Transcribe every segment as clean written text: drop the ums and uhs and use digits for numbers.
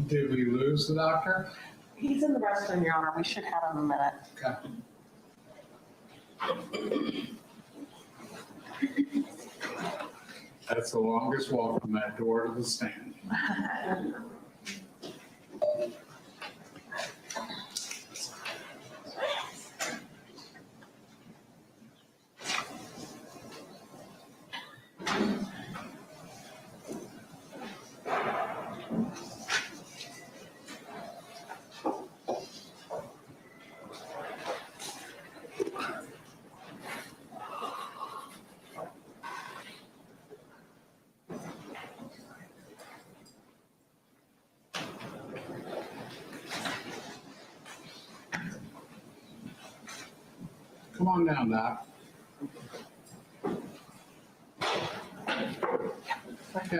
Did we lose the doctor? He's in the restroom, Your Honor. We should have him in a minute. Okay. That's the longest walk from that door to the stand. Come on down, Doc. Okay.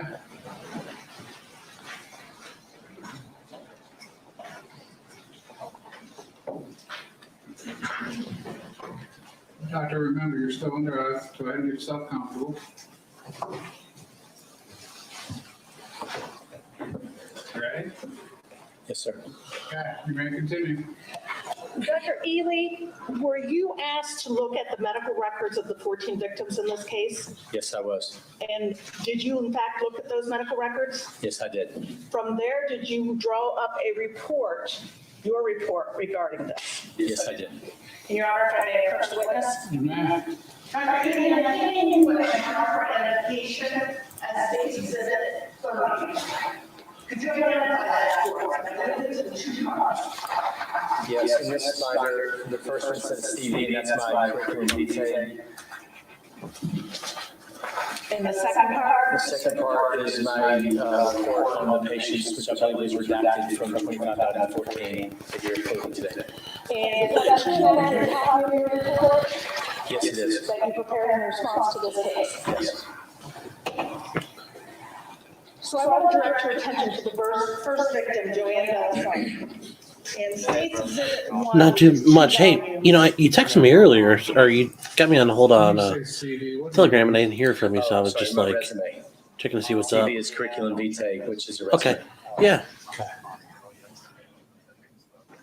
Doctor, remember, you're still under oath. Go ahead and get yourself comfortable. Ready? Yes, sir. Okay, you may continue. Dr. Ely, were you asked to look at the medical records of the 14 victims in this case? Yes, I was. And did you in fact look at those medical records? Yes, I did. From there, did you draw up a report, your report regarding this? Yes, I did. And Your Honor, if I may approach the witness? You may. Dr. Ely, I think you would offer an indication as states exhibit 30. Could you identify that for us? I believe it's in 2 parts. Yes, in this binder, the first one says CV, that's my curriculum vitae. And the second part? The second part is my report on the patients, which I believe was redacted from 2014 that you're quoting today. And is that your copy of your report Yes, it is. that you prepared in response to this case? Yes. So I want to direct your attention to the first victim, Joanne Belisari. And states exhibit 1. Not too much. Hey, you know, you texted me earlier, or you got me on hold on Telegram, and I didn't hear from you, so I was just like checking to see what's up. CV is curriculum vitae, which is a resume. Okay, yeah.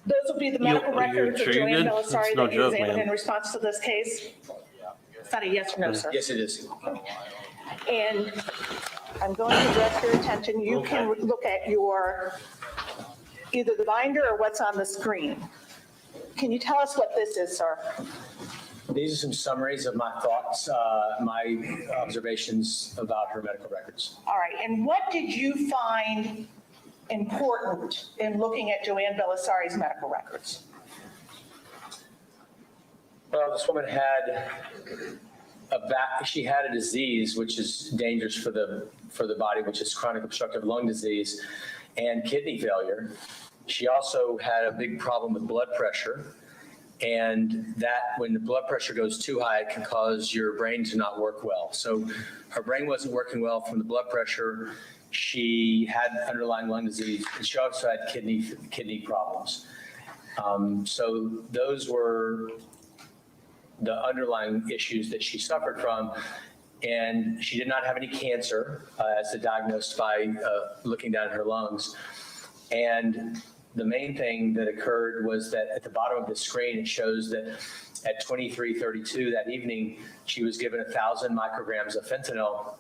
Those will be the medical records of sure you're Joanne good? Belisari That's no that you joke, examined man. in response to this case. Is that a yes or no, sir? Yes, it is. And I'm going to direct your attention. You can look at your, either the binder or what's on the screen. Can you tell us what this is, sir? These are some summaries of my thoughts, my observations about her medical records. All right, and what did you find important in looking at Joanne Belisari's medical records? Well, this woman had she had a disease which is dangerous for the body, which is chronic obstructive lung disease and kidney failure. She also had a big problem with blood pressure, and that when the blood pressure goes too high, it can cause your brain to not work well. So her brain wasn't working well from the blood pressure. She had underlying lung disease, and she also had kidney problems. So those were the underlying issues that she suffered from. And she did not have any cancer, as diagnosed by looking down at her lungs. And the main thing that occurred was that at the bottom of the screen, it shows that at 23:32 that evening, she was given 1,000 micrograms of fentanyl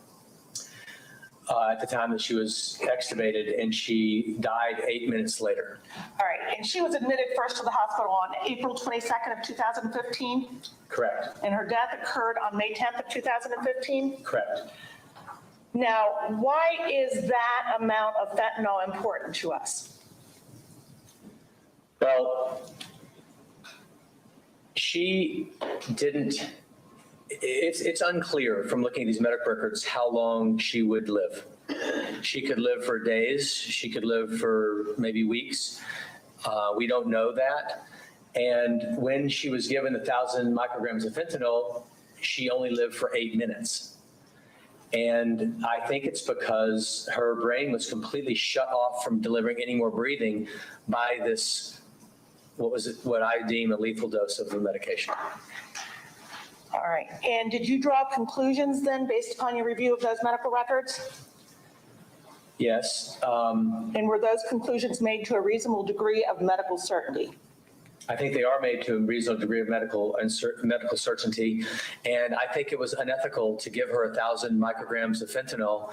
at the time that she was extubated, and she died 8 minutes later. All right, and she was admitted first to the hospital on April 22nd of 2015, Correct. and her death occurred on May 10th of 2015? Correct. Now, why is that amount of fentanyl important to us? Well, she didn't, it's unclear from looking at these medical records how long she would live. She could live for days, she could live for maybe weeks. We don't know that. And when she was given 1,000 micrograms of fentanyl, she only lived for 8 minutes. And I think it's because her brain was completely shut off from delivering any more breathing by this, what I deem a lethal dose of the medication. All right, and did you draw conclusions then based upon your review of those medical records? Yes. And were those conclusions made to a reasonable degree of medical certainty? I think they are made to a reasonable degree of medical certainty. And I think it was unethical to give her 1,000 micrograms of fentanyl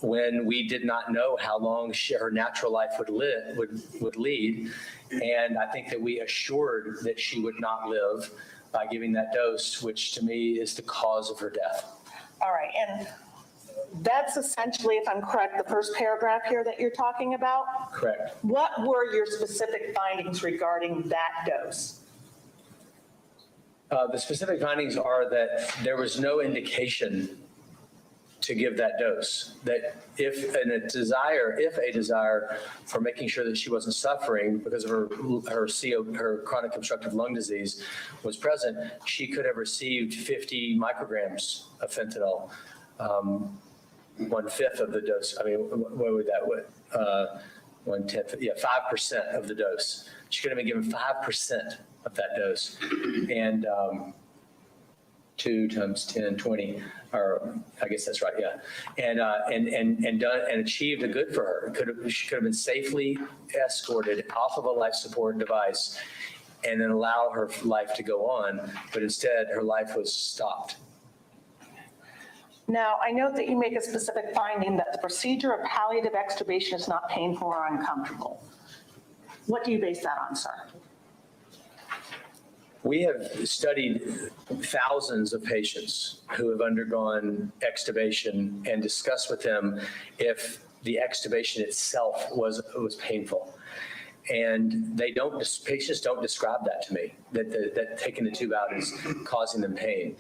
when we did not know how long her natural life would lead. And I think that we assured that she would not live by giving that dose, which to me is the cause of her death. All right, and that's essentially, if I'm correct, the first paragraph here that you're talking about? Correct. What were your specific findings regarding that dose? The specific findings are that there was no indication to give that dose, that if a desire for making sure that she wasn't suffering because of her chronic obstructive lung disease was present, she could have received 50 micrograms of fentanyl, 1/5 of the dose. I mean, what would that, 1/10, yeah, 5% of the dose. She could have been given 5% of that dose. And 2 times 10, 20, or I guess that's right, yeah. And done and achieved a good for her. She could have been safely escorted off of a life support device and then allow her life to go on, but instead her life was stopped. Now, I note that you make a specific finding that the procedure of palliative extubation is not painful or uncomfortable. What do you base that on, sir? We have studied thousands of patients who have undergone extubation and discussed with them if the extubation itself was painful. And patients don't describe that to me, that taking the tube out is causing them pain.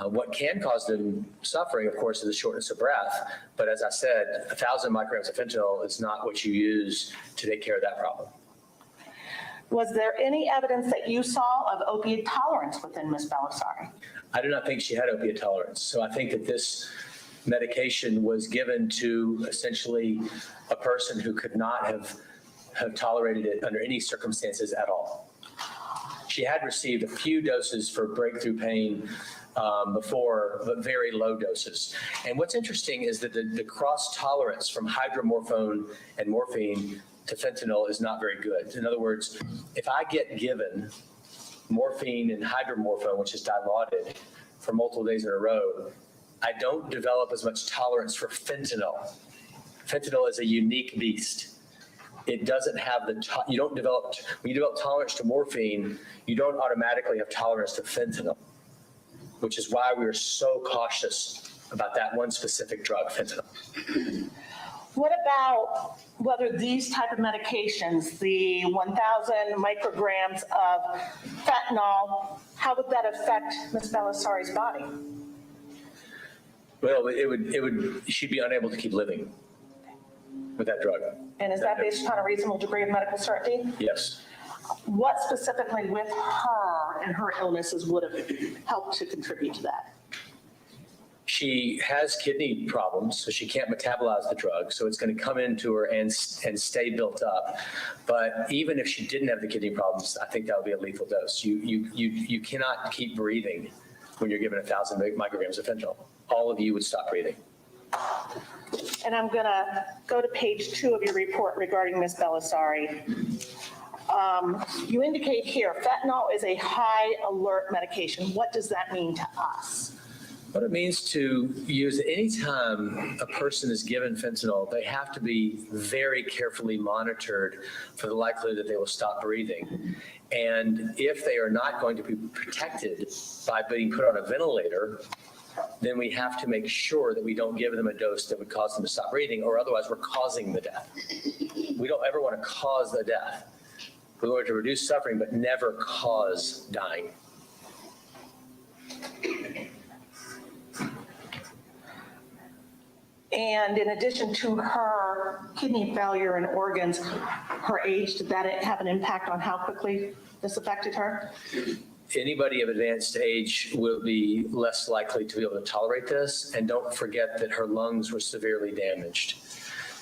What can cause them suffering, of course, is the shortness of breath. But as I said, 1,000 micrograms of fentanyl is not what you use to take care of that problem. Was there any evidence that you saw of opiate tolerance within Ms. Belisari? I do not think she had opiate tolerance. So I think that this medication was given to essentially a person who could not have tolerated it under any circumstances at all. She had received a few doses for breakthrough pain before, but very low doses. And what's interesting is that the cross tolerance from hydromorphone and morphine to fentanyl is not very good. In other words, if I get given morphine and hydromorphone, which is dilaudid, for multiple days in a row, I don't develop as much tolerance for fentanyl. Fentanyl is a unique beast. It doesn't have when you develop tolerance to morphine, you don't automatically have tolerance to fentanyl, which is why we are so cautious about that one specific drug, fentanyl. What about whether these type of medications, the 1,000 micrograms of fentanyl, how would that affect Ms. Belisari's body? Well, she'd be unable to keep living with that drug. And is that based upon a reasonable degree of medical certainty? Yes. What specifically with her and her illnesses would have helped to contribute to that? She has kidney problems, so she can't metabolize the drug. So it's going to come into her and stay built up. But even if she didn't have the kidney problems, I think that would be a lethal dose. You cannot keep breathing when you're given 1,000 micrograms of fentanyl. All of you would stop breathing. And I'm going to go to page 2 of your report regarding Ms. Belisari. You indicate here, fentanyl is a high alert medication. What does that mean to us? What it means to use anytime a person is given fentanyl, they have to be very carefully monitored for the likelihood that they will stop breathing. And if they are not going to be protected by being put on a ventilator, then we have to make sure that we don't give them a dose that would cause them to stop breathing, or otherwise we're causing the death. We don't ever want to cause the death. We want to reduce suffering, but never cause dying. And in addition to her kidney failure and organs, her age, did that have an impact on how quickly this affected her? Anybody of advanced age will be less likely to be able to tolerate this. And don't forget that her lungs were severely damaged.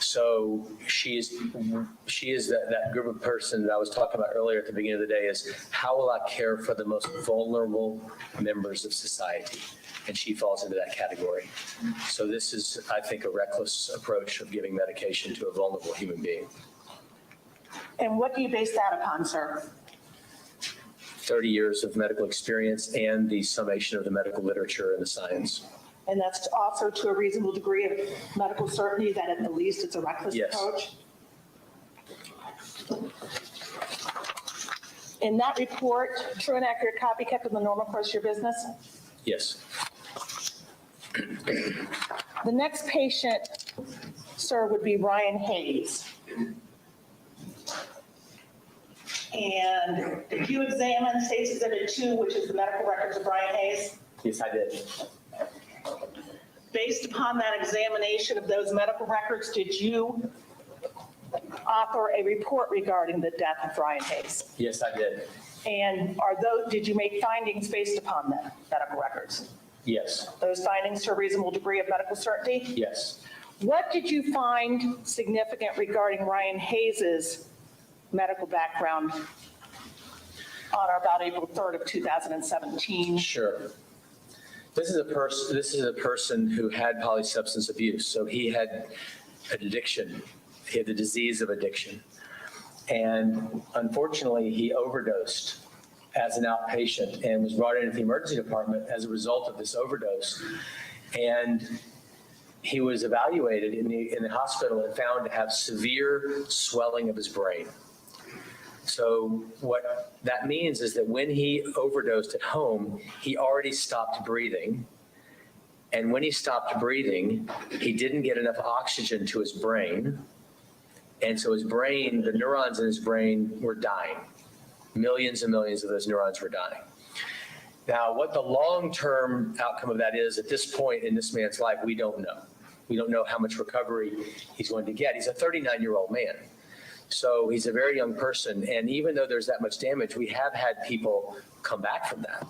So she is that group of person that I was talking about earlier at the beginning of the day is, how will I care for the most vulnerable members of society? and she falls into that category. So this is, I think, a reckless approach of giving medication to a vulnerable human being. And what do you base that upon, sir? 30 years of medical experience and the summation of the medical literature and the science. And that's also to a reasonable degree of medical certainty that at the least it's a reckless Yes. approach? In that report, true and accurate copy kept in the normal course of your business? Yes. The next patient, sir, would be Ryan Hayes. And did you examine State's Exhibit 2, which is the medical records of Ryan Hayes? Yes, I did. Based upon that examination of those medical records, did you author a report regarding the death of Ryan Hayes? Yes, I did. And did you make findings based upon the medical records? Yes. Those findings to a reasonable degree of medical certainty? Yes. What did you find significant regarding Ryan Hayes's medical background on or about April 3rd of 2017? Sure. This is a person who had polysubstance abuse. So he had an addiction. He had the disease of addiction. And unfortunately, he overdosed as an outpatient and was brought into the emergency department as a result of this overdose. And he was evaluated in the hospital and found to have severe swelling of his brain. So what that means is that when he overdosed at home, he already stopped breathing. And when he stopped breathing, he didn't get enough oxygen to his brain. And so his brain, the neurons in his brain were dying. Millions and millions of those neurons were dying. Now, what the long-term outcome of that is at this point in this man's life, we don't know. We don't know how much recovery he's going to get. He's a 39-year-old man. So he's a very young person. And even though there's that much damage, we have had people come back from that.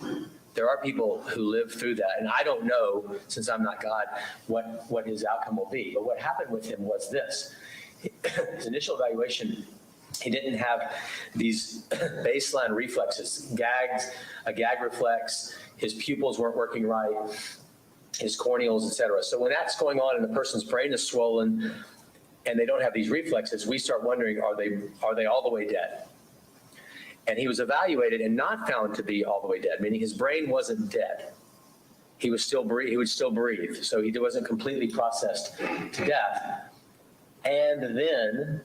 There are people who live through that. And I don't know, since I'm not God, what his outcome will be. But what happened with him was this. His initial evaluation, he didn't have these baseline reflexes, a gag reflex, his pupils weren't working right, his corneals, et cetera. So when that's going on and the person's brain is swollen and they don't have these reflexes, we start wondering, are they all the way dead? And he was evaluated and not found to be all the way dead, meaning his brain wasn't dead. He would still breathe. So he wasn't completely processed to death. And then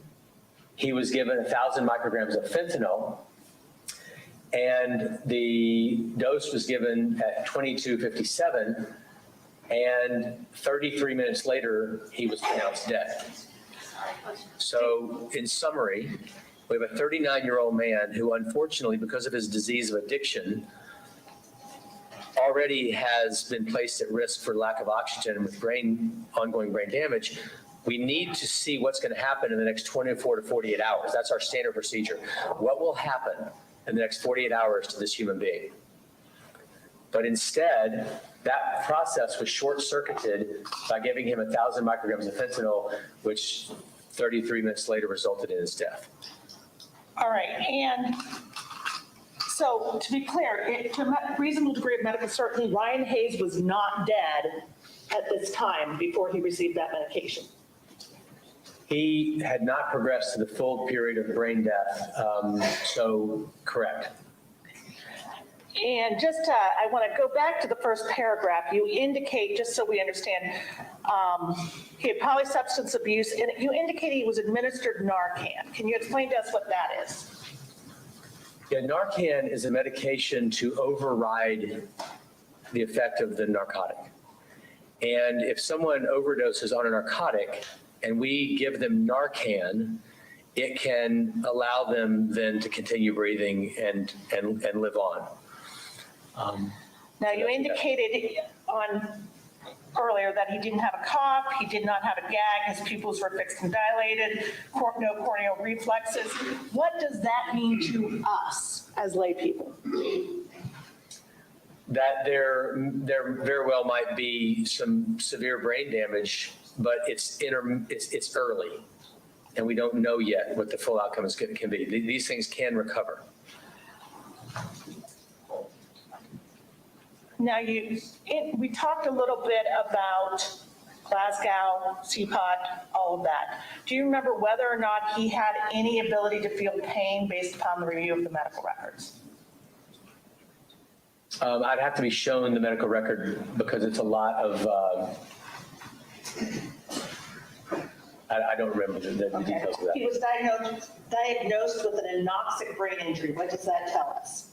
he was given 1,000 micrograms of fentanyl, and the dose was given at 22:57, and 33 minutes later, he was pronounced dead. So in summary, we have a 39-year-old man who, unfortunately, because of his disease of addiction, already has been placed at risk for lack of oxygen with ongoing brain damage. We need to see what's going to happen in the next 24 to 48 hours. That's our standard procedure. What will happen in the next 48 hours to this human being? But instead, that process was short-circuited by giving him 1,000 micrograms of fentanyl, which 33 minutes later resulted in his death. All right, and so to be clear, to a reasonable degree of medical certainty, Ryan Hayes was not dead at this time before he received that medication. He had not progressed to the full period of brain death, so correct. And just, I want to go back to the first paragraph. You indicate, just so we understand, he had polysubstance abuse, and you indicate he was administered Narcan. Can you explain to us what that is? Yeah, Narcan is a medication to override the effect of the narcotic. And if someone overdoses on a narcotic and we give them Narcan, it can allow them then to continue breathing and live on. Now, you indicated earlier that he didn't have a cough, he did not have a gag, his pupils were fixed and dilated, no corneal reflexes. What does that mean to us as lay people? That there very well might be some severe brain damage, but it's early, and we don't know yet what the full outcome can be. These things can recover. Now we talked a little bit about Glasgow, CPOT, all of that. Do you remember whether or not he had any ability to feel pain based upon the review of the medical records? I'd have to be shown the medical record because it's a lot of, I don't remember the details of that. He was diagnosed with an anoxic brain injury. What does that tell us?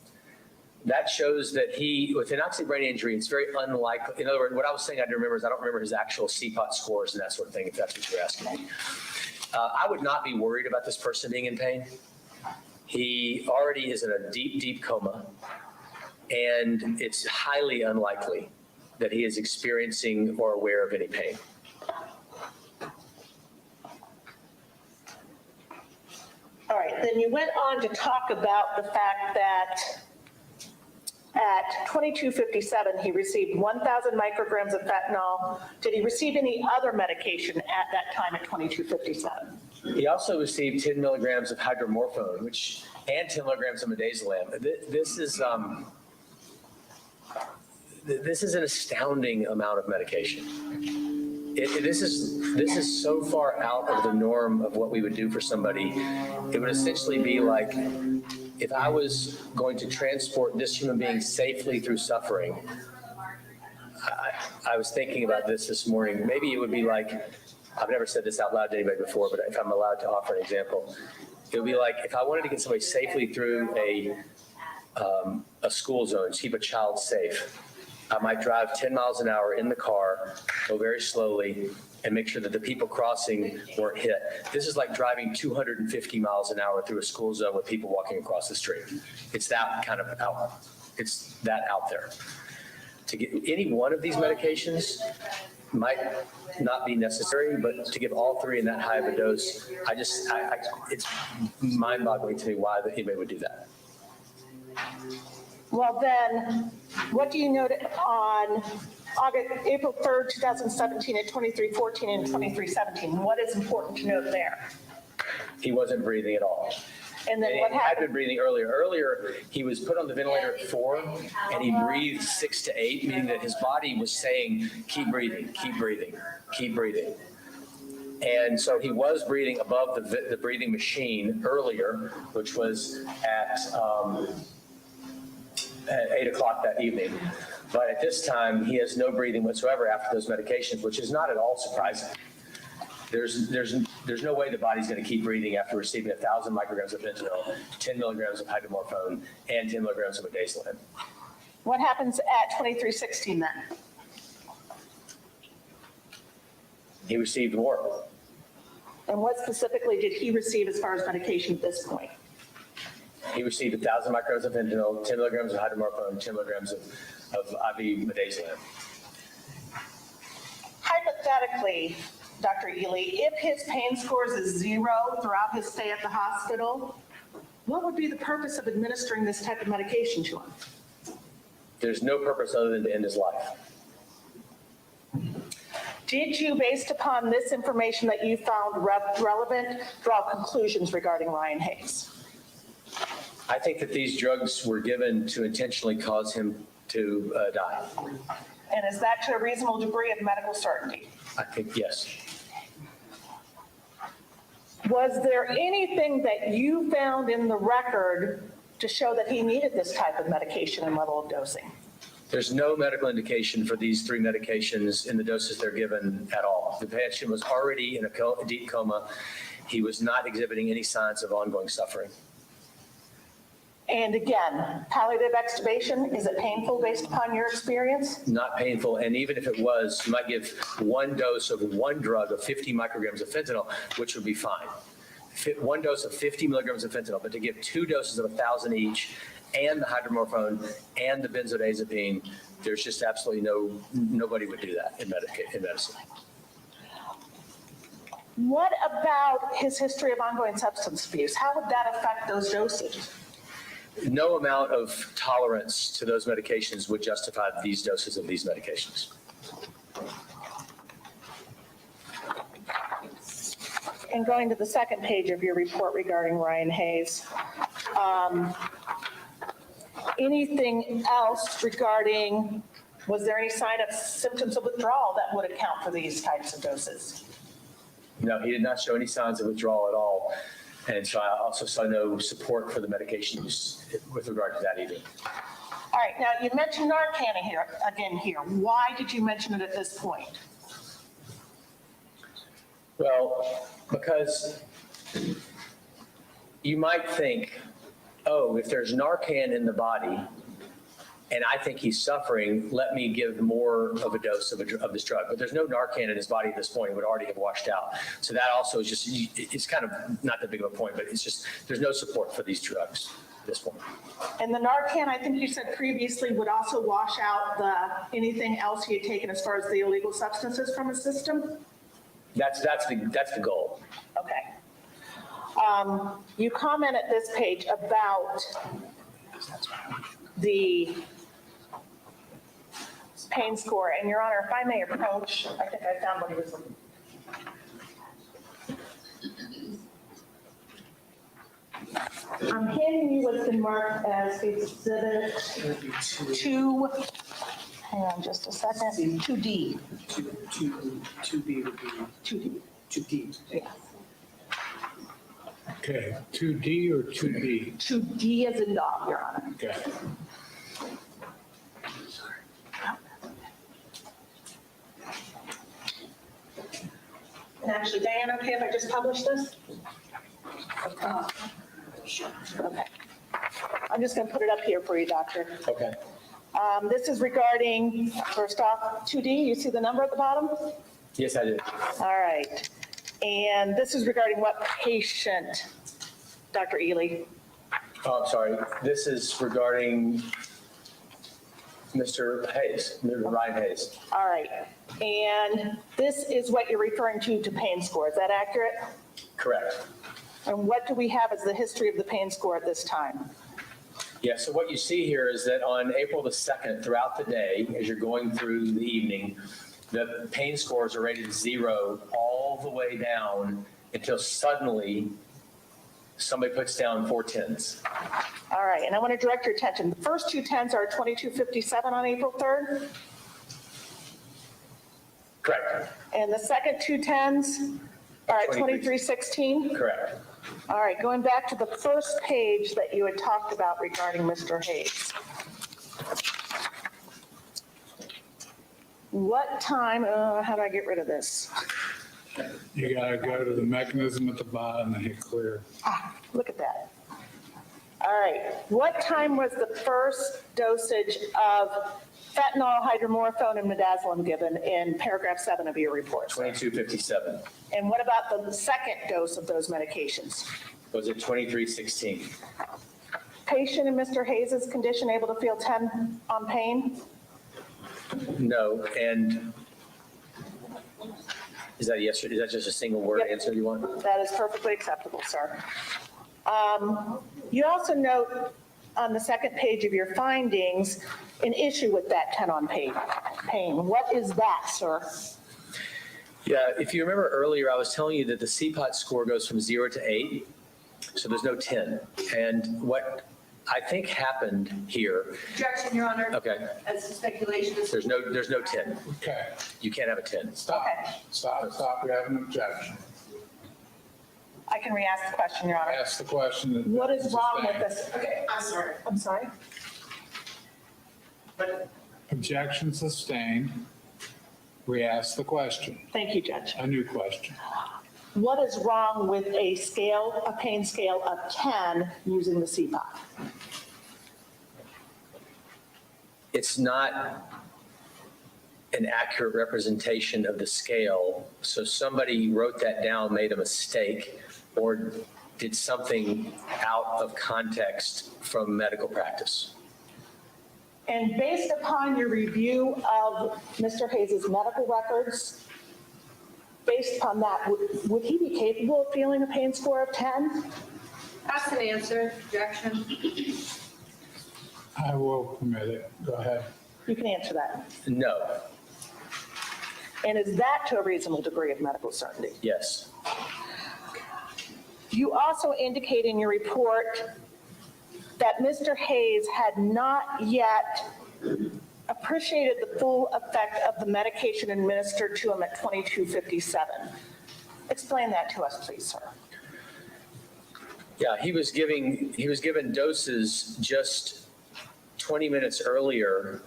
That shows that with anoxic brain injury, it's very unlikely. In other words, what I was saying I didn't remember is I don't remember his actual CPOT scores and that sort of thing, if that's what you're asking me. I would not be worried about this person being in pain. He already is in a deep, deep coma, and it's highly unlikely that he is experiencing or aware of any pain. All right, then you went on to talk about the fact that at 2257, he received 1,000 micrograms of fentanyl. Did he receive any other medication at that time at 2257? He also received 10 milligrams of hydromorphone, and 10 milligrams of midazolam. This is an astounding amount of medication. This is so far out of the norm of what we would do for somebody. It would essentially be like, if I was going to transport this human being safely through suffering, I was thinking about this morning. Maybe it would be like, I've never said this out loud to anybody before, but if I'm allowed to offer an example, it would be like if I wanted to get somebody safely through a school zone, to keep a child safe, I might drive 10 miles an hour in the car, go very slowly, and make sure that the people crossing weren't hit. This is like driving 250 miles an hour through a school zone with people walking across the street. It's that kind of it's that out there. To get any one of these medications might not be necessary, but to give all three in that high of a dose, it's mind-boggling to me why anybody would do that. Well, then, what do you note on April 3rd, 2017 at 2314 and 2317? What is important to note there? He wasn't breathing at all. And then what He had happened? been breathing earlier. Earlier, he was put on the ventilator at 4, and he breathed 6 to 8, meaning that his body was saying, keep breathing, keep breathing, keep breathing. And so he was breathing above the breathing machine earlier, which was at 8 o'clock that evening. But at this time, he has no breathing whatsoever after those medications, which is not at all surprising. There's no way the body's going to keep breathing after receiving 1,000 micrograms of fentanyl, 10 milligrams of hydromorphone, and 10 milligrams of midazolam. What happens at 2316 then? He received more. And what specifically did he receive as far as medication at this point? He received 1,000 micrograms of fentanyl, 10 milligrams of hydromorphone, 10 milligrams of IV midazolam. Hypothetically, Dr. Ely, if his pain scores is 0 throughout his stay at the hospital, what would be the purpose of administering this type of medication to him? There's no purpose other than to end his life. Did you, based upon this information that you found relevant, draw conclusions regarding Ryan Hayes? I think that these drugs were given to intentionally cause him to die. And is that to a reasonable degree of medical certainty? I think yes. Was there anything that you found in the record to show that he needed this type of medication and level of dosing? There's no medical indication for these 3 medications in the doses they're given at all. The patient was already in a deep coma. He was not exhibiting any signs of ongoing suffering. And again, palliative extubation, is it painful based upon your experience? Not painful, and even if it was, you might give 1 dose of 1 drug of 50 micrograms of fentanyl, which would be fine. 1 dose of 50 milligrams of fentanyl, but to give 2 doses of 1,000 each, and the hydromorphone and the benzodiazepine, there's just absolutely nobody would do that in medicine. What about his history of ongoing substance abuse? How would that affect those dosages? No amount of tolerance to those medications would justify these doses of these medications. And going to the second page of your report regarding Ryan Hayes, anything else regarding Was there any sign of symptoms of withdrawal that would account for these types of doses? No, he did not show any signs of withdrawal at all. And so I also saw no support for the medication use with regard to that either. All right, now you mentioned Narcan here. Why did you mention it at this point? Well, because you might think, oh, if there's Narcan in the body and I think he's suffering, let me give more of a dose of this drug. But there's no Narcan in his body at this point. It would already have washed out. So that also is just, it's kind of not that big of a point, but it's just, there's no support for these drugs at this point. And the Narcan, I think you said previously, would also wash out anything else he had taken as far as the illegal substances from his system? That's the goal. Okay. You comment at this page about the pain score. And Your Honor, if I may approach, I think I found what he was looking for. I'm handing you what's been marked as exhibit 2. Hang on just a second. 2D. 2B would be 2D. 2D. Yeah. Okay, 2D or 2B? 2D as in dog, Your Honor. Okay. And actually, Diane, okay if I just publish this? Okay. I'm just going to put it up here for you, Doctor. Okay. This is regarding, first off, 2D, you see the number at the bottom? Yes, I did. All right. And this is regarding what patient, Dr. Ely? Oh, I'm sorry. This is regarding Mr. Hayes, Mr. Ryan Hayes. All right. And this is what you're referring to pain score. Is that accurate? Correct. And what do we have as the history of the pain score at this time? Yeah, so what you see here is that on April the 2nd, throughout the day, as you're going through the evening, the pain scores are rated 0 all the way down until suddenly somebody puts down 4 10s. All right, and I want to direct your attention. The first 2 10s are 2257 on April 3rd, Correct. and the second 2 10s are at 2316. Correct. All right, going back to the first page that you had talked about regarding Mr. Hayes. What time, how do I get rid of this? You gotta go to the mechanism at the bottom and hit clear. Look at that. All right, what time was the first dosage of fentanyl, hydromorphone, and midazolam given in paragraph 7 of your report? 2257. And what about the second dose of those medications? Was it 2316? Patient in Mr. Hayes' condition able to feel 10 on pain? No, and is that yes, or is that just a single word Yep. answer you want? That is perfectly acceptable, sir. You also note on the second page of your findings an issue with that 10 on pain. What is that, sir? Yeah, if you remember earlier, I was telling you that the CPOT score goes from 0 to 8, so there's no 10. And what I think happened here, Objection, Your Honor. okay, As to speculation. there's no 10. Okay, You can't have a 10. stop, we have an objection. I can re-ask the question, Your Honor. Ask the question. that- What is wrong with this? Okay, I'm sorry. I'm sorry? But Objection sustained. We ask the question, Thank you, Judge. a new question. What is wrong with a pain scale of 10 using the CPOT? It's not an accurate representation of the scale, so somebody wrote that down, made a mistake, or did something out of context from medical practice. And based upon your review of Mr. Hayes' medical records, based upon that, would he be capable of feeling a pain score of 10? ask and answer. Objection. I will permit it. Go ahead. You can answer that. No, And is that to a reasonable degree of medical certainty? yes, You also indicate in your report that Mr. Hayes had not yet appreciated the full effect of the medication administered to him at 22:57. Explain that to us, please, sir. Yeah, he was given doses just 20 minutes earlier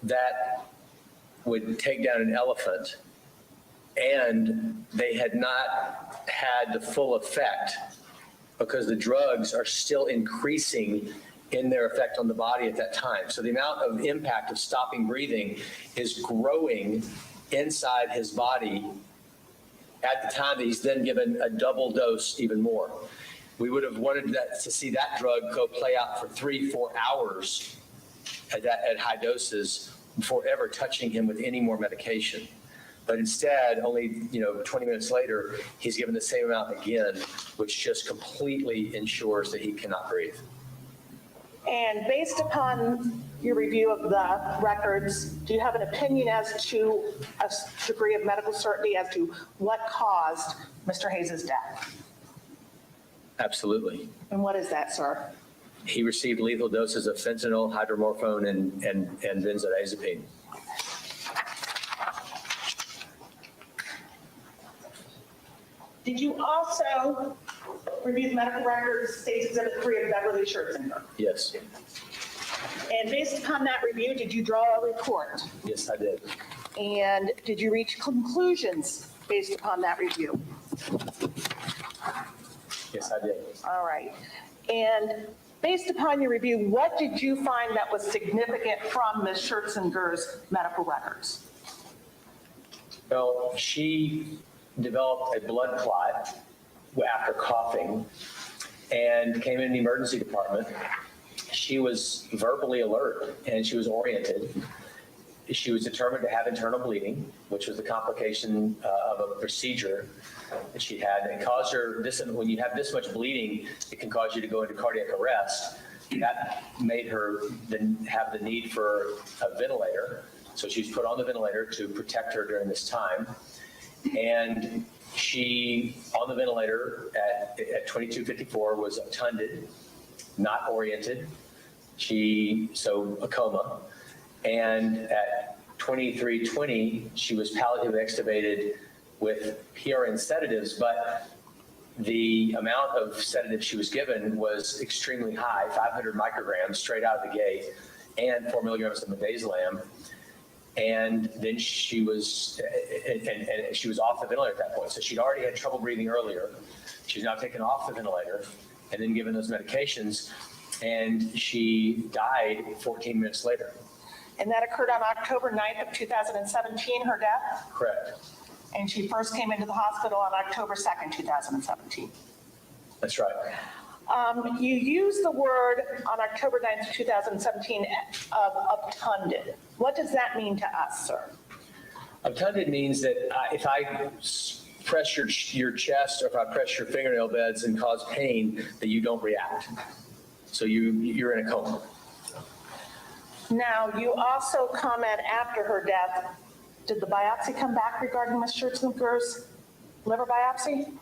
that would take down an elephant, and they had not had the full effect because the drugs are still increasing in their effect on the body at that time. So the amount of impact of stopping breathing is growing inside his body at the time that he's then given a double dose even more. We would have wanted to see that drug go play out for 3-4 hours at high doses before ever touching him with any more medication. But instead, only 20 minutes later, he's given the same amount again, which just completely ensures that he cannot breathe. And based upon your review of the records, do you have an opinion as to a degree of medical certainty as to what caused Mr. Hayes' death? Absolutely. And what is that, sir? He received lethal doses of fentanyl, hydromorphone, and benzodiazepine. Did you also review the medical records, State's Exhibit 3 of Beverly Scherzinger? Yes. And based upon that review, did you draw a report? Yes, I did. And did you reach conclusions based upon that review? Yes, I did. All right. And based upon your review, what did you find that was significant from Ms. Scherzinger's medical records? Well, she developed a blood clot after coughing and came in the emergency department. She was verbally alert and she was oriented. She was determined to have internal bleeding, which was the complication of a procedure that she had. It caused her this, when you have this much bleeding, it can cause you to go into cardiac arrest. That made her then have the need for a ventilator. So she was put on the ventilator to protect her during this time. And she, on the ventilator at 22:54, was obtunded, not oriented. So a coma. And at 23:20, she was palliatively extubated with PRN sedatives, but the amount of sedative she was given was extremely high, 500 micrograms straight out of the gate, and 4 milligrams of midazolam. And then she was off the ventilator at that point. So she'd already had trouble breathing earlier. She's now taken off the ventilator and then given those medications, and she died 14 minutes later. And that occurred on October 9th of 2017, her death? Correct. And she first came into the hospital on October 2nd, 2017. That's right. You used the word on October 9th, 2017 of obtunded. What does that mean to us, sir? Obtunded means that if I press your chest or if I press your fingernail beds and cause pain, that you don't react. So you're in a coma. Now, you also comment after her death, did the biopsy come back regarding Ms. Scherzinger's liver biopsy?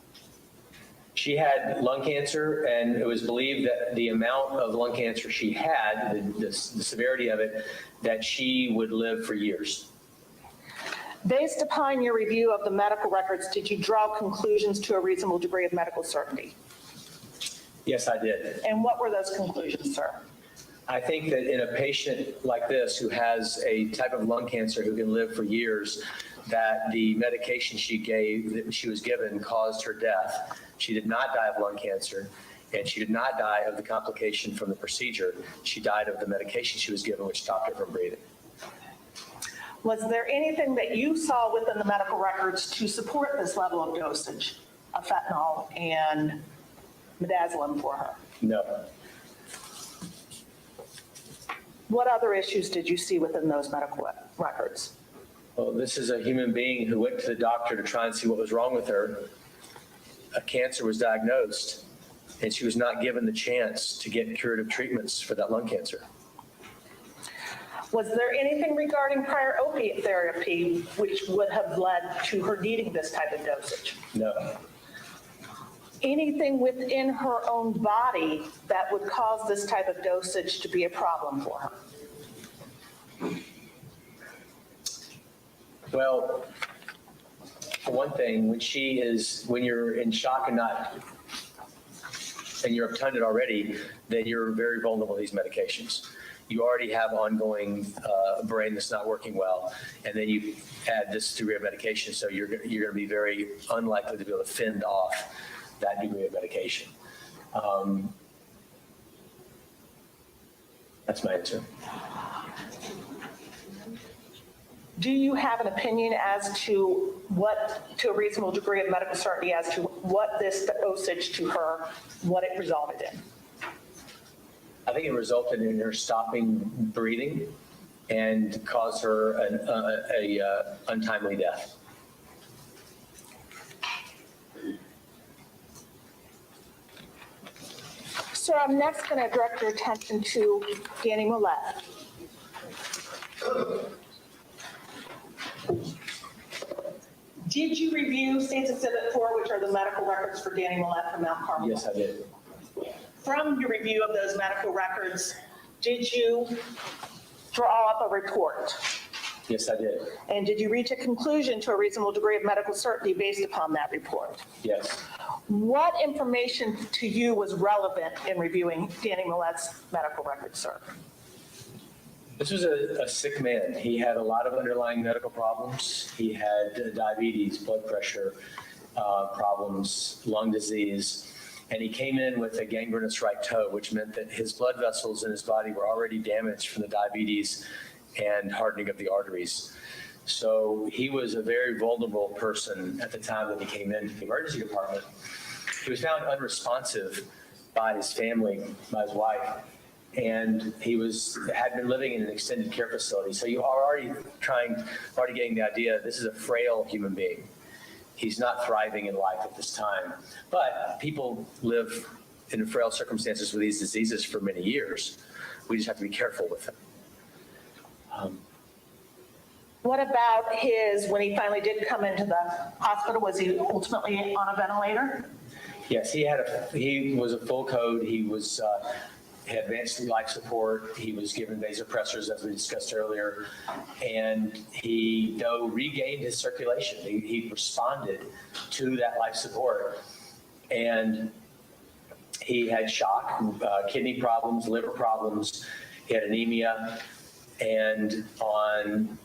She had lung cancer, and it was believed that the amount of lung cancer she had, the severity of it, that she would live for years. Based upon your review of the medical records, did you draw conclusions to a reasonable degree of medical certainty? Yes, I did. And what were those conclusions, sir? I think that in a patient like this who has a type of lung cancer who can live for years, that the medication that she was given caused her death. She did not die of lung cancer, and she did not die of the complication from the procedure. She died of the medication she was given, which stopped her from breathing. Was there anything that you saw within the medical records to support this level of dosage of fentanyl and midazolam for her? No. What other issues did you see within those medical records? Well, this is a human being who went to the doctor to try and see what was wrong with her. A cancer was diagnosed, and she was not given the chance to get curative treatments for that lung cancer. Was there anything regarding prior opiate therapy which would have led to her needing this type of dosage? No. Anything within her own body that would cause this type of dosage to be a problem for her? Well, for one thing, when you're in shock and you're obtunded already, then you're very vulnerable to these medications. You already have ongoing brain that's not working well, and then you add this degree of medication, so you're going to be very unlikely to be able to fend off that degree of medication. That's my answer. Do you have an opinion as to to a reasonable degree of medical certainty as to what this dosage to her, what it resulted in? I think it resulted in her stopping breathing and caused her an untimely death. So I'm next going to direct your attention to Danny Millette. Did you review State's Exhibit 4, which are the medical records for Danny Millette from Mount Carmel? Yes, I did. From your review of those medical records, did you draw up a report? Yes, I did. And did you reach a conclusion to a reasonable degree of medical certainty based upon that report? Yes. What information to you was relevant in reviewing Danny Millette's medical records, sir? This was a sick man. He had a lot of underlying medical problems. He had diabetes, blood pressure problems, lung disease, and he came in with a gangrenous right toe, which meant that his blood vessels in his body were already damaged from the diabetes and hardening of the arteries. So he was a very vulnerable person at the time that he came into the emergency department. He was found unresponsive by his family, by his wife, and he had been living in an extended care facility. So you are already getting the idea this is a frail human being. He's not thriving in life at this time. But people live in frail circumstances with these diseases for many years. We just have to be careful with them. What about when he finally did come into the hospital, was he ultimately on a ventilator? Yes, he was a full code. He had advanced life support. He was given vasopressors, as we discussed earlier, and he regained his circulation. He responded to that life support, and he had shock, kidney problems, liver problems. He had anemia, and on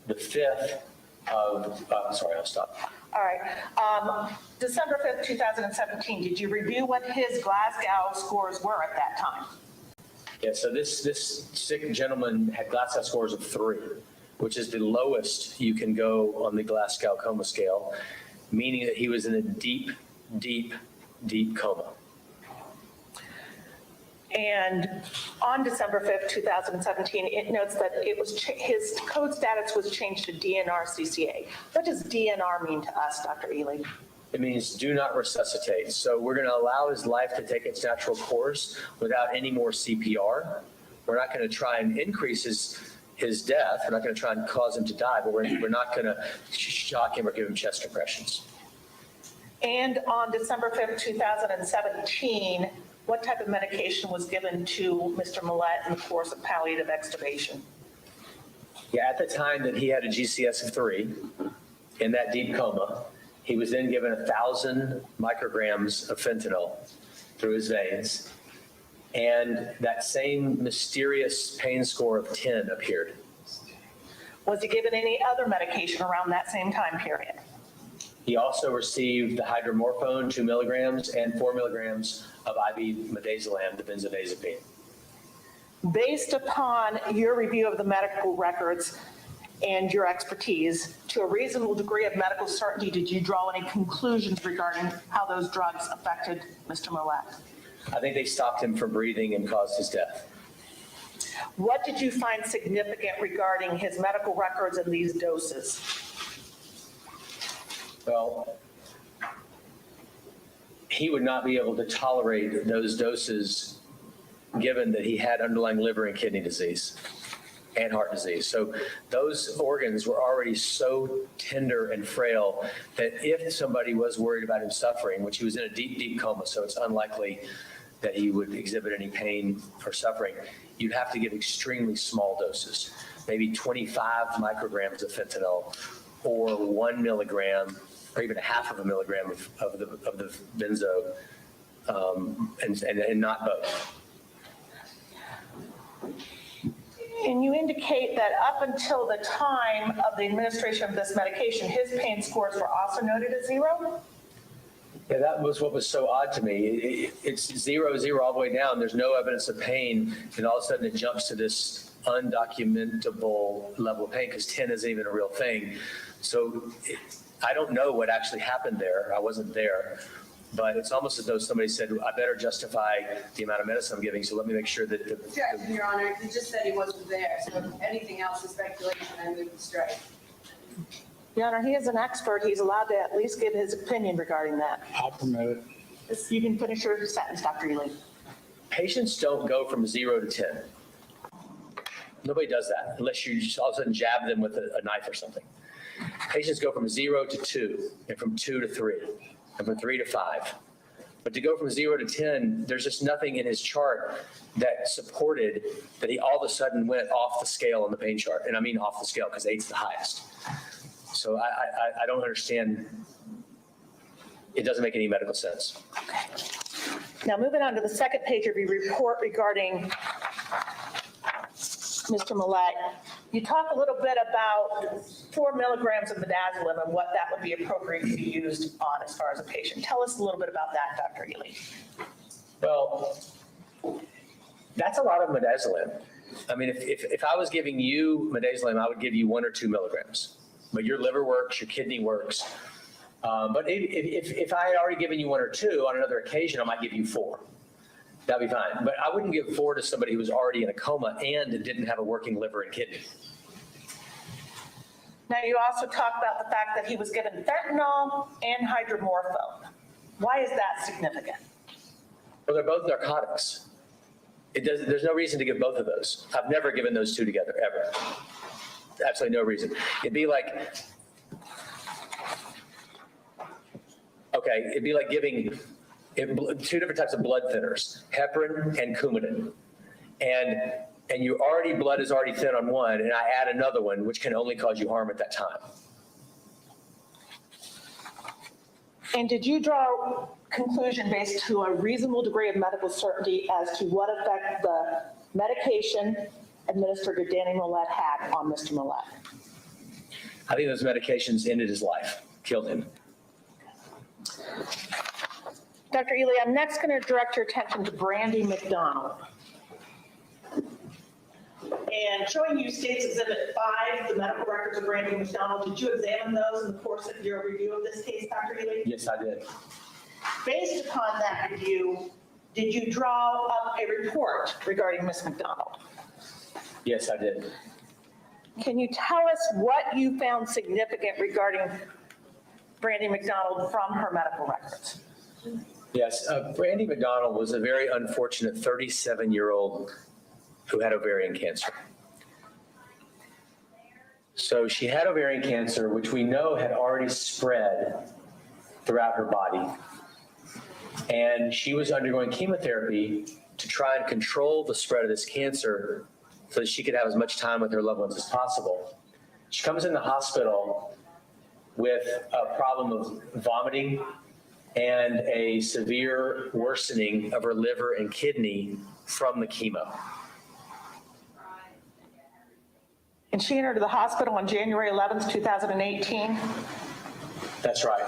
the 5th of, sorry, I'll stop. All right. December 5th, 2017, did you review what his Glasgow scores were at that time? Yeah, so this sick gentleman had Glasgow scores of 3, which is the lowest you can go on the Glasgow coma scale, meaning that he was in a deep, deep, deep coma. And on December 5th, 2017, it notes that his code status was changed to DNR-CCA. What does DNR mean to us, Dr. Ely? It means do not resuscitate. So we're going to allow his life to take its natural course without any more CPR. We're not going to try and increase his death. We're not going to try and cause him to die, but we're not going to shock him or give him chest compressions. And on December 5th, 2017, what type of medication was given to Mr. Millette in the course of palliative extubation? Yeah, at the time that he had a GCS of 3 in that deep coma, he was then given 1,000 micrograms of fentanyl through his veins, and that same mysterious pain score of 10 appeared. Was he given any other medication around that same time period? He also received the hydromorphone, 2 milligrams, and 4 milligrams of IV midazolam, the benzodiazepine. Based upon your review of the medical records and your expertise, to a reasonable degree of medical certainty, did you draw any conclusions regarding how those drugs affected Mr. Millette? I think they stopped him from breathing and caused his death. What did you find significant regarding his medical records and these doses? Well, he would not be able to tolerate those doses given that he had underlying liver and kidney disease and heart disease. So those organs were already so tender and frail that if somebody was worried about him suffering, which he was in a deep, deep coma, so it's unlikely that he would exhibit any pain or suffering, you'd have to give extremely small doses, maybe 25 micrograms of fentanyl or 1 milligram or even a half of a milligram of the benzo, and not both. And you indicate that up until the time of the administration of this medication, his pain scores were also noted as 0? Yeah, that was what was so odd to me. It's 0, 0 all the way down. There's no evidence of pain, and all of a sudden it jumps to this undocumentable level of pain because 10 isn't even a real thing. So I don't know what actually happened there. I wasn't there. But it's almost as though somebody said, I better justify the amount of medicine I'm giving, so let me make sure that Objection, Your Honor. You just said he wasn't there, so if anything else is speculation, I move to strike. Your Honor, he is an expert. He's allowed to at least give his opinion regarding that. I'll permit it. You can finish your sentence, Dr. Ely. patients don't go from 0 to 10. Nobody does that unless you just all of a sudden jab them with a knife or something. Patients go from 0 to 2, and from 2 to 3, and from 3 to 5. But to go from 0 to 10, there's just nothing in his chart that supported that he all of a sudden went off the scale on the pain chart. And I mean off the scale because 8's the highest. So I don't understand. It doesn't make any medical sense. Okay. Now moving on to the second page of your report regarding Mr. Millett, you talk a little bit about 4 milligrams of midazolam and what that would be appropriate to be used on as far as a patient. Tell us a little bit about that, Dr. Ely. Well, that's a lot of midazolam. I mean, if I was giving you midazolam, I would give you 1 or 2 milligrams. But your liver works, your kidney works. But if I had already given you 1 or 2 on another occasion, I might give you 4. That'd be fine. But I wouldn't give 4 to somebody who was already in a coma and didn't have a working liver and kidney. Now you also talk about the fact that he was given fentanyl and hydromorphone. Why is that significant? Well, they're both narcotics. There's no reason to give both of those. I've never given those two together, ever. Absolutely no reason. It'd be like giving 2 different types of blood thinners, heparin and Coumadin. And your blood is already thin on one, and I add another one, which can only cause you harm at that time. And did you draw a conclusion based to a reasonable degree of medical certainty as to what effect the medication administered to Danny Millett had on Mr. Millett? I think those medications ended his life, killed him. Dr. Ely, I'm next going to direct your attention to Brandy Mcdonald. And showing you States Exhibit 5, the medical records of Brandy Mcdonald, did you examine those in the course of your review of this case, Dr. Ely? Yes, I did. Based upon that review, did you draw up a report regarding Ms. Mcdonald? Yes, I did. Can you tell us what you found significant regarding Brandy Mcdonald from her medical records? Yes, Brandy Mcdonald was a very unfortunate 37-year-old who had ovarian cancer. So she had ovarian cancer, which we know had already spread throughout her body. And she was undergoing chemotherapy to try and control the spread of this cancer so that she could have as much time with her loved ones as possible. She comes in the hospital with a problem of vomiting and a severe worsening of her liver and kidney from the chemo. And she entered the hospital on January 11th, 2018. That's right.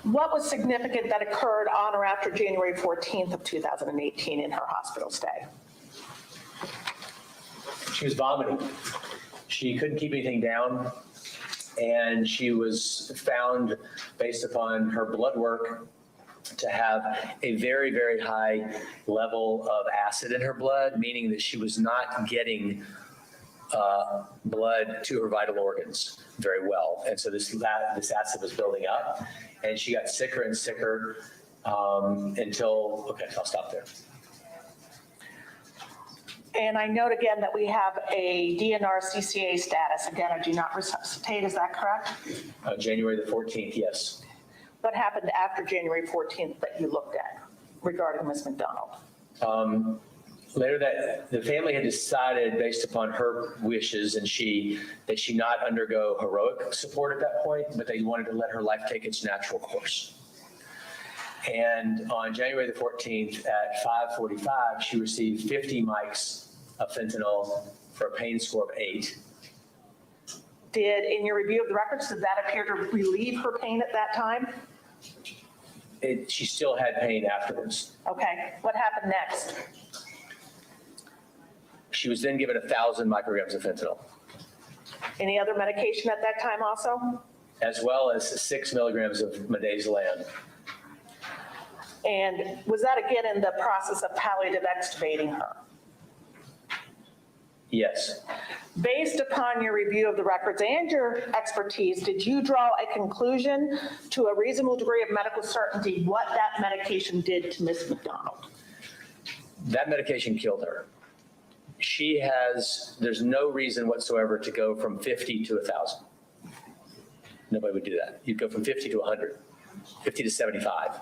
What was significant that occurred on or after January 14th of 2018 in her hospital stay? She was vomiting. She couldn't keep anything down, and she was found, based upon her blood work, to have a very, very high level of acid in her blood, meaning that she was not getting blood to her vital organs very well. And so this acid was building up, and she got sicker and sicker until, okay, I'll stop there. And I note again that we have a DNR CCA status. Again, I do not resuscitate, is that correct? January the 14th, yes. What happened after January 14th that you looked at regarding Ms. McDonald? Later that the family had decided, based upon her wishes and that she not undergo heroic support at that point, but they wanted to let her life take its natural course. And on January the 14th at 5:45, she received 50 mics of fentanyl for a pain score of 8. In your review of the records, did that appear to relieve her pain at that time? She still had pain afterwards. Okay, what happened next? She was then given 1,000 micrograms of fentanyl, Any other medication at that time also? as well as 6 milligrams of midazolam. And was that again in the process of palliative extubating her? Yes. Based upon your review of the records and your expertise, did you draw a conclusion to a reasonable degree of medical certainty what that medication did to Ms. McDonald? That medication killed her. There's no reason whatsoever to go from 50 to 1,000. Nobody would do that. You'd go from 50 to 100, 50 to 75.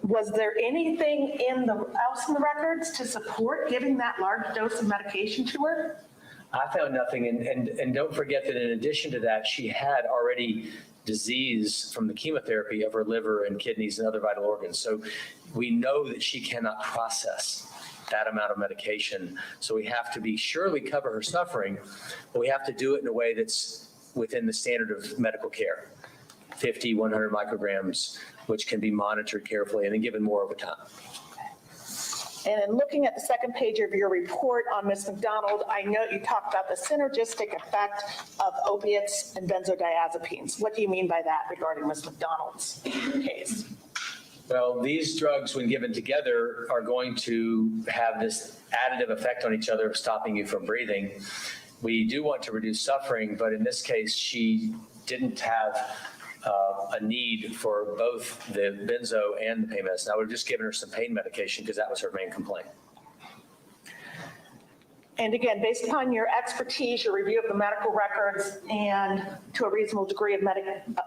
Was there anything else in the records to support giving that large dose of medication to her? I found nothing, and don't forget that in addition to that, she had already disease from the chemotherapy of her liver and kidneys and other vital organs. So we know that she cannot process that amount of medication. So we have to be sure we cover her suffering, but we have to do it in a way that's within the standard of medical care. 50, 100 micrograms, which can be monitored carefully and then given more over time. And in looking at the second page of your report on Ms. McDonald, I know you talked about the synergistic effect of opiates and benzodiazepines. What do you mean by that regarding Ms. McDonald's case? Well, these drugs, when given together, are going to have this additive effect on each other of stopping you from breathing. We do want to reduce suffering, but in this case, she didn't have a need for both the benzo and the pain medicine. I would have just given her some pain medication because that was her main complaint. And again, based upon your expertise, your review of the medical records, and to a reasonable degree of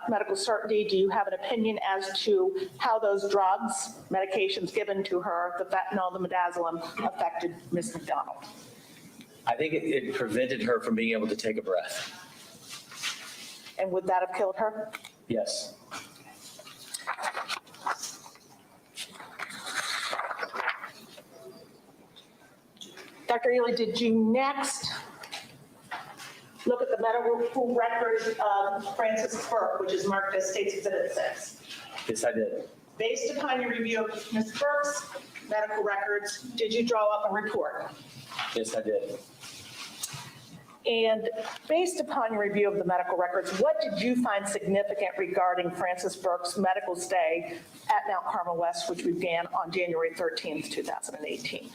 medical certainty, do you have an opinion as to how those drugs, medications given to her, the fentanyl, the midazolam, affected Ms. McDonald? I think it prevented her from being able to take a breath. And would that have killed her? Yes. Dr. Ely, did you next look at the medical records of Frances Burke, which is marked as State's Exhibit 6? Yes, I did. Based upon your review of Ms. Burke's medical records, did you draw up a report? Yes, I did. And based upon your review of the medical records, what did you find significant regarding Frances Burke's medical stay at Mount Carmel West, which began on January 13th, 2018?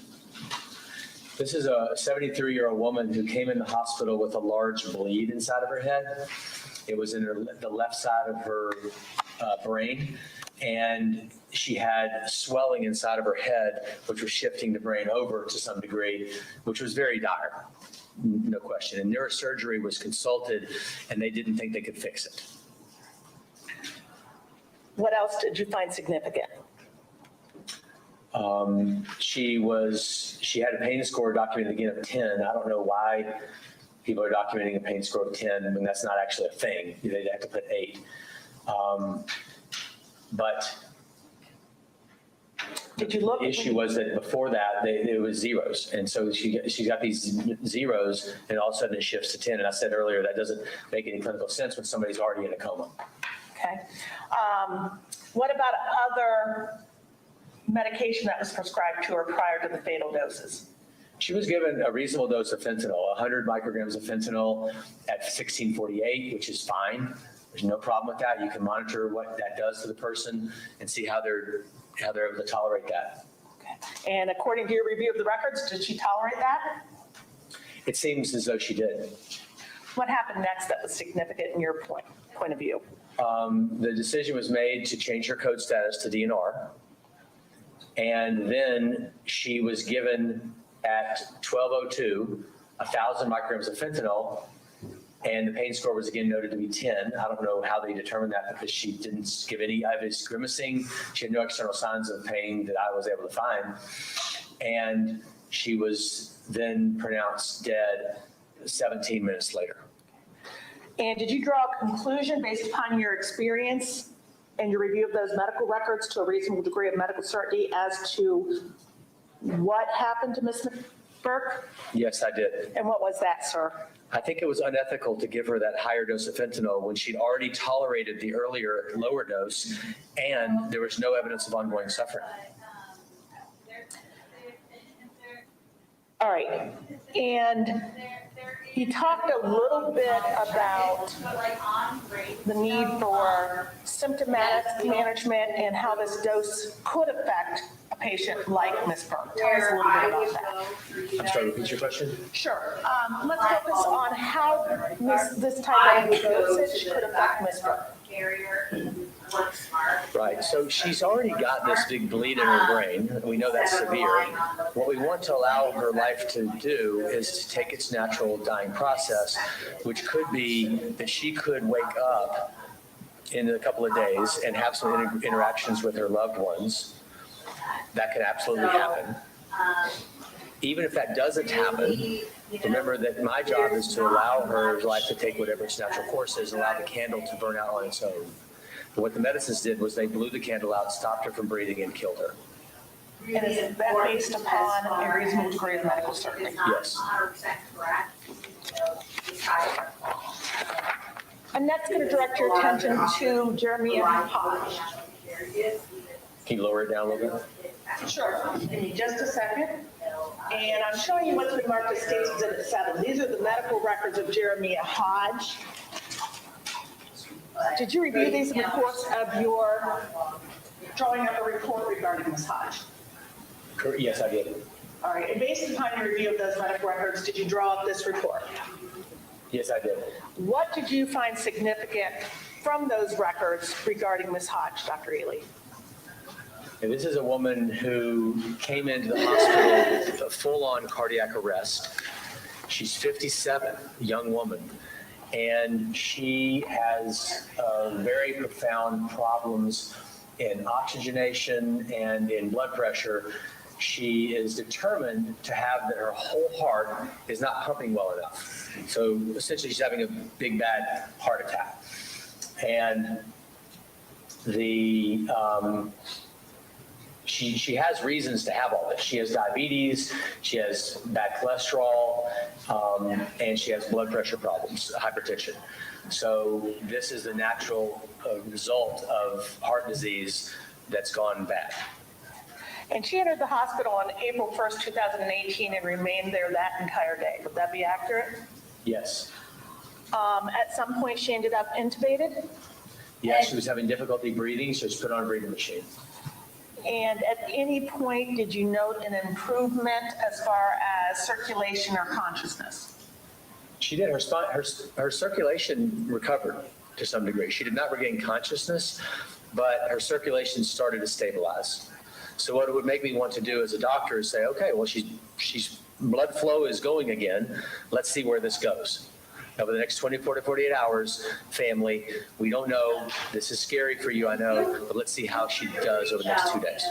This is a 73-year-old woman who came in the hospital with a large bleed inside of her head. It was in the left side of her brain, and she had swelling inside of her head, which was shifting the brain over to some degree, which was very dire. No question. And neurosurgery was consulted, and they didn't think they could fix it. What else did you find significant? She had a pain score documented again of 10. I don't know why people are documenting a pain score of 10 when that's not actually a thing. They'd have to put 8. But Did you look? The issue was that before that, it was zeros. And so she's got these zeros, and all of a sudden it shifts to 10. And I said earlier, that doesn't make any clinical sense when somebody's already in a coma. Okay. What about other medication that was prescribed to her prior to the fatal doses? She was given a reasonable dose of fentanyl, 100 micrograms of fentanyl at 1648, which is fine. There's no problem with that. You can monitor what that does to the person and see how they're able to tolerate that. Okay. And according to your review of the records, did she tolerate that? It seems as though she did. What happened next that was significant in your point of view? The decision was made to change her code status to DNR. And then she was given at 12:02 1,000 micrograms of fentanyl And the pain score was again noted to be 10. I don't know how they determined that because she didn't give any evidence grimacing. She had no external signs of pain that I was able to find. And she was then pronounced dead 17 minutes later. And did you draw a conclusion based upon your experience and your review of those medical records to a reasonable degree of medical certainty as to what happened to Ms. Burke? Yes, I did. And what was that, sir? I think it was unethical to give her that higher dose of fentanyl when she'd already tolerated the earlier lower dose and there was no evidence of ongoing suffering. All right. And you talked a little bit about the need for symptomatic management and how this dose could affect a patient like Ms. Burke. Tell us a little bit about that. I'm sorry, repeat your question? Sure. Let's focus on how this type of dosage could affect Ms. Burke. Right, so she's already got this big bleed in her brain. We know that's severe. What we want to allow her life to do is to take its natural dying process, which could be that she could wake up in a couple of days and have some interactions with her loved ones. That could absolutely happen. Even if that doesn't happen, remember that my job is to allow her life to take whatever its natural course is, allow the candle to burn out on its own. But what the medicines did was they blew the candle out, stopped her from breathing, and killed her. And is that based upon a reasonable degree of medical certainty? Yes. And that's going to direct your attention to Jeremy and Hodge. Can you lower it down a little bit? Sure. Give me just a second. And I'm showing you what's been marked as States Exhibit 7. These are the medical records of Jeremy Hodge. Did you review these in the course of your drawing up a report regarding Ms. Hodge? Yes, I did. All right. And based upon your review of those medical records, did you draw up this report? Yes, I did. What did you find significant from those records regarding Ms. Hodge, Dr. Ely? And this is a woman who came into the hospital with a full-on cardiac arrest. She's 57, a young woman, and she has very profound problems in oxygenation and in blood pressure. She is determined to have that her whole heart is not pumping well enough. So essentially she's having a big bad heart attack. And she has reasons to have all this. She has diabetes, she has bad cholesterol, and she has blood pressure problems, hypertension. So this is the natural result of heart disease that's gone bad. And she entered the hospital on April 1st, 2018 and remained there that entire day. Would that be accurate? Yes. At some point she ended up intubated? Yes, she was having difficulty breathing, so she put on a breathing machine. And at any point, did you note an improvement as far as circulation or consciousness? She did. Her circulation recovered to some degree. She did not regain consciousness, but her circulation started to stabilize. So what it would make me want to do as a doctor is say, okay, well, she's blood flow is going again. Let's see where this goes. Over the next 24 to 48 hours, family, we don't know. This is scary for you, I know, but let's see how she does over the next 2 days.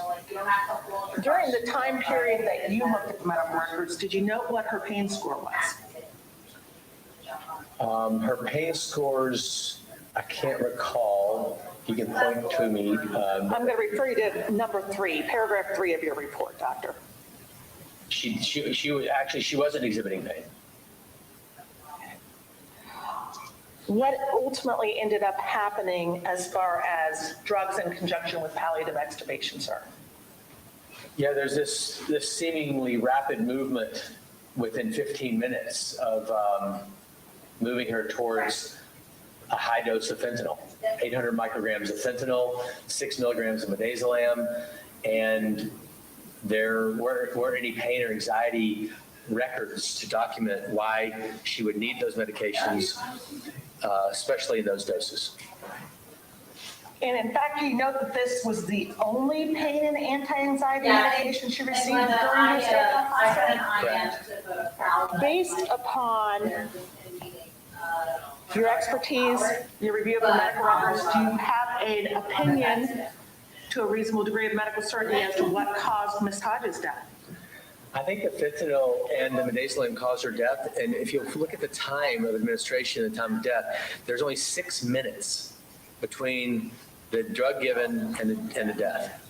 During the time period that you looked at the medical records, did you note what her pain score was? Her pain scores, I can't recall. You can point to me. I'm going to refer you to number 3, paragraph 3 of your report, doctor. She wasn't exhibiting pain. What ultimately ended up happening as far as drugs in conjunction with palliative extubation, sir? Yeah, there's this seemingly rapid movement within 15 minutes of moving her towards a high dose of fentanyl, 800 micrograms of fentanyl, 6 milligrams of midazolam, and there weren't any pain or anxiety records to document why she would need those medications, especially in those doses. And in fact, you note that this was the only pain and anti-anxiety medication she received during her stay at the hospital? Correct. Based upon your expertise, your review of the medical records, do you have an opinion to a reasonable degree of medical certainty as to what caused Ms. Hodge's death? I think the fentanyl and the midazolam caused her death. And if you look at the time of administration and the time of death, there's only 6 minutes between the drug given and the death.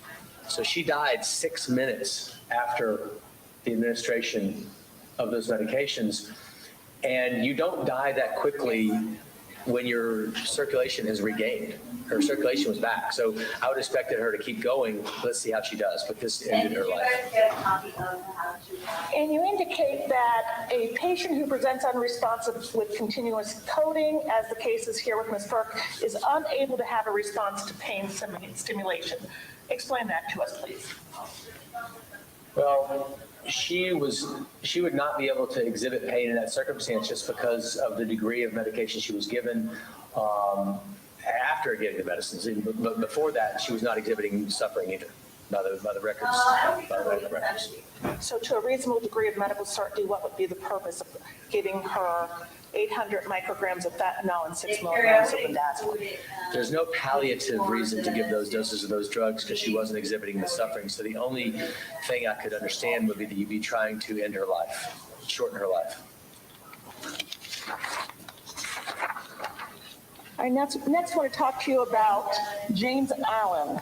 So she died 6 minutes after the administration of those medications. And you don't die that quickly when your circulation has regained. Her circulation was back. So I would expect her to keep going. Let's see how she does, but this ended her life. And you indicate that a patient who presents unresponsive with continuous coding, as the case is here with Ms. Burke, is unable to have a response to pain stimulation. Explain that to us, please. Well, she would not be able to exhibit pain in that circumstance just because of the degree of medication she was given after getting the medicines. But before that, she was not exhibiting suffering either by the records. So to a reasonable degree of medical certainty, what would be the purpose of giving her 800 micrograms of fentanyl and 6 milligrams of midazolam? There's no palliative reason to give those doses of those drugs because she wasn't exhibiting the suffering. So the only thing I could understand would be that you'd be trying to end her life, shorten her life. All right, next I want to talk to you about James Allen.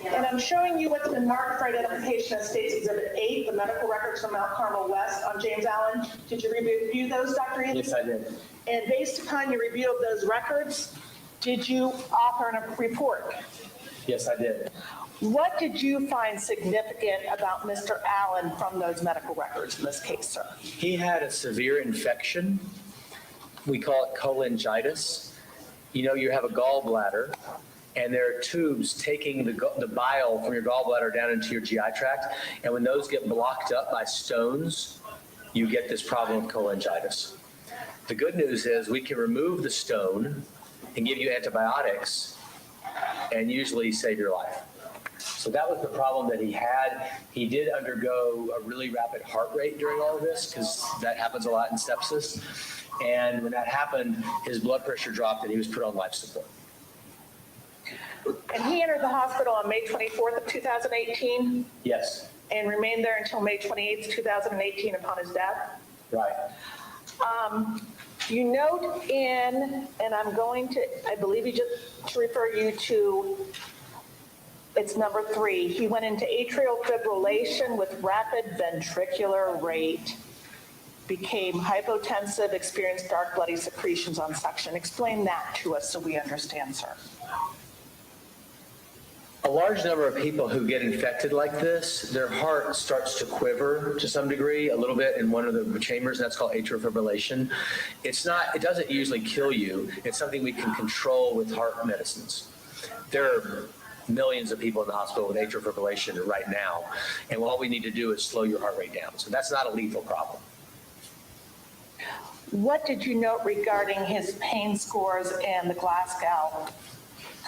And I'm showing you what's been marked for identification as State's Exhibit 8, the medical records from Mount Carmel West on James Allen. Did you review those, Dr. Ely? Yes, I did. And based upon your review of those records, did you author a report? Yes, I did. What did you find significant about Mr. Allen from those medical records in this case, sir? He had a severe infection. We call it cholangitis. You know, you have a gallbladder, and there are tubes taking the bile from your gallbladder down into your GI tract. And when those get blocked up by stones, you get this problem of cholangitis. The good news is we can remove the stone and give you antibiotics and usually save your life. So that was the problem that he had. He did undergo a really rapid heart rate during all of this because that happens a lot in sepsis. And when that happened, his blood pressure dropped and he was put on life support. And he entered the hospital on May 24th of 2018 Yes, and remained there until May 28th, 2018 upon his death. right. You note in, and I'm going to, I believe you just to refer you to, it's number 3. He went into atrial fibrillation with rapid ventricular rate, became hypotensive, experienced dark bloody secretions on suction. Explain that to us so we understand, sir. A large number of people who get infected like this, their heart starts to quiver to some degree, a little bit in one of the chambers, and that's called atrial fibrillation. It doesn't usually kill you. It's something we can control with heart medicines. There are millions of people in the hospital with atrial fibrillation right now, and all we need to do is slow your heart rate down. So that's not a lethal problem. What did you note regarding his pain scores and the Glasgow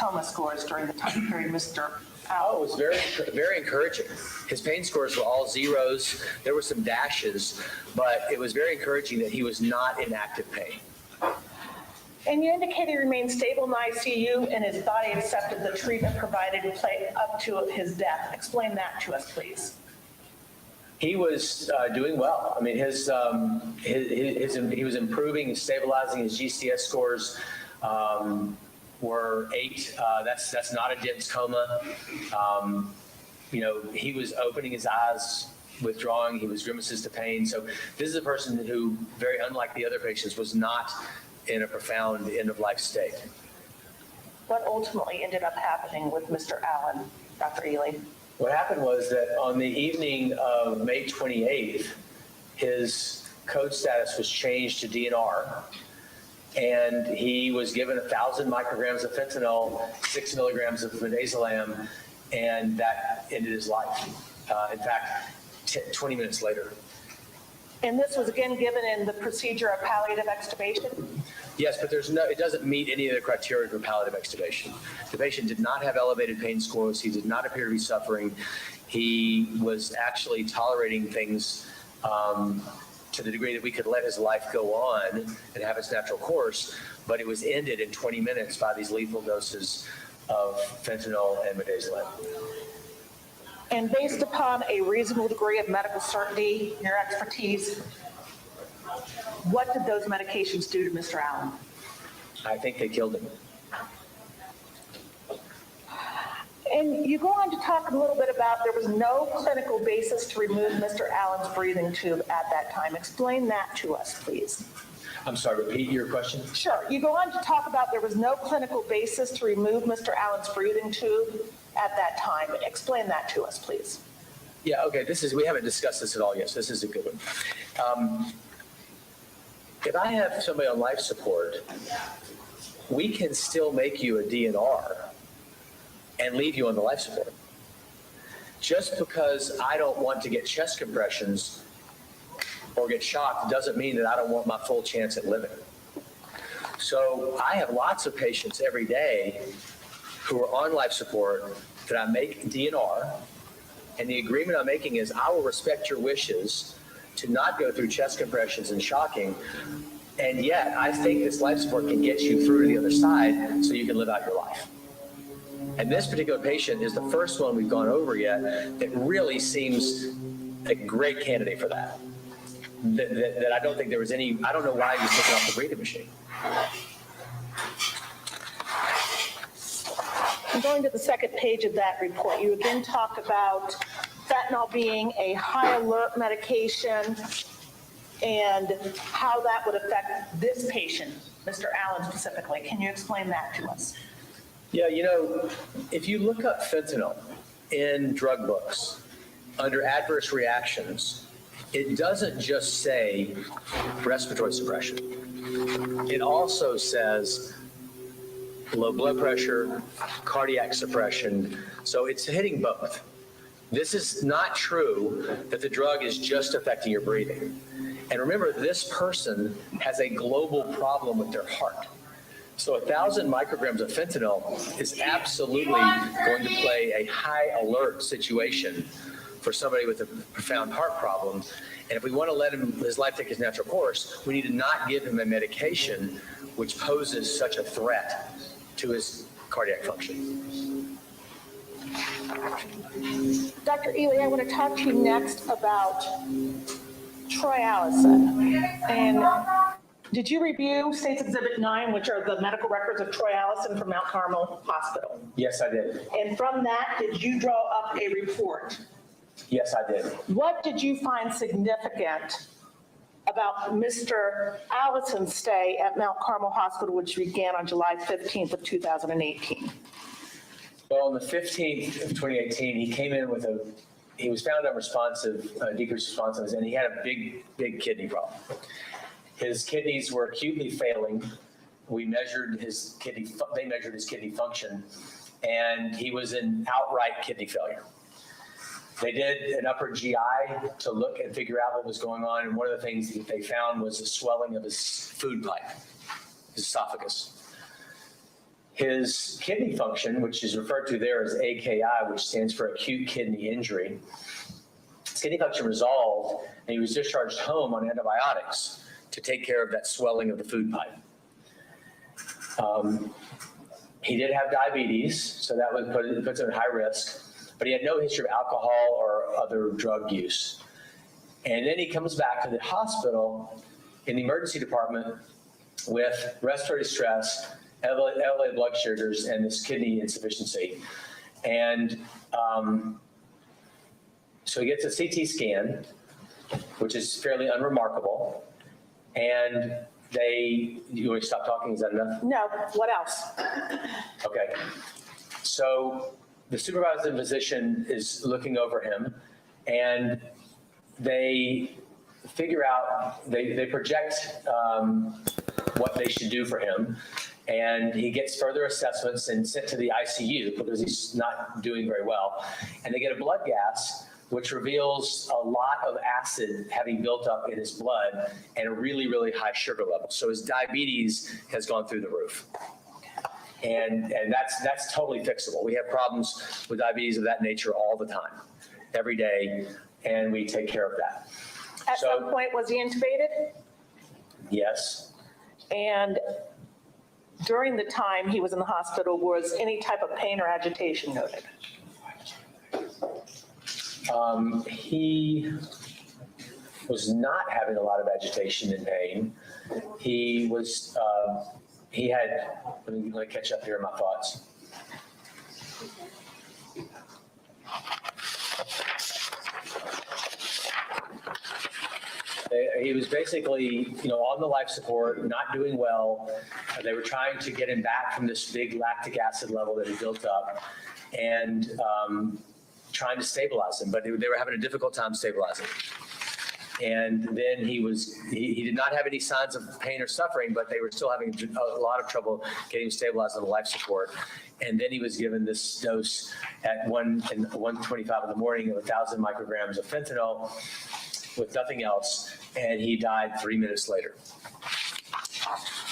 coma scores during the time period, Mr. Oh, it was very, very encouraging. His pain scores were all zeros. There were some dashes, but it was very encouraging that he was not in active pain. And you indicate he remained stable in ICU and his body accepted the treatment provided up to his death. Explain that to us, please. He was doing well. I mean, he was improving and stabilizing. His GCS scores were 8. That's not a dense coma. He was opening his eyes, withdrawing. He was grimaces to pain. So this is a person who, very unlike the other patients, was not in a profound end-of-life state. What ultimately ended up happening with Mr. Allen, Dr. Ely? What happened was that on the evening of May 28th, his code status was changed to DNR. And he was given 1,000 micrograms of fentanyl, 6 milligrams of midazolam, and that ended his life. In fact, 20 minutes later. And this was again given in the procedure of palliative extubation? Yes, but it doesn't meet any of the criteria for palliative extubation. The patient did not have elevated pain scores. He did not appear to be suffering. He was actually tolerating things to the degree that we could let his life go on and have its natural course, but it was ended in 20 minutes by these lethal doses of fentanyl and midazolam. And based upon a reasonable degree of medical certainty, your expertise, what did those medications do to Mr. Allen? I think they killed him. And you go on to talk a little bit about there was no clinical basis to remove Mr. Allen's breathing tube at that time. Explain that to us, please. I'm sorry, repeat your question? Sure. You go on to talk about there was no clinical basis to remove Mr. Allen's breathing tube at that time. Explain that to us, please. Yeah, okay, we haven't discussed this at all yet, so this is a good one. If I have somebody on life support, we can still make you a DNR and leave you on the life support. Just because I don't want to get chest compressions or get shocked doesn't mean that I don't want my full chance at living. So I have lots of patients every day who are on life support that I make DNR, and the agreement I'm making is I will respect your wishes to not go through chest compressions and shocking, and yet I think this life support can get you through to the other side so you can live out your life. And this particular patient is the first one we've gone over yet that really seems a great candidate for that. That I don't think there was any, I don't know why he was taken off the breathing machine. I'm going to the second page of that report. You again talk about fentanyl being a high alert medication and how that would affect this patient, Mr. Allen specifically. Can you explain that to us? Yeah, if you look up fentanyl in drug books under adverse reactions, it doesn't just say respiratory suppression. It also says low blood pressure, cardiac suppression. So it's hitting both. This is not true that the drug is just affecting your breathing. And remember, this person has a global problem with their heart. So 1,000 micrograms of fentanyl is absolutely going to play a high alert situation for somebody with a profound heart problem. And if we want to let his life take his natural course, we need to not give him a medication which poses such a threat to his cardiac function. Dr. Ely, I want to talk to you next about Trialstream. And did you review States Exhibit 9, which are the medical records of Trialstream from Mount Carmel Hospital? Yes, I did. And from that, did you draw up a report? Yes, I did. What did you find significant about Mr. Allison's stay at Mount Carmel Hospital, which began on July 15th of 2018? Well, on the 15th of 2018, he came in with he was found unresponsive, decreased responsiveness, and he had a big kidney problem. His kidneys were acutely failing. We measured they measured his kidney function, and he was in outright kidney failure. They did an upper GI to look and figure out what was going on, and one of the things that they found was the swelling of his food pipe, his esophagus. His kidney function, which is referred to there as AKI, which stands for acute kidney injury, his kidney function resolved, and he was discharged home on antibiotics to take care of that swelling of the food pipe. He did have diabetes, so that puts him at high risk, but he had no history of alcohol or other drug use. And then he comes back to the hospital in the emergency department with respiratory distress, elevated blood sugars, and this kidney insufficiency. And so he gets a CT scan, which is fairly unremarkable. And you want to stop talking? Is that enough? No, what else? Okay. So the supervising physician is looking over him, and they figure out, they project what they should do for him. And he gets further assessments and sent to the ICU because he's not doing very well. And they get a blood gas, which reveals a lot of acid having built up in his blood and a really, really high sugar level. So his diabetes has gone through the roof. And that's totally fixable. We have problems with diabetes of that nature all the time. every day, and we take care of that. At some point, was he intubated? Yes. And during the time he was in the hospital, was any type of pain or agitation noted? He was not having a lot of agitation and pain. He was, he had, let me catch up here in my thoughts. He was basically, on the life support, not doing well. They were trying to get him back from this big lactic acid level that he built up, and trying to stabilize him, but they were having a difficult time stabilizing. And then he did not have any signs of pain or suffering, but they were still having a lot of trouble getting him stabilized on the life support. And then he was given this dose at 1:25 in the morning of 1,000 micrograms of fentanyl with nothing else, and he died 3 minutes later.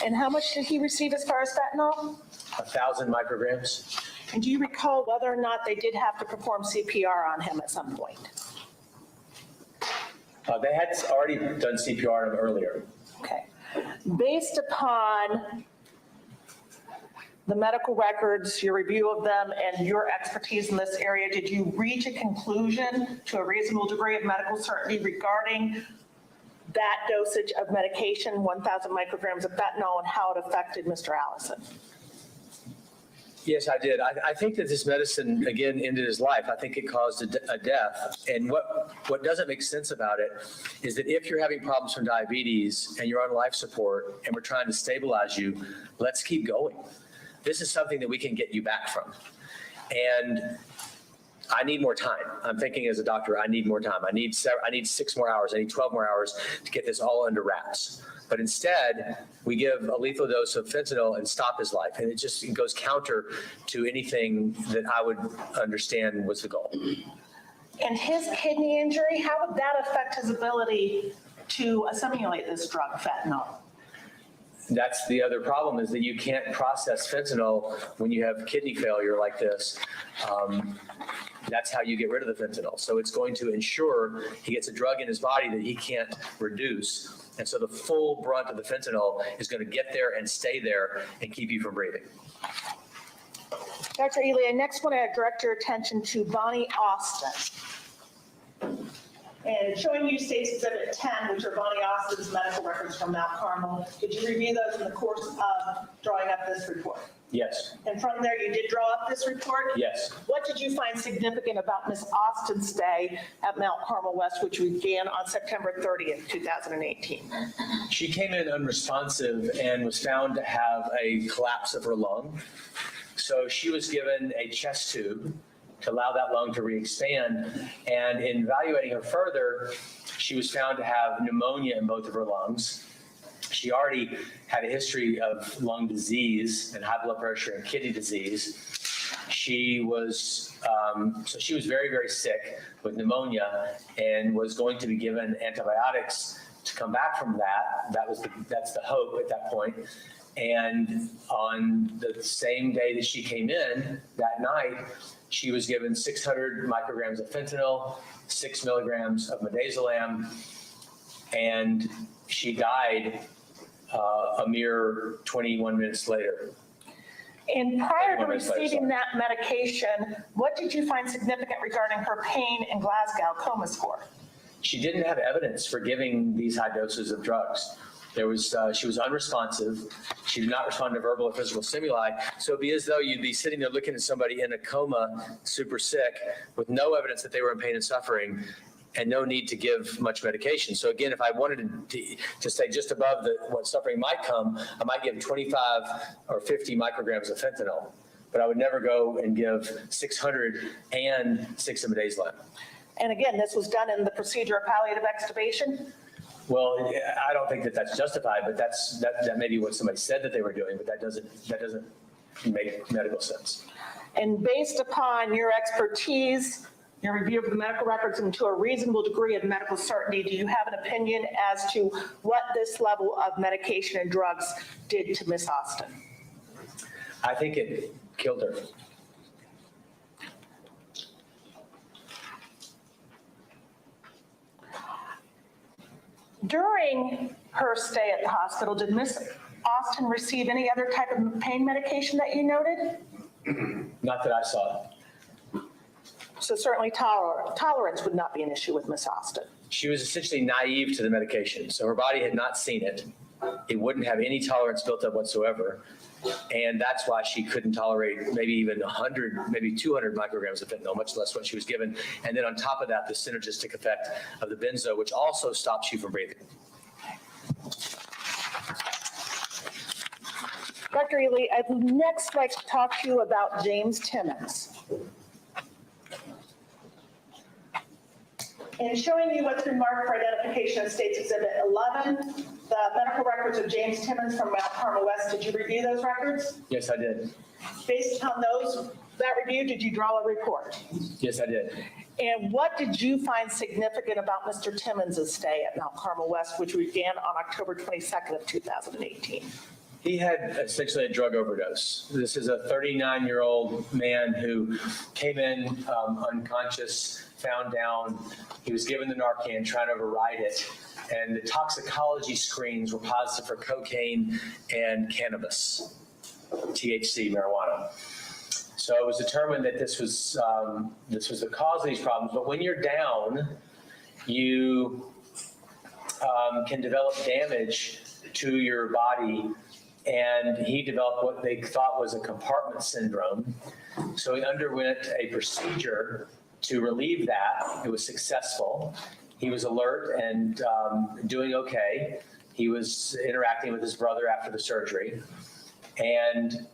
And how much did he receive as far as fentanyl? 1,000 micrograms. And do you recall whether or not they did have to perform CPR on him at some point? They had already done CPR on him earlier. Okay. Based upon the medical records, your review of them, and your expertise in this area, did you reach a conclusion to a reasonable degree of medical certainty regarding that dosage of medication, 1,000 micrograms of fentanyl, and how it affected Mr. Allison? Yes, I did. I think that this medicine, again, ended his life. I think it caused a death. And what doesn't make sense about it is that if you're having problems from diabetes and you're on life support and we're trying to stabilize you, let's keep going. This is something that we can get you back from. And I need more time. I'm thinking as a doctor, I need more time. I need 6 more hours. I need 12 more hours to get this all under wraps. But instead, we give a lethal dose of fentanyl and stop his life. And it goes counter to anything that I would understand was the goal. And his kidney injury, how would that affect his ability to assimilate this drug, fentanyl? That's the other problem, is that you can't process fentanyl when you have kidney failure like this. That's how you get rid of the fentanyl. So it's going to ensure he gets a drug in his body that he can't reduce. And so the full brunt of the fentanyl is going to get there and stay there and keep you from breathing. Dr. Ely, I next want to direct your attention to Bonnie Austin. And showing you State's Exhibit 10, which are Bonnie Austin's medical records from Mount Carmel. Did you review those in the course of drawing up this report? Yes. And from there, you did draw up this report? Yes. What did you find significant about Ms. Austin's stay at Mount Carmel West, which began on September 30th, 2018? She came in unresponsive and was found to have a collapse of her lung. So she was given a chest tube to allow that lung to re-expand. And in evaluating her further, she was found to have pneumonia in both of her lungs. She already had a history of lung disease and high blood pressure and kidney disease. She was, she was very, very sick with pneumonia and was going to be given antibiotics to come back from that. That's the hope at that point. And on the same day that she came in, that night, she was given 600 micrograms of fentanyl, 6 milligrams of midazolam, and she died a mere 21 minutes later. And prior to receiving that medication, what did you find significant regarding her pain and Glasgow coma score? She didn't have evidence for giving these high doses of drugs. She was unresponsive. She did not respond to verbal or physical stimuli. So it'd be as though you'd be sitting there looking at somebody in a coma, super sick, with no evidence that they were in pain and suffering, and no need to give much medication. So again, if I wanted to stay just above what suffering might come, I might give 25 or 50 micrograms of fentanyl, but I would never go and give 600 and 6 of midazolam. And again, this was done in the procedure of palliative extubation? Well, I don't think that that's justified, but that may be what somebody said that they were doing, but that doesn't make medical sense. And based upon your expertise, your review of the medical records, and to a reasonable degree of medical certainty, do you have an opinion as to what this level of medication and drugs did to Ms. Austin? I think it killed her. During her stay at the hospital, did Miss Austin receive any other type of pain medication that you noted? Not that I saw. So certainly tolerance would not be an issue with Miss Austin. She was essentially naive to the medication, so her body had not seen it. It wouldn't have any tolerance built up whatsoever. And that's why she couldn't tolerate maybe even 100, maybe 200 micrograms of fentanyl, much less what she was given. And then on top of that, the synergistic effect of the benzo, which also stops you from breathing. Dr. Ely, I'd next like to talk to you about James Timmons. In showing you what's been marked for identification of States Exhibit 11, the medical records of James Timmons from Mount Carmel West, did you review those records? Yes, I did. Based upon that review, did you draw a report? Yes, I did. And what did you find significant about Mr. Timmons' stay at Mount Carmel West, which began on October 22nd of 2018? He had essentially a drug overdose. This is a 39-year-old man who came in unconscious, found down. He was given the Narcan, trying to override it. And the toxicology screens were positive for cocaine and cannabis, THC, marijuana. So it was determined that this was the cause of these problems. But when you're down, you can develop damage to your body. And he developed what they thought was a compartment syndrome. So he underwent a procedure to relieve that. It was successful. He was alert and doing okay. He was interacting with his brother after the surgery and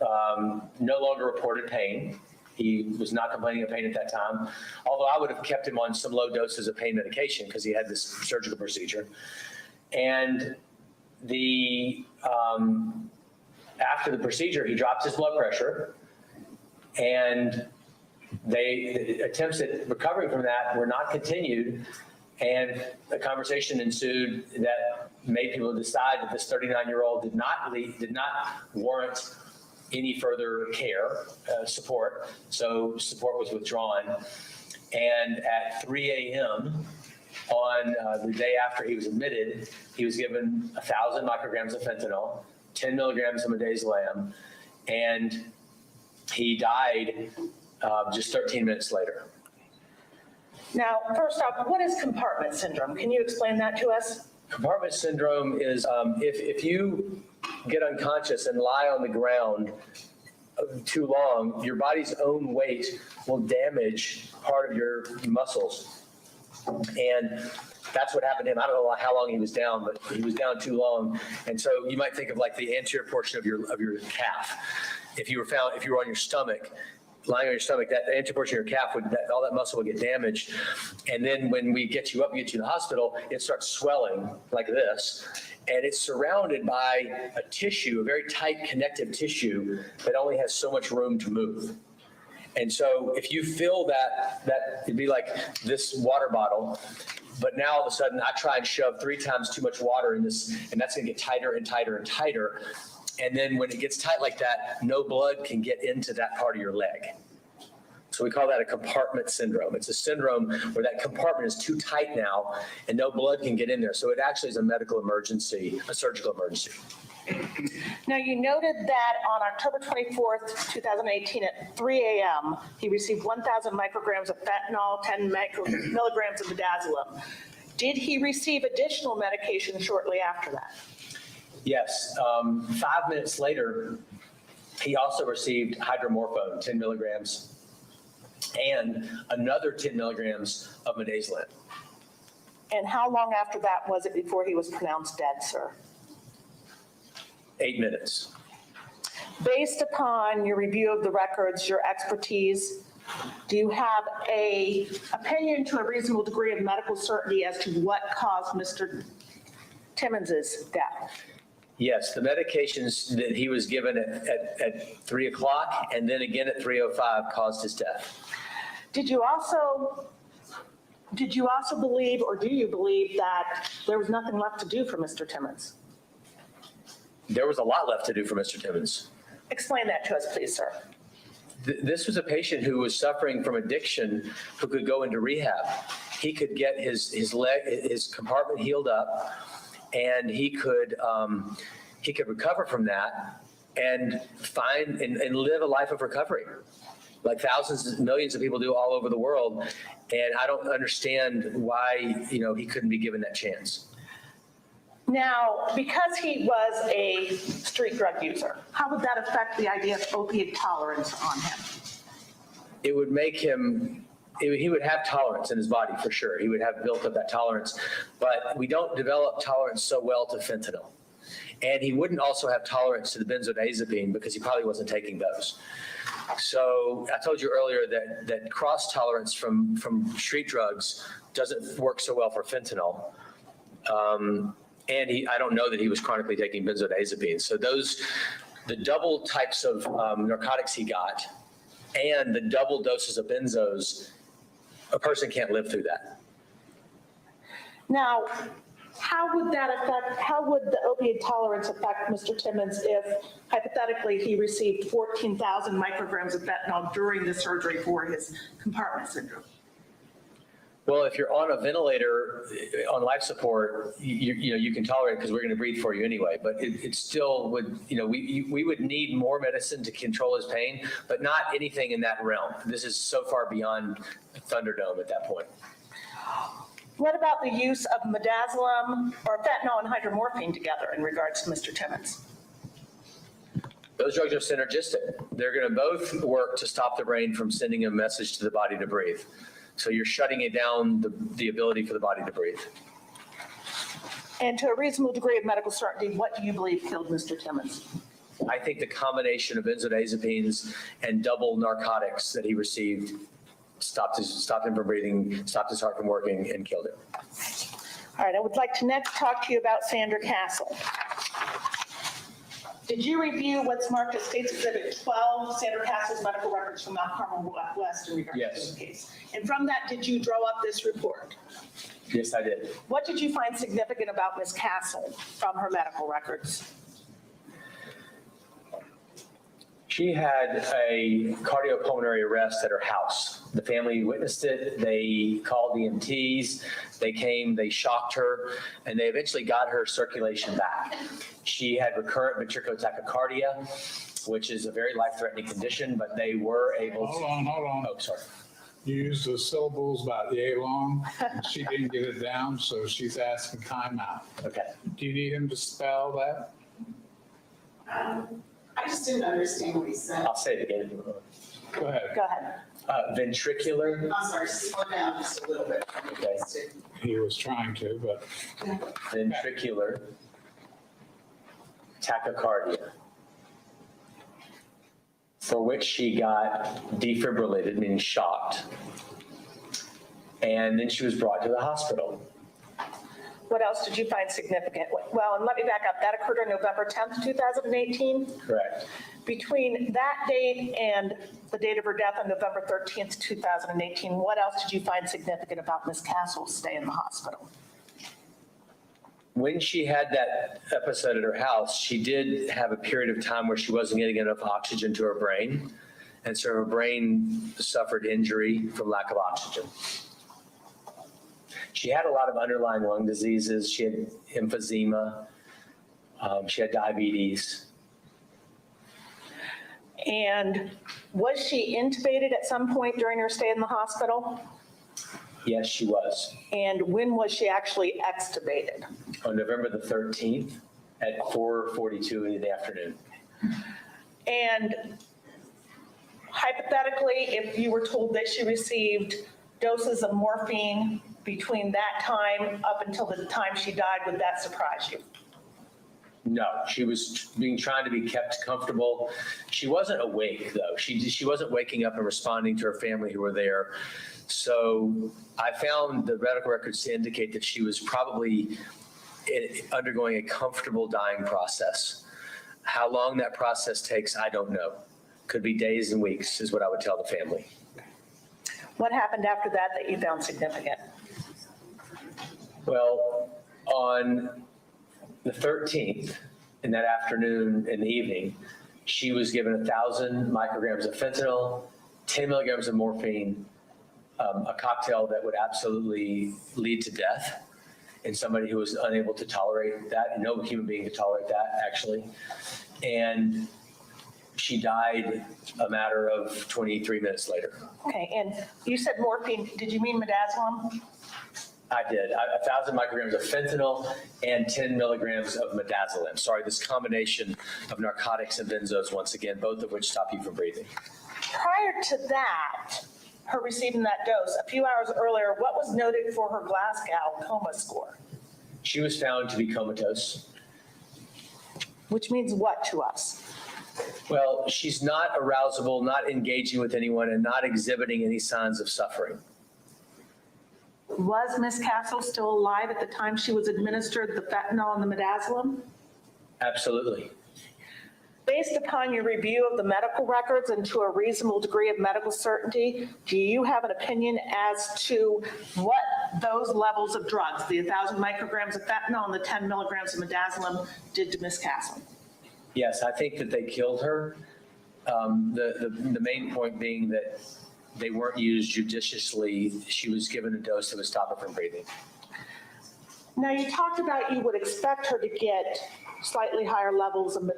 no longer reported pain. He was not complaining of pain at that time, although I would have kept him on some low doses of pain medication because he had this surgical procedure. And after the procedure, he dropped his blood pressure, and the attempts at recovering from that were not continued, and a conversation ensued that made people decide that this 39-year-old did not warrant any further care, support, so support was withdrawn. And at 3 a.m., on the day after he was admitted, he was given 1,000 micrograms of fentanyl, 10 milligrams of midazolam, and he died just 13 minutes later. Now, first off, what is compartment syndrome? Can you explain that to us? Compartment syndrome is if you get unconscious and lie on the ground too long, your body's own weight will damage part of your muscles. And that's what happened to him. I don't know how long he was down, but he was down too long. And so you might think of like the anterior portion of your calf. If you were on your stomach, lying on your stomach, that anterior portion of your calf all that muscle would get damaged. And then when we get you up, get you to the hospital, it starts swelling like this. And it's surrounded by a tissue, a very tight connective tissue that only has so much room to move. And so if you fill that it'd be like this water bottle, but now all of a sudden I try and shove 3 times too much water in this, and that's gonna get tighter and tighter and tighter. And then when it gets tight like that, no blood can get into that part of your leg. So we call that a compartment syndrome. It's a syndrome where that compartment is too tight now and no blood can get in there. So it actually is a medical emergency, a surgical emergency. Now, you noted that on October 24th, 2018 at 3 a.m., he received 1,000 micrograms of fentanyl, 10 milligrams of midazolam. Did he receive additional medication shortly after that? Yes. 5 minutes later, he also received hydromorphone, 10 milligrams, and another 10 milligrams of midazolam. And how long after that was it before he was pronounced dead, sir? 8 minutes. Based upon your review of the records, your expertise, do you have an opinion to a reasonable degree of medical certainty as to what caused Mr. Timmons' death? Yes, the medications that he was given at 3 o'clock and then again at 3:05 caused his death. Did you also believe, or do you believe, that there was nothing left to do for Mr. Timmons? There was a lot left to do for Mr. Timmons. Explain that to us, please, sir. This was a patient who was suffering from addiction who could go into rehab. he could get his leg, his compartment healed up, and he could recover from that and find and live a life of recovery, like thousands, millions of people do all over the world. And I don't understand why, he couldn't be given that chance. Now, because he was a street drug user, how would that affect the idea of opiate tolerance on him? It would make him, he would have tolerance in his body for sure. He would have built up that tolerance, but we don't develop tolerance so well to fentanyl. And he wouldn't also have tolerance to the benzodiazepine because he probably wasn't taking those. So I told you earlier that cross tolerance from street drugs doesn't work so well for fentanyl. And I don't know that he was chronically taking benzodiazepines. So the double types of narcotics he got and the double doses of benzos, a person can't live through that. Now, how would the opiate tolerance affect Mr. Timmons if hypothetically he received 14,000 micrograms of fentanyl during the surgery for his compartment syndrome? Well, if you're on a ventilator on life support, you can tolerate it because we're going to breathe for you anyway. But it still would, we would need more medicine to control his pain, but not anything in that realm. This is so far beyond Thunderdome at that point. What about the use of midazolam or fentanyl and hydromorphine together in regards to Mr. Timmons? Those drugs are synergistic. They're going to both work to stop the brain from sending a message to the body to breathe. So you're shutting it down, the ability for the body to breathe. And to a reasonable degree of medical certainty, what do you believe killed Mr. Timmons? I think the combination of benzodiazepines and double narcotics that he received stopped him from breathing, stopped his heart from working, and killed him. All right, I would like to next talk to you about Sandra Castle. Did you review what's marked as State's Exhibit 12, Sandra Castle's medical records from Mount Carmel West in regards to this case? And from that, did you draw up this report? Yes, I did. What did you find significant about Ms. Castle from her medical records? She had a cardiopulmonary arrest at her house. The family witnessed it. They called EMTs. They came, they shocked her, and they eventually got her circulation back. She had recurrent ventricular tachycardia, which is a very life-threatening condition, but they were able to... Hold on. Oh, sorry. You used the syllables about yay long. She didn't get it down, so she's asking timeout. Okay. Do you need him to spell that? I just didn't understand what he said. I'll say it again. Go ahead. Go ahead. Ventricular, I'm sorry, slow down just a little bit. Okay. He was trying to, but ventricular tachycardia, for which she got defibrillated, meaning shocked, and then she was brought to the hospital. What else did you find significant? Well, and let me back up. That occurred on November 10th, 2018. Correct. Between that date and the date of her death on November 13th, 2018, what else did you find significant about Ms. Castle's stay in the hospital? When she had that episode at her house, she did have a period of time where she wasn't getting enough oxygen to her brain. And so her brain suffered injury from lack of oxygen. She had a lot of underlying lung diseases. She had emphysema. She had diabetes. And was she intubated at some point during her stay in the hospital? Yes, she was. And when was she actually extubated? On November the 13th at 4:42 in the afternoon. And hypothetically, if you were told that she received doses of morphine between that time up until the time she died, would that surprise you? No, she was trying to be kept comfortable. She wasn't awake though. She wasn't waking up and responding to her family who were there. So I found the medical records to indicate that she was probably undergoing a comfortable dying process. How long that process takes, I don't know. Could be days and weeks is what I would tell the family. What happened after that that you found significant? Well, on the 13th, in that afternoon and the evening, she was given 1,000 micrograms of fentanyl, 10 milligrams of morphine, a cocktail that would absolutely lead to death in somebody who was unable to tolerate that. And no human being could tolerate that, actually. And she died a matter of 23 minutes later. Okay, and you said morphine, did you mean midazolam? I did. 1,000 micrograms of fentanyl and 10 milligrams of midazolam. Sorry, this combination of narcotics and benzos, once again, both of which stop you from breathing. Prior to that, her receiving that dose, a few hours earlier, what was noted for her Glasgow coma score? She was found to be comatose. Which means what to us? Well, she's not arousable, not engaging with anyone, and not exhibiting any signs of suffering. Was Ms. Castle still alive at the time she was administered the fentanyl and the midazolam? Absolutely. Based upon your review of the medical records and to a reasonable degree of medical certainty, do you have an opinion as to what those levels of drugs, the 1,000 micrograms of fentanyl and the 10 milligrams of midazolam, did to Ms. Castle? Yes, I think that they killed her. The main point being that they weren't used judiciously. She was given a dose that would stop her from breathing. Now, you talked about you would expect her to get slightly higher levels of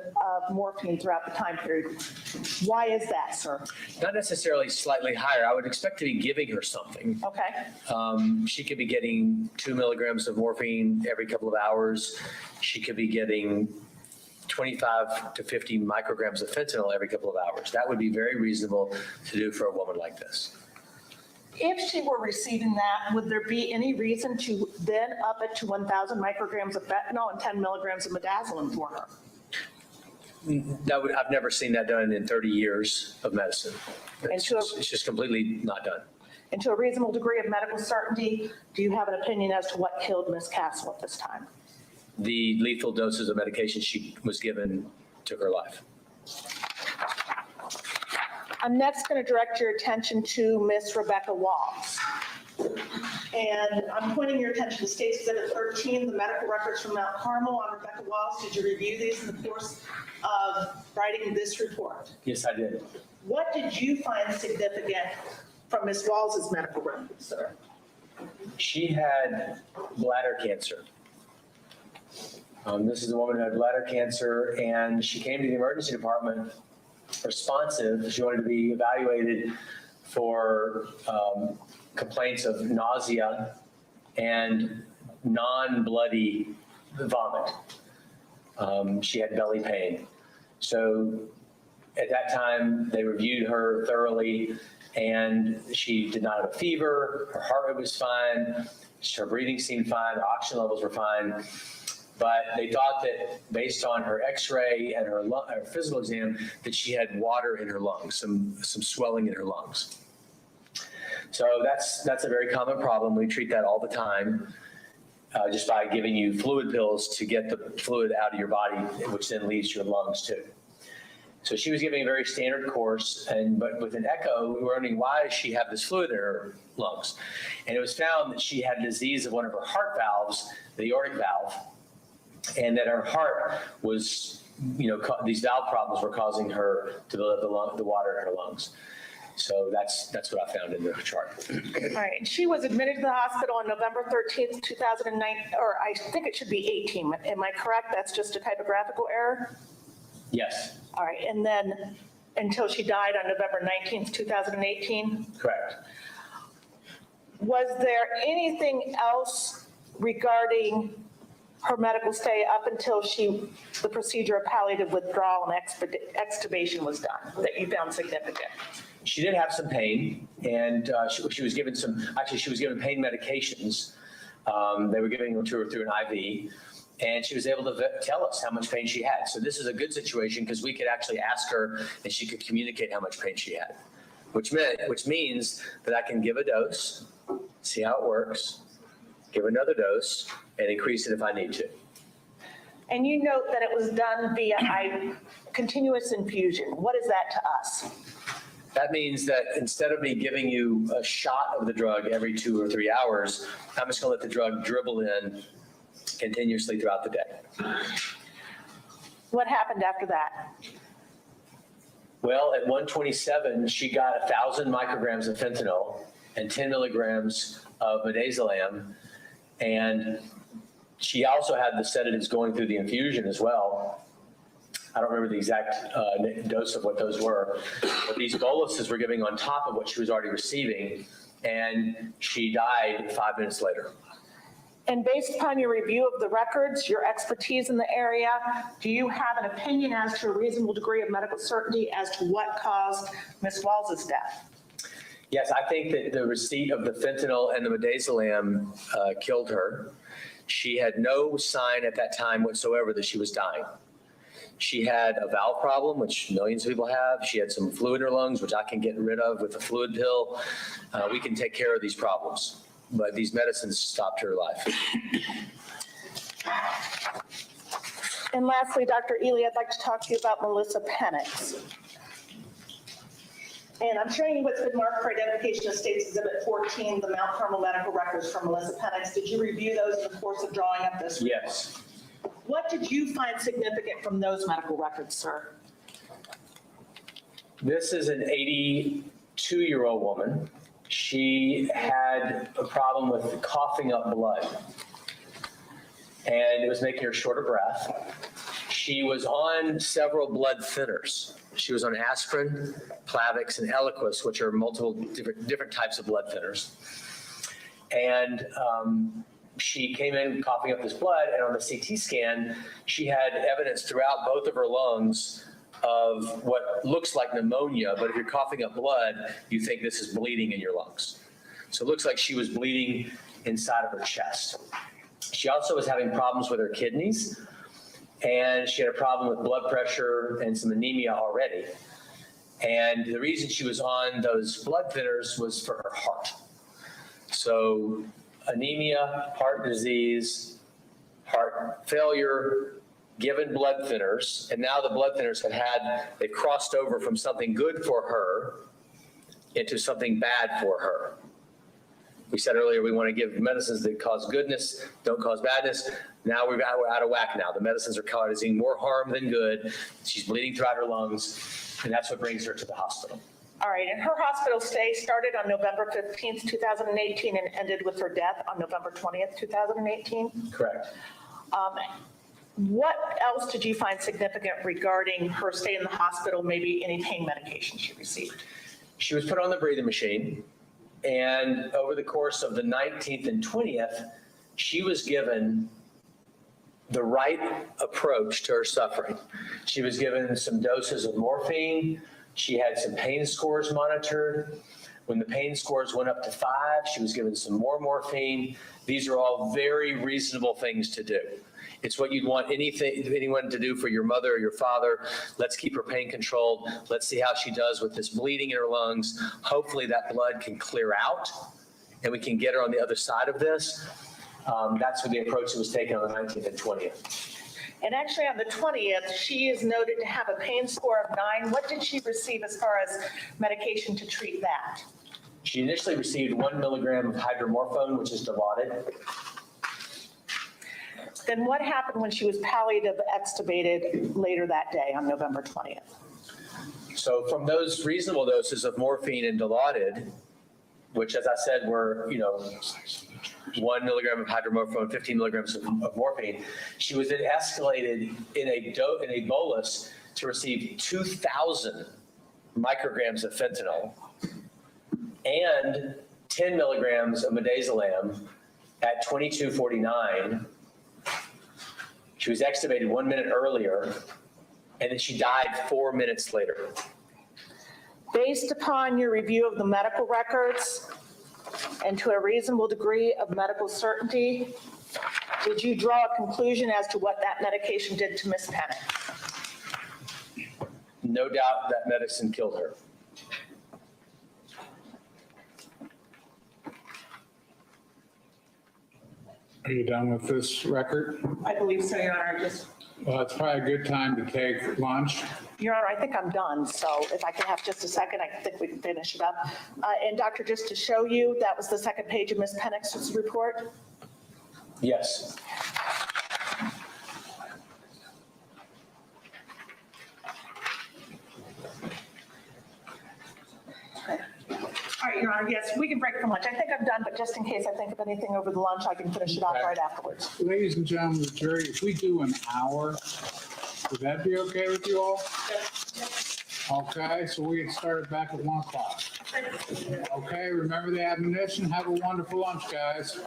morphine throughout the time period. Why is that, sir? Not necessarily slightly higher. I would expect to be giving her something. Okay. She could be getting 2 milligrams of morphine every couple of hours. She could be getting 25 to 50 micrograms of fentanyl every couple of hours. That would be very reasonable to do for a woman like this. If she were receiving that, would there be any reason to then up it to 1,000 micrograms of fentanyl and 10 milligrams of midazolam for her? I've never seen that done in 30 years of medicine. It's just completely not done. And to a reasonable degree of medical certainty, do you have an opinion as to what killed Ms. Castle at this time? The lethal doses of medication she was given took her life. I'm next going to direct your attention to Ms. Rebecca Wallace. And I'm pointing your attention to State Exhibit 13, the medical records from Mount Carmel on Rebecca Wallace. Did you review these in the course of writing this report? Yes, I did. What did you find significant from Ms. Wallace's medical records, sir? She had bladder cancer. This is a woman who had bladder cancer, and she came to the emergency department responsive. She wanted to be evaluated for complaints of nausea and non-bloody vomit. She had belly pain. So at that time, they reviewed her thoroughly, and she did not have a fever. Her heart rate was fine. Her breathing seemed fine. Her oxygen levels were fine. But they thought that based on her x-ray and her physical exam, that she had water in her lungs, some swelling in her lungs. So that's a very common problem. We treat that all the time just by giving you fluid pills to get the fluid out of your body, which then leaves your lungs too. So she was giving a very standard course, but with an echo, we were wondering, why does she have this fluid in her lungs? And it was found that she had disease of one of her heart valves, the aortic valve, and that her heart was, these valve problems were causing her to build up the water in her lungs. So that's what I found in the chart. All right, and she was admitted to the hospital on November 13th, 2009, or I think it should be 18. Am I correct? That's just a typographical error? Yes. All right, and then until she died on November 19th, 2018? Correct. Was there anything else regarding her medical stay up until the procedure of palliative withdrawal and extubation was done that you found significant? She did have some pain, and she was given she was given pain medications. They were giving them to her through an IV, and she was able to tell us how much pain she had. So this is a good situation because we could actually ask her and she could communicate how much pain she had, which means that I can give a dose, see how it works, give another dose, and increase it if I need to. And you note that it was done via continuous infusion. What is that to us? That means that instead of me giving you a shot of the drug every 2 or 3 hours, I'm just going to let the drug dribble in continuously throughout the day. What happened after that? Well, at 127, she got 1,000 micrograms of fentanyl and 10 milligrams of midazolam. And she also had the sedatives going through the infusion as well. I don't remember the exact dose of what those were, but these boluses were giving on top of what she was already receiving, and she died 5 minutes later. And based upon your review of the records, your expertise in the area, do you have an opinion as to a reasonable degree of medical certainty as to what caused Ms. Walls's death? Yes, I think that the receipt of the fentanyl and the midazolam killed her. She had no sign at that time whatsoever that she was dying. She had a valve problem, which millions of people have. She had some fluid in her lungs, which I can get rid of with a fluid pill. We can take care of these problems, but these medicines stopped her life. And lastly, Dr. Ely, I'd like to talk to you about Melissa Penix. And I'm showing you what's been marked for identification of States Exhibit 14, the Mount Carmel medical records for Melissa Penix. Did you review those in the course of drawing up this? Yes. What did you find significant from those medical records, sir? This is an 82-year-old woman. She had a problem with coughing up blood, and it was making her short of breath. She was on several blood thinners. She was on aspirin, Plavix, and Eliquis, which are multiple different types of blood thinners. And she came in coughing up this blood, and on the CT scan, she had evidence throughout both of her lungs of what looks like pneumonia, but if you're coughing up blood, you think this is bleeding in your lungs. So it looks like she was bleeding inside of her chest. She also was having problems with her kidneys, and she had a problem with blood pressure and some anemia already. And the reason she was on those blood thinners was for her heart. So anemia, heart disease, heart failure, given blood thinners, and now the blood thinners they crossed over from something good for her into something bad for her. We said earlier we want to give medicines that cause goodness, don't cause badness. Now we're out of whack now. The medicines are causing more harm than good. She's bleeding throughout her lungs, and that's what brings her to the hospital. All right, and her hospital stay started on November 15th, 2018, and ended with her death on November 20th, 2018? Correct. What else did you find significant regarding her stay in the hospital, maybe any pain medication she received? She was put on the breathing machine, and over the course of the 19th and 20th, she was given the right approach to her suffering. She was given some doses of morphine. She had some pain scores monitored. When the pain scores went up to 5, she was given some more morphine. These are all very reasonable things to do. It's what you'd want anyone to do for your mother or your father. Let's keep her pain controlled. Let's see how she does with this bleeding in her lungs. Hopefully that blood can clear out and we can get her on the other side of this. That's what the approach that was taken on the 19th and 20th. And actually on the 20th, she is noted to have a pain score of 9. What did she receive as far as medication to treat that? She initially received 1 milligram of hydromorphone, which is Dilaudid. Then what happened when she was palliative extubated later that day on November 20th? So from those reasonable doses of morphine and Dilaudid, which as I said were, 1 milligram of hydromorphone, 15 milligrams of morphine, she was then escalated in a bolus to receive 2,000 micrograms of fentanyl and 10 milligrams of midazolam at 22:49. She was extubated 1 minute earlier, and then she died 4 minutes later. Based upon your review of the medical records and to a reasonable degree of medical certainty, did you draw a conclusion as to what that medication did to Ms. Penix? No doubt that medicine killed her. Are you done with this record? I believe so, Your Honor. Well, it's probably a good time to take lunch. Your Honor, I think I'm done, so if I can have just a second, I think we can finish it up. And Doctor, just to show you, that was the second page of Ms. Penix's report. Yes. Okay. All right, Your Honor, yes, we can break for lunch. I think I'm done, but just in case I think of anything over the lunch, I can finish it off Okay. right afterwards. Ladies and gentlemen of the jury, if we do an hour, would that be okay with you all? Okay, so we get started back at 1 o'clock. Okay, remember the admonition. Have a wonderful lunch, guys.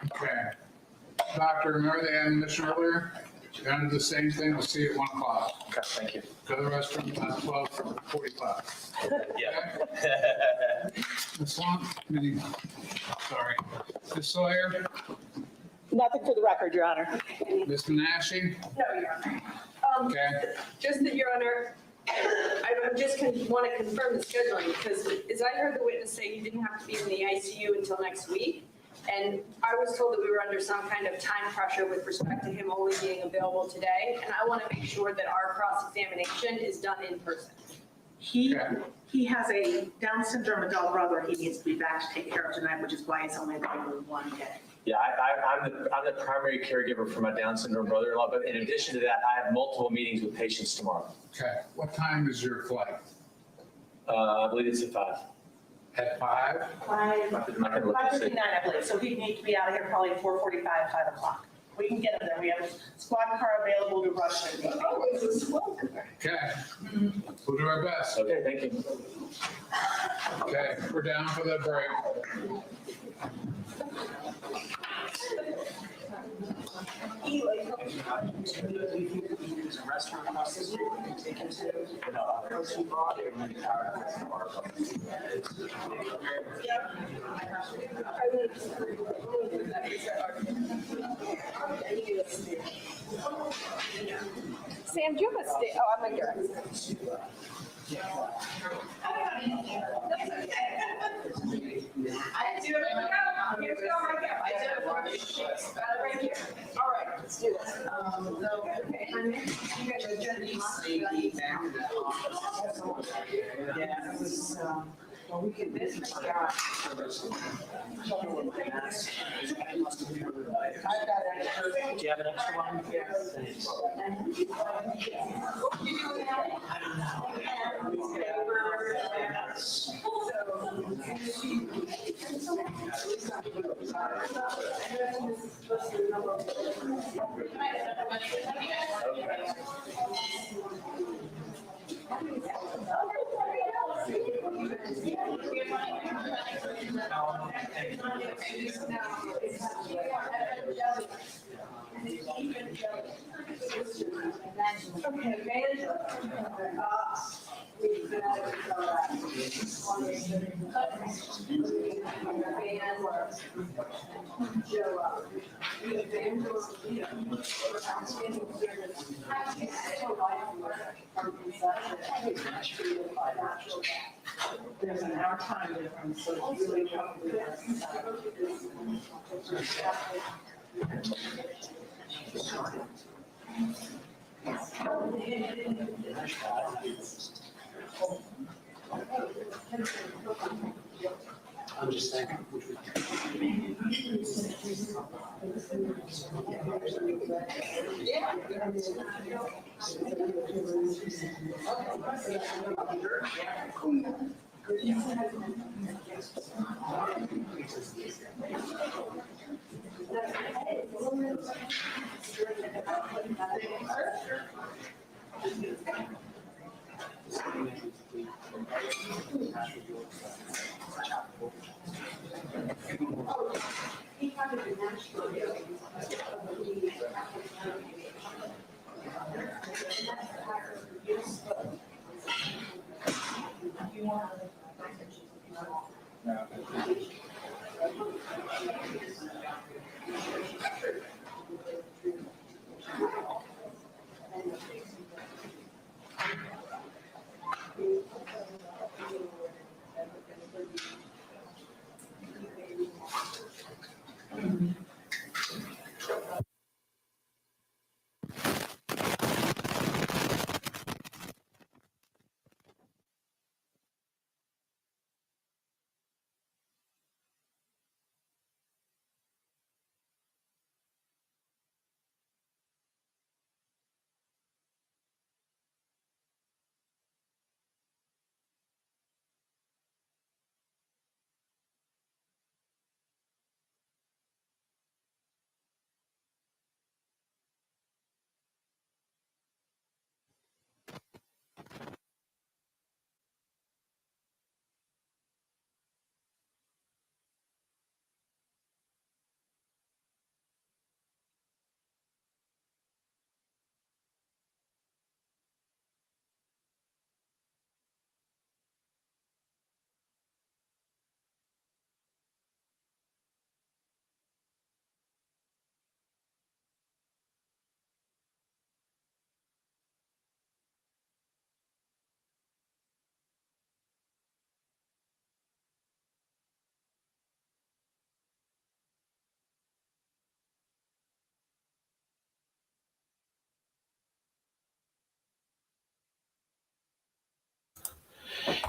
Okay. Doctor, remember the admonition earlier? You're gonna do the same thing. We'll see you at 1 o'clock. Okay, thank you. Go to the restroom at 12:45. Yeah. Ms. Swan, sorry. Ms. Sawyer, Nothing for the record, Your Honor. Ms. Menashe, No, Your Honor. okay? Just that, Your Honor, I just want to confirm the scheduling, because as I heard the witness say, he didn't have to be in the ICU until next week. And I was told that we were under some kind of time pressure with respect to him only being available today. And I want to make sure that our cross-examination is done in person. Okay. He has a Down syndrome adult brother he needs to be back to take care of tonight, which is why he's only available one day. Yeah, I'm the primary caregiver for my Down syndrome brother-in-law, but in addition to that, I have multiple meetings with patients tomorrow. Okay. What time is your flight? I believe it's at 5. At 5? I can look and see. 5:59, I believe, so he'd need to be out of here probably 4:45, 5 o'clock. We can get him there. We have a squad car available to rush him. Okay. We'll do our best. Okay, thank you. Okay, we're down for the break. Sam, do you have a sta, oh, I'm here. I do it right now. Here we go, right here. I did it right here. All right, let's do this. Okay. You guys are gonna be Yeah, it was, well, we could, this is, I've got extra. Do you have an extra one? Yes. There's an hour time difference, so it's really I'm just saying.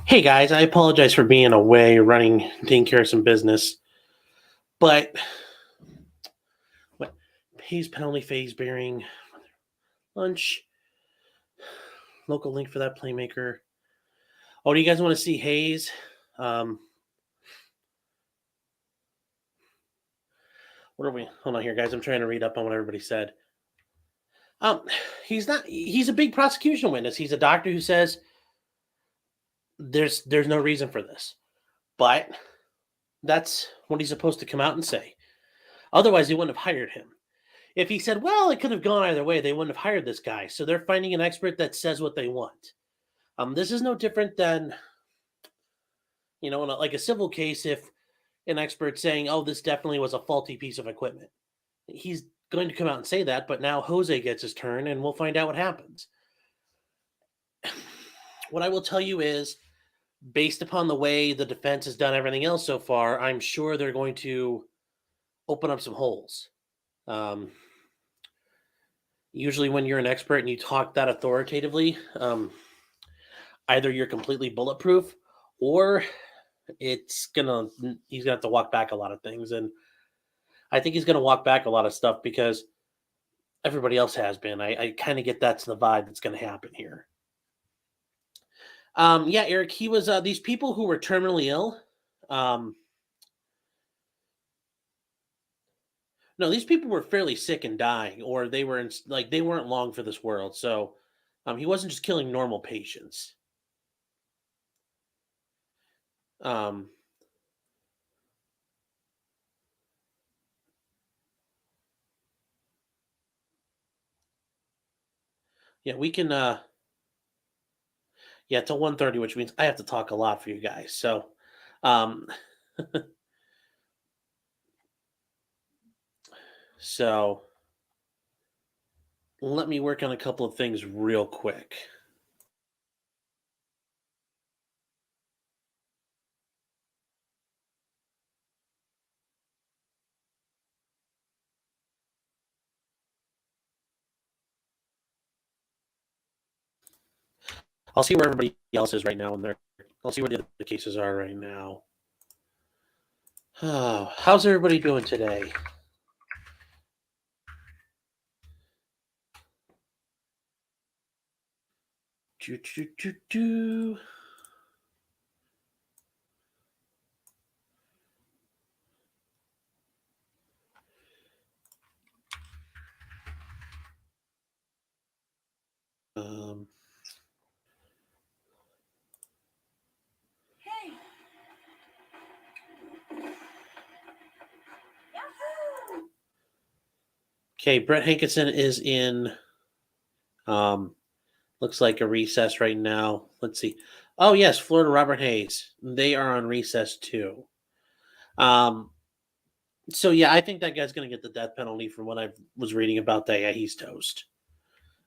Hey guys, I apologize for being away, taking care of some business. But what pays penalty phase bearing lunch? Local link for that playmaker. Oh, do you guys want to see Hayes? What are we? Hold on here, guys. I'm trying to read up on what everybody said. He's a big prosecution witness. He's a doctor who says there's no reason for this. But that's what he's supposed to come out and say. Otherwise, they wouldn't have hired him. If he said, well, it could have gone either way, they wouldn't have hired this guy. So they're finding an expert that says what they want. This is no different than, in like a civil case, if an expert saying, oh, this definitely was a faulty piece of equipment. He's going to come out and say that, but now Jose gets his turn, and we'll find out what happens. What I will tell you is, based upon the way the defense has done everything else so far, I'm sure they're going to open up some holes. Usually when you're an expert and you talk that authoritatively, either you're completely bulletproof or he's gonna have to walk back a lot of things. And I think he's gonna walk back a lot of stuff because everybody else has been. I kind of get that's the vibe that's gonna happen here. Yeah, Eric, he was these people who were terminally ill. No, these people were fairly sick and dying, or they were they weren't long for this world. So he wasn't just killing normal patients. Yeah, we can yeah, till 1:30, which means I have to talk a lot for you guys. So so let me work on a couple of things real quick. I'll see where everybody else is right now, and I'll see where the other cases are right now. Oh, how's everybody doing today? Okay, Brett Hankinson is in, looks like a recess right now. Let's see. Oh, yes, Florida Robert Hayes. They are on recess too. So, yeah, I think that guy's going to get the death penalty from what I was reading about that. Yeah, he's toast.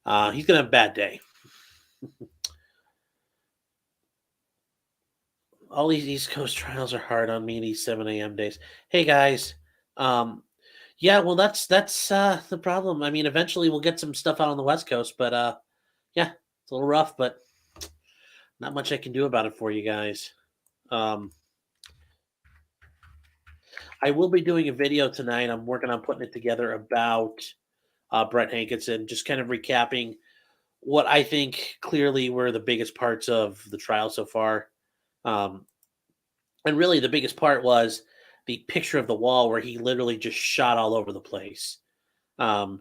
He's going to have a bad day. All these East Coast trials are hard on me these 7 a.m. days. Hey, guys. Yeah, well, that's the problem. I mean, eventually we'll get some stuff out on the West Coast, but yeah, it's a little rough, but not much I can do about it for you guys. I will be doing a video tonight. I'm working on putting it together about Brett Hankinson, just kind of recapping what I think clearly were the biggest parts of the trial so far. And really the biggest part was the picture of the wall where he literally just shot all over the place. For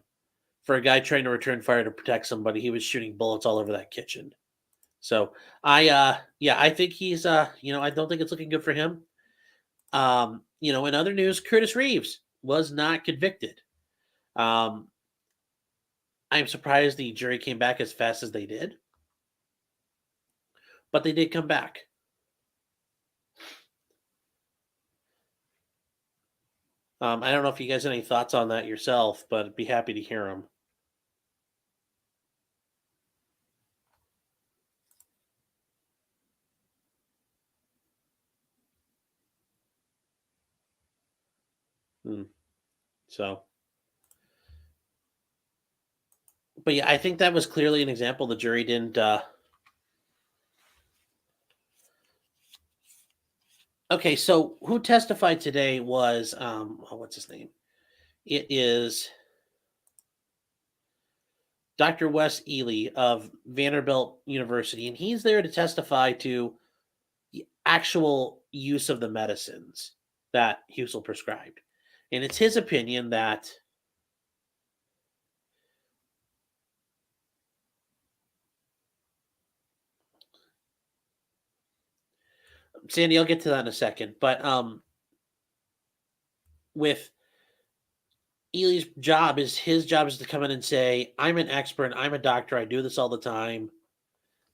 a guy trying to return fire to protect somebody, he was shooting bullets all over that kitchen. So I think he's I don't think it's looking good for him. In other news, Curtis Reeves was not convicted. I'm surprised the jury came back as fast as they did, but they did come back. I don't know if you guys have any thoughts on that yourself, but I'd be happy to hear them. So, but yeah, I think that was clearly an example. The jury didn't Okay, so who testified today was what's his name? It is Dr. Wes Ely of Vanderbilt University, and he's there to testify to the actual use of the medicines that Husel prescribed. And it's his opinion that Sandy, I'll get to that in a second, but with Ely's job is his job is to come in and say, I'm an expert, I'm a doctor, I do this all the time.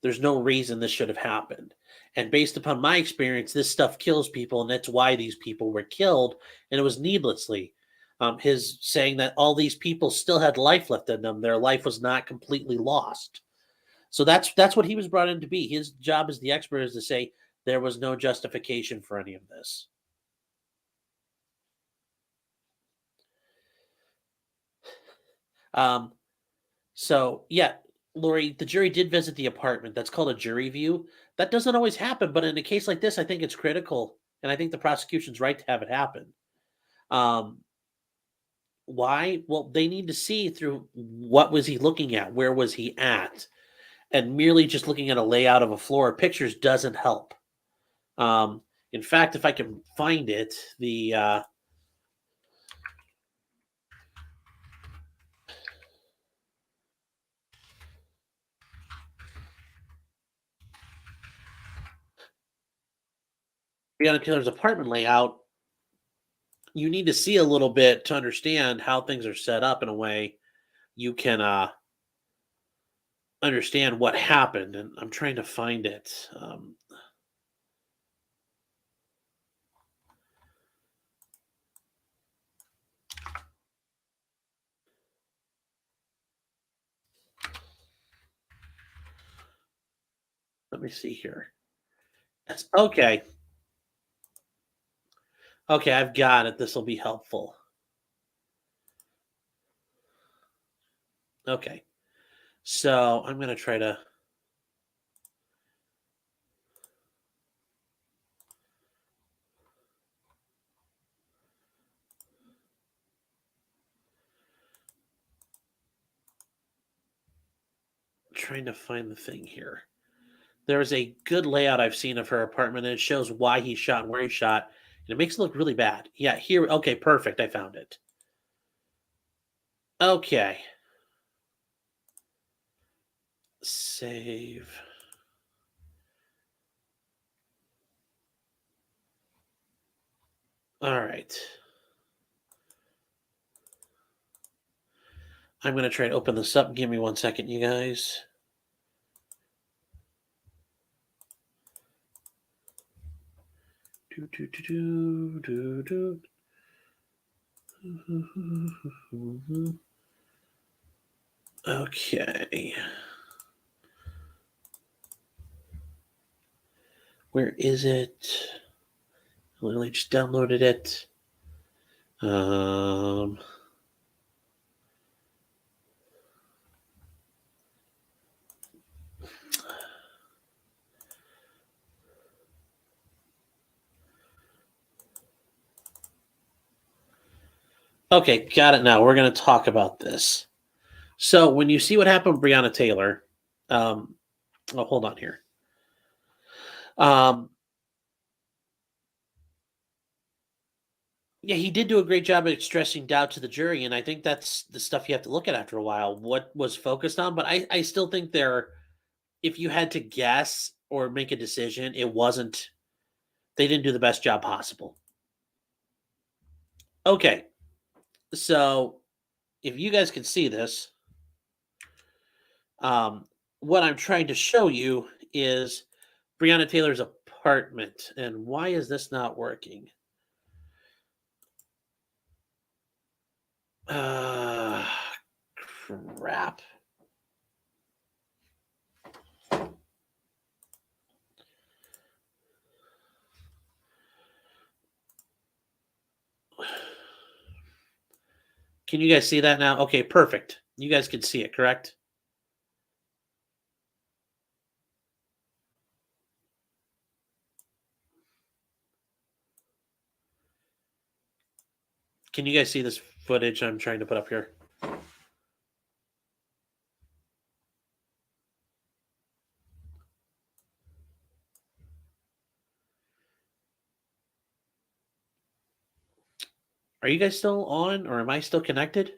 There's no reason this should have happened. And based upon my experience, this stuff kills people, and that's why these people were killed, and it was needlessly. His saying that all these people still had life left in them, their life was not completely lost. So that's what he was brought in to be. His job as the expert is to say there was no justification for any of this. So yeah, Lori, the jury did visit the apartment. That's called a jury view. That doesn't always happen, but in a case like this, I think it's critical, and I think the prosecution's right to have it happen. Why? Well, they need to see through what was he looking at, where was he at, and merely just looking at a layout of a floor or pictures doesn't help. In fact, if I can find it, the Breonna Taylor's apartment layout, you need to see a little bit to understand how things are set up in a way you can understand what happened. And I'm trying to find it. Let me see here. That's okay. Okay, I've got it. This will be helpful. Okay. So I'm going to try to. Trying to find the thing here. There is a good layout I've seen of her apartment, and it shows why he shot and where he shot, and it makes it look really bad. Yeah, here. Okay, perfect. I found it. Okay. Save. All right. I'm going to try to open this up. Give me 1 second, you guys. Okay. Where is it? I literally just downloaded it. Okay, got it now. We're going to talk about this. So when you see what happened with Breonna Taylor, hold on here. Yeah, he did do a great job at stressing doubt to the jury, and I think that's the stuff you have to look at after a while. What was focused on, but I still think if you had to guess or make a decision, it wasn't. They didn't do the best job possible. Okay, so if you guys can see this, what I'm trying to show you is Breonna Taylor's apartment, and why is this not working? Crap. Can you guys see that now? Okay, perfect. You guys can see it, correct? Can you guys see this footage I'm trying to put up here? Are you guys still on, or am I still connected?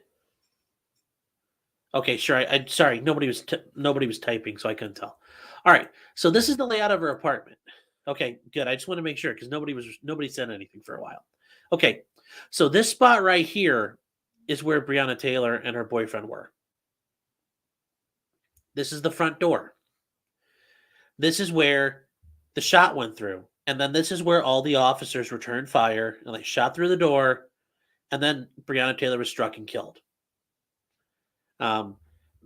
Okay, sure. I sorry, nobody was typing, so I couldn't tell. All right, so this is the layout of her apartment. Okay, good. I just want to make sure because nobody said anything for a while. Okay, so this spot right here is where Breonna Taylor and her boyfriend were. This is the front door. This is where the shot went through, and then this is where all the officers returned fire and they shot through the door, and then Breonna Taylor was struck and killed.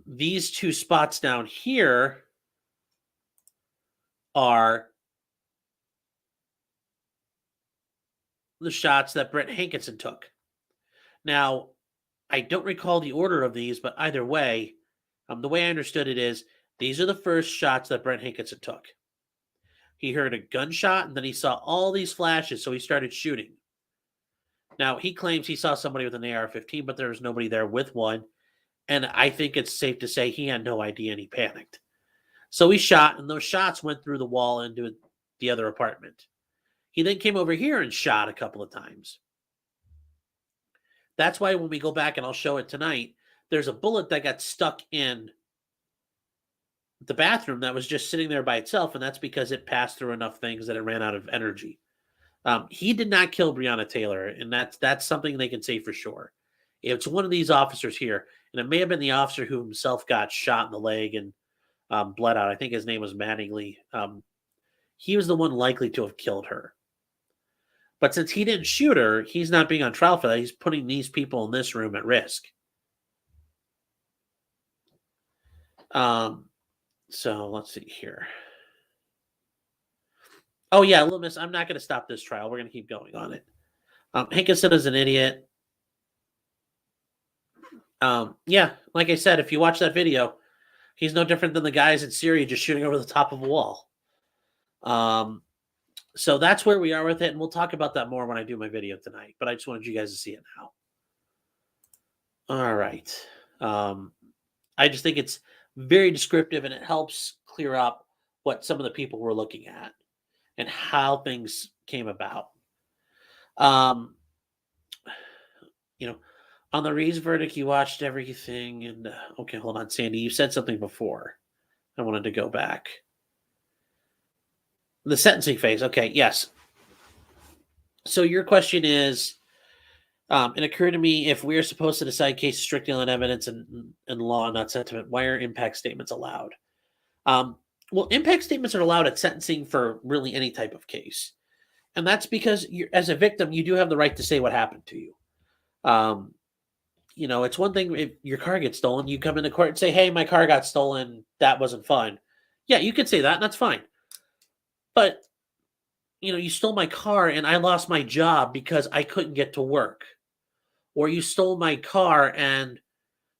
These two spots down here are the shots that Brett Hankinson took. Now, I don't recall the order of these, but either way, the way I understood it is these are the first shots that Brett Hankinson took. He heard a gunshot and then he saw all these flashes, so he started shooting. Now, he claims he saw somebody with an AR-15, but there was nobody there with one. And I think it's safe to say he had no idea and he panicked. So he shot, and those shots went through the wall into the other apartment. He then came over here and shot a couple of times. That's why when we go back, and I'll show it tonight, there's a bullet that got stuck in the bathroom that was just sitting there by itself, and that's because it passed through enough things that it ran out of energy. He did not kill Breonna Taylor, and that's something they can say for sure. It's one of these officers here, and it may have been the officer who himself got shot in the leg and bled out. I think his name was Mattingly. He was the one likely to have killed her. But since he didn't shoot her, he's not being on trial for that. He's putting these people in this room at risk. So let's see here. Oh, yeah, Little Miss, I'm not going to stop this trial. We're going to keep going on it. Hankinson is an idiot. Yeah, like I said, if you watch that video, he's no different than the guys in Syria just shooting over the top of a wall. So that's where we are with it, and we'll talk about that more when I do my video tonight. But I just wanted you guys to see it now. All right. I just think it's very descriptive, and it helps clear up what some of the people were looking at and how things came about. On the Reeves verdict, you watched everything, and okay, hold on, Sandy, you said something before. I wanted to go back. The sentencing phase, okay, yes. So your question is, it occurred to me, if we're supposed to decide cases strictly on evidence and law, not sentiment, why are impact statements allowed? Well, impact statements are allowed at sentencing for really any type of case. And that's because as a victim, you do have the right to say what happened to you. It's one thing if your car gets stolen, you come into court and say, hey, my car got stolen. That wasn't fun. Yeah, you could say that, and that's fine. But, you stole my car and I lost my job because I couldn't get to work. Or you stole my car and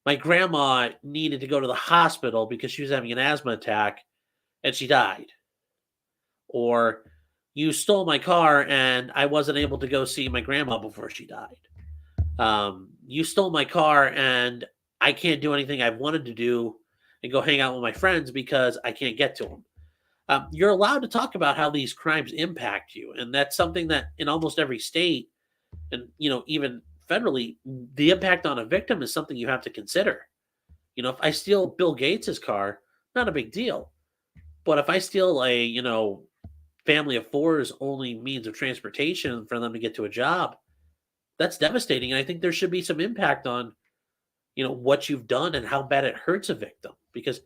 my grandma needed to go to the hospital because she was having an asthma attack and she died. Or you stole my car and I wasn't able to go see my grandma before she died. You stole my car and I can't do anything I've wanted to do and go hang out with my friends because I can't get to them. You're allowed to talk about how these crimes impact you. And that's something that in almost every state and, even federally, the impact on a victim is something you have to consider. If I steal Bill Gates's car, not a big deal. But if I steal a, family of four's only means of transportation for them to get to a job, that's devastating. And I think there should be some impact on, what you've done and how bad it hurts a victim. Because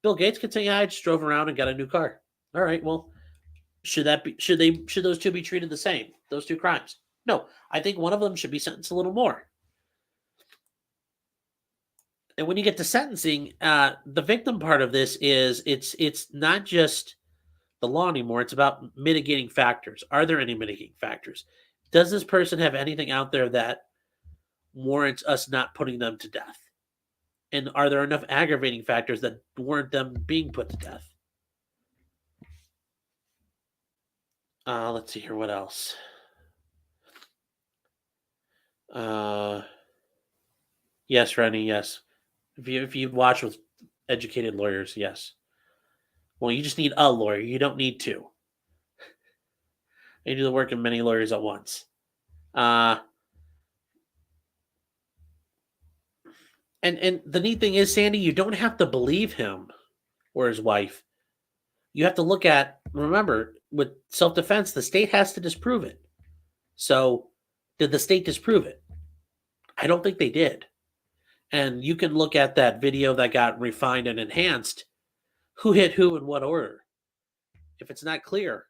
Bill Gates could say, yeah, I just drove around and got a new car. All right, well, should those two be treated the same? Those two crimes? No, I think one of them should be sentenced a little more. And when you get to sentencing, the victim part of this is it's not just the law anymore. It's about mitigating factors. Are there any mitigating factors? Does this person have anything out there that warrants us not putting them to death? And are there enough aggravating factors that warrant them being put to death? Let's see here. What else? Yes, Rennie, yes. If you watch with educated lawyers, yes. Well, you just need a lawyer. You don't need two. You do the work of many lawyers at once. And the neat thing is, Sandy, you don't have to believe him or his wife. You have to look at, remember, with self-defense, the state has to disprove it. So did the state disprove it? I don't think they did. And you can look at that video that got refined and enhanced. Who hit who in what order? If it's not clear,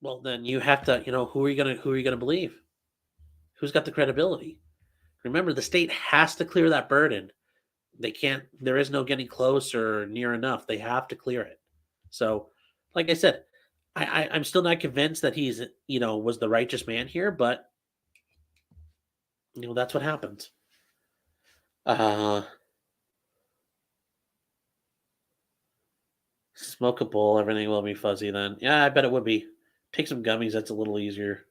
well, then you have to, who are you gonna believe? Who's got the credibility? Remember, the state has to clear that burden. They can't. There is no getting close or near enough. They have to clear it. So, like I said, I'm still not convinced that he's was the righteous man here, but that's what happens. Smoke a bowl, everything will be fuzzy then. Yeah, I bet it would be. Take some gummies, that's a little easier.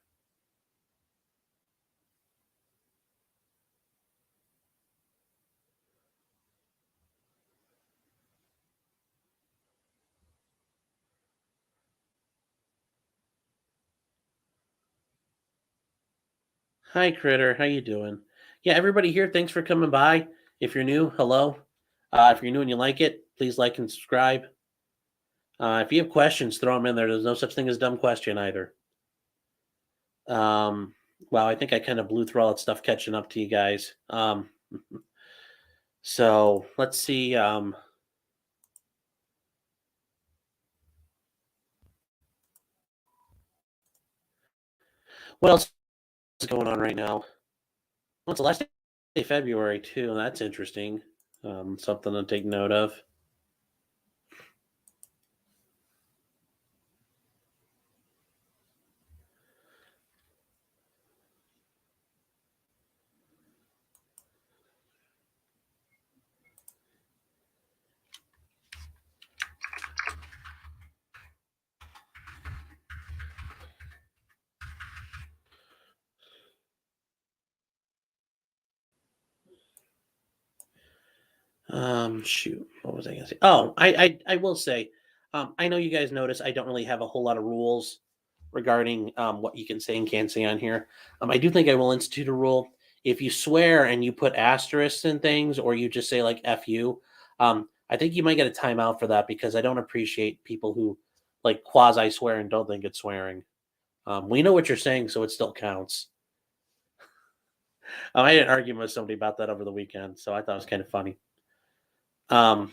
Hi, Critter. How you doing? Yeah, everybody here, thanks for coming by. If you're new, hello. If you're new and you like it, please like and subscribe. If you have questions, throw them in there. There's no such thing as dumb question either. Wow, I think I kind of blew through all that stuff catching up to you guys. So let's see. What else is going on right now? Well, it's the last day of February too. That's interesting. Something to take note of. Shoot, what was I gonna say? Oh, I will say, I know you guys notice I don't really have a whole lot of rules regarding what you can say and can't say on here. I do think I will institute a rule. If you swear and you put asterisks in things, or you just say like "f you," I think you might get a timeout for that, because I don't appreciate people who like quasi swear and don't think it's swearing. We know what you're saying, so it still counts. I had an argument with somebody about that over the weekend, so I thought it was kind of funny. Well,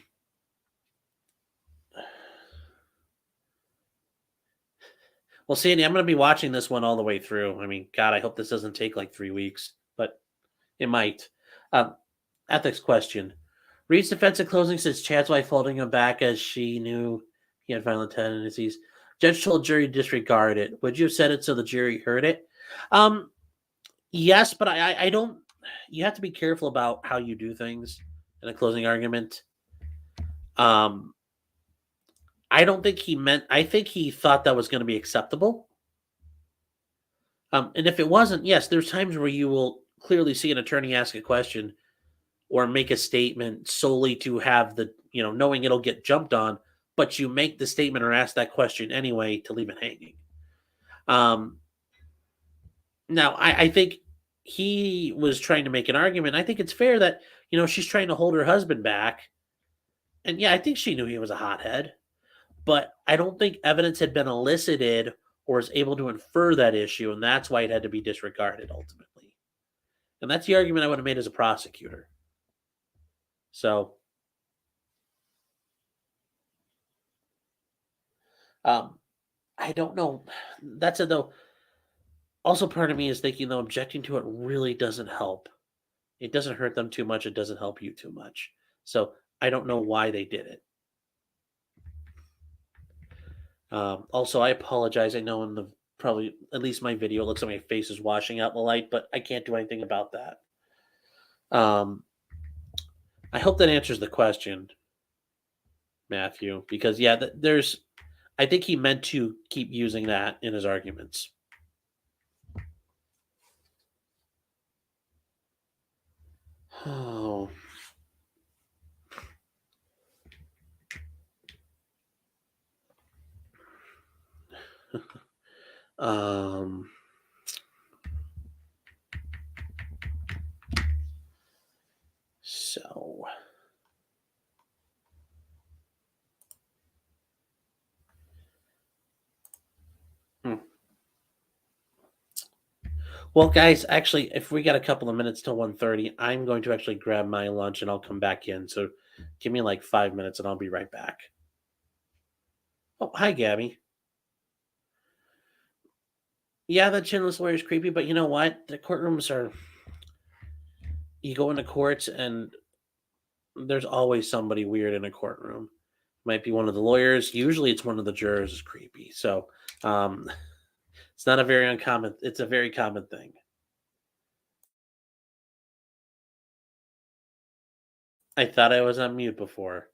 Sandy, I'm going to be watching this one all the way through. I mean, God, I hope this doesn't take like 3 weeks, but it might. Ethics question. Reed's defense in closing says Chad's wife holding him back as she knew he had violent tendencies. Judge told jury to disregard it. Would you have said it so the jury heard it? Yes, but I don't. You have to be careful about how you do things in a closing argument. I don't think he meant. I think he thought that was going to be acceptable. And if it wasn't, yes, there's times where you will clearly see an attorney ask a question or make a statement solely to have the, knowing it'll get jumped on, but you make the statement or ask that question anyway to leave it hanging. Now, I think he was trying to make an argument. I think it's fair that, she's trying to hold her husband back. And yeah, I think she knew he was a hothead, but I don't think evidence had been elicited or was able to infer that issue, and that's why it had to be disregarded ultimately. And that's the argument I would have made as a prosecutor. So, I don't know. That's it, though. Also, part of me is thinking, though, objecting to it really doesn't help. It doesn't hurt them too much. It doesn't help you too much. So, I don't know why they did it. Also, I apologize. I know in the probably, at least my video, it looks like my face is washing out in the light, but I can't do anything about that. I hope that answers the question, Matthew, because yeah, I think he meant to keep using that in his arguments. Um, so. Well, guys, actually, if we got a couple of minutes till 1:30, I'm going to actually grab my lunch and I'll come back in. So give me like 5 minutes and I'll be right back. Oh, hi, Gabby. Yeah, the chinless lawyer is creepy, but you know what? The courtrooms are. You go into courts and there's always somebody weird in a courtroom. Might be one of the lawyers. Usually it's one of the jurors is creepy. So um, it's not a very uncommon. It's a very common thing. I thought I was on mute before.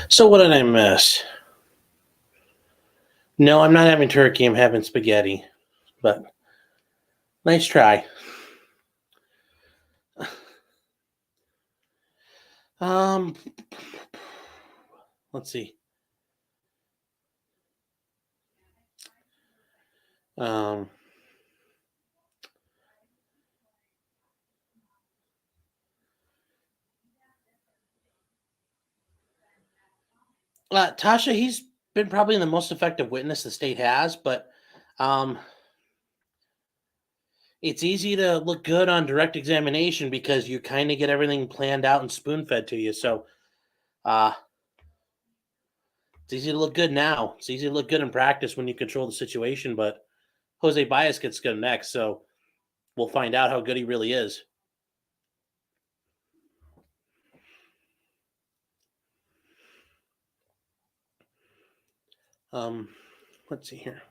So what did I miss? No, I'm not having turkey. I'm having spaghetti. But nice try. Let's see. Tasha, he's been probably the most effective witness the state has, but it's easy to look good on direct examination because you kind of get everything planned out and spoon fed to you. So it's easy to look good now. It's easy to look good in practice when you control the situation, but Jose Baez gets good next, so we'll find out how good he really is. Let's see here.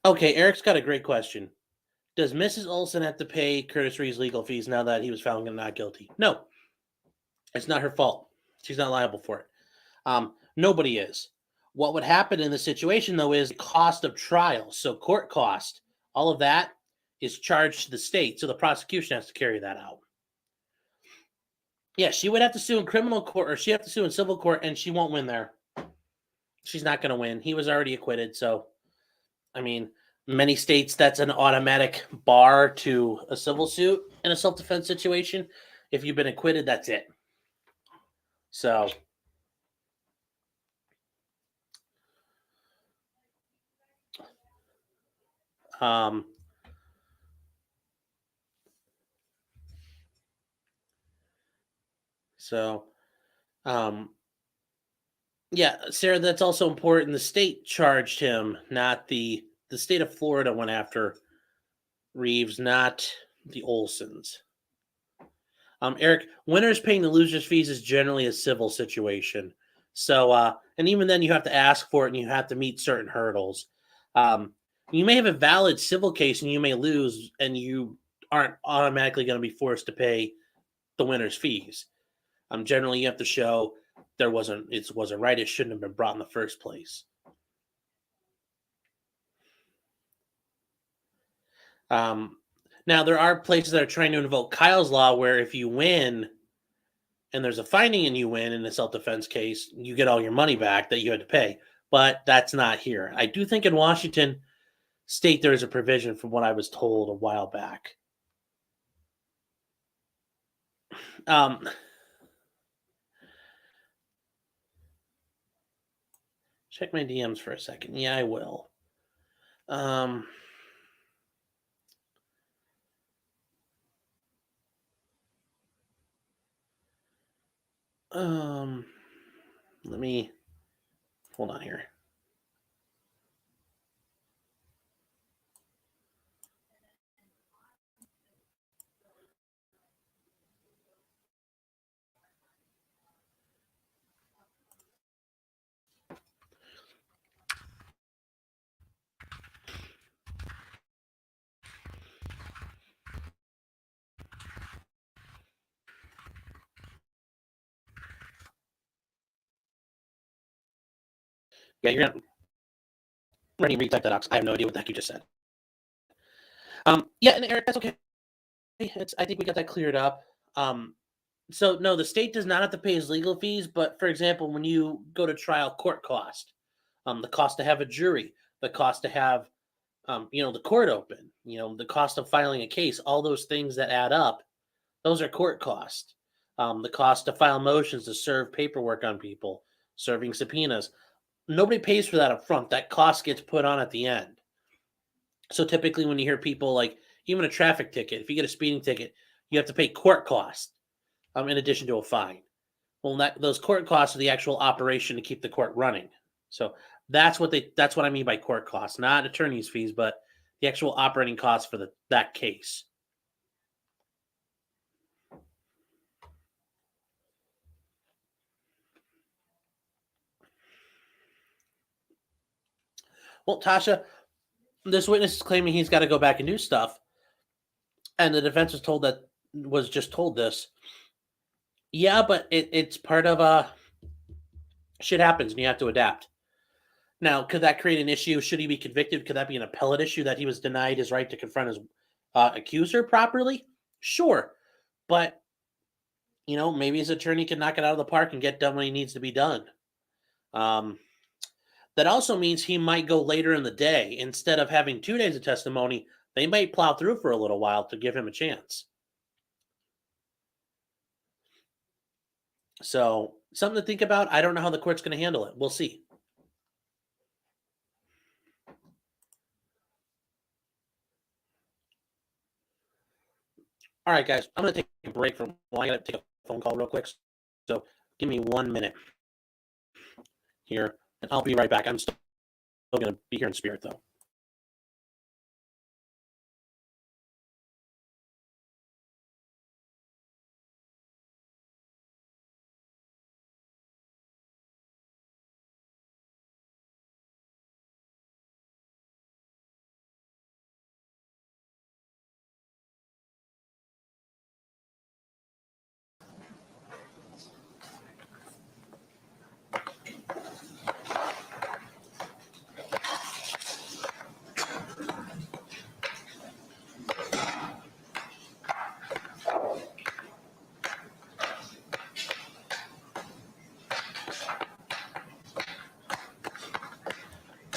Okay, Eric's got a great question. Does Mrs. Olson have to pay Cursory's legal fees now that he was found not guilty? No, it's not her fault. She's not liable for it. Nobody is. What would happen in this situation, though, is the cost of trial. So court cost, all of that is charged to the state. So the prosecution has to carry that out. Yeah, she would have to sue in criminal court, or she have to sue in civil court, and she won't win there. She's not going to win. He was already acquitted. So, I mean, many states, that's an automatic bar to a civil suit in a self-defense situation. If you've been acquitted, that's it. So, yeah, Sarah, that's also important. The state charged him, not the state of Florida went after Reeves, not the Olsons. Eric, winners paying the losers' fees is generally a civil situation. So, and even then, you have to ask for it, and you have to meet certain hurdles. You may have a valid civil case, and you may lose, and you aren't automatically going to be forced to pay the winner's fees. Generally, you have to show it wasn't right. It shouldn't have been brought in the first place. Now, there are places that are trying to invoke Kyle's law where if you win and there's a finding and you win in a self-defense case, you get all your money back that you had to pay. But that's not here. I do think in Washington state there is a provision from what I was told a while back. Check my DMs for a second. Yeah, I will. Let me hold on here. Yeah, you're gonna ready to retype that out. I have no idea what the heck you just said. Yeah, and Eric, that's okay. I think we got that cleared up. So no, the state does not have to pay his legal fees, but for example, when you go to trial, court cost, the cost to have a jury, the cost to have, the court open, the cost of filing a case, all those things that add up, those are court costs. The cost to file motions, to serve paperwork on people, serving subpoenas. Nobody pays for that up front. That cost gets put on at the end. So typically when you hear people like, even a traffic ticket, if you get a speeding ticket, you have to pay court costs in addition to a fine. Well, those court costs are the actual operation to keep the court running. So that's what I mean by court costs, not attorney's fees, but the actual operating costs for that case. Well, Tasha, this witness is claiming he's got to go back and do stuff, and the defense was just told this. Yeah, but it's part of shit happens and you have to adapt. Now, could that create an issue? Should he be convicted? Could that be an appellate issue that he was denied his right to confront his accuser properly? Sure, but maybe his attorney can knock it out of the park and get done when he needs to be done. That also means he might go later in the day. Instead of having 2 days of testimony, they might plow through for a little while to give him a chance. So, something to think about. I don't know how the court's going to handle it. We'll see. All right, guys, I'm going to take a break from, I got to take a phone call real quick. So give me 1 minute here, and I'll be right back. I'm still going to be here in spirit, though.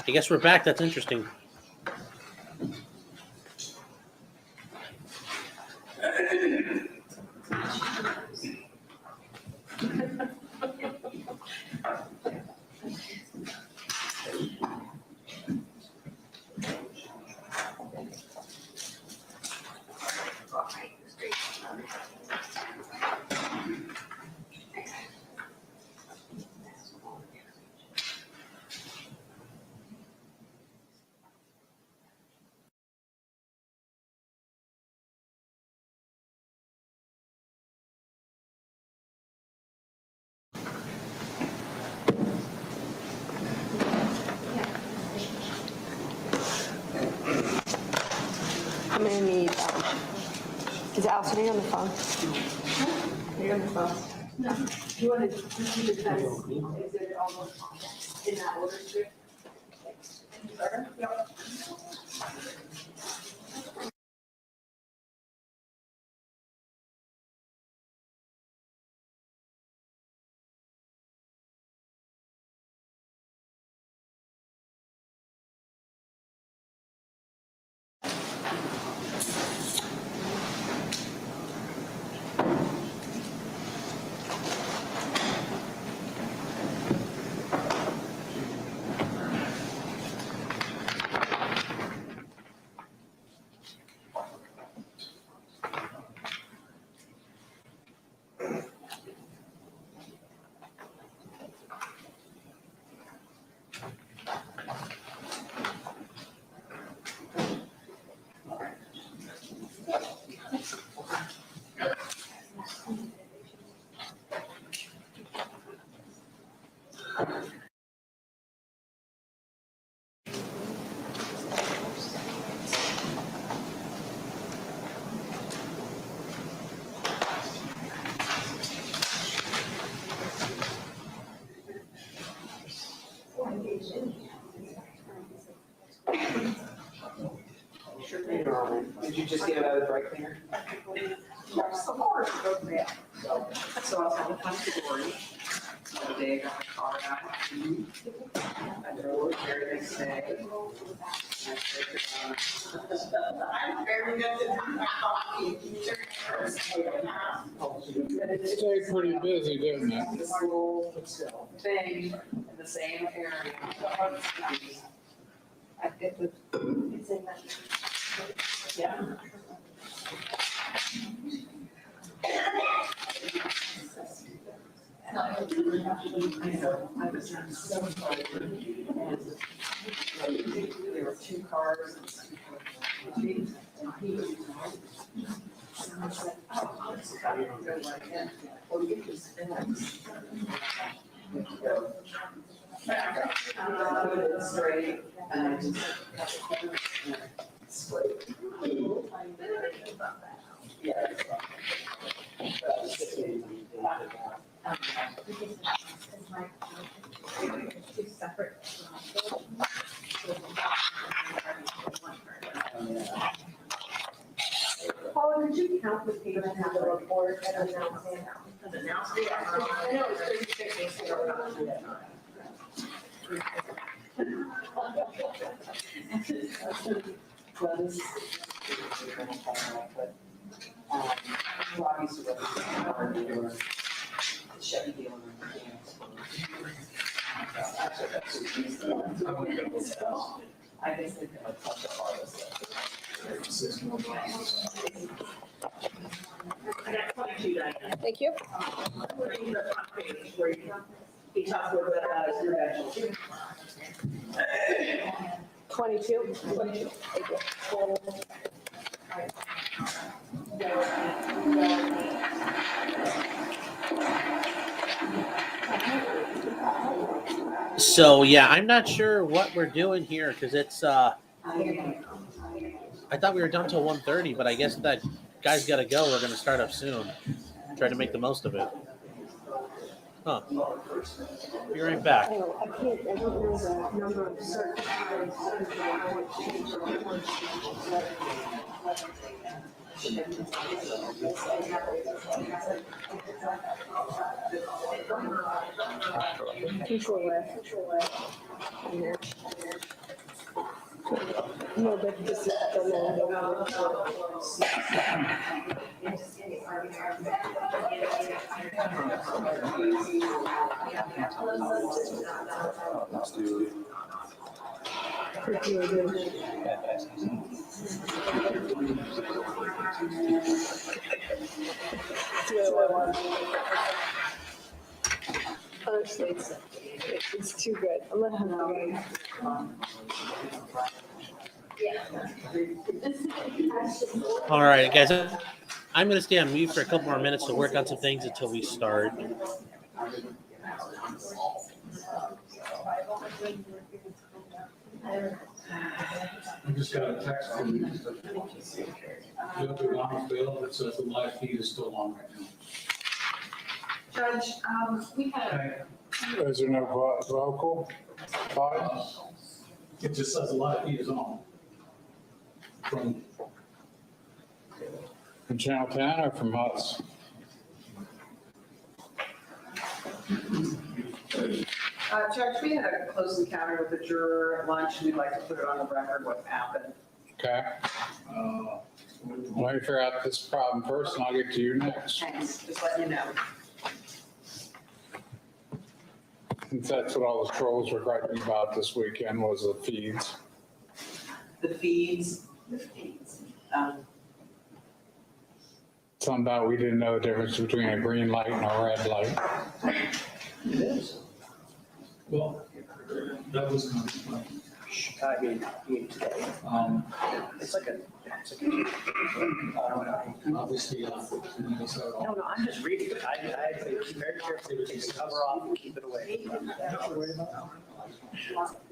I guess we're back. That's interesting. I'm gonna need, is Allison, are you on the phone? Are you on the phone? No. You want to do the defense exhibit almost in that order too? Yep. Did you just get it out of the dry cleaner? Yes, of course. Yeah. So I was having fun story. The day I got my car out. I drove here the next day. I'm very good to my coffee. Stayed pretty busy, didn't it? This little thing in the same area. I did with, it's in that. Yeah. There were 2 cars. And he was and I said, oh, I'll just go right in. Well, you can spin it. Straight and I just Two separate. Paula, could you count the pages of the report and announce it? I know it's 36. Well, this is Robbie's the Chevy dealer. I guess they've got a bunch of artists. Thank you. He talks a little bit about his credentials. 22. So yeah, I'm not sure what we're doing here because it's I thought we were done till 1:30, but I guess that guy's got to go. We're going to start up soon. Try to make the most of it. Huh. Be right back. I don't know the number of certified. Control F. No, but this is the loan. Honestly, it's too good. I'm gonna have to All right, guys. I'm going to stay on mute for a couple more minutes to work on some things until we start. I just got a text from you. Bill that says the live feed is still on right now. Judge, we had. Is there no vocal? It just says the live feed is on. From Channel 10 or from us? Judge, we had a close encounter with a juror at lunch, and we'd like to put it on the record what happened. Okay. Let me figure out this problem first and I'll get to you next. Thanks, just letting you know. Since that's what all the trolls were griping about this weekend was the feeds. The feeds. Something about we didn't know the difference between a green light and a red light. It is. Well, that was I mean, it's like a, obviously, No, I'm just reading it. I keep very carefully to take the cover off and keep it away.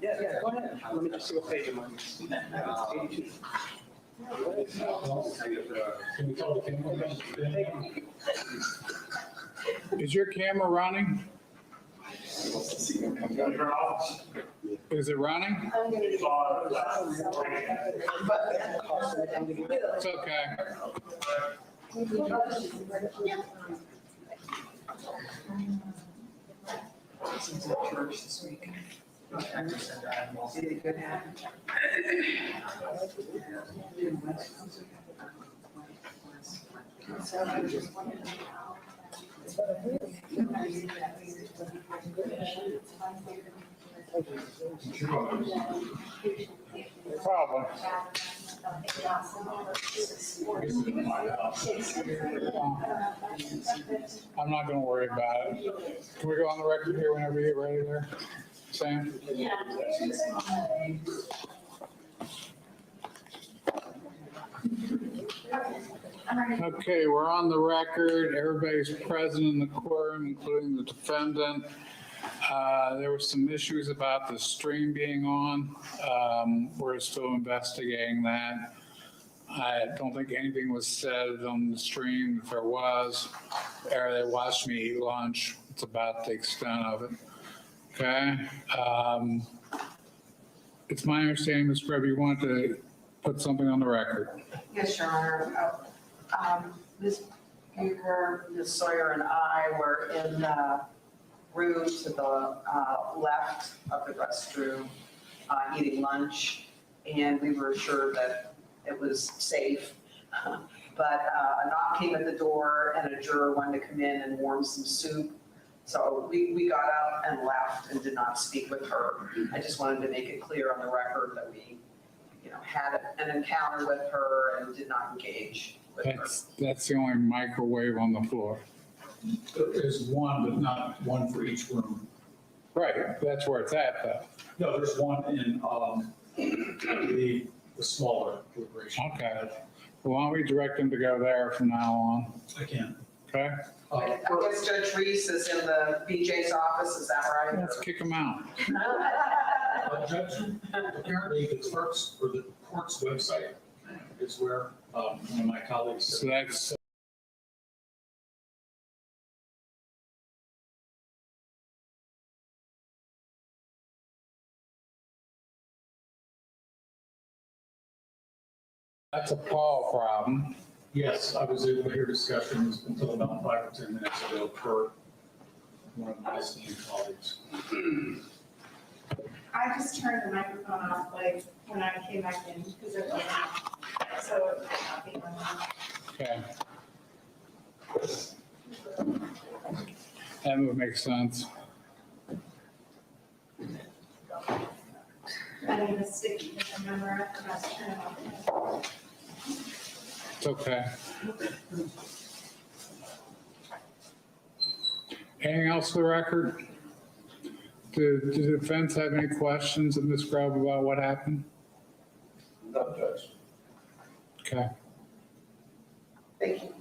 Yeah, go ahead. Let me just see what page I'm on. 82. can we call the camera? Is your camera running? Is it running? It's okay. Church this week. Did a good happen. Problem. I'm not gonna worry about it. Can we go on the record here whenever you get ready there, Sam? Okay, we're on the record. Everybody's present in the courtroom, including the defendant. There were some issues about the stream being on. We're still investigating that. I don't think anything was said on the stream. If there was, or they watched me eat lunch, It's about the extent of it. Okay. It's my understanding, Ms. Grubb, you want to put something on the record. Yes, Your Honor. Ms. Bucher, Ms. Sawyer, and I were in the room to the left of the restroom eating lunch, and we were assured that it was safe. But a knock came at the door, and a juror wanted to come in and warm some soup. So we got up and left and did not speak with her. I just wanted to make it clear on the record that we, had an encounter with her and did not engage with her. That's the only microwave on the floor. There's one, but not one for each room. Right, that's where it's at though. No, there's one in, the smaller deliberation. Okay. Well, why don't we direct them to go there from now on? I can. Okay? I guess Judge Reese is in the BJ's office, is that right? Let's kick them out. Judge, apparently the clerk's or the court's website is where one of my colleagues. So that's a Paul problem. Yes, I was able to hear discussions until about 5 or 10 minutes ago per one of my esteemed colleagues. I just turned the microphone off like when I came back in because it wasn't, so it might not be on. Okay. That would make sense. I need a sticky to remember I forgot to turn it off. It's okay. Anything else for the record? Do the defense have any questions of Ms. Grubb about what happened? No, Judge. Okay. Thank you.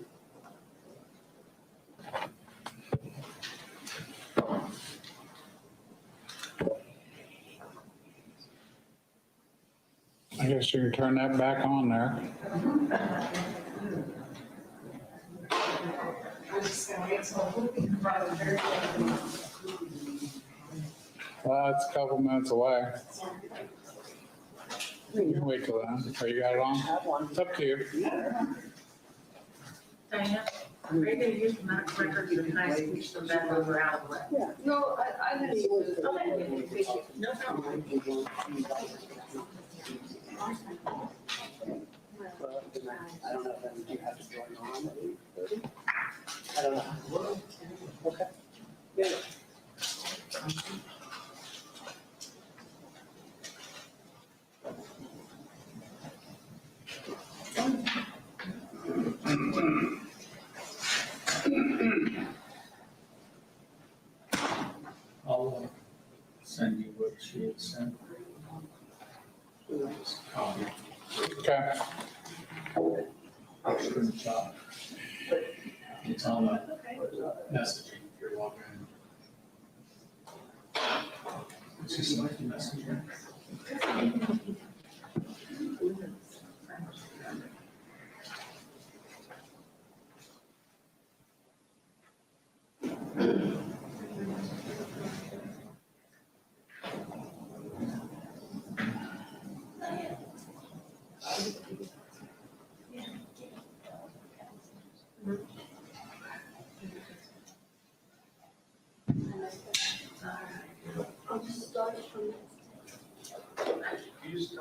I guess you can turn that back on there. I'm just gonna wait till rather very Well, it's a couple minutes away. You can wait till then. Oh, you got it on? It's up to you. Diana, are you gonna use the medical records or can I switch them back over out of the way? No, I didn't use it. Okay, thank you. No problem. I don't know if that means you have to join on at 8:30. I don't know. Okay. Yeah. I'll send you what she had sent. Copy. Okay. Screenshot. It's on the messaging if you're logging in. It's just like the messenger.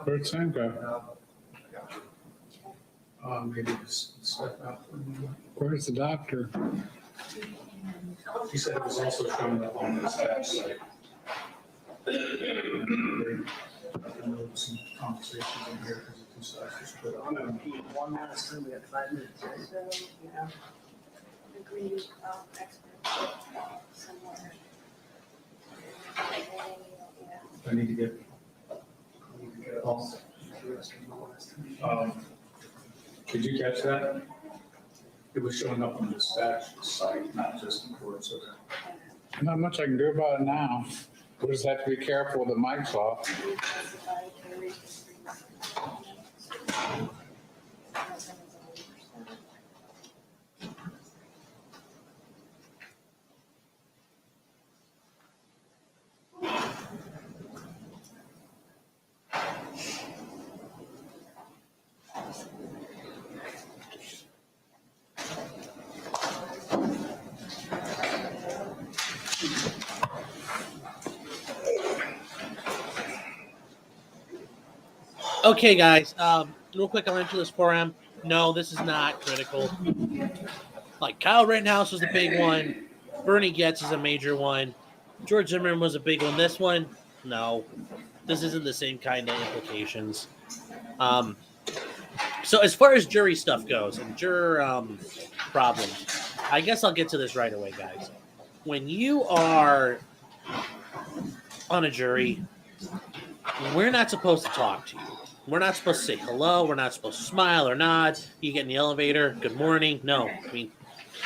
Where'd Sam go? Maybe just step out for a moment. Where's the doctor? He said it was also showing up on the staff site. I know some conversations in here because the two sides are split up. I'm gonna pee one last time. We got 5 minutes. So, yeah. Agreed, expert somewhere. I need to get it all. Did you catch that? It was showing up on the dispatch site, not just in court, so. Not much I can do about it now. We just have to be careful with the mics off. Okay, guys. Real quick, I'll answer this for him. No, this is not critical. Like Kyle Rittenhouse was the big one. Bernie Getz is a major one. George Zimmerman was a big one. This one, no. This isn't the same kind of implications. So as far as jury stuff goes and juror problems, I guess I'll get to this right away, guys. When you are on a jury, we're not supposed to talk to you. We're not supposed to say hello. We're not supposed to smile or nod. You get in the elevator, good morning. No, I mean,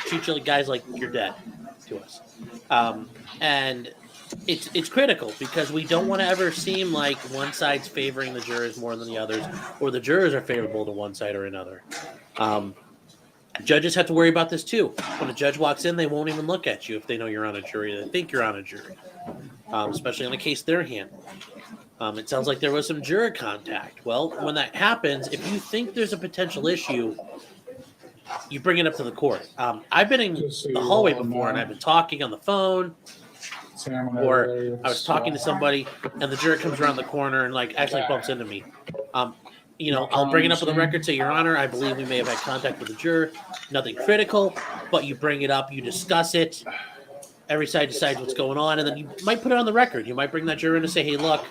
treat you guys like you're dead to us. And it's critical because we don't want to ever seem like one side's favoring the jurors more than the others, or the jurors are favorable to one side or another. Judges have to worry about this too. When a judge walks in, they won't even look at you if they know you're on a jury. They think you're on a jury, especially on a case they're handling. It sounds like there was some juror contact. Well, when that happens, if you think there's a potential issue, you bring it up to the court. I've been in the hallway before, and I've been talking on the phone, or I was talking to somebody, and the juror comes around the corner and actually bumps into me. I'll bring it up on the record, say, Your Honor, I believe we may have had contact with the juror. Nothing critical, but you bring it up, you discuss it. Every side decides what's going on, and then you might put it on the record. You might bring that juror in and say, hey, look,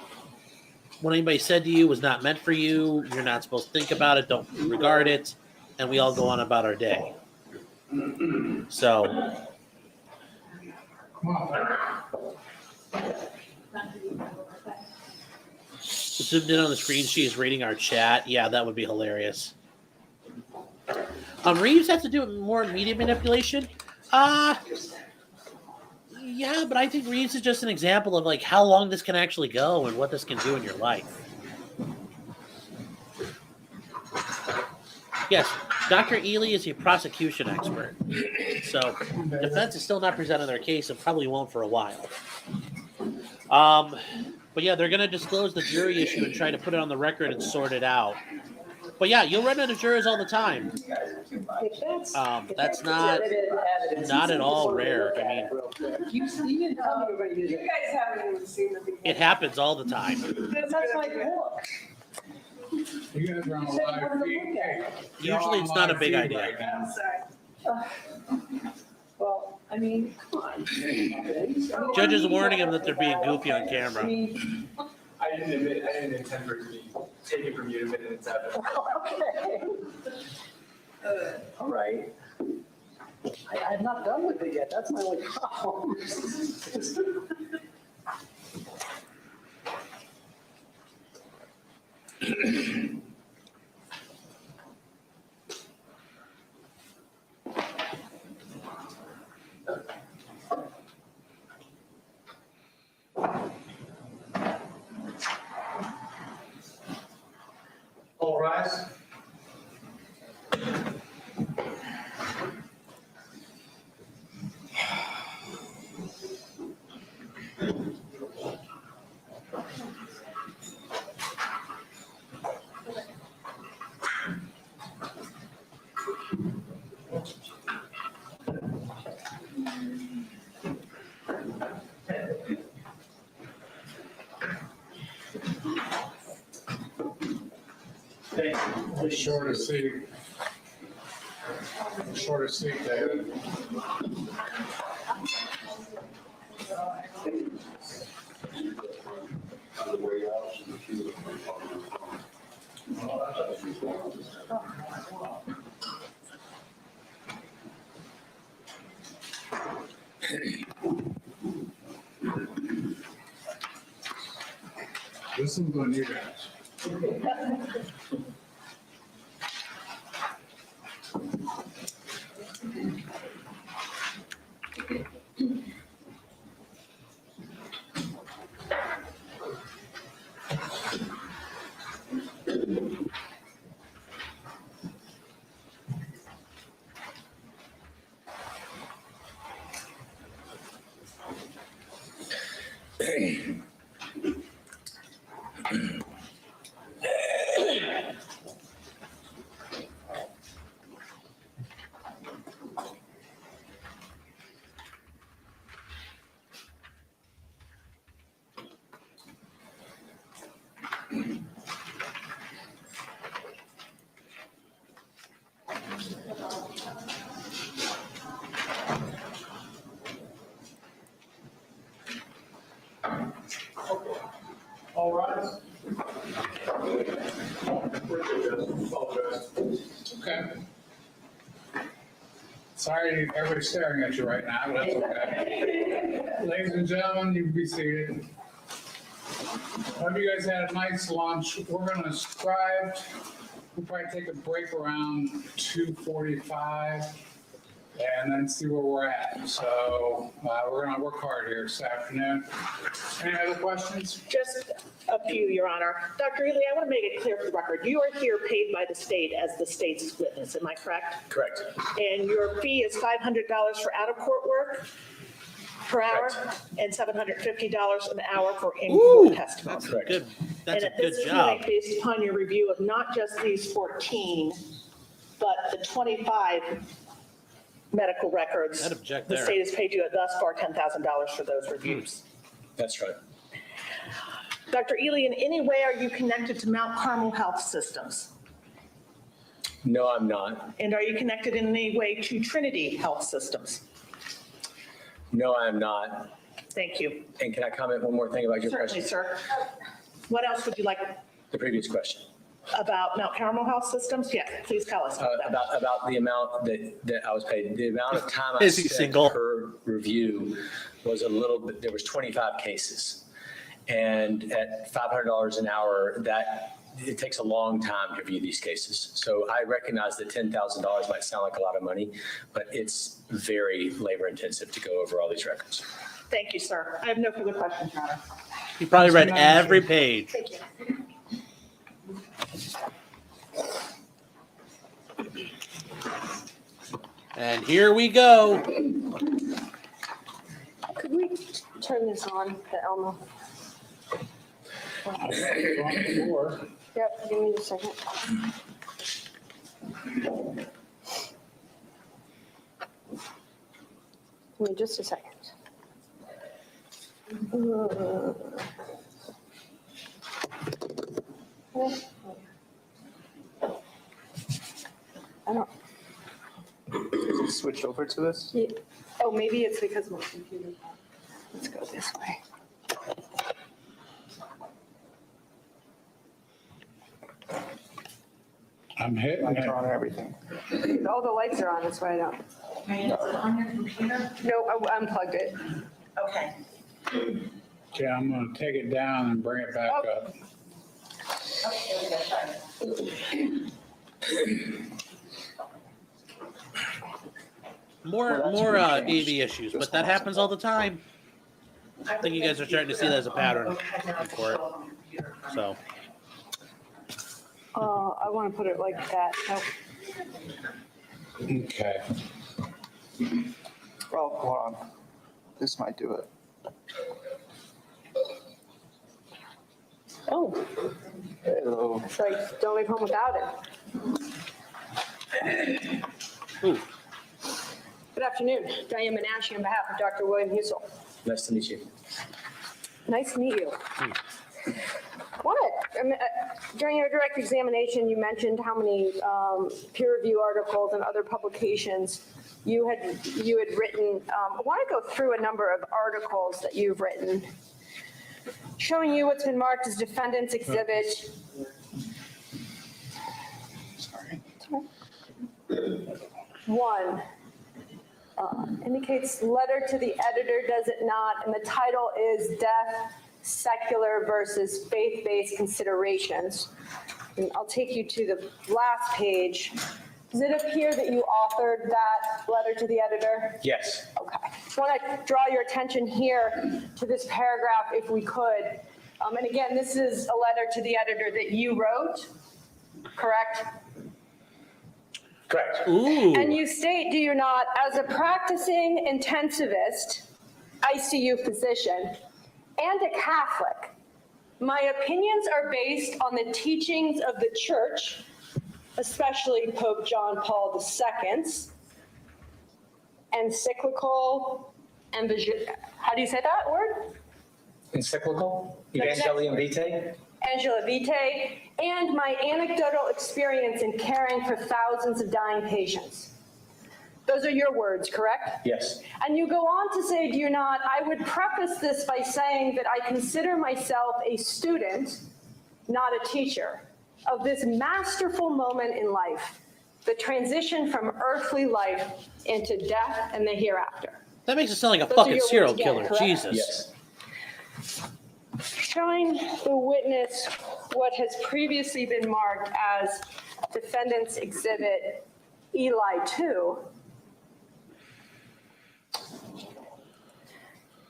what anybody said to you was not meant for you. You're not supposed to think about it. Don't regard it. And we all go on about our day. So. Zoomed in on the screen. She is reading our chat. Yeah, that would be hilarious. Reeves has to do more media manipulation. Yeah, but I think Reeves is just an example of how long this can actually go and what this can do in your life. Yes, Dr. Ely is a prosecution expert. So defense is still not presenting their case and probably won't for a while. But yeah, they're going to disclose the jury issue and try to put it on the record and sort it out. But yeah, you'll run into jurors all the time. That's not at all rare. I mean, You didn't tell me about You you. guys haven't even seen the beginning. it happens all the time. That's my book. You guys are on a live feed. Usually it's not a big idea. I'm sorry. Well, I mean, come on. Judges warning them that they're being goofy on camera. I didn't intend for it to be taken from you to admit it's evidence. Okay. All right. I'm not done with it yet. That's my only problem. All rise. Shorter seat. Shorter seat, David. This one's on you guys. Okay. Sorry, everybody's staring at you right now, but that's okay. Ladies and gentlemen, you can be seated. Hope you guys had a nice lunch. We're gonna scribe. We'll probably take a break around 2:45 and then see where we're at. So we're gonna work hard here this afternoon. Any other questions? Just a few, Your Honor. Dr. Ely, I want to make it clear for the record, you are here paid by the state as the state's witness, am I correct? Correct. And your fee is $500 for out-of-court work per hour and $750 an hour for in-court testimony. That's a good. That's a And at good this job. point, based upon your review of not just these 14, but the 25 medical records, I'd object the there. state has paid you thus far $10,000 for those reviews. That's right. Dr. Ely, in any way are you connected to Mount Carmel Health Systems? No, I'm not. And are you connected in any way to Trinity Health Systems? No, I am not. Thank you. And can I comment one more thing about your Certainly, question? sir. What else would you like The previous question. about Mount Carmel Health Systems? Yes, please tell us about that. About the amount that I was paid. The amount of time I Is he spent single? per review was a little bit, there was 25 cases. And at $500 an hour, it takes a long time to review these cases. So I recognize that $10,000 might sound like a lot of money, but it's very labor intensive to go over all these records. Thank you, sir. I have no further questions, Your Honor. You probably read every page. Thank you. And here we go. Could we turn this on, the Elmo? Yep, give me a second. Give me just a second. I don't. Switch over to this? Yeah. Oh, maybe it's because my computer. Let's go this way. I'm hitting Lights it. are on and everything. All the lights are on, that's why I don't. And is it on your computer? No, I unplugged it. Okay. Okay, I'm gonna take it down and bring it back up. Okay, sorry. More AV issues, but that happens all the time. I think you guys are starting to see that as a pattern in court. So I want to put it like that. Nope. Okay. Well, hold on. This might do it. Oh, Hello. it's like, don't leave home without it. ooh, Good afternoon. Diane Menashe on behalf of Dr. William Husel. Nice to meet you. Nice to meet you. During your direct examination, you mentioned how many peer review articles and other publications you had written. I want to go through a number of articles that you've written, showing you what's been marked as defendant's exhibit. Sorry. 1 indicates letter to the editor, does it not? And the title is Death, Secular versus Faith-Based Considerations. And I'll take you to the last page. Does it appear that you authored that letter to the editor? Yes. Okay. I want to draw your attention here to this paragraph if we could. And again, this is a letter to the editor that you wrote, correct? Correct. ooh. And you state, do you not, as a practicing intensivist, ICU physician, and a Catholic, my opinions are based on the teachings of the church, especially Pope John Paul II's encyclical, how do you say that word? Encyclical? Evangelium Vitae? Angela Vitae, and my anecdotal experience in caring for thousands of dying patients. Those are your words, correct? Yes, And you go on to say, do you not, I would preface this by saying that I consider myself a student, not a teacher, of this masterful moment in life, the transition from earthly life into death and the hereafter. That makes it sound like a Those are fucking your serial words again, killer. correct? Jesus. yes, Showing the witness what has previously been marked as Defendant's Exhibit Eli 2.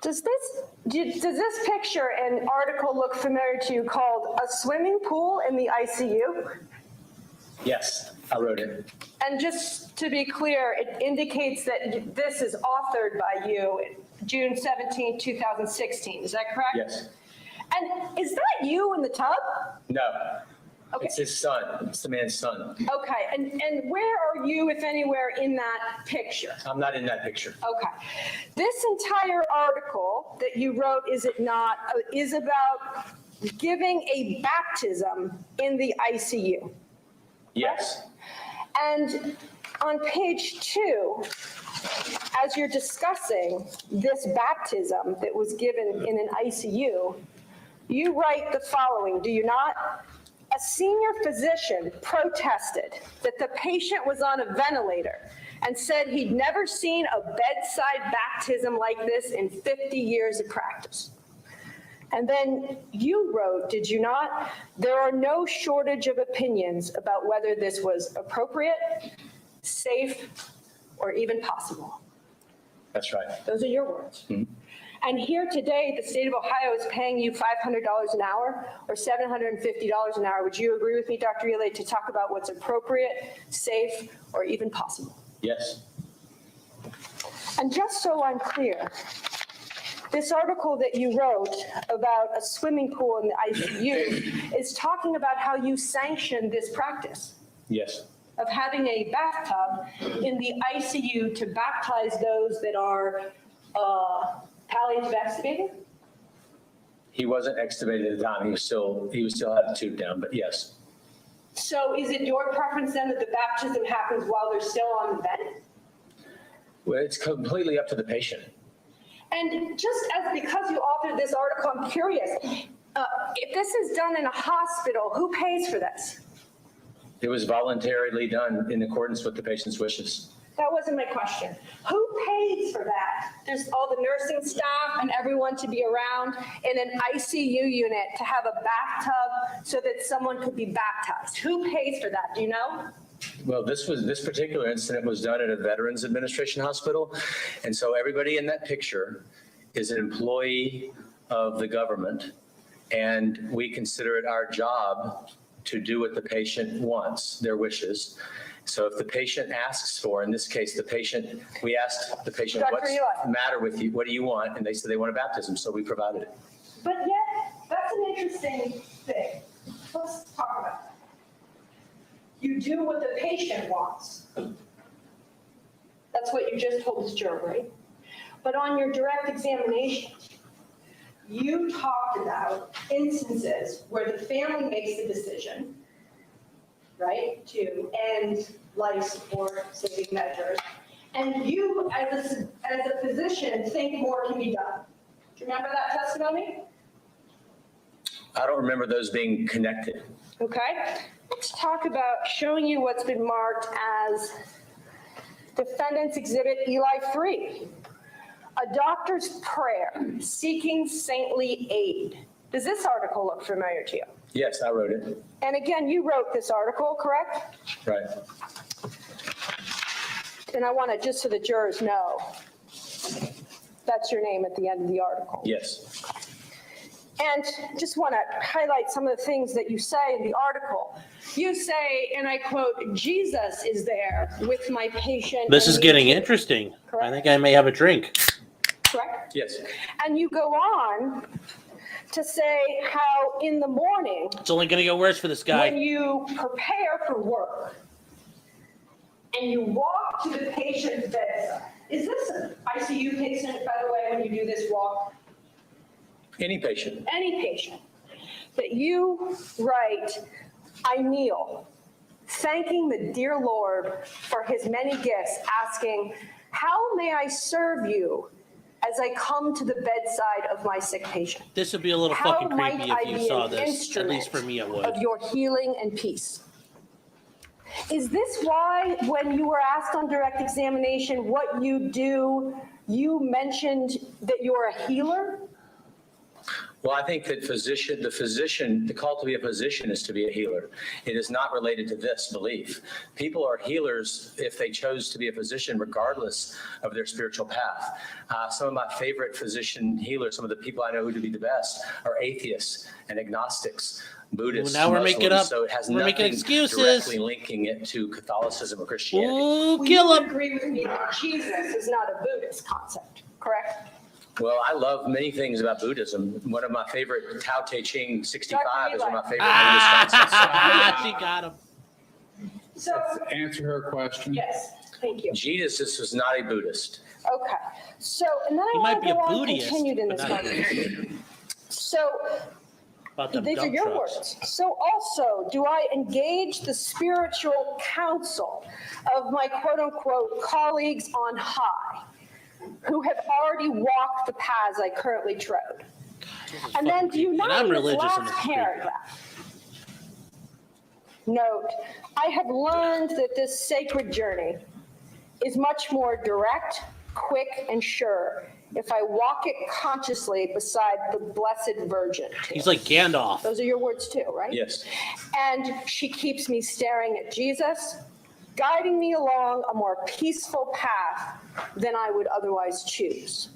Does this picture and article look familiar to you, called A Swimming Pool in the ICU? yes, I wrote it. And just to be clear, it indicates that this is authored by you June 17, 2016. Is that correct? Yes. And is that you in the tub? No, Okay. it's his son. It's the man's son. Okay, and where are you, if anywhere, in that picture? I'm not in that picture. Okay. This entire article that you wrote, is it not, is about giving a baptism in the ICU. Yes, And on page 2, as you're discussing this baptism that was given in an ICU, you write the following, do you not? A senior physician protested that the patient was on a ventilator and said he'd never seen a bedside baptism like this in 50 years of practice. And then you wrote, did you not? There are no shortage of opinions about whether this was appropriate, safe, or even possible. that's right. Those are your words. Mhm. And here today, the state of Ohio is paying you $500 an hour or $750 an hour. Would you agree with me, Dr. Ely, to talk about what's appropriate, safe, or even possible? Yes, And just so I'm clear, this article that you wrote about a swimming pool in the ICU is talking about how you sanction this practice yes, of having a bathtub in the ICU to baptize those that are palliative extubated? he wasn't extubated at the time. He was still had the tube down, but yes. So is it your preference then that the baptism happens while they're still on the bed? Well, it's completely up to the patient. And just as because you authored this article, I'm curious, if this is done in a hospital, who pays for this? It was voluntarily done in accordance with the patient's wishes. That wasn't my question. Who pays for that? There's all the nursing staff and everyone to be around in an ICU unit to have a bathtub so that someone could be baptized. Who pays for that? Do you know? Well, this particular incident was done at a Veterans Administration hospital. And so everybody in that picture is an employee of the government. And we consider it our job to do what the patient wants, their wishes. So if the patient asks for, in this case, we asked the patient, Dr. what's Eli. the matter with you? What do you want? And they said they want a baptism. So we provided it. But yet, that's an interesting thing. Let's talk about that. You do what the patient wants. That's what you just told this juror, right? But on your direct examination, you talked about instances where the family makes the decision, right, to end life support saving measures, and you, as a physician, think more can be done. Do you remember that testimony? I don't remember those being connected. Okay, let's talk about showing you what's been marked as Defendant's Exhibit Eli 3. A doctor's prayer seeking saintly aid. Does this article look familiar to you? Yes, I wrote it. And again, you wrote this article, correct? Right. And I want to, just so the jurors know, that's your name at the end of the article. Yes. And just want to highlight some of the things that you say in the article. You say, and I quote, Jesus is there with my patient. This is getting interesting. Correct. I think I may have a drink. Correct? Yes. And you go on to say how in the morning, It's only going to get worse for this guy. when you prepare for work and you walk to the patient's bedside, is this an ICU patient, by the way, when you do this walk? Any patient. Any patient, that you write, I kneel, thanking the dear Lord for his many gifts, asking, "How may I serve you as I come to the bedside of my sick patient? This would be a little How fucking might creepy I if you be saw an this. At instrument least for me, it would. of your healing and peace?" Is this why, when you were asked on direct examination what you do, you mentioned that you're a healer? Well, I think that the call to be a physician is to be a healer. It is not related to this belief. People are healers if they chose to be a physician, regardless of their spiritual path. Some of my favorite physician healers, some of the people I know who to be the best, are atheists and agnostics, Buddhists, Well, now we're making Muslims. up- So it has we're making nothing excuses. directly linking it to Catholicism or Christianity. Ooh, Well, kill you would him. agree with me that Jesus is not a Buddhist concept, correct? Well, I love many things about Buddhism. One of my favorite, Tao Te Ching 65 is one of my favorite Buddhist concepts. She got him. So, Answer her question. yes, thank you. Jesus was not a Buddhist. Okay, so, and then I He want might to be a go on Buddhist, continued in but this not a conversation. So, About them these are dump your trucks. words. So also, do I engage the spiritual counsel of my quote-unquote colleagues on high who have already walked the paths I currently trod? And then do you And not I'm in this religious last and it's creepy. paragraph note, I have learned that this sacred journey is much more direct, quick, and sure if I walk it consciously beside the Blessed Virgin. He's like Gandalf. Those are your words too, right? Yes. And she keeps me staring at Jesus, guiding me along a more peaceful path than I would otherwise choose.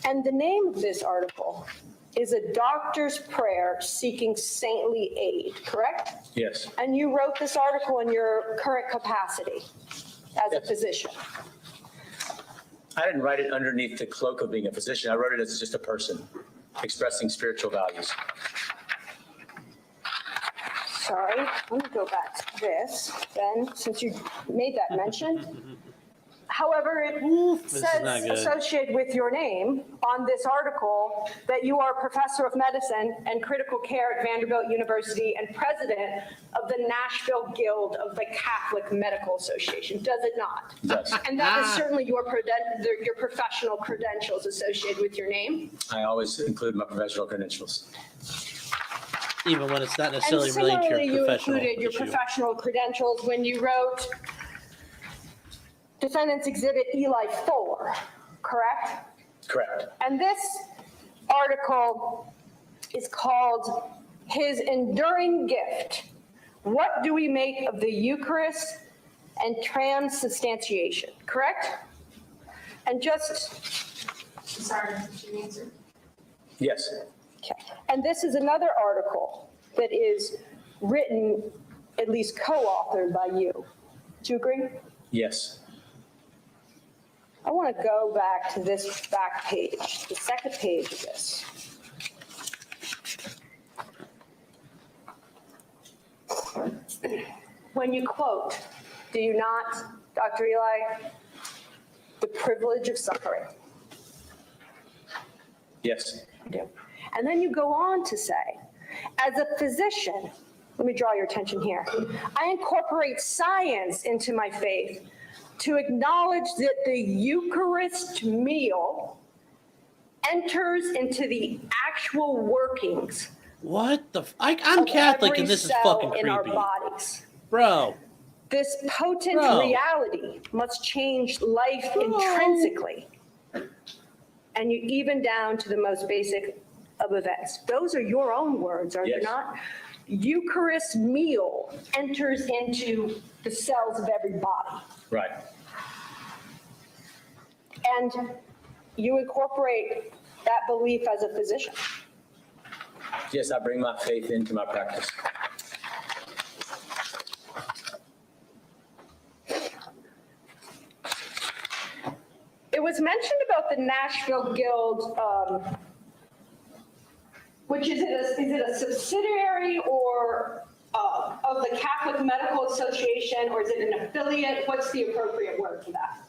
And the name of this article is A Doctor's Prayer Seeking Saintly Aid, correct? Yes. And you wrote this article in your current capacity as a Yes. physician. I didn't write it underneath the cloak of being a physician. I wrote it as just a person expressing spiritual values. Sorry, let me go back to this then, since you made that mention. However, it This is not says good. associated with your name on this article that you are professor of medicine and critical care at Vanderbilt University and president of the Nashville Guild of the Catholic Medical Association, does it not? Yes. And that is certainly your professional credentials associated with your name. I always include my professional credentials. Even when it's not And necessarily related to similarly, your you professional included your issue. professional credentials when you wrote Defendant's Exhibit Eli Fuller, correct? Correct. And this article is called His Enduring Gift. What do we make of the Eucharist and transubstantiation, correct? And just, Sorry, did you answer? Yes. okay. And this is another article that is written, at least co-authored by you. Do you agree? Yes. I want to go back to this back page, the second page of this. When you quote, do you not, Dr. Eli, the privilege of suffering? Yes. You do. And then you go on to say, as a physician, let me draw your attention here, I incorporate science into my faith to acknowledge that the Eucharist meal enters into the actual workings What the? I'm of Catholic every and this is cell fucking in our creepy. bodies. Bro, This potent Bro. reality must change life intrinsically. And you even down to the most basic of events. Those are your own words, are they Yes. not? Eucharist meal enters into the cells of every body. Right. And you incorporate that belief as a physician. Yes, I bring my faith into my practice. It was mentioned about the Nashville Guild, which is it a subsidiary or of the Catholic Medical Association, or is it an affiliate? What's the appropriate word for that?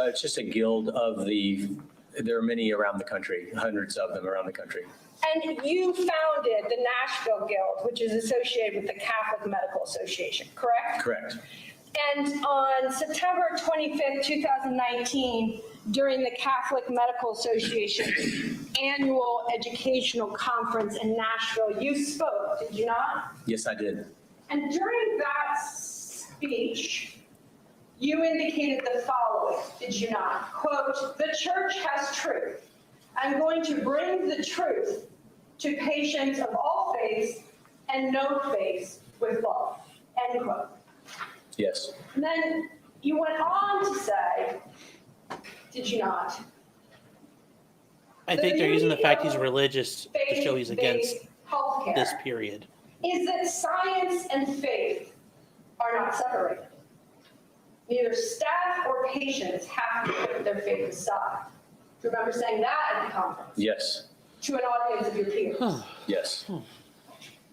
It's just a guild of the There are many around the country, hundreds of them around the country. And you founded the Nashville Guild, which is associated with the Catholic Medical Association, correct? Correct. And on September 25th, 2019, during the Catholic Medical Association annual educational conference in Nashville, you spoke, did you not? Yes, I did. And during that speech, you indicated the following, did you not? Quote, "The church has truth. I'm going to bring the truth to patients of all faiths and no faiths with love." End quote. Yes. And then you went on to say, did you not? I think they're using the fact he's religious to show he's against healthcare this period. is that science and faith are not separated. Neither staff or patients have to put their faith aside. Do you remember saying that at the conference? Yes. To an audience of your peers? Yes.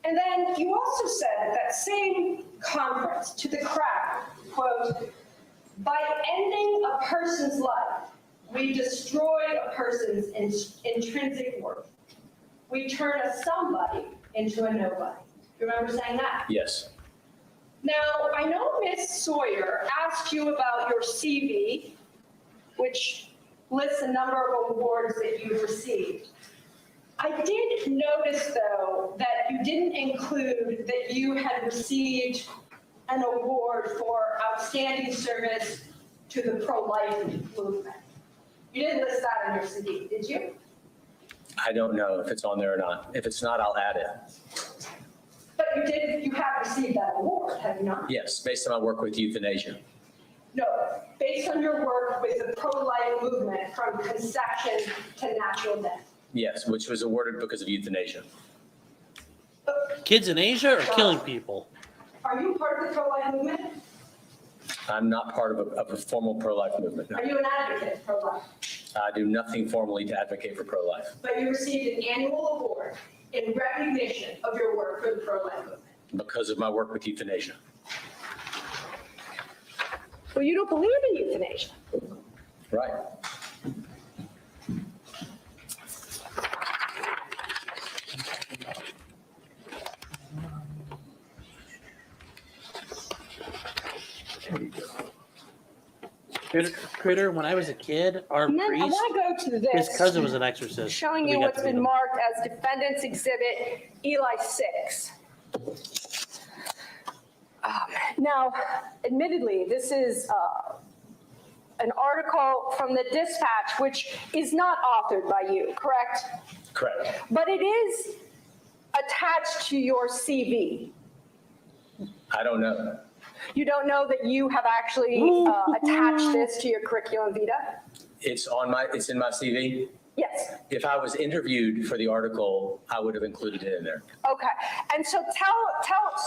And then you also said at that same conference to the crowd, quote, "By ending a person's life, we destroy a person's intrinsic worth. We turn a somebody into a nobody." Do you remember saying that? Yes. Now, I know Ms. Sawyer asked you about your CV, which lists a number of awards that you've received. I did notice, though, that you didn't include that you had received an award for outstanding service to the pro-life movement. You didn't list that in your CV, did you? I don't know if it's on there or not. If it's not, I'll add it. But you have received that award, have you not? Yes, based on my work with euthanasia. No, based on your work with the pro-life movement from conception to natural death. Yes, which was awarded because of euthanasia. Kids in Asia or killing people? Are you part of the pro-life movement? I'm not part of a formal pro-life movement. No. Are you an advocate of pro-life? I do nothing formally to advocate for pro-life. But you received an annual award in recognition of your work for the pro-life movement. Because of my work with euthanasia. Well, you don't believe in euthanasia. Right. Critter, when I was a kid, our And then I priest, want to go to his this, cousin was an exorcist. showing We you got what's to meet been him. marked as Defendant's Exhibit Eli 6. Now, admittedly, this is an article from the Dispatch, which is not authored by you, correct? Correct. But it is attached to your CV. I don't know. You don't know that you have actually attached this to your curriculum vitae? It's in my CV. Yes. If I was interviewed for the article, I would have included it in there. Okay. And so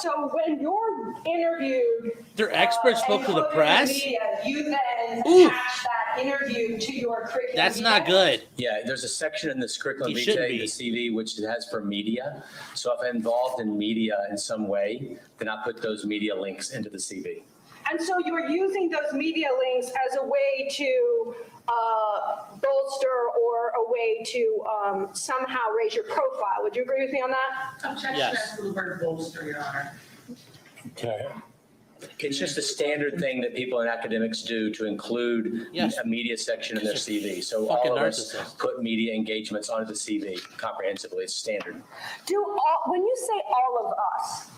so when you're interviewed. Their experts spoke and to the put in press? media, you then Oof. attach that interview to your curriculum. That's vitae? not good. Yeah, there's a section in this curriculum He vitae, shouldn't the be. CV, which it has for media. So if I'm involved in media in some way, then I put those media links into the CV. And so you're using those media links as a way to bolster or a way to somehow raise your profile. Would you agree with me on that? Objection Yes. as to the word bolster, Your Honor. Okay. It's just a standard thing that people in academics do to include Yes. a media section in their CV. So Fucking all of us narcissists. put media engagements onto the CV comprehensively. It's standard. When you say all of us,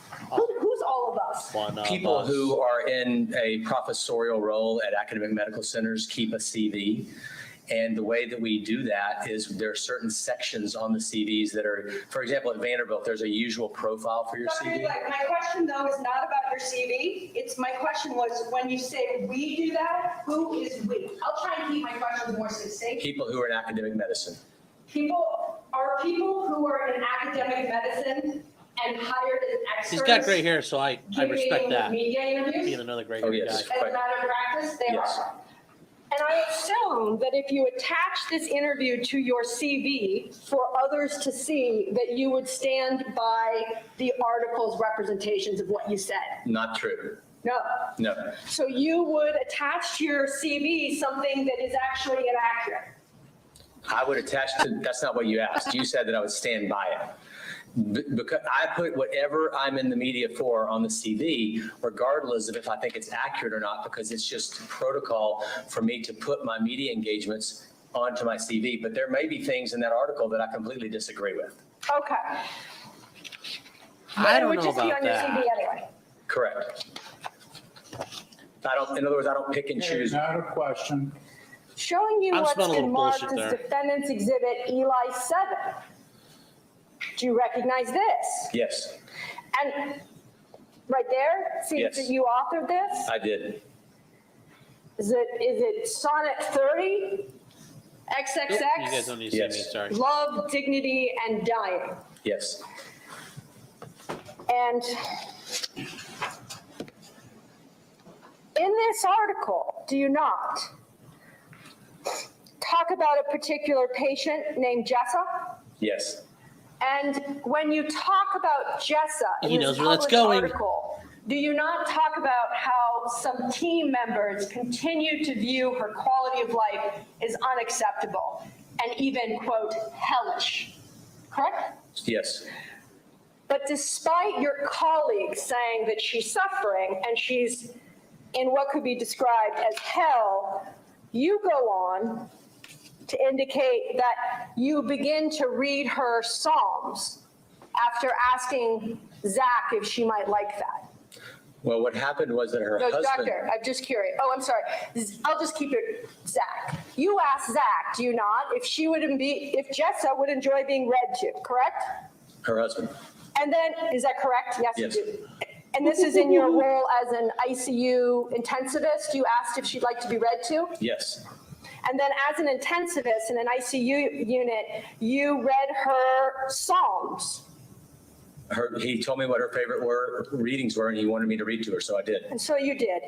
who's all of us? One of People us. who are in a professorial role at academic medical centers keep a CV. And the way that we do that is there are certain sections on the CVs that are, for example, at Vanderbilt, there's a usual profile for your Dr. CV. Eli, my question though is not about your CV. My question was, when you say we do that, who is we? I'll try and keep my questions more succinct. People who are in academic medicine. People who are in academic medicine and hired as experts. He's got gray hair, so I respect giving that. media interviews. Being another gray Oh, hair yes. guy. As a matter of practice, they Yes. are. And I assume that if you attach this interview to your CV for others to see, that you would stand by the article's representations of what you said. Not true. No. No. So you would attach to your CV something that is actually inaccurate. I would attach to, that's not what you asked. You said that I would stand by it. Because I put whatever I'm in the media for on the CV, regardless of if I think it's accurate or not, because it's just protocol for me to put my media engagements onto my CV. But there may be things in that article that I completely disagree with. Okay. I don't It would know just be about on your that. CV anyway. Correct. In other words, I don't pick and choose. Not a question. Showing you I'm what's smelling a been little marked bullshit as there. Defendant's Exhibit Eli 7. Do you recognize this? Yes, And right there, see Yes. that you authored this? I did. Is it Sonnet 30? Nope, you guys XXX? don't need to see me, Yes. sorry. Love, dignity, and dying. Yes. And in this article, do you not talk about a particular patient named Jessa? Yes. And when you talk about Jessa in He this knows where that's published going. article, do you not talk about how some team members continue to view her quality of life as unacceptable and even, quote, hellish? Correct? Yes. But despite your colleagues saying that she's suffering and she's in what could be described as hell, you go on to indicate that you begin to read her Psalms after asking Zach if she might like that. Well, what happened was that her No, husband. doctor, I'm just curious. Oh, I'm sorry. I'll just keep it Zach. You asked Zach, do you not, if Jessa would enjoy being read to, correct? Her husband. And then, is that correct? Yes, Yes. you do. And this is in your role as an ICU intensivist. You asked if she'd like to be read to? Yes. And then as an intensivist in an ICU unit, you read her Psalms. He told me what her favorite readings were, and he wanted me to read to her, so I did. And so you did.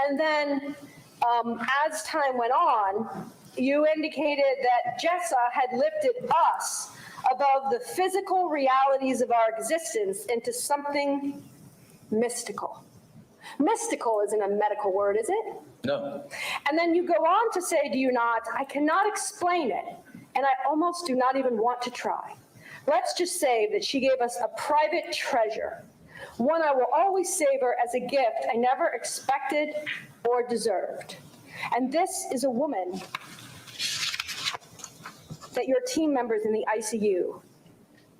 And then as time went on, you indicated that Jessa had lifted us above the physical realities of our existence into something mystical. Mystical isn't a medical word, is it? No. And then you go on to say, do you not, I cannot explain it, and I almost do not even want to try. Let's just say that she gave us a private treasure, one I will always savor as a gift I never expected or deserved. And this is a woman that your team members in the ICU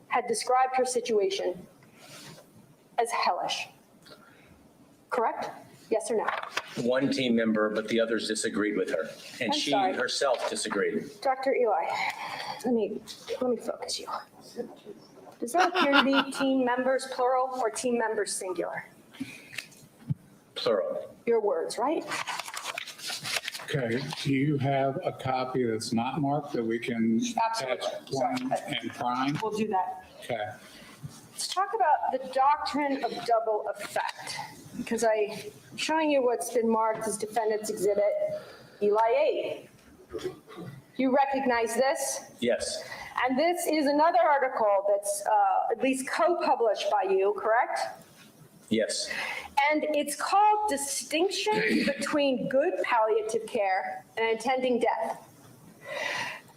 had described her situation as hellish. Correct? Yes or no? One team member, but the others disagreed with her, and I'm she sorry. herself disagreed. Dr. Eli, let me focus you. Does that appear to be team members plural or team members singular? Plural. Your words, right? Okay, do you have a copy that's not marked that we can attach Absolutely. one and prime? We'll do that. Okay, Let's talk about the doctrine of double effect, because I'm showing you what's been marked as Defendant's Exhibit Eli 8. You recognize this? Yes. And this is another article that's at least co-published by you, correct? Yes. And it's called Distinction Between Good Palliative Care and Intending Death.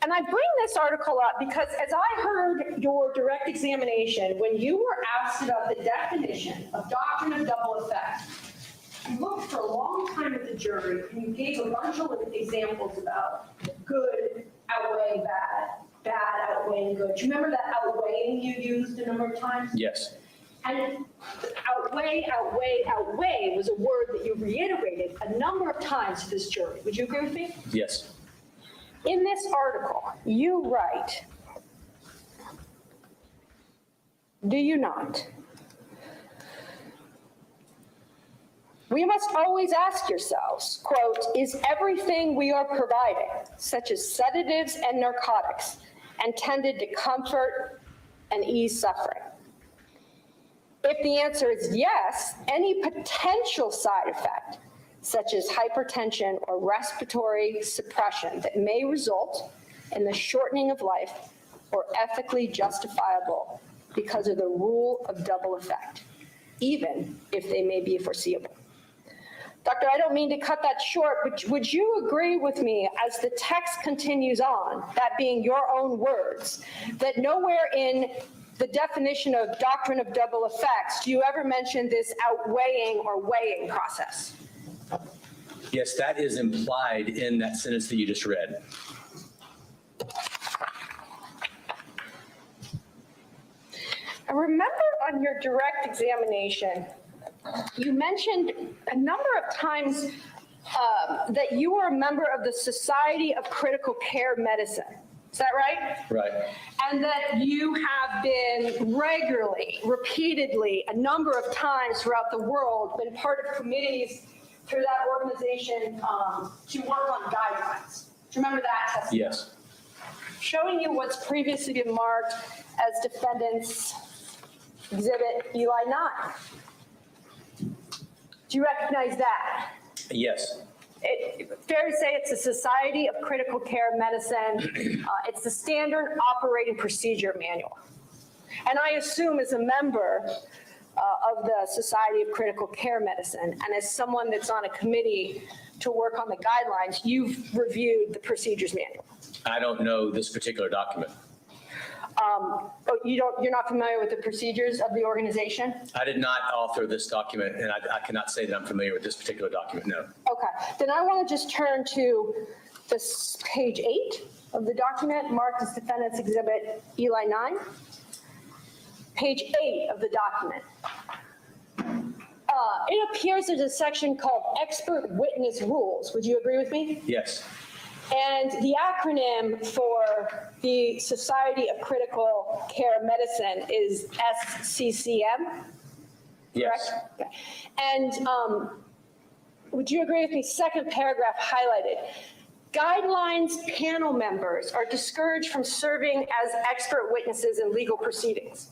And I bring this article up because as I heard your direct examination, when you were asked about the definition of doctrine of double effect, you looked for a long time at the jury and you gave a bunch of examples about good outweighing bad, bad outweighing good. Do you remember that outweighing you used a number of times? Yes. And outweigh was a word that you reiterated a number of times to this jury. Would you agree with me? Yes. In this article, you write, do you not? We must always ask yourselves, quote, is everything we are providing, such as sedatives and narcotics, intended to comfort and ease suffering? If the answer is yes, any potential side effect, such as hypertension or respiratory suppression that may result in the shortening of life or ethically justifiable because of the rule of double effect, even if they may be foreseeable. Doctor, I don't mean to cut that short, but would you agree with me as the text continues on, that being your own words, that nowhere in the definition of doctrine of double effects do you ever mention this outweighing or weighing process? Yes, that is implied in that sentence that you just read. I remember on your direct examination, you mentioned a number of times that you were a member of the Society of Critical Care Medicine. Is that right? Right. And that you have been regularly, repeatedly, a number of times throughout the world, been part of committees through that organization to work on guidelines. Do you remember that testimony? Yes. Showing you what's previously been marked as defendants exhibit Eli 9. Do you recognize that? Yes. Fair to say it's the Society of Critical Care Medicine. It's the standard operating procedure manual. And I assume as a member of the Society of Critical Care Medicine and as someone that's on a committee to work on the guidelines, you've reviewed the procedures manual. I don't know this particular document. You're not familiar with the procedures of the organization? I did not author this document, and I cannot say that I'm familiar with this particular document, no. Okay, then I want to just turn to this page 8 of the document marked as Defendants Exhibit Eli 9. Page 8 of the document. It appears there's a section called Expert Witness Rules. Would you agree with me? Yes. And the acronym for the Society of Critical Care Medicine is SCCM? Yes. Correct? Okay. And would you agree with me, second paragraph highlighted, guidelines panel members are discouraged from serving as expert witnesses in legal proceedings.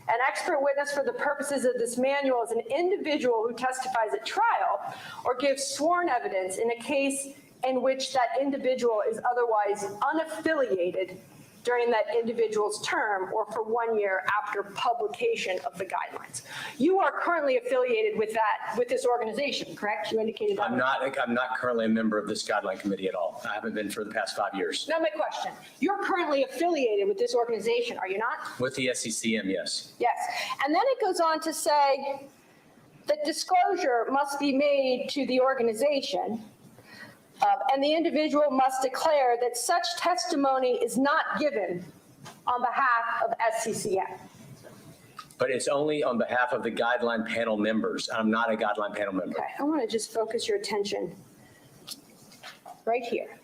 An expert witness for the purposes of this manual is an individual who testifies at trial or gives sworn evidence in a case in which that individual is otherwise unaffiliated during that individual's term or for 1 year after publication of the guidelines. You are currently affiliated with this organization, correct? You indicated that. I'm not currently a member of this guideline committee at all. I haven't been for the past 5 years. Now my question, you're currently affiliated with this organization, are you not? With the SCCM, yes. Yes, and then it goes on to say that disclosure must be made to the organization and the individual must declare that such testimony is not given on behalf of SCCM. But it's only on behalf of the guideline panel members. I'm not a guideline panel member. Okay, I want to just focus your attention right here.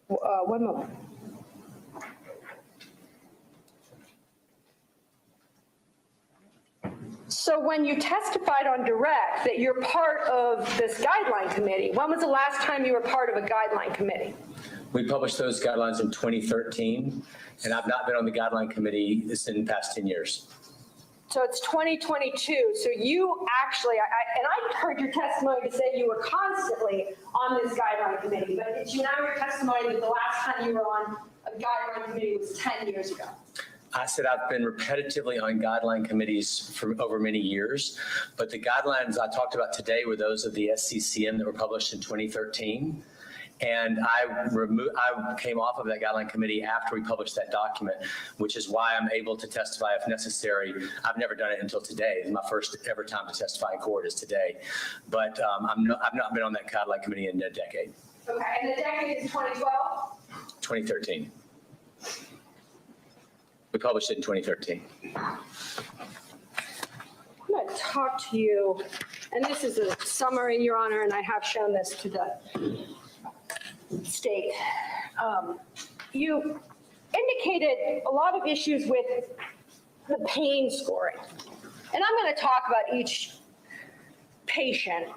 One moment. So when you testified on direct that you're part of this guideline committee, when was the last time you were part of a guideline committee? We published those guidelines in 2013, and I've not been on the guideline committee in the past 10 years. So it's 2022. So you actually, and I heard your testimony to say you were constantly on this guideline committee, but it's now your testimony that the last time you were on a guideline committee was 10 years ago. I said I've been repetitively on guideline committees for over many years, but the guidelines I talked about today were those of the SCCM that were published in 2013. And I came off of that guideline committee after we published that document, which is why I'm able to testify if necessary. I've never done it until today. It's my first ever time to testify in court is today. But I've not been on that guideline committee in a decade. Okay, and the decade is 2012? 2013. We published it in 2013. I'm going to talk to you, and this is a summary, Your Honor, and I have shown this to the state. You indicated a lot of issues with the pain scoring. And I'm going to talk about each patient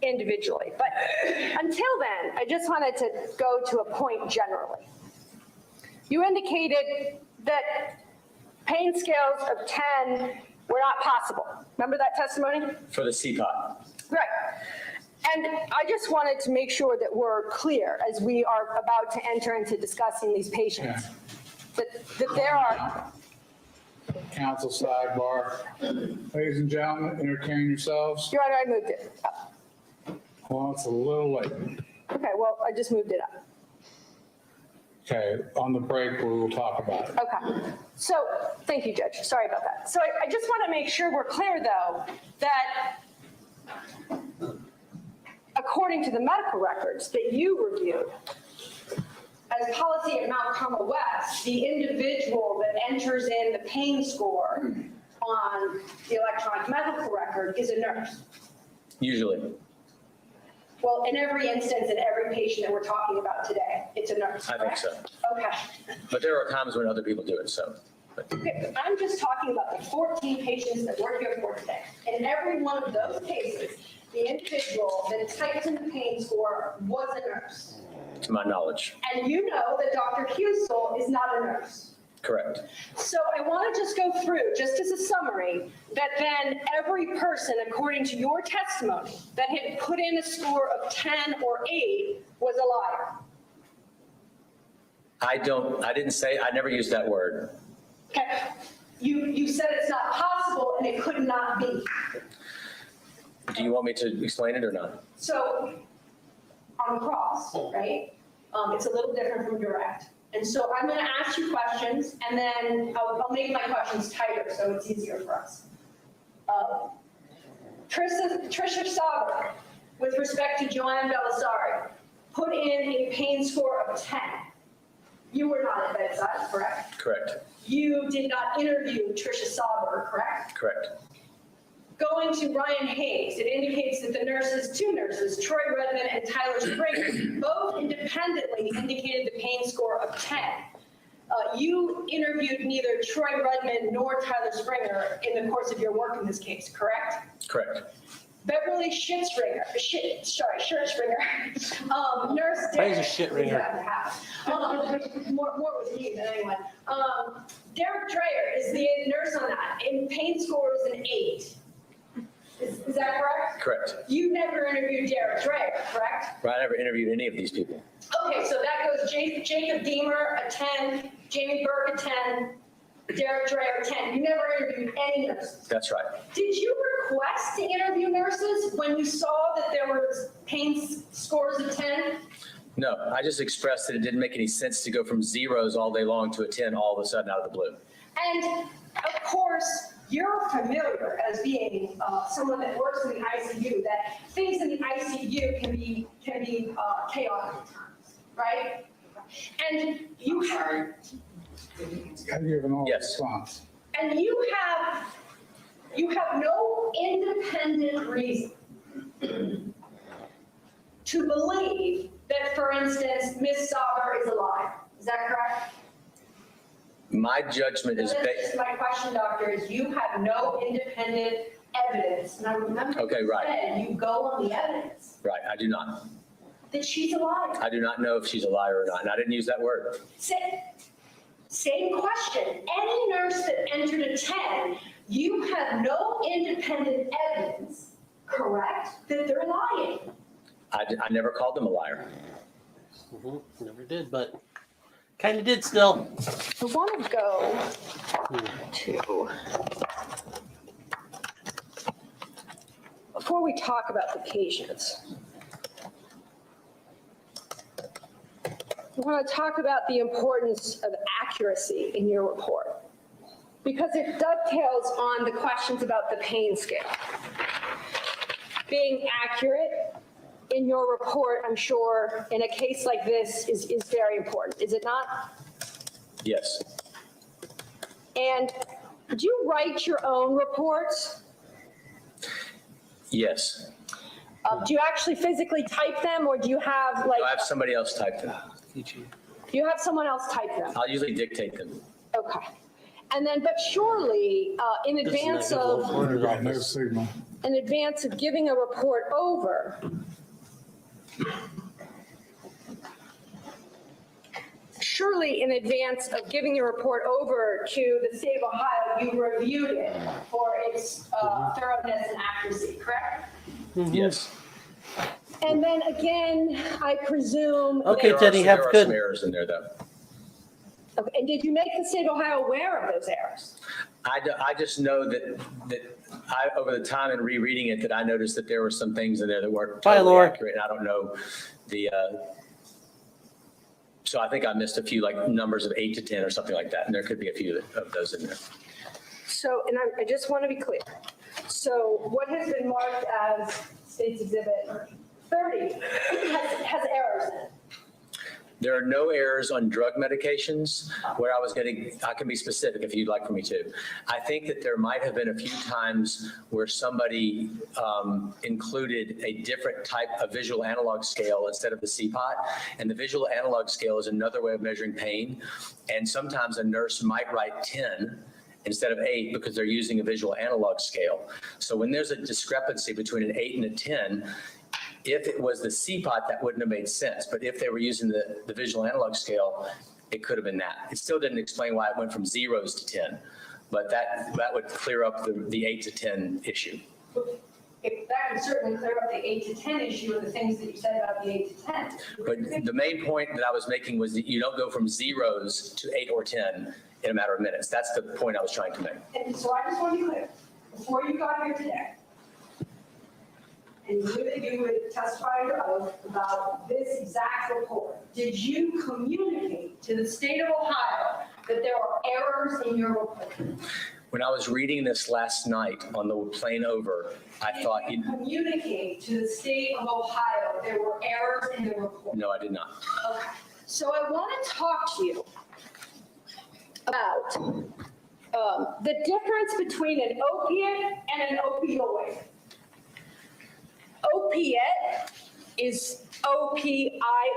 individually. But until then, I just wanted to go to a point generally. You indicated that pain scales of 10 were not possible. Remember that testimony? For the CPOT. Right. And I just wanted to make sure that we're clear as we are about to enter into discussing these patients, that there are council sidebar. Ladies and gentlemen, entertain yourselves. Your Honor, I moved it up. Well, it's a little late. Okay, well, I just moved it up. Okay, on the break, we will talk about it. Okay. So, thank you, Judge. Sorry about that. So I just want to make sure we're clear, though, that according to the medical records that you reviewed, as policy at Mount Carmel West, the individual that enters in the pain score on the electronic medical record is a nurse. Usually, Well, in every instance, in every patient that we're talking about today, it's a nurse, I think correct? so. Okay. But there are times when other people do it, so. Okay, but I'm just talking about the 14 patients that we're here for today. In every one of those cases, the individual that typed in the pain score was a nurse. To my knowledge, And you know that Dr. Husel is not a nurse. correct. So I want to just go through, just as a summary, that then every person, according to your testimony, that had put in a score of 10 or 8 was a liar. I never used that word. Okay? You said it's not possible and it could not be. Do you want me to explain it or not? So on cross, right? It's a little different from direct. And so I'm going to ask you questions and then I'll make my questions tighter so it's easier for us. Tricia Sauber, with respect to Joanne Belisari, put in a pain score of 10. You were not at bedside, correct? Correct, You did not interview Tricia Sauber, correct? correct. Going to Ryan Hayes, it indicates that the nurses, 2 nurses, Troy Redmond and Tyler Springer, both independently indicated the pain score of 10. You interviewed neither Troy Redmond nor Tyler Springer in the course of your work in this case, correct? Correct. Beverly Schitzringer, Schertzbringer, nurse Why is Derek. a shit ringer? More was me than anyone. Derek Dreyer is the nurse on that, and pain score is an 8. Is that correct? Correct. You never interviewed Derek Dreyer, correct? Right, I never interviewed any of these people. Okay, so that goes Jacob Deemer, a 10, Jamie Burke, a 10, Derek Dreyer, a 10. You never interviewed any nurses. That's right. Did you request to interview nurses when you saw that there were pain scores of 10? No, I just expressed that it didn't make any sense to go from zeros all day long to a 10 all of a sudden out of the blue. And of course, you're familiar as being someone that works in the ICU, that things in the ICU can be chaotic at times, right? And you have, Gotta give an oral Yes. response. and you have no independent reason to believe that, for instance, Ms. Sauber is a liar. Is that correct? My judgment is That's based, just my question, doctor, is you have no independent evidence. And I remember Okay, you right. said you go on the evidence right, I do not. that she's a liar. I do not know if she's a liar or not, and I didn't use that word. Same question. Any nurse that entered a 10, you have no independent evidence, correct, that they're lying. I never called them a liar. Never did, but kind of did still. I want to go to, before we talk about the patients, I want to talk about the importance of accuracy in your report, because it dovetails on the questions about the pain scale. Being accurate in your report, I'm sure, in a case like this is very important, is it not? Yes, And do you write your own reports? yes. Do you actually physically type them, or do you have like, I have somebody else type them. you have someone else type them? I'll usually dictate them. Okay. And then, but surely, in advance of No signal. giving a report over, surely in advance of giving your report over to the state of Ohio, you reviewed it for its thoroughness and accuracy, correct? Yes. And then again, I presume. Okay, that- Jenny, have There are good. some errors in there, though. Okay, and did you make the state of Ohio aware of those errors? I just know that over the time and rereading it, that I noticed that there were some things in there that weren't Bye, totally Laura. accurate. And I don't know so I think I missed a few like numbers of 8 to 10 or something like that. And there could be a few of those in there. So, and I just want to be clear. So what has been marked as State's Exhibit 30 has errors in it. There are no errors on drug medications. Where I can be specific if you'd like for me to. I think that there might have been a few times where somebody included a different type of visual analog scale instead of the CPOT. And the visual analog scale is another way of measuring pain. And sometimes a nurse might write 10 instead of 8 because they're using a visual analog scale. So when there's a discrepancy between an 8 and a 10, if it was the CPOT, that wouldn't have made sense. But if they were using the visual analog scale, it could have been that. It still didn't explain why it went from 0s to 10, but that would clear up the 8 to 10 issue. If that would certainly clear up the 8 to 10 issue and the things that you said about the 8 to 10. But the main point that I was making was that you don't go from 0s to 8 or 10 in a matter of minutes. That's the point I was trying to make. And so I just want to be clear, before you got here today, and you knew that you would testify under oath about this exact report, did you communicate to the state of Ohio that there are errors in your report? When I was reading this last night on the plane over, I thought, Did you communicate to the state of Ohio there were errors in the report? no, I did not. Okay, so I want to talk to you about the difference between an opiate and an opioid. Opiate is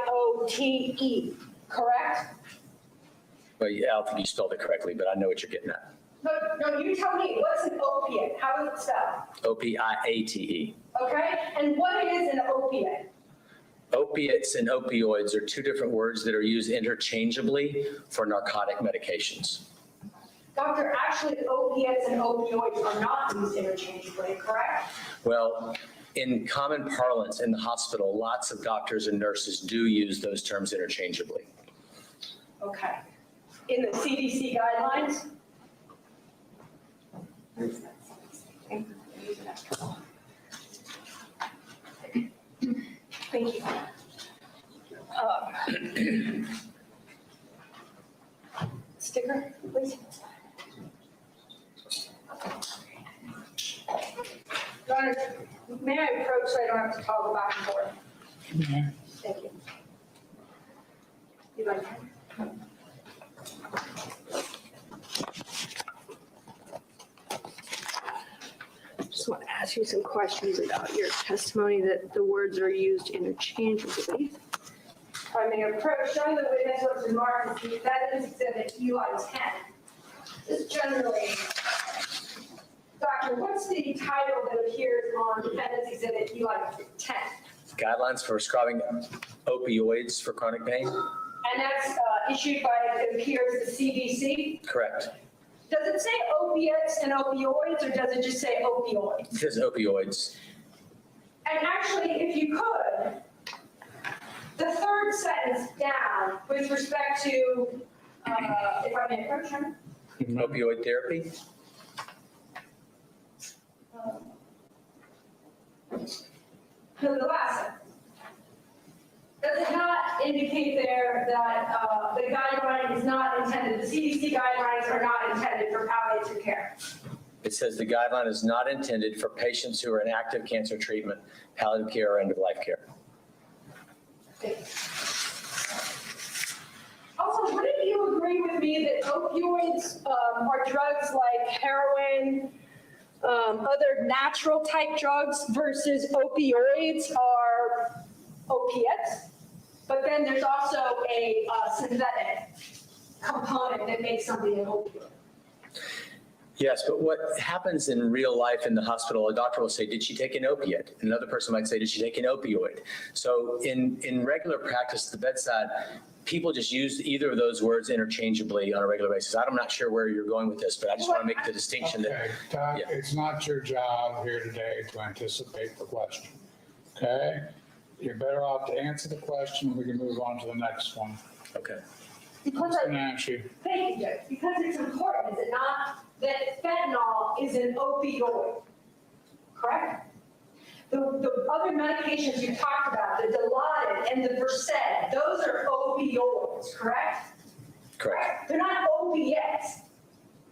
O-P-I-O-T-E, correct? But yeah, I don't think you spelled it correctly, but I know what you're getting at. No, you tell me, what's an opiate? How is it spelled? O-P-I-A-T-E. Okay, and what is an opiate? Opiates and opioids are two different words that are used interchangeably for narcotic medications. Doctor, actually opiates and opioids are not used interchangeably, correct? Well, in common parlance in the hospital, lots of doctors and nurses do use those terms interchangeably. Okay. In the CDC guidelines? Thank you. Sticker, please. Your Honor, may I approach so I don't have to toggle back and forth? Yeah. Thank you. You like that? Just want to ask you some questions about your testimony that the words are used interchangeably. If I may approach, showing the witness what's been marked as the evidence exhibit UI 10. Just generally, Doctor, what's the title that appears on defendant's exhibit UI 10? Guidelines for prescribing opioids for chronic pain? And that's issued by, it appears, the CDC? Correct. Does it say opiates and opioids, or does it just say opioids? It says opioids. And actually, if you could, the third sentence down with respect to, if I may approach him. Opioid therapy? The last sentence. Does it not indicate there that the guideline is not intended, the CDC guidelines are not intended for palliative care? It says the guideline is not intended for patients who are in active cancer treatment, palliative care, or end-of-life care. Also, wouldn't you agree with me that opioids are drugs like heroin, other natural type drugs versus opioids are opiates? But then there's also a synthetic component that makes something an opioid. Yes, but what happens in real life in the hospital, a doctor will say, did she take an opiate? Another person might say, did she take an opioid? So in regular practice at the bedside, people just use either of those words interchangeably on a regular basis. I'm not sure where you're going with this, but I just want to make the distinction that. Okay, Doc, Yeah. it's not your job here today to anticipate the question, okay? You're better off to answer the question, we can move on to the next one. Okay. Because Ms. Kanashi. thank you, because it's important, is it not, that fentanyl is an opioid, correct? The other medications you talked about, the Dilaudid and the Versed, those are opioids, correct? Correct. They're not opiates.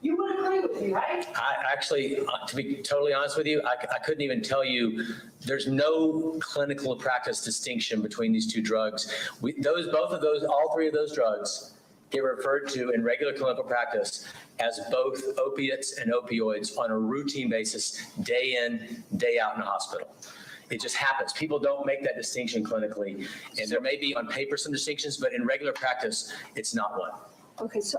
You would agree with me, right? I actually, to be totally honest with you, I couldn't even tell you, there's no clinical practice distinction between these two drugs. All three of those drugs get referred to in regular clinical practice as both opiates and opioids on a routine basis, day in, day out in the hospital. It just happens. People don't make that distinction clinically. And there may be on paper some distinctions, but in regular practice, it's not one. Okay, so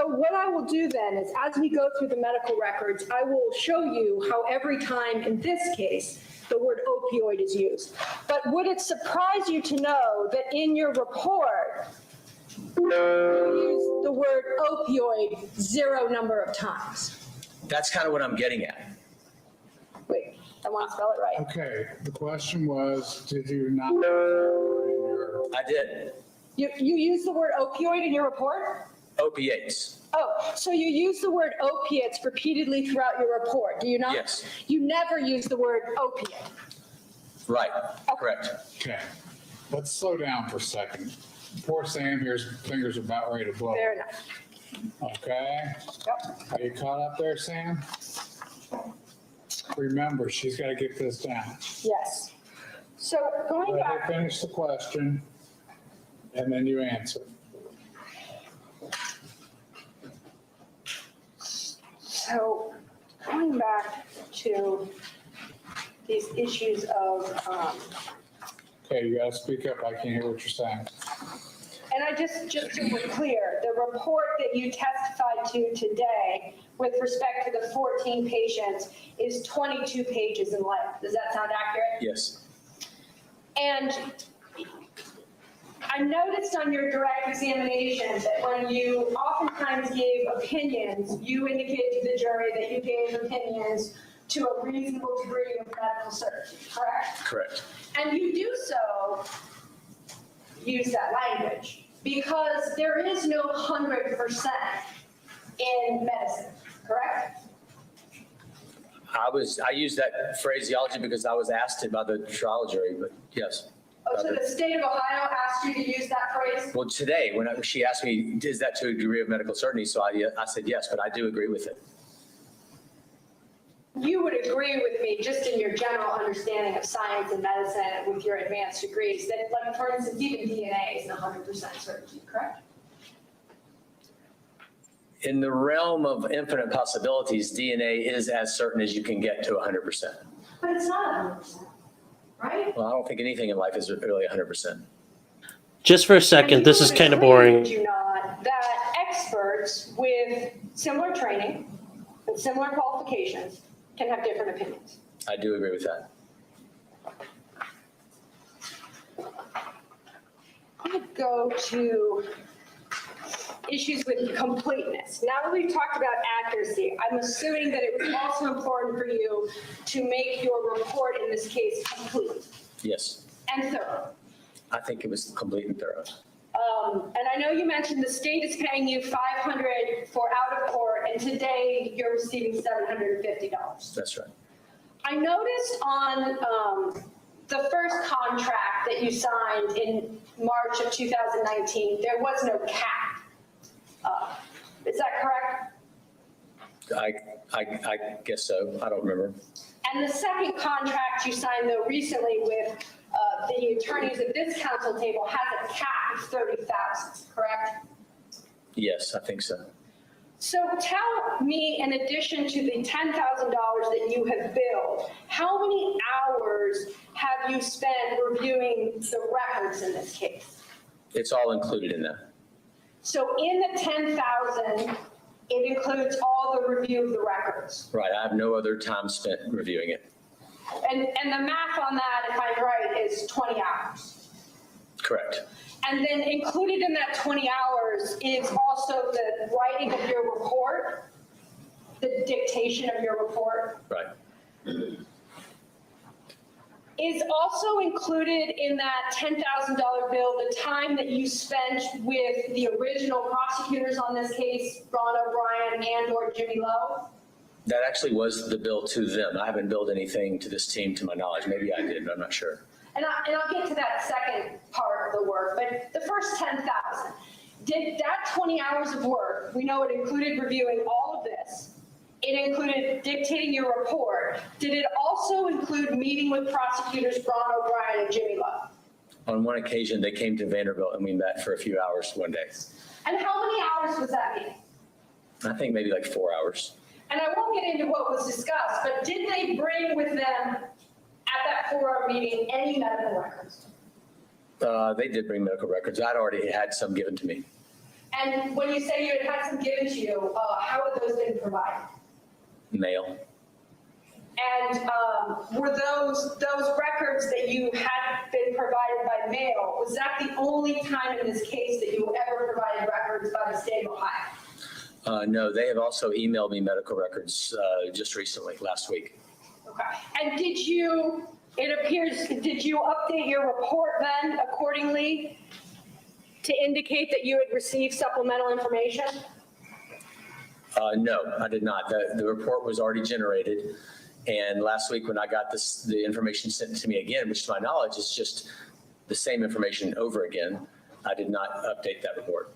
what I will do then is, as we go through the medical records, I will show you how every time in this case, the word opioid is used. But would it surprise you to know that in your report, you use the word opioid 0 number of times? That's kind of what I'm getting at. Wait, I want to spell it right. Okay, the question was, did you not? I did. You use the word opioid in your report? Opiates. Oh, so you use the word opiates repeatedly throughout your report, do you not? Yes. You never use the word opiate. Right. Correct. Okay, let's slow down for a second. Poor Sam here's fingers about ready to blow. Fair enough. Okay, Yep. are you caught up there, Sam? Remember, she's got to get this down. Yes. So going Let her back, finish the question, and then you answer. so going back to these issues of, Okay, you got to speak up. I can't hear what you're saying. and I just so we're clear, the report that you testified to today with respect to the 14 patients is 22 pages in length. Does that sound accurate? Yes. And I noticed on your direct examination that when you oftentimes gave opinions, you indicated to the jury that you gave opinions to a reasonable degree of medical certainty, correct? Correct. And you do so, use that language, because there is no 100% in medicine, correct? I used that phraseology because I was asked it by the trial jury, but yes. Oh, so the state of Ohio asked you to use that phrase? Well, today, when she asked me, is that to a degree of medical certainty? So I said yes, but I do agree with it. You would agree with me, just in your general understanding of science and medicine with your advanced degrees, that, like, for instance, even DNA is 100% certainty, correct? In the realm of infinite possibilities, DNA is as certain as you can get to 100%. But it's not 100%, right? Well, I don't think anything in life is really 100%. Just for a second, And this you is would kind of agree, boring. would you not, that experts with similar training and similar qualifications can have different opinions? I do agree with that. I'm going to go to issues with completeness. Now that we've talked about accuracy, I'm assuming that it was also important for you to make your report in this case complete Yes. and thorough. I think it was complete and thorough. And I know you mentioned the state is paying you $500 for out of court, and today you're receiving $750. That's right. I noticed on the first contract that you signed in March of 2019, there was no cap. Is that correct? I guess so. I don't remember. And the second contract you signed, though, recently with the attorneys at this council table has a cap of $30,000, correct? Yes, I think so. So tell me, in addition to the $10,000 that you have billed, how many hours have you spent reviewing the records in this case? It's all included in that. So in the $10,000, it includes all the review of the records. Right. I have no other time spent reviewing it. And the math on that, if I'm right, is 20 hours. Correct. And then included in that 20 hours is also the writing of your report, the dictation of your report. Right. Is also included in that $10,000 bill the time that you spent with the original prosecutors on this case, Ron O'Brien and/or Jimmy Lowe? That actually was the bill to them. I haven't billed anything to this team to my knowledge. Maybe I did, but I'm not sure. And I'll get to that second part of the work, but the first 10,000, did that 20 hours of work, we know it included reviewing all of this, it included dictating your report. Did it also include meeting with prosecutors Ron O'Brien and Jimmy Lowe? On one occasion, they came to Vanderbilt and we met for a few hours one day. And how many hours was that meeting? I think maybe like 4 hours. And I won't get into what was discussed, but did they bring with them at that 4-hour meeting any medical records? They did bring medical records. I'd already had some given to me. And when you say you had some given to you, how had those been provided? Mail. And were those records that you had been provided by mail, was that the only time in this case that you ever provided records by the state of Ohio? No, they have also emailed me medical records just recently, last week. Okay. And did you update your report then accordingly to indicate that you had received supplemental information? No, I did not. The report was already generated. And last week when I got the information sent to me again, which to my knowledge is just the same information over again, I did not update that report.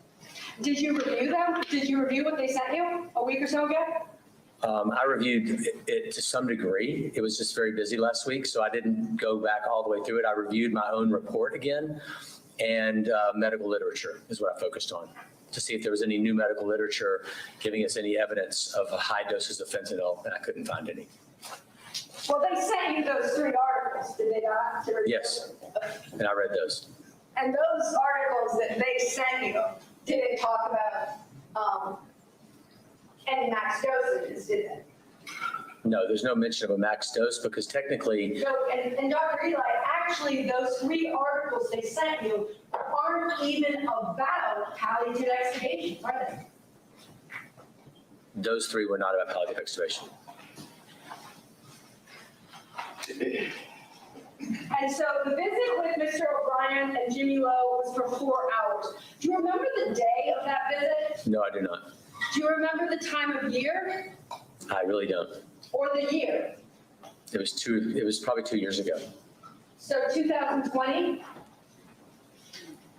Did you review them? Did you review what they sent you a week or so ago? I reviewed it to some degree. It was just very busy last week, so I didn't go back all the way through it. I reviewed my own report again, and medical literature is what I focused on to see if there was any new medical literature giving us any evidence of high doses of fentanyl, and I couldn't find any. Well, they sent you those 3 articles, did they not? Yes, and I read those. And those articles that they sent you, didn't talk about any max dosages, did they? No, there's no mention of a max dose because technically, So, and Dr. Eli, actually, those 3 articles they sent you aren't even about palliative extubation, are they? those 3 were not about palliative extubation. And so the visit with Mr. O'Brien and Jimmy Lowe was for 4 hours. Do you remember the day of that visit? No, I do not. Do you remember the time of year I really don't. or the year? It was probably 2 years ago. So 2020?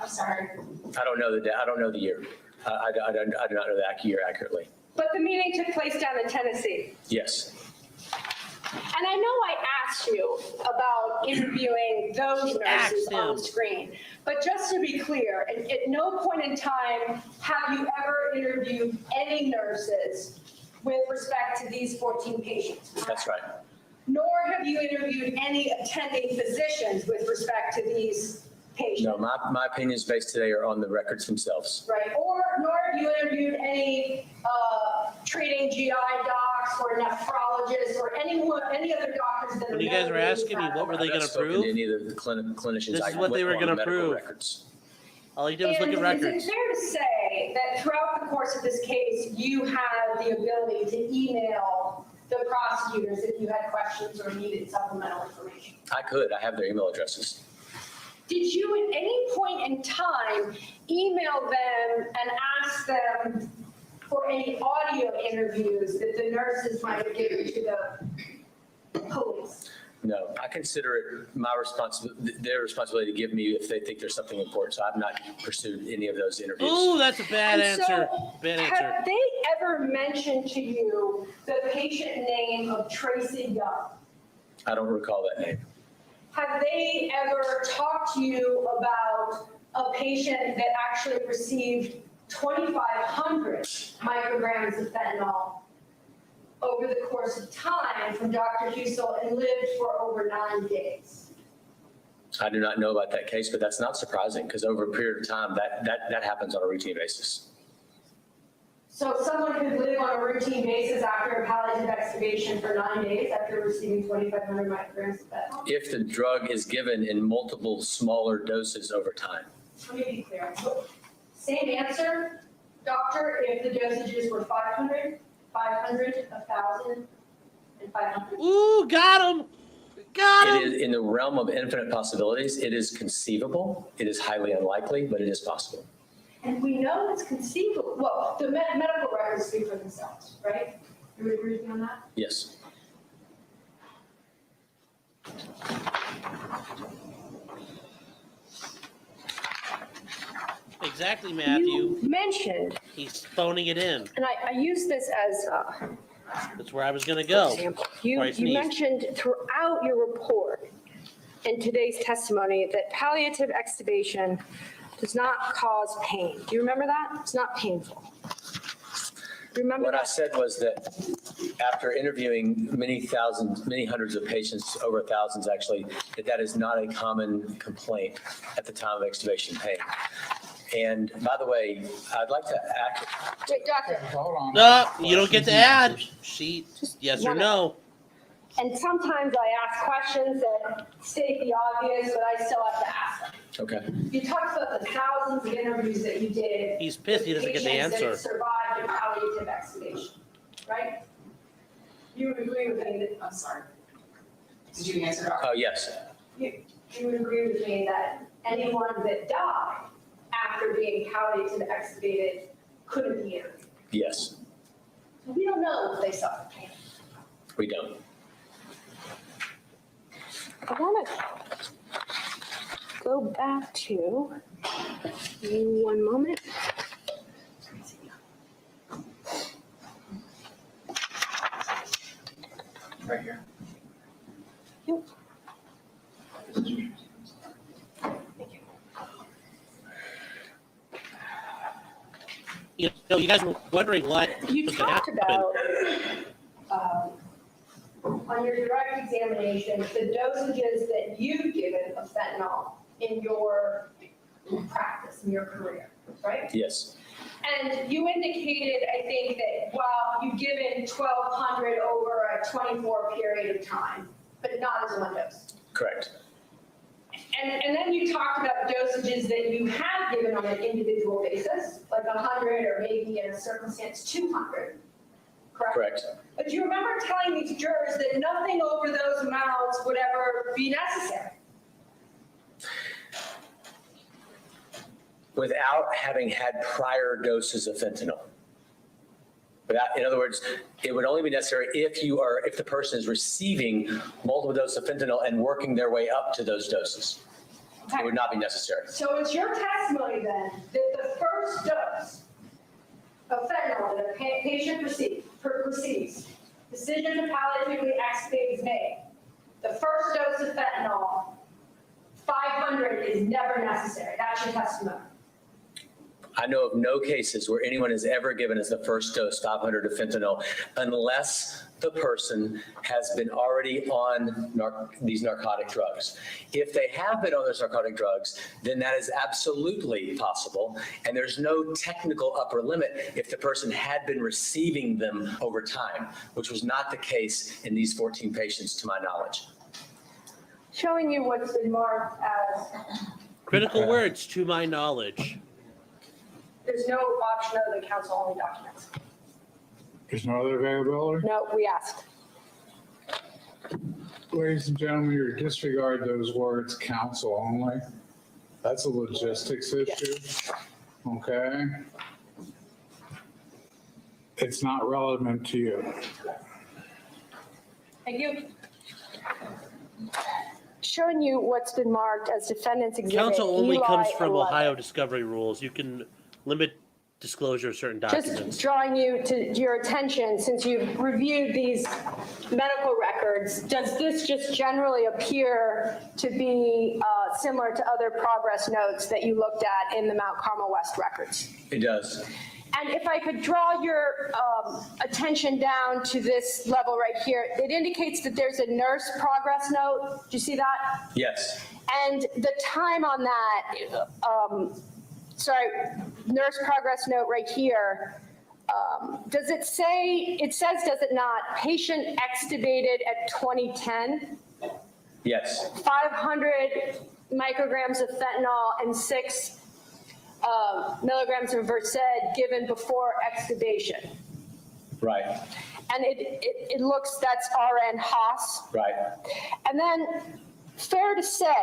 I'm sorry. I don't know the year. I do not know the year accurately. But the meeting took place down in Tennessee. Yes. And I know I asked you about interviewing those nurses on the screen, but just to be clear, at no point in time have you ever interviewed any nurses with respect to these 14 patients. Correct? That's right. Nor have you interviewed any attending physicians with respect to these patients. No, my opinions based today are on the records themselves. Right, nor have you interviewed any treating GI docs or nephrologists or any other doctors that are. When you guys were asking me, what were they going to prove? Any of the clinicians. This is what they were going to prove. Records. All he did was look at records. Is it fair to say that throughout the course of this case, you had the ability to email the prosecutors if you had questions or needed supplemental information? I could. I have their email addresses. Did you at any point in time email them and ask them for any audio interviews that the nurses might have given to the police? No, I consider it their responsibility to give me if they think there's something important. So I've not pursued any of those interviews. Ooh, that's a bad And answer. so, Bad answer. have they ever mentioned to you the patient name of Tracy Young? I don't recall that name. Have they ever talked to you about a patient that actually received 2,500 micrograms of fentanyl over the course of time from Dr. Husel and lived for over 9 days? I do not know about that case, but that's not surprising because over a period of time, that happens on a routine basis. So someone could live on a routine basis after a palliative extubation for 9 days after receiving 2,500 micrograms of fentanyl? If the drug is given in multiple smaller doses over time. Let me be clear. Same answer, doctor, if the dosages were 500, 500, 1,000, and 500. Ooh, got him. Got It him. is in the realm of infinite possibilities. It is conceivable. It is highly unlikely, but it is possible. And we know it's conceivable, well, the medical records speak for themselves, right? You would agree with me on that? Yes. Exactly, Matthew. You mentioned, He's phoning it in. and I use this as That's where I was going to go. example. Why You sneeze. mentioned throughout your report and today's testimony that palliative extubation does not cause pain. Do you remember that? It's not painful. Remember What I that? said was that after interviewing many thousands, many hundreds of patients, over thousands actually, that is not a common complaint at the time of extubation pain. And by the way, I'd like to act, Wait, doctor, Hold on. No, you don't get to add. Sheet. Yes or wanna- no. and sometimes I ask questions that state the obvious, but I still have to ask them. okay. You talked about the thousands of interviews that you did. He's pissed he doesn't get the Patients answer. that survived a palliative extubation, right? You would agree with me that, I'm sorry. Did you answer our? Oh, yes. you would agree with me that anyone that died after being palliative extubated couldn't be interviewed. Yes, So we don't know if they suffered pain. we don't. I want to go back to, one moment. Right here. Yep. You know, you guys were wondering what You was going to talked happen. about, on your direct examination, the dosages that you've given of fentanyl in your practice, in your career, right? Yes, And you indicated, I think, that while you've given 1,200 over a 24 period of time, but not as one dose. correct. And then you talked about dosages that you have given on an individual basis, like 100 or maybe in a circumstance 200, correct? Correct. But you remember telling these jurors that nothing over those amounts would ever be necessary. Without having had prior doses of fentanyl. In other words, it would only be necessary if the person is receiving multiple doses of fentanyl and working their way up to those doses. It would not be necessary. So it's your testimony then that the first dose of fentanyl that a patient receives, decision to palliatively extubate is made. The first dose of fentanyl, 500 is never necessary. That's your testimony. I know of no cases where anyone has ever given as the first dose 500 of fentanyl unless the person has been already on these narcotic drugs. If they have been on those narcotic drugs, then that is absolutely possible. And there's no technical upper limit if the person had been receiving them over time, which was not the case in these 14 patients to my knowledge. Showing you what's been marked as, Critical words, to my knowledge. there's no option other than counsel-only documents. There's no other availability? No, we asked. Ladies and gentlemen, you disregard those words, counsel only. That's a logistics issue, okay? It's not relevant to you. Thank you. Showing you what's been marked as defendant's exhibit. Counsel only Eli comes from 11. Ohio discovery rules. You can limit disclosure of certain documents. Just drawing you to your attention, since you've reviewed these medical records, does this just generally appear to be similar to other progress notes that you looked at in the Mount Carmel West records? It does. And if I could draw your attention down to this level right here, it indicates that there's a nurse progress note. Do you see that? Yes. And the time on that, nurse progress note right here, does it say, it says, does it not, patient extubated at 2010, Yes. 500 micrograms of fentanyl and 6 milligrams of Versed given before extubation. Right. And it looks, that's RN Haas. Right. And then, fair to say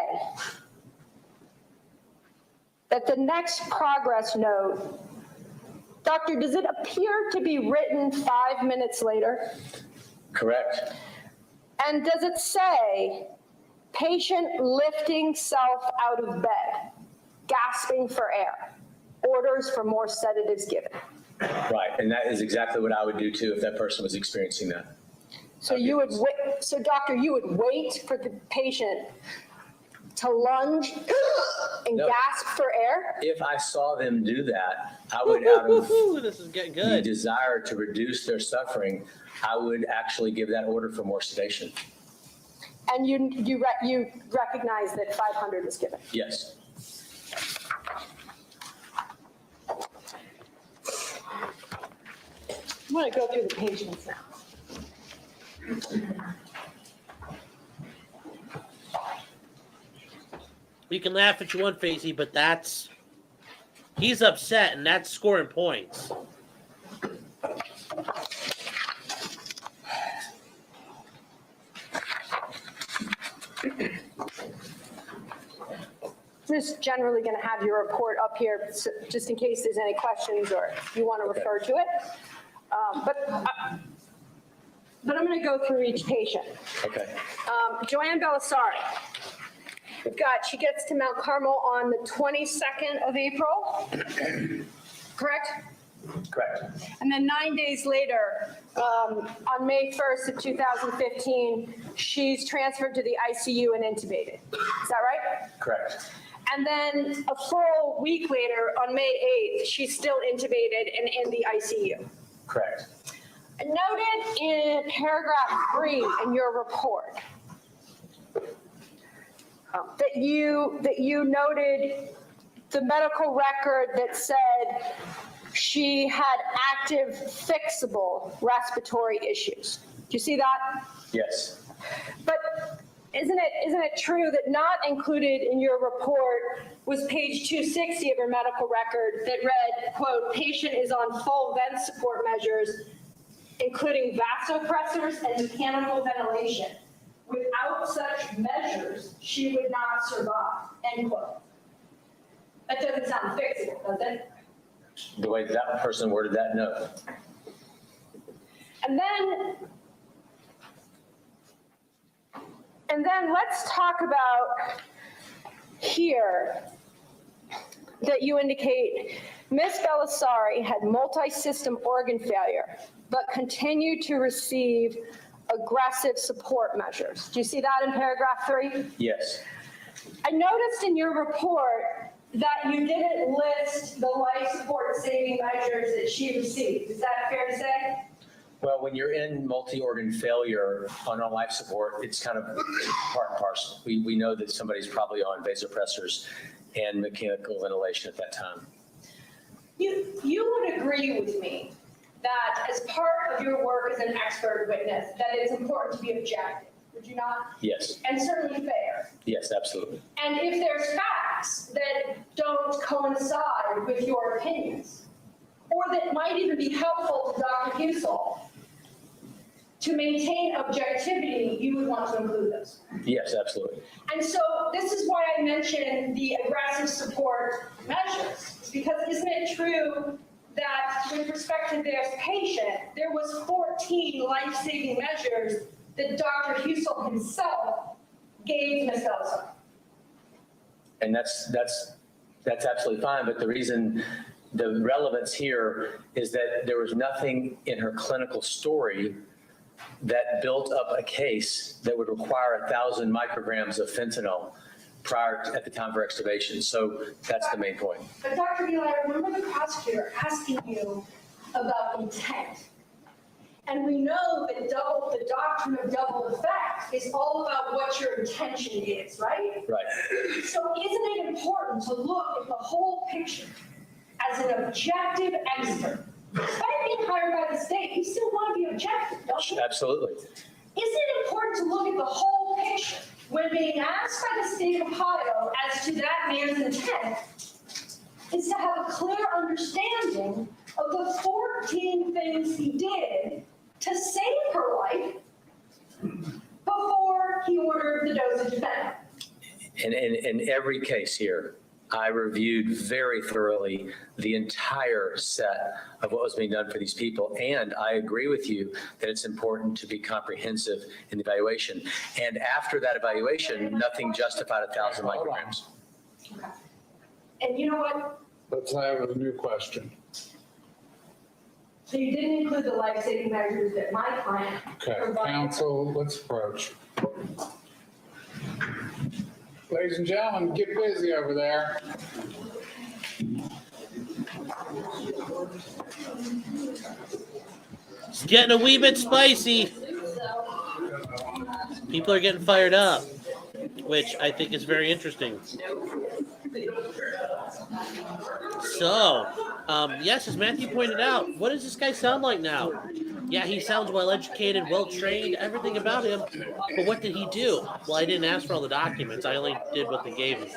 that the next progress note, doctor, does it appear to be written 5 minutes later? Correct. And does it say, patient lifting self out of bed, gasping for air, orders for more sedatives given? Right, and that is exactly what I would do too if that person was experiencing that. So you would wait, so doctor, you would wait for the patient to lunge and No. gasp for air? If I saw them do that, I would, out of This is getting the good. desire to reduce their suffering, I would actually give that order for more sedation. And you recognize that 500 was given? Yes. I'm going to go through the patients now. You can laugh at you want, Facey, but he's upset, and that's scoring points. Just generally going to have your report up here, just in case there's any questions or you want to refer to it. But I'm going to go through each patient. Okay. Joanne Belisari. She gets to Mount Carmel on the 22nd of April, correct? Correct. And then 9 days later, on May 1st of 2015, she's transferred to the ICU and intubated. Is that right? Correct. And then a full week later, on May 8th, she's still intubated and in the ICU. Correct. Noted in paragraph 3 in your report that you noted the medical record that said she had active fixable respiratory issues. Do you see that? Yes. But isn't it true that not included in your report was page 260 of your medical record that read, quote, patient is on full vent support measures, including vasopressors and mechanical ventilation. Without such measures, she would not survive, end quote. That doesn't sound fixable, does it? The way that person worded that, no. And then let's talk about here that you indicate Ms. Belisari had multi-system organ failure, but continued to receive aggressive support measures. Do you see that in paragraph 3? Yes. I noticed in your report that you didn't list the life support saving measures that she received. Is that fair to say? Well, when you're in multi-organ failure on life support, it's kind of part and parcel. We know that somebody's probably on vasopressors and mechanical ventilation at that time. You would agree with me that as part of your work as an expert witness, that it's important to be objective, would you not? Yes. And certainly fair. Yes, absolutely. And if there's facts that don't coincide with your opinions, or that might even be helpful to Dr. Husel, to maintain objectivity, you would want to include those. Yes, absolutely. And so this is why I mentioned the aggressive support measures. It's because isn't it true that with respect to this patient, there was 14 life-saving measures that Dr. Husel himself gave Ms. Belisari? And that's absolutely fine. But the relevance here is that there was nothing in her clinical story that built up a case that would require 1,000 micrograms of fentanyl at the time of her extubation. So that's the main point. But Dr. Neal, I remember the prosecutor asking you about intent. And we know that the doctrine of double effect is all about what your intention is, right? Right. So isn't it important to look at the whole picture as an objective expert? Despite being hired by the state, you still want to be objective, don't you? Absolutely. Isn't it important to look at the whole picture when being asked by the state of Ohio as to that man's intent is to have a clear understanding of the 14 things he did to save her life before he ordered the dosage of fentanyl. And in every case here, I reviewed very thoroughly the entire set of what was being done for these people. And I agree with you that it's important to be comprehensive in the evaluation. And after that evaluation, nothing justified 1,000 micrograms. And you know what? Let's have a new question. So you didn't include the life-saving measures that my client Okay, provided. council, let's approach. Ladies and gentlemen, get busy over there. It's getting a wee bit spicy. People are getting fired up, which I think is very interesting. So, yes, as Matthew pointed out, what does this guy sound like now? Yeah, he sounds well-educated, well-trained, everything about him. But what did he do? Well, I didn't ask for all the documents. I only did what they gave me.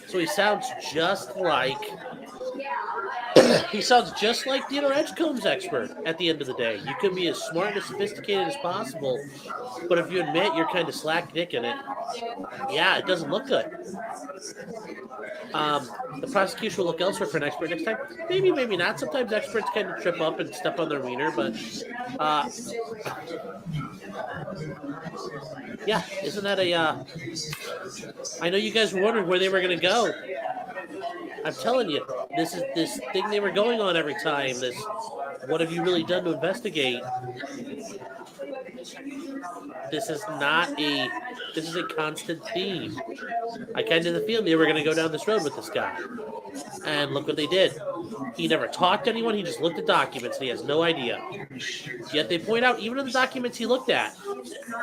So he sounds just like Theodore Edgecombe's expert at the end of the day. You can be as smart and as sophisticated as possible, but if you admit you're kind of slack dick in it, yeah, it doesn't look good. The prosecution will look elsewhere for an expert next time. Maybe, maybe not. Sometimes experts kind of trip up and step on their wiener, but yeah, isn't that I know you guys were wondering where they were going to go. I'm telling you, this is this thing they were going on every time. This, what have you really done to investigate? This is a constant theme. I kind of had the feeling they were going to go down this road with this guy. And look what they did. He never talked to anyone. He just looked at documents and he has no idea. Yet they point out, even in the documents he looked at,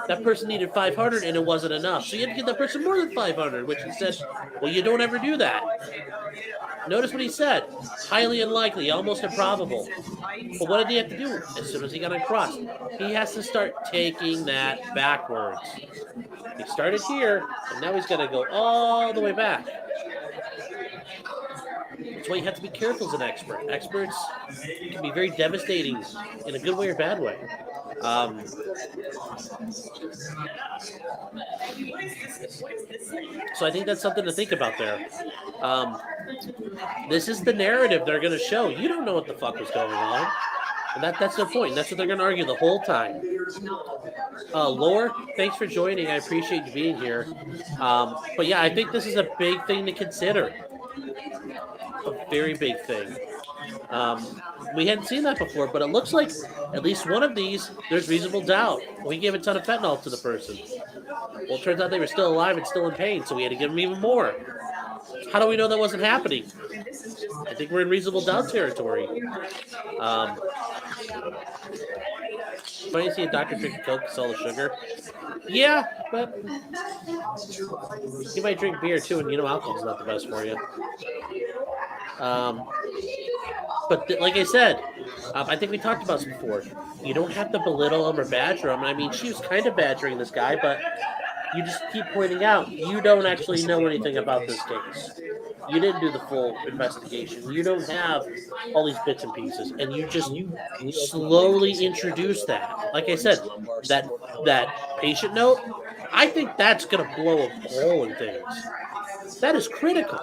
that person needed 500 and it wasn't enough. So you had to give that person more than 500, which he said, well, you don't ever do that. Notice what he said. Highly unlikely, almost improbable. But what did he have to do as soon as he got across? He has to start taking that backwards. He started here, and now he's got to go all the way back. That's why you have to be careful as an expert. Experts can be very devastating in a good way or bad way. So I think that's something to think about there. This is the narrative they're going to show. You don't know what the fuck was going on. And that's their point. That's what they're going to argue the whole time. Laura, thanks for joining. I appreciate you being here. But yeah, I think this is a big thing to consider. A very big thing. We hadn't seen that before, but it looks like at least one of these, there's reasonable doubt. We gave a ton of fentanyl to the person. Well, it turns out they were still alive and still in pain, so we had to give them even more. How do we know that wasn't happening? I think we're in reasonable doubt territory. Funny to see a doctor drink Coke with all the sugar. Yeah, but you might drink beer too, and you know alcohol's not the best for you. But like I said, I think we talked about this before. You don't have to belittle them or badger them. I mean, she was kind of badgering this guy, but you just keep pointing out you don't actually know anything about this case. You didn't do the full investigation. You don't have all these bits and pieces, and you just slowly introduce that. Like I said, that patient note, I think that's going to blow a hole in things. That is critical.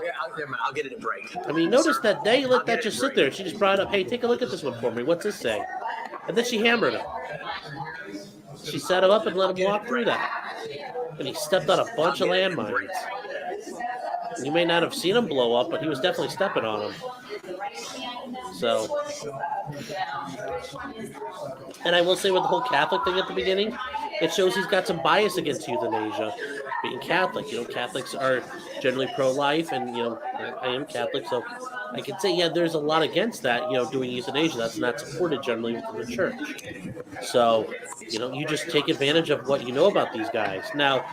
I'll get it a break. I mean, notice that they let that just sit there. She just brought it up, hey, take a look at this one for me. What's this say? And then she hammered him. She set him up and let him walk through that. And he stepped on a bunch of landmines. You may not have seen him blow up, but he was definitely stepping on them. So, and I will say with the whole Catholic thing at the beginning, it shows he's got some bias against euthanasia. Being Catholic, Catholics are generally pro-life, and, I am Catholic, so I can say, yeah, there's a lot against that, doing euthanasia. That's not supported generally within the church. So, you just take advantage of what you know about these guys. Now,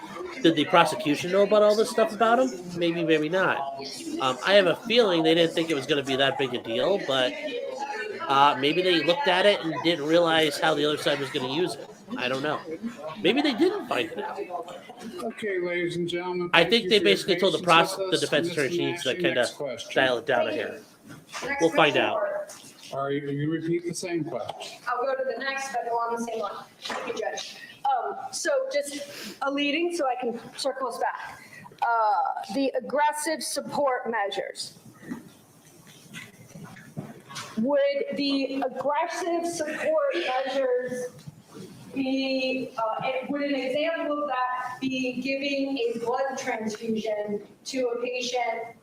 did the prosecution know about all this stuff about him? Maybe, maybe not. I have a feeling they didn't think it was going to be that big a deal, but maybe they looked at it and didn't realize how the other side was going to use it. I don't know. Maybe they didn't find it out. Okay, ladies and gentlemen. I think they basically told the defense attorney she needs to kind of dial it down a hair. We'll find out. Or you repeat the same question. I'll go to the next, but go on the same line. Thank you, Judge. So just a leading, so I can circle us back. The aggressive support measures. Would the aggressive support measures be, would an example of that be giving a blood transfusion to a patient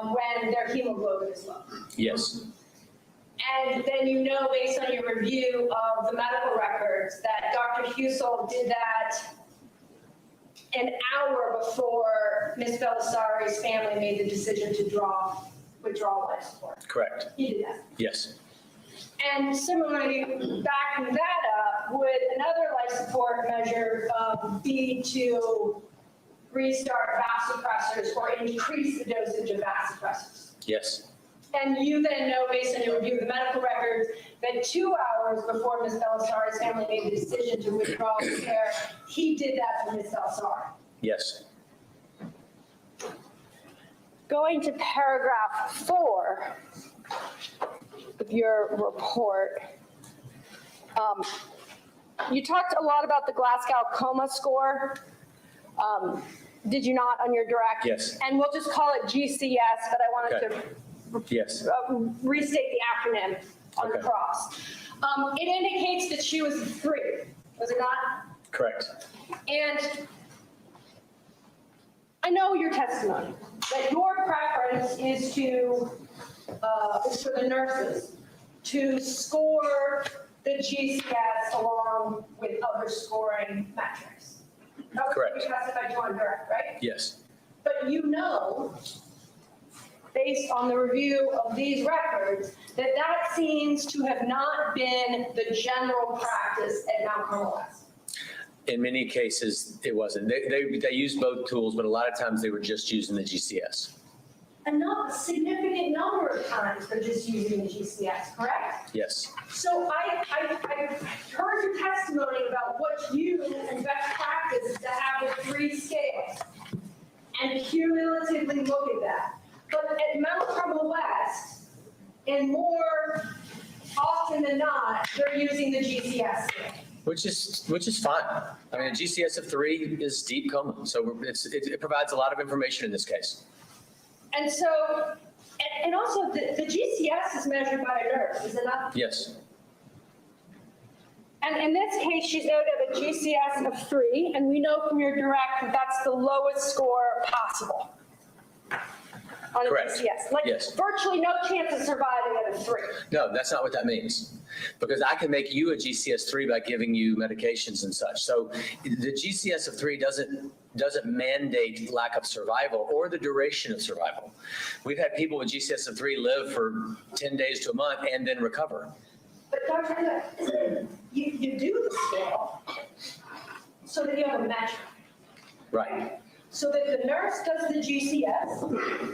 when their hemoglobin is low? Yes, And then you know, based on your review of the medical records, that Dr. Husel did that an hour before Ms. Belisari's family made the decision to withdraw life support. correct. He did that. Yes, And similarly, backing that up, would another life support measure be to restart vasopressors or increase the dosage of vasopressors? yes, And you then know, based on your review of the medical records, that 2 hours before Ms. Belisari's family made the decision to withdraw care, he did that for Ms. Belisari. yes, Going to paragraph 4 of your report, you talked a lot about the Glasgow coma score. Did you not on your direct? Yes. And we'll just call it GCS, but I wanted Okay. to yes, restate the acronym on the Okay. cross. It indicates that she was 3, was it not? correct. And I know your testimony, that your preference is is for the nurses to score the GCS along with other scoring metrics. That was what you Correct. testified to on direct, right? Yes, But you know, based on the review of these records, that seems to have not been the general practice at Mount Carmel West. in many cases, it wasn't. They used both tools, but a lot of times they were just using the GCS. And not a significant number of times they're just using the GCS, correct? Yes, So I heard your testimony about what you and best practice is to have the 3 scales and cumulatively look at that. But at Mount Carmel West, and more often than not, they're using the GCS scale. which is fine. I mean, a GCS of 3 is deep coma, so it provides a lot of information in this case. And so, and also the GCS is measured by a nurse, is it not? Yes, And in this case, she's noted a GCS of 3, and we know from your direct that that's the lowest score possible on a Correct. GCS. Like Yes. virtually no chance of surviving at a 3. no, that's not what that means. Because I can make you a GCS 3 by giving you medications and such. So the GCS of 3 doesn't mandate lack of survival or the duration of survival. We've had people with GCS of 3 live for 10 days to a month and then recover. But Dr. Husel, you do the scale so that you have a metric, Right, so that the nurse does the GCS,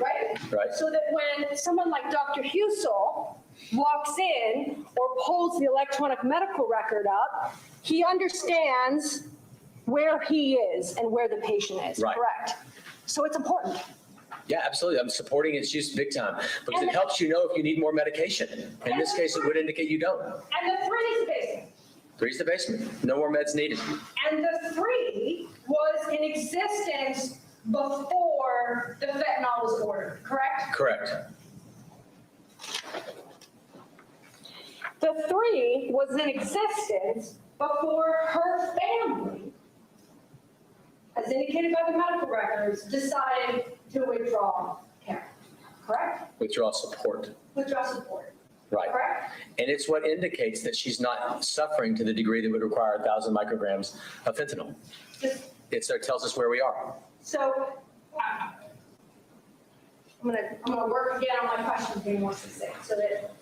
right? right, So that when someone like Dr. Husel walks in or pulls the electronic medical record up, he understands where he is and where the patient is, Right. correct? So it's important. yeah, absolutely. I'm supporting its use big time because And- it helps you know if you need more medication. In this case, it would indicate you don't. And the 3 is the basic. 3 is the basement. No more meds needed. And the 3 was in existence before the fentanyl was ordered, correct? Correct. The 3 was in existence before her family, as indicated by the medical records, decided to withdraw care, correct? Withdrawal support. Withdraw support, Right. correct? And it's what indicates that she's not suffering to the degree that would require 1,000 micrograms of fentanyl. Just- It tells us where we are. So I'm gonna work again on my question being more succinct, so that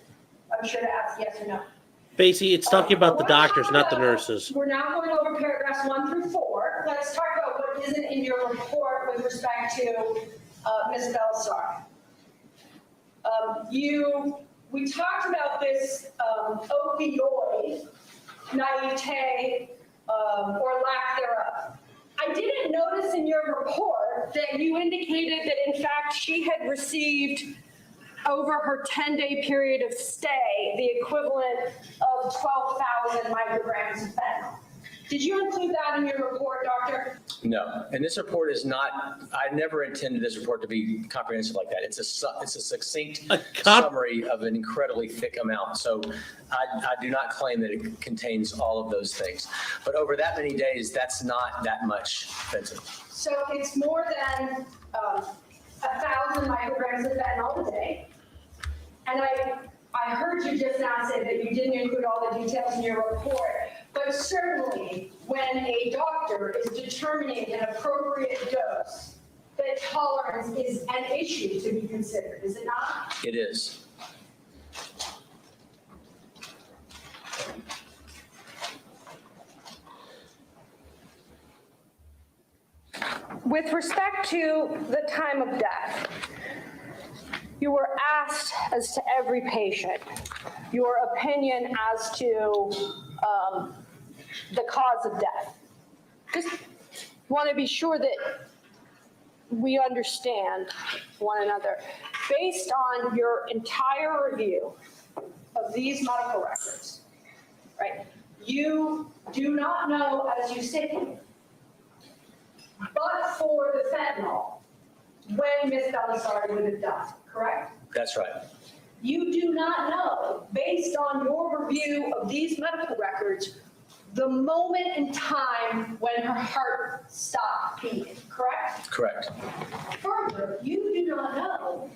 I'm sure to ask yes or no. Basically, it's talking about the doctors, not the nurses. We're now going over paragraphs 1 through 4. Let's talk about what isn't in your report with respect to Ms. Belisari. We talked about this opioid naivete or lack thereof. I didn't notice in your report that you indicated that in fact she had received over her 10-day period of stay, the equivalent of 12,000 micrograms of fentanyl. Did you include that in your report, doctor? No, and this report is not, I never intended this report to be comprehensive like that. It's a succinct summary of an incredibly thick amount. So I do not claim that it contains all of those things. But over that many days, that's not that much fentanyl. So it's more than 1,000 micrograms of fentanyl a day. And I heard you just now say that you didn't include all the details in your report, but certainly when a doctor is determining an appropriate dose, that tolerance is an issue to be considered, is it not? It is. With respect to the time of death, you were asked as to every patient your opinion as to the cause of death. Just want to be sure that we understand one another. Based on your entire review of these medical records, right, you do not know, as you sit here, but for the fentanyl, when Ms. Belisari would have died, correct? That's right. You do not know, based on your review of these medical records, the moment in time when her heart stopped beating, correct? Correct. Further, you do not know,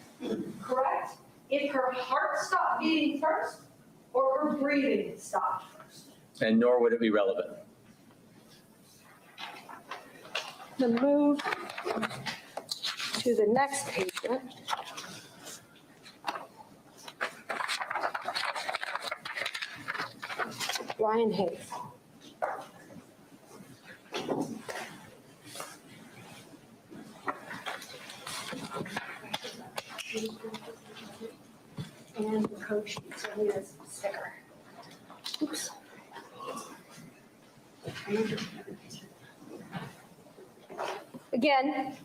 correct, if her heart stopped beating first or her breathing stopped first. And nor would it be relevant. To move to the next patient. Ryan Hayes. And the code sheet, so here's the sticker. Oops. Again,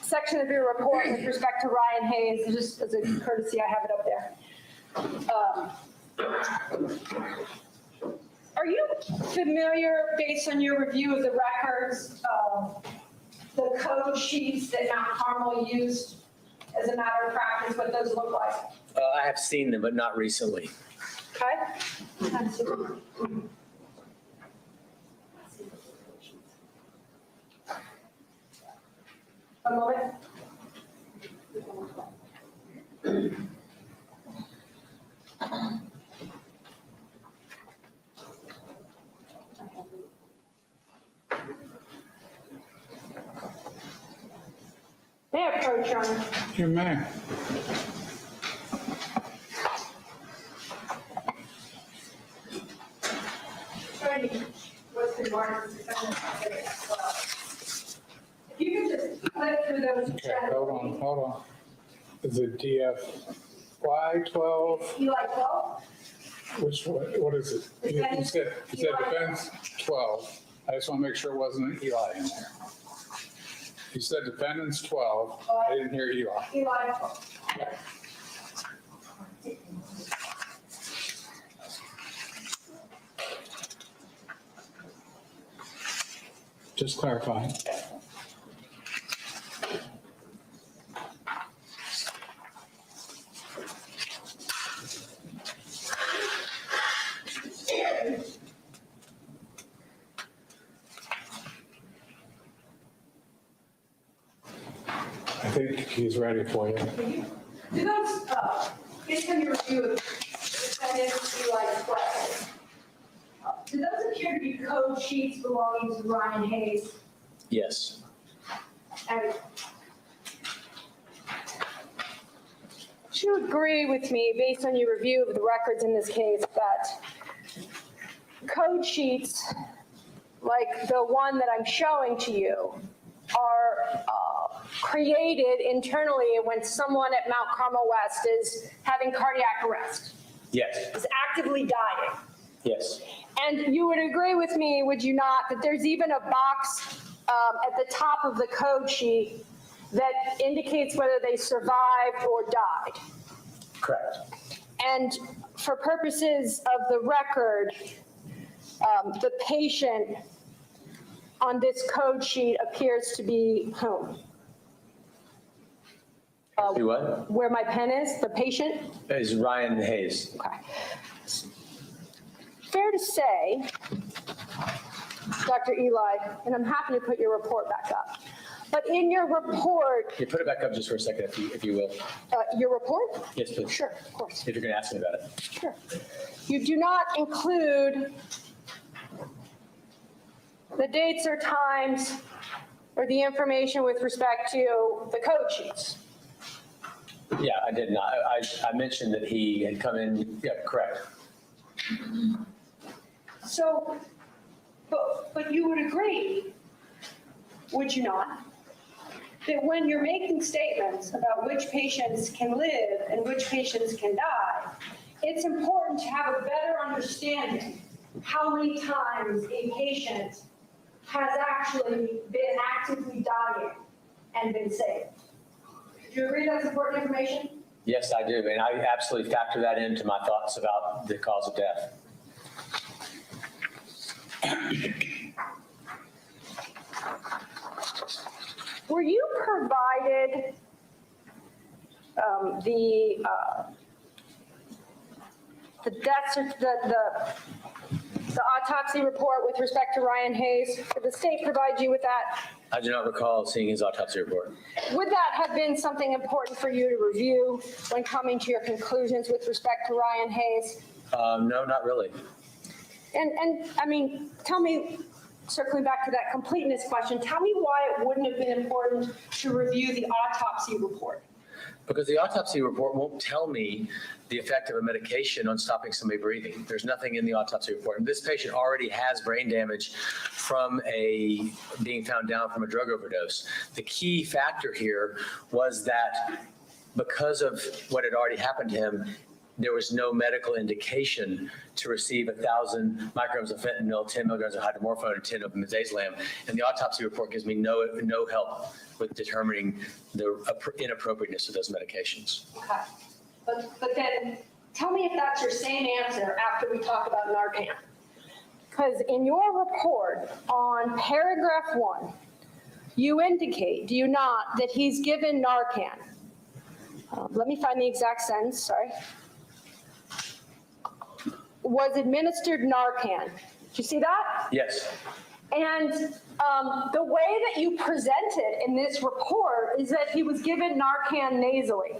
section of your report with respect to Ryan Hayes, just as a courtesy, I have it up there. Are you familiar, based on your review of the records, the code sheets that Mount Carmel used as a matter of practice, what those look like? I have seen them, but not recently. Okay? A moment. May I approach, Your Honor? You may. What's the mark? If you could just click through those. Okay, hold on. Is it DFY 12? You like 12? Which one, what is it? You said defense 12. I just want to make sure it wasn't an Eli in there. You said defendants 12. I didn't hear Eli. Eli 12. Just clarifying. I think he's ready for you. Do those, based on your review of defendants Eli 12, do those appear to be code sheets belonging to Ryan Hayes? Yes. And would you agree with me, based on your review of the records in this case, that code sheets like the one that I'm showing to you are created internally when someone at Mount Carmel West is having cardiac arrest, Yes. is actively dying? Yes. And you would agree with me, would you not, that there's even a box at the top of the code sheet that indicates whether they survived or died. Correct. And for purposes of the record, the patient on this code sheet appears to be whom? Do what? Where my pen is, the patient? Is Ryan Hayes. Okay. Fair to say, Dr. Eli, and I'm happy to put your report back up, but in your report, You put it back up just for a second, if you will. your report? Yes, please. Sure, of course, If you're going to ask me about it. sure. You do not include the dates or times or the information with respect to the code sheets. Yeah, I did not. I mentioned that he had come in. Yeah, correct. So, but you would agree, would you not, that when you're making statements about which patients can live and which patients can die, it's important to have a better understanding how many times a patient has actually been actively dying and been saved? Do you agree that's important information? Yes, I do. And I absolutely factor that into my thoughts about the cause of death. Were you provided the death, the autopsy report with respect to Ryan Hayes? Did the state provide you with that? I do not recall seeing his autopsy report. Would that have been something important for you to review when coming to your conclusions with respect to Ryan Hayes? No, not really. And I mean, tell me, circling back to that completeness question, tell me why it wouldn't have been important to review the autopsy report. Because the autopsy report won't tell me the effect of a medication on stopping somebody breathing. There's nothing in the autopsy report. And this patient already has brain damage from being found down from a drug overdose. The key factor here was that because of what had already happened to him, there was no medical indication to receive 1,000 micrograms of fentanyl, 10 milligrams of hydromorphone, and 10 of midazolam. And the autopsy report gives me no help with determining the inappropriateness of those medications. Okay. But then tell me if that's your same answer after we talk about Narcan. Because in your report on paragraph 1, you indicate, do you not, that he's given Narcan. Let me find the exact sentence, sorry. Was administered Narcan. Did you see that? Yes. And the way that you present it in this report is that he was given Narcan nasally.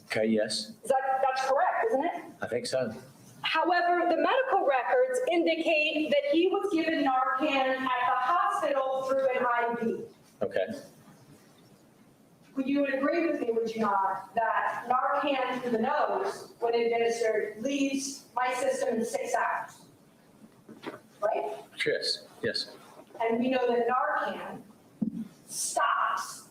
Okay, yes. That's correct, isn't it? I think so. However, the medical records indicate that he was given Narcan at the hospital through an IV. Okay. You would agree with me, would you not, that Narcan through the nose, when administered, leaves my system in 6 hours, right? Yes, yes. And we know that Narcan stops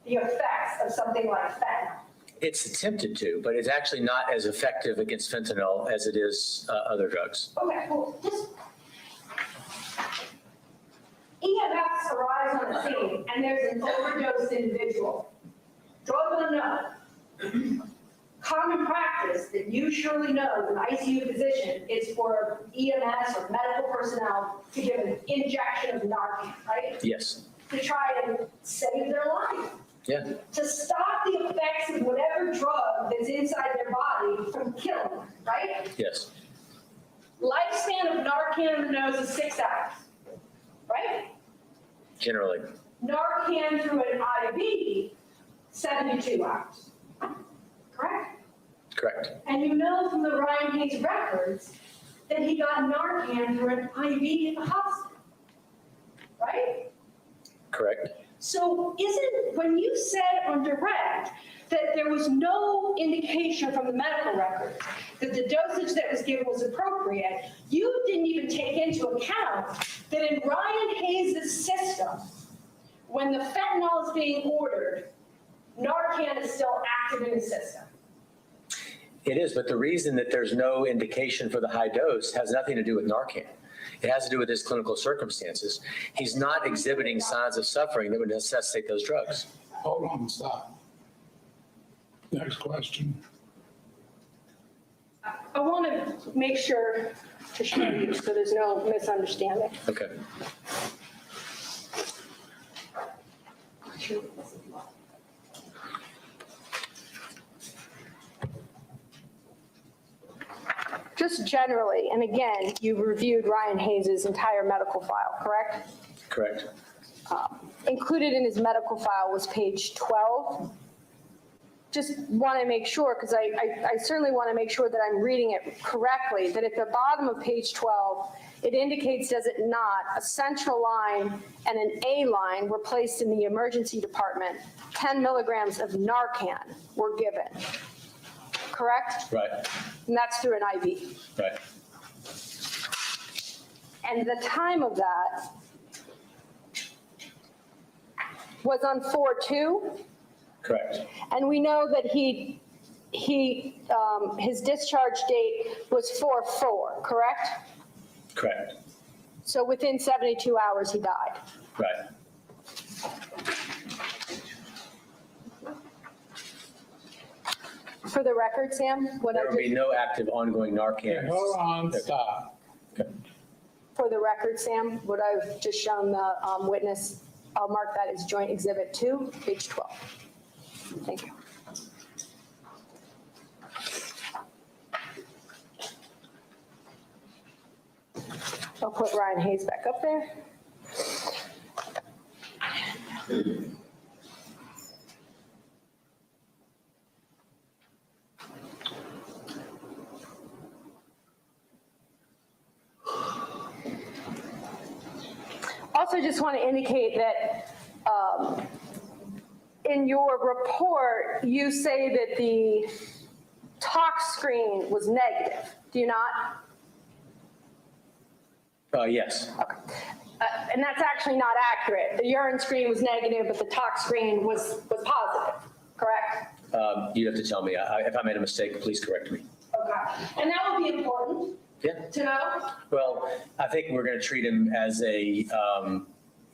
the effects of something like fentanyl. It's attempted to, but it's actually not as effective against fentanyl as it is other drugs. Okay, well, just EMFs arise on the scene, and there's an overdosed individual. Drug unknown. Common practice that you surely know as an ICU physician is for EMS or medical personnel to give an injection of Narcan, right? Yes. To try and save their life. Yeah. To stop the effects of whatever drug that's inside their body from killing them, right? Yes. Lifespan of Narcan in the nose is 6 hours, right? Generally. Narcan through an IV, 72 hours. Correct? Correct. And you know from the Ryan Hayes records that he got Narcan through an IV at the hospital. Right? Correct. So when you said on direct that there was no indication from the medical records that the dosage that was given was appropriate, you didn't even take into account that in Ryan Hayes' system, when the fentanyl is being ordered, Narcan is still active in the system. It is, but the reason that there's no indication for the high dose has nothing to do with Narcan. It has to do with his clinical circumstances. He's not exhibiting signs of suffering that would necessitate those drugs. Hold on, stop. Next question. I want to make sure to show you so there's no misunderstanding. Okay. Just generally, and again, you reviewed Ryan Hayes' entire medical file, correct? Correct. Included in his medical file was page 12. Just want to make sure, because I certainly want to make sure that I'm reading it correctly, that at the bottom of page 12, it indicates, does it not, a central line and an A line were placed in the emergency department. 10 milligrams of Narcan were given, correct? Right. And that's through an IV. Right. And the time of that was on 4/2. Correct. And we know that his discharge date was 4/4, correct? Correct. So within 72 hours, he died. Right. For the record, Sam, what I There will be just, no active ongoing Okay, Narcan. hold on, stop. for the record, Sam, what I've just shown the witness, I'll mark that as joint exhibit 2, page 12. Thank you. I'll put Ryan Hayes back up there. Also just want to indicate that in your report, you say that the tox screen was negative. Do you not? Yes. And that's actually not accurate. The urine screen was negative, but the tox screen was positive, correct? You have to tell me. If I made a mistake, please correct me. Okay. And that would be important Yeah. to know? Well, I think we're going to treat him as a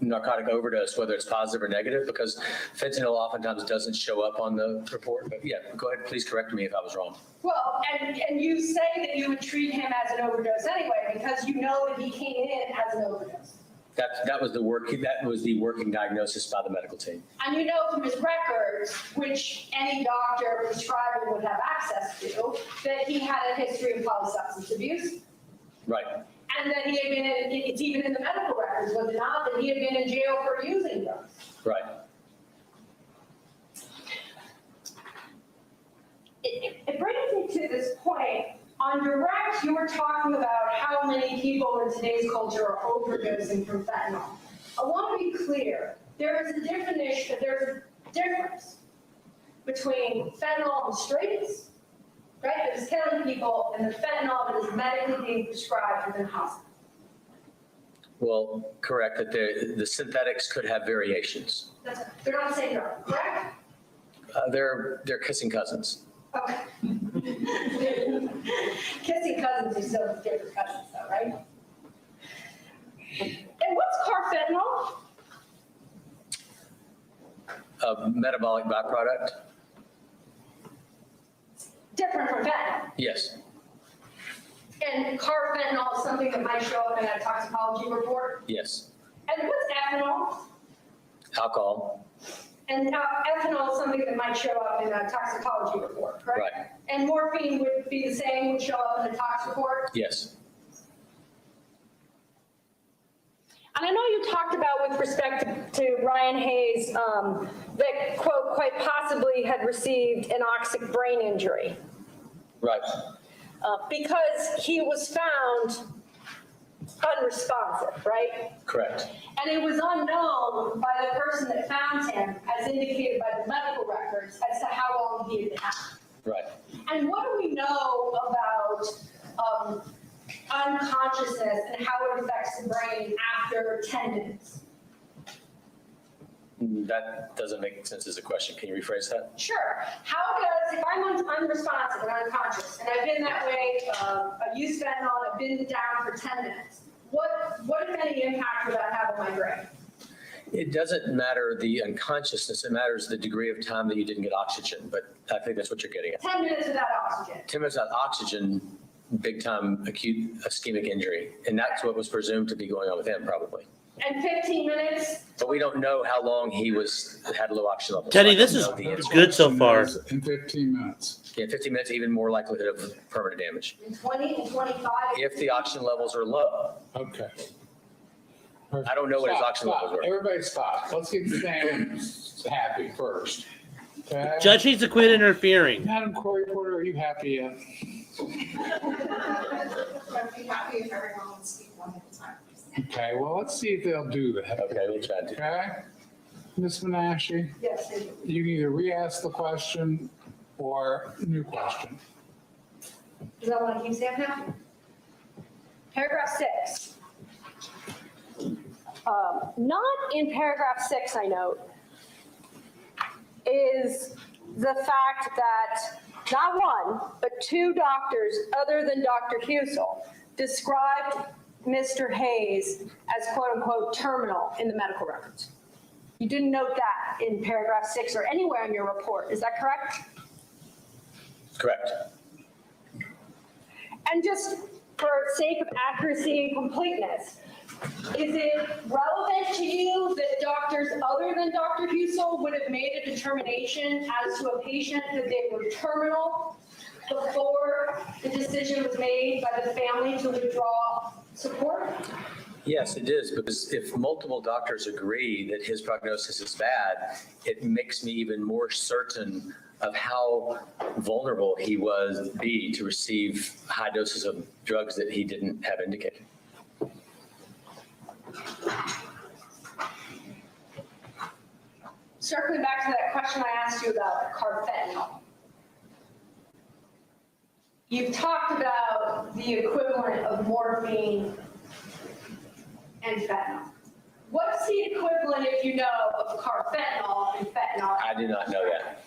narcotic overdose, whether it's positive or negative, because fentanyl oftentimes doesn't show up on the report. But yeah, go ahead. Please correct me if I was wrong. Well, and you say that you would treat him as an overdose anyway, because you know that he came in as an overdose. That was the working diagnosis by the medical team. And you know from his records, which any doctor prescribing would have access to, that he had a history of polysubstance abuse. Right. And that he had been it's even in the medical records, was it not, that he had been in jail for using drugs. Right. It brings me to this point. On direct, you were talking about how many people in today's culture are overdosing from fentanyl. I want to be clear. There is a definition, there's a difference between fentanyl on the streets, right, that is killing people, and the fentanyl that is medically being prescribed within hospitals. Well, correct that the synthetics could have variations. They're not the same drug, correct? They're kissing cousins. Okay. Kissing cousins are still different cousins though, right? And what's carfentanil? A metabolic byproduct? Different from fentanyl. Yes. And carfentanil is something that might show up in a toxicology report. Yes. And what's ethanol? Alcohol. And ethanol is something that might show up in a toxicology report, correct? Right. And morphine would be the same, would show up in a tox report? Yes. And I know you talked about with respect to Ryan Hayes, that quote, quite possibly had received an anoxic brain injury. Right. Because he was found unresponsive, right? Correct. And it was unknown by the person that found him, as indicated by the medical records, as to how long he had been out. Right. And what do we know about unconsciousness and how it affects the brain after 10 minutes? That doesn't make sense as a question. Can you rephrase that? Sure. How does, if I'm unresponsive and unconscious, and I've been that way, I've used fentanyl, I've been down for 10 minutes, what if any impact would that have on my brain? It doesn't matter the unconsciousness, it matters the degree of time that you didn't get oxygen, but I think that's what you're getting at. 10 minutes without oxygen. 10 minutes without oxygen, big time acute ischemic injury. And that's what was presumed to be going on with him probably. And 15 minutes? But we don't know how long he had low oxygen levels. Teddy, So I this don't is know the answer. good so far. In 15 minutes. Yeah, 15 minutes, even more likelihood of permanent damage. In 20 and 25? If the oxygen levels are low. Okay. I don't know what his Stop, oxygen stop. levels were. Everybody stop. Let's get Sam happy first. Okay? Judge needs to quit interfering. Madam Court Reporter, are you happy yet? I'd be happy if everyone would speak one at a time. Okay, well, let's see if they'll do that. Okay, we'll try to. Okay? Ms. Menashe, Yes, they do. you can either re-ask the question or new question. Does that want to keep Sam happy? Paragraph 6. Not in paragraph 6, I note, is the fact that not one, but 2 doctors other than Dr. Husel described Mr. Hayes as quote unquote terminal in the medical records. You didn't note that in paragraph 6 or anywhere in your report. Is that correct? Correct. And just for sake of accuracy and completeness, is it relevant to you that doctors other than Dr. Husel would have made a determination as to a patient that they were terminal before the decision was made by the family to withdraw support? Yes, it is, because if multiple doctors agree that his prognosis is bad, it makes me even more certain of how vulnerable he would be to receive high doses of drugs that he didn't have indicated. Circling back to that question I asked you about carfentanil. You've talked about the equivalent of morphine and fentanyl. What's the equivalent, if you know, of carfentanil and fentanyl? I do not know that.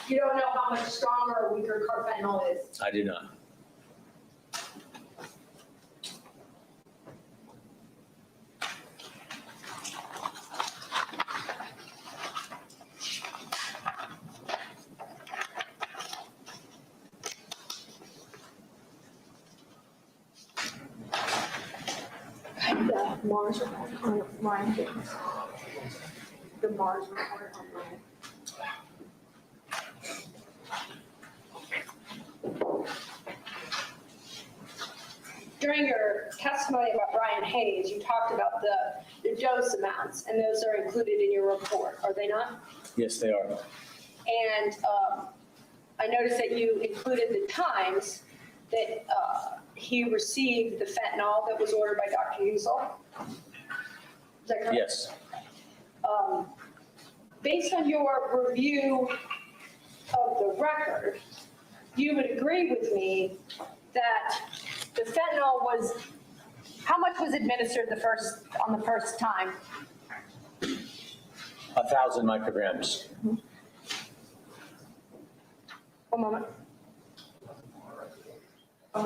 You don't know how much stronger or weaker carfentanil is. I do not. The Mars report on Ryan Gibbons. The Mars report on Ryan. During your testimony about Brian Hayes, you talked about the dose amounts, and those are included in your report, are they not? Yes, they are. And I noticed that you included the times that he received the fentanyl that was ordered by Dr. Husel. Is that correct? Yes. Based on your review of the record, you would agree with me that the fentanyl was, how much was administered on the first time? 1,000 micrograms. One moment. Do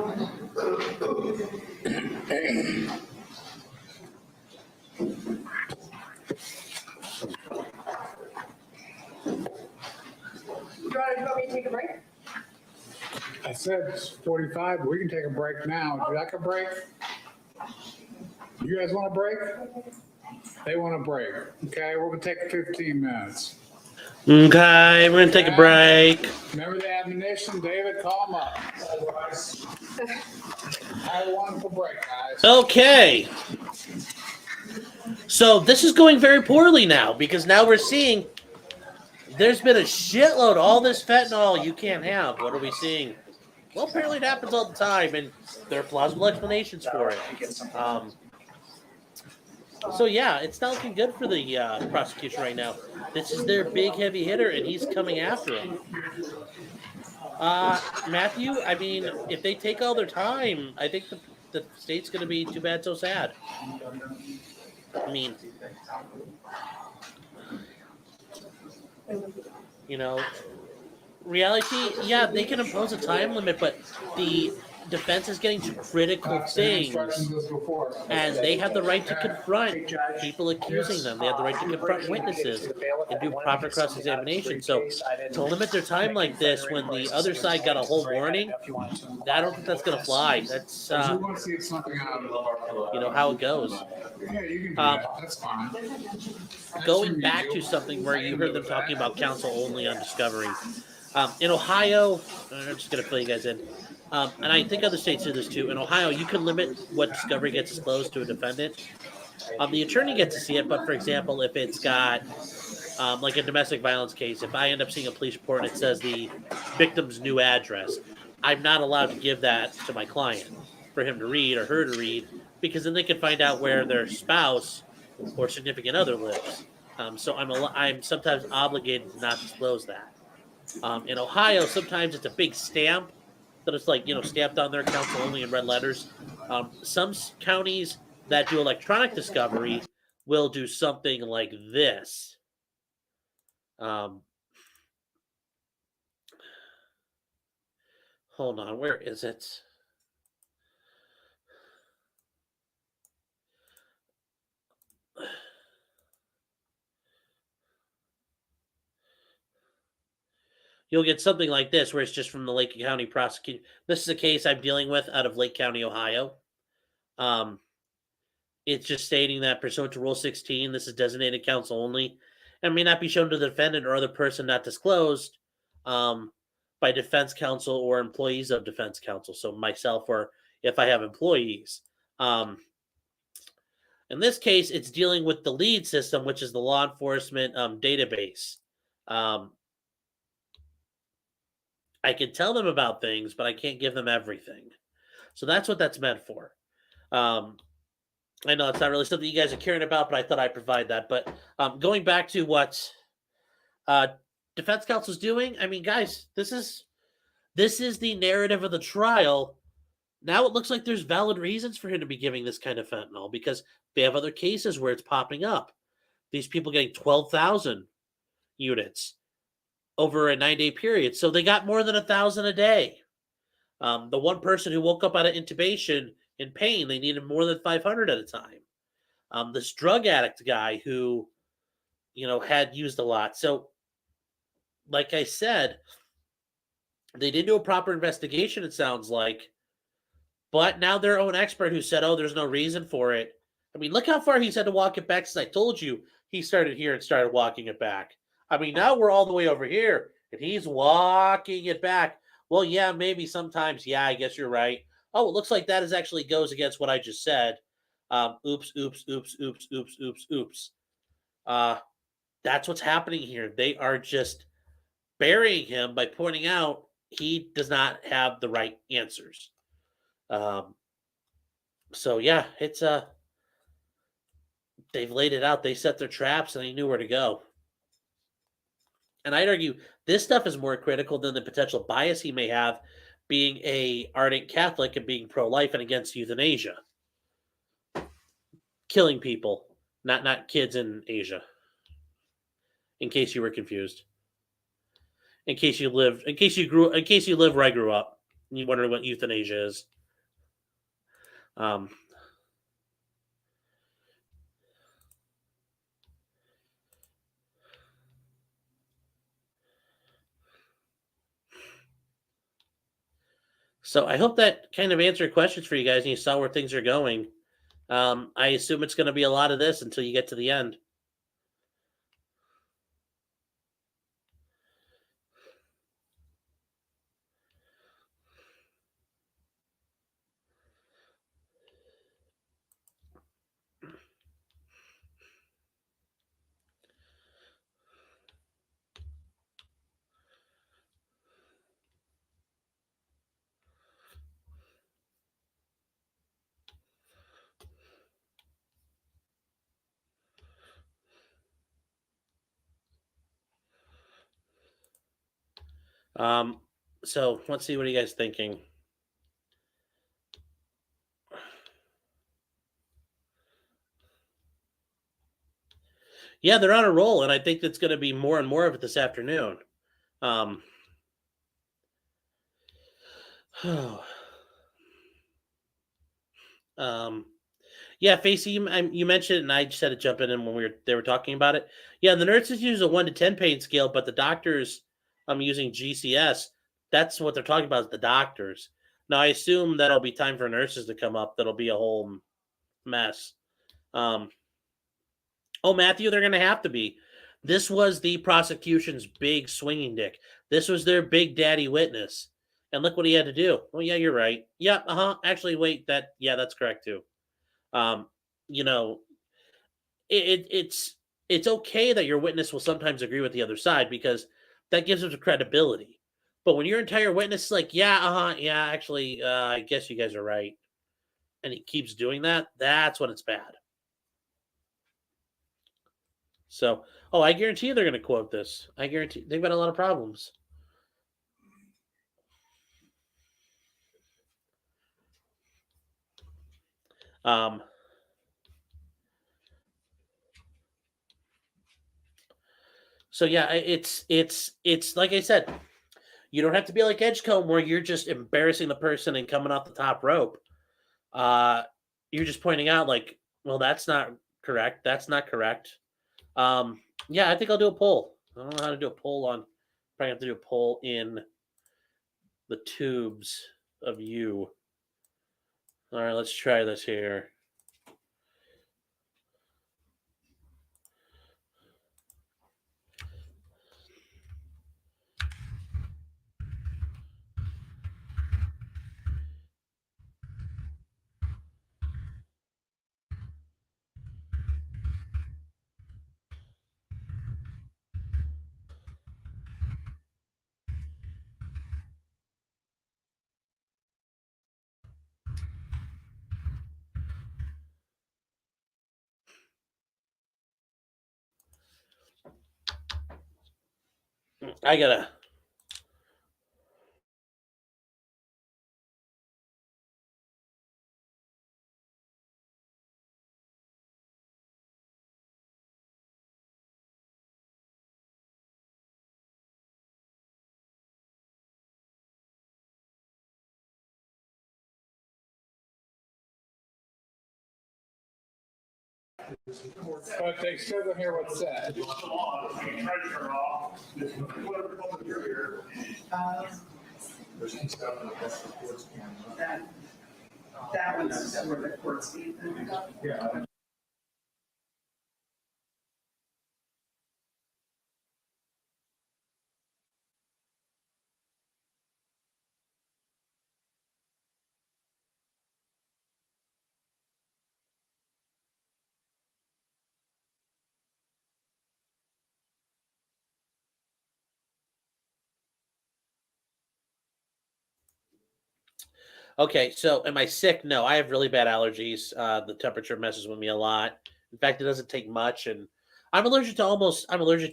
you want me to take a break? I said it's 45, but we can take a break now. Would you like a break? You guys want a break? They want a break. Okay, we're gonna take 15 minutes. Okay, we're gonna take a break. Remember the admonition, David, call them up. Have a wonderful break, guys. Okay. So this is going very poorly now because now we're seeing there's been a shitload. All this fentanyl you can't have. What are we seeing? Well, apparently it happens all the time, and there are plausible explanations for it. So yeah, it's not looking good for the prosecution right now. This is their big heavy hitter, and he's coming after him. Matthew, I mean, if they take all their time, I think the state's going to be too bad, so sad. I mean, you know, reality, yeah, they can impose a time limit, but the defense is getting to critical That's the things, instructions as before. and they have the right to Okay. confront people accusing them. They have the right to confront witnesses and do proper cross-examination. So to limit their time like this when the other side got a whole warning, I don't think that's going to fly. That's You want to see something out of how it goes. Yeah, you can do that. That's fine. Going back to something where you heard them talking about counsel only on discovery. In Ohio, I'm just going to fill you guys in. And I think other states do this too. In Ohio, you can limit what discovery gets disclosed to a defendant. The attorney gets to see it, but for example, if it's got like a domestic violence case, if I end up seeing a police report and it says the victim's new address, I'm not allowed to give that to my client for him to read or her to read, because then they can find out where their spouse or significant other lives. So I'm sometimes obligated to not disclose that. In Ohio, sometimes it's a big stamp that it's like, stamped on their counsel only in red letters. Some counties that do electronic discovery will do something like this. Hold on, where is it? You'll get something like this where it's just from the Lake County prosecutor. This is a case I'm dealing with out of Lake County, Ohio. It's just stating that pursuant to Rule 16, this is designated counsel only and may not be shown to the defendant or other person not disclosed by defense counsel or employees of defense counsel. So myself, or if I have employees. In this case, it's dealing with the LEAD system, which is the law enforcement database. I can tell them about things, but I can't give them everything. So that's what that's meant for. I know it's not really something you guys are caring about, but I thought I'd provide that. But going back to what defense counsel's doing, I mean, guys, this is the narrative of the trial. Now it looks like there's valid reasons for him to be giving this kind of fentanyl because they have other cases where it's popping up. These people getting 12,000 units over a 9-day period. So they got more than 1,000 a day. The one person who woke up out of intubation in pain, they needed more than 500 at a time. This drug addict guy who, had used a lot. So, like I said, they didn't do a proper investigation, it sounds like. But now their own expert who said, oh, there's no reason for it. I mean, look how far he's had to walk it back since I told you he started here and started walking it back. I mean, now we're all the way over here, and he's walking it back. Well, yeah, maybe sometimes. Yeah, I guess you're right. Oh, it looks like that actually goes against what I just said. Oops. That's what's happening here. They are just burying him by pointing out he does not have the right answers. So, yeah, it's they've laid it out. They set their traps, and they knew where to go. And I'd argue this stuff is more critical than the potential bias he may have being a ardent Catholic and being pro-life and against euthanasia. Killing people, not kids in Asia. In case you were confused. In case you live where I grew up and you wonder what euthanasia is. So I hope that kind of answered questions for you guys and you saw where things are going. I assume it's going to be a lot of this until you get to the end. So let's see, what are you guys thinking? Yeah, they're on a roll, and I think that's going to be more and more of it this afternoon. Yeah, Facey, you mentioned it, and I just had to jump in when they were talking about it. Yeah, the nurses use a 1 to 10 pain scale, but the doctors, using GCS. That's what they're talking about is the doctors. Now, I assume that'll be time for nurses to come up. That'll be a whole mess. Oh, Matthew, they're going to have to be. This was the prosecution's big swinging dick. This was their big daddy witness. And look what he had to do. Oh, yeah, you're right. Yeah, actually, wait, that's correct, too. You know, it's okay that your witness will sometimes agree with the other side because that gives them credibility. But when your entire witness is like, actually, I guess you guys are right, and he keeps doing that, that's when it's bad. So, I guarantee you they're going to quote this. I guarantee they've got a lot of problems. So yeah, it's like I said, you don't have to be like Edgecombe where you're just embarrassing the person and coming off the top rope. You're just pointing out like, well, that's not correct. That's not correct. Yeah, I think I'll do a poll. I don't know how to do a poll on. Probably have to do a poll in the tubes of you. All right, let's try this here. I gotta. But they still don't hear what's said. That was where the courts meet. Yeah. Okay, so am I sick? No, I have really bad allergies. The temperature messes with me a lot. In fact, it doesn't take much, and I'm allergic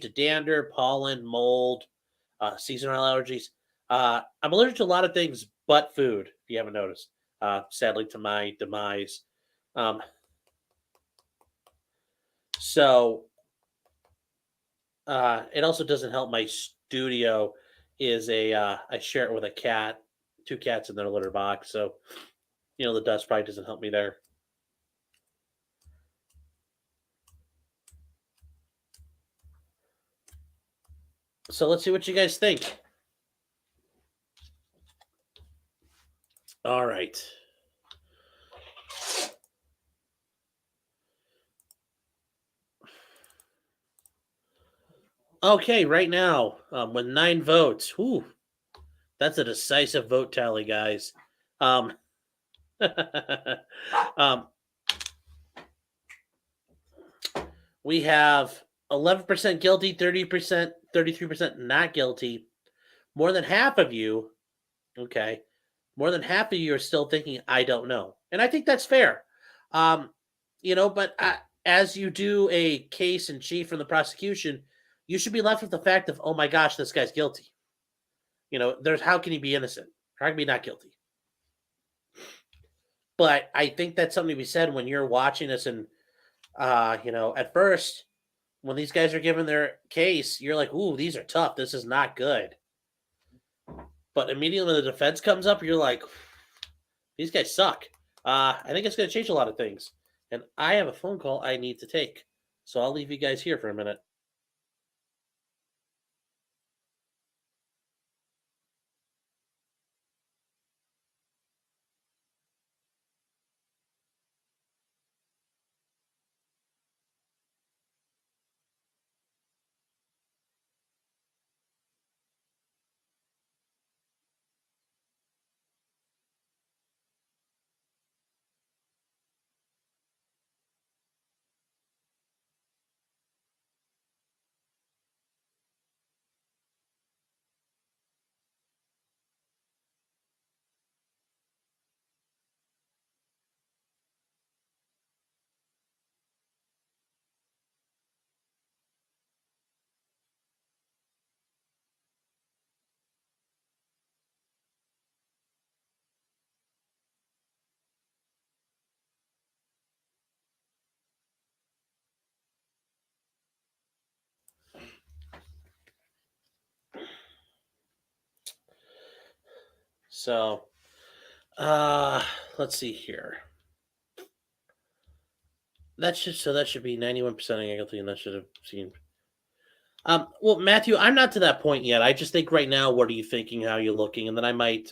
to dander, pollen, mold, seasonal allergies. I'm allergic to a lot of things but food, if you haven't noticed. Sadly, to my demise. So it also doesn't help. My studio is I share it with a cat, 2 cats in their litter box. So, the dust probably doesn't help me there. So let's see what you guys think. All right. Okay, right now, with 9 votes, that's a decisive vote tally, guys. We have 11% guilty, 30%, 33% not guilty. More than half of you, more than half of you are still thinking, I don't know. And I think that's fair. But as you do a case in chief from the prosecution, you should be left with the fact of, oh my gosh, this guy's guilty. How can he be innocent? How can he be not guilty? But I think that's something to be said when you're watching this and, at first, when these guys are giving their case, you're like, ooh, these are tough. This is not good. But immediately when the defense comes up, you're like, these guys suck. I think it's going to change a lot of things. And I have a phone call I need to take. So I'll leave you guys here for a minute. So, let's see here. That should be 91% guilty, and that should have seen. Well, Matthew, I'm not to that point yet. I just think right now, what are you thinking? How are you looking? And then I might.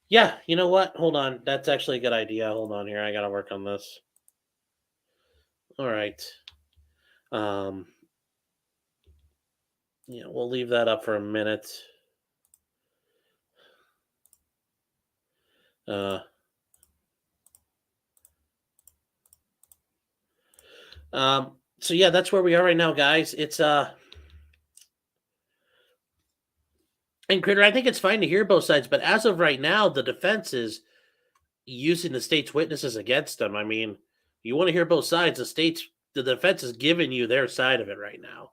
Yeah, you know what? Hold on. That's actually a good idea. Hold on here. I got to work on this. All right. Yeah, we'll leave that up for a minute. So yeah, that's where we are right now, guys. It's and Critter, I think it's fine to hear both sides, but as of right now, the defense is using the state's witnesses against them. I mean, you want to hear both sides. The defense is giving you their side of it right now.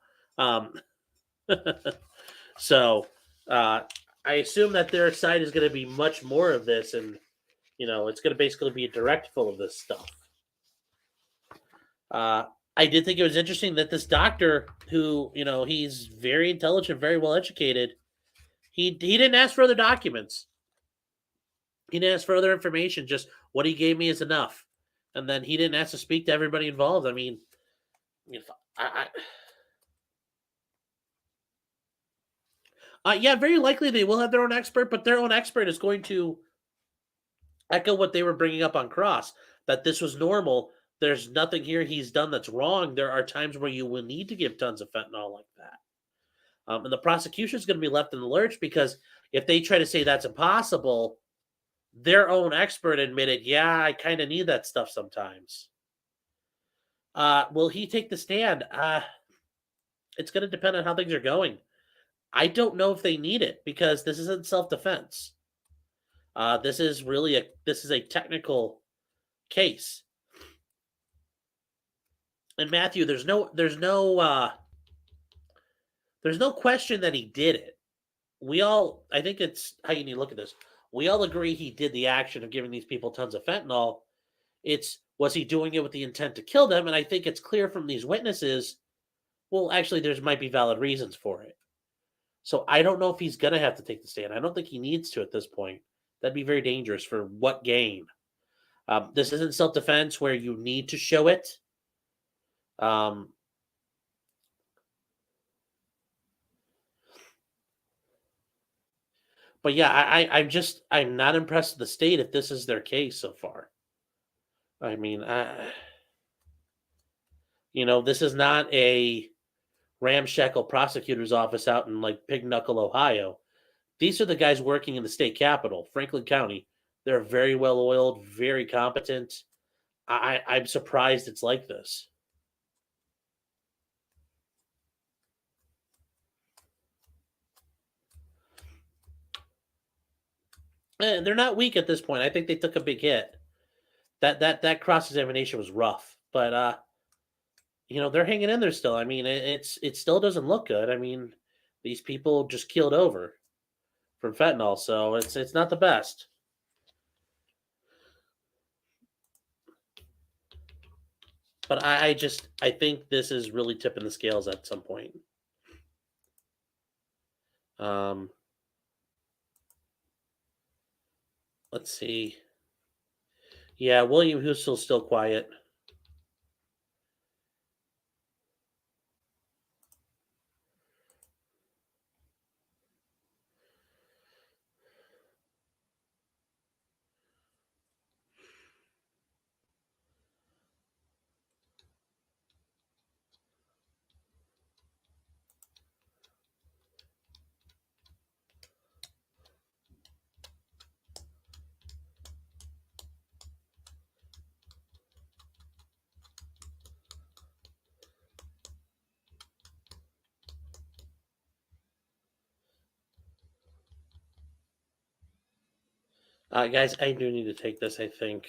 So I assume that their side is going to be much more of this, and it's going to basically be a direct full of this stuff. I did think it was interesting that this doctor, who he's very intelligent, very well educated, he didn't ask for other documents. He didn't ask for other information. Just what he gave me is enough, and then he didn't ask to speak to everybody involved. I mean, if yeah, very likely they will have their own expert, but their own expert is going to echo what they were bringing up on cross, that this was normal. There's nothing here he's done that's wrong. There are times where you will need to give tons of fentanyl like that. And the prosecution is going to be left in the lurch, because if they try to say that's impossible, their own expert admitted, yeah, I kind of need that stuff sometimes. Will he take the stand? It's going to depend on how things are going. I don't know if they need it, because this isn't self-defense. This is a technical case. And Matthew, there's no question that he did it. I think it's how you need to look at this. We all agree he did the action of giving these people tons of fentanyl. Was he doing it with the intent to kill them? And I think it's clear from these witnesses, well, actually, there might be valid reasons for it. So I don't know if he's going to have to take the stand. I don't think he needs to at this point. That'd be very dangerous. For what gain? This isn't self-defense where you need to show it. But yeah, I'm not impressed with the state if this is their case so far. I mean, this is not a ramshackle prosecutor's office out in like Pig Knuckle, Ohio. These are the guys working in the state capitol, Franklin County. They're very well oiled, very competent. I'm surprised it's like this. And they're not weak at this point. I think they took a big hit. That cross-examination was rough, but they're hanging in there still. I mean, it still doesn't look good. I mean, these people just keeled over from fentanyl, so it's not the best. But I think this is really tipping the scales at some point. Let's see. Yeah, William Husel's still quiet. Guys, I do need to take this, I think.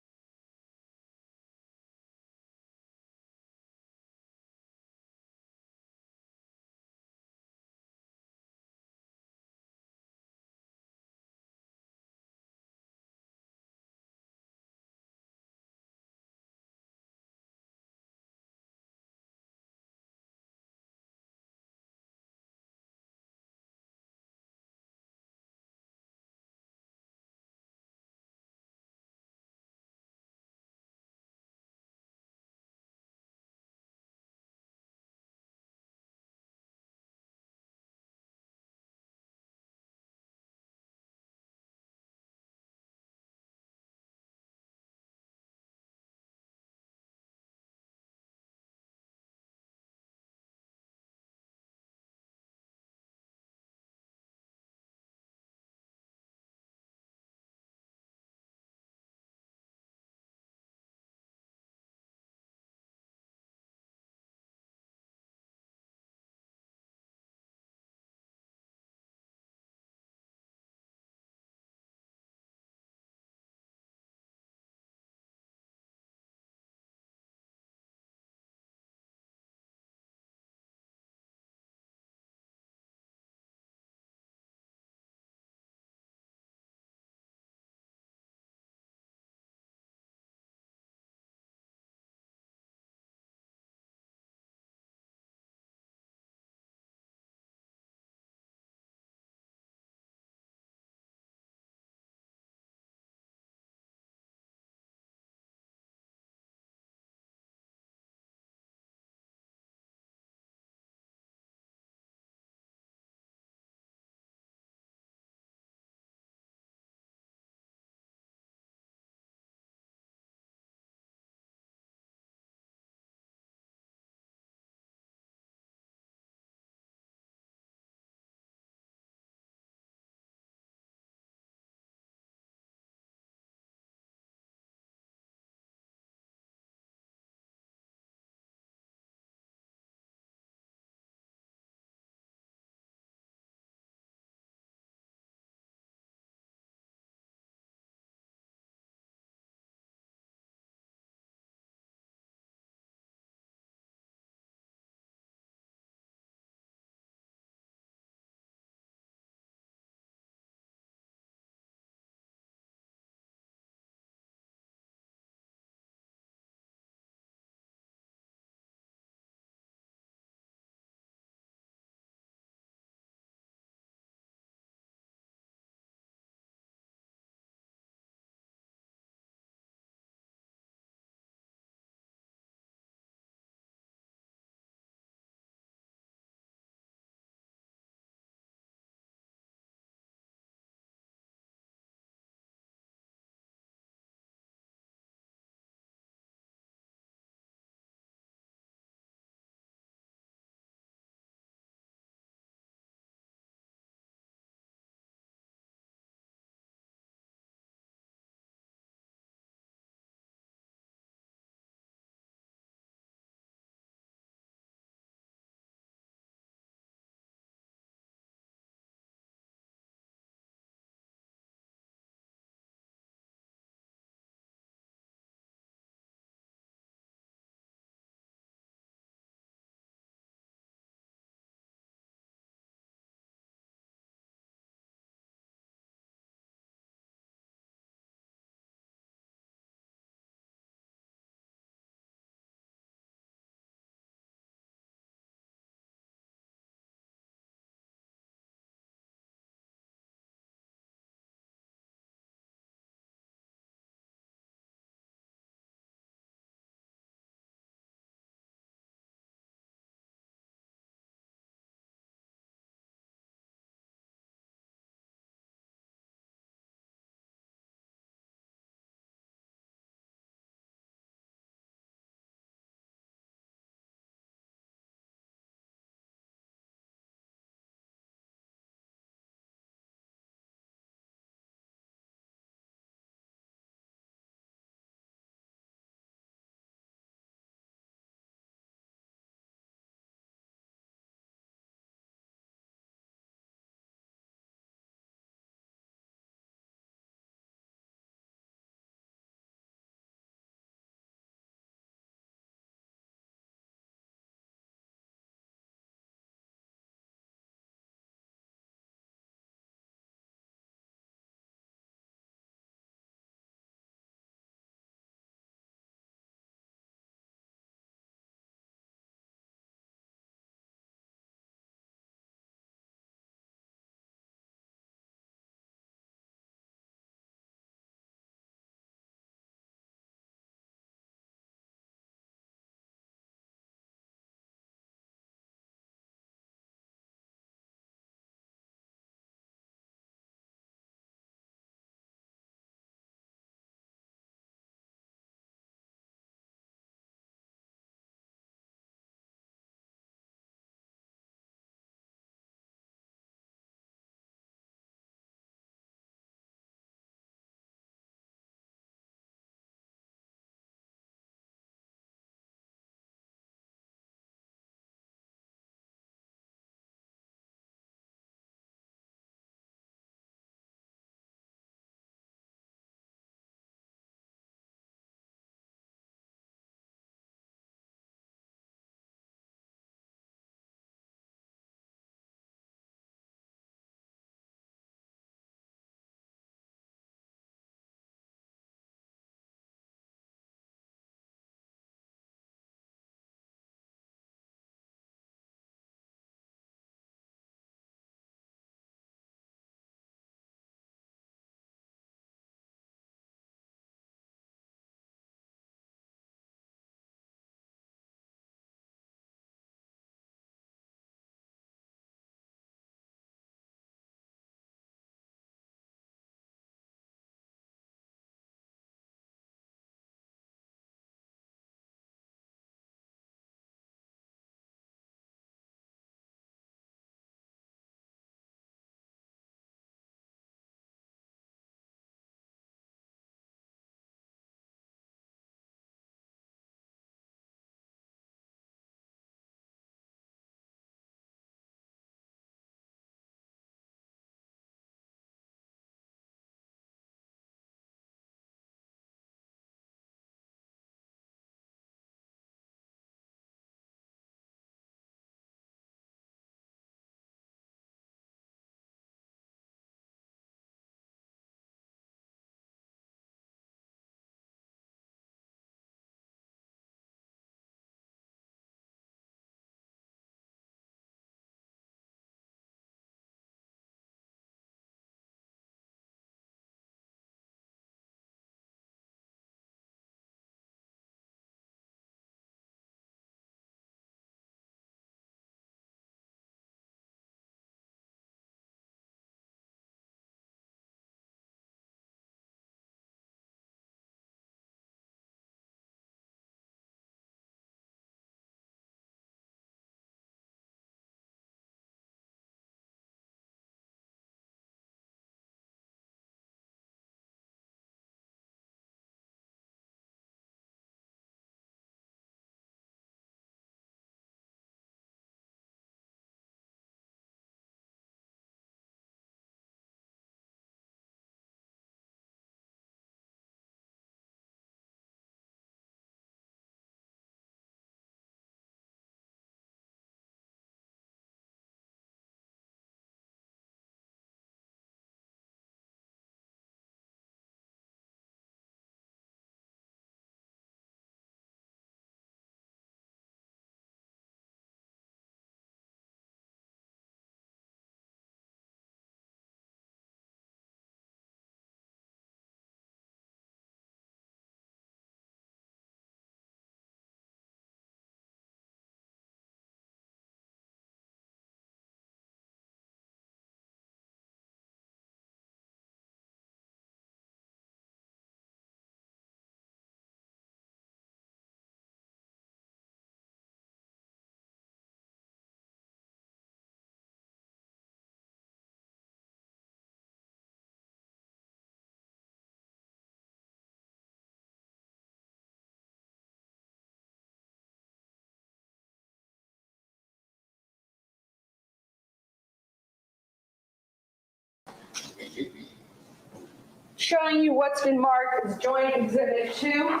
showing you what's been marked as Joint Exhibit 2.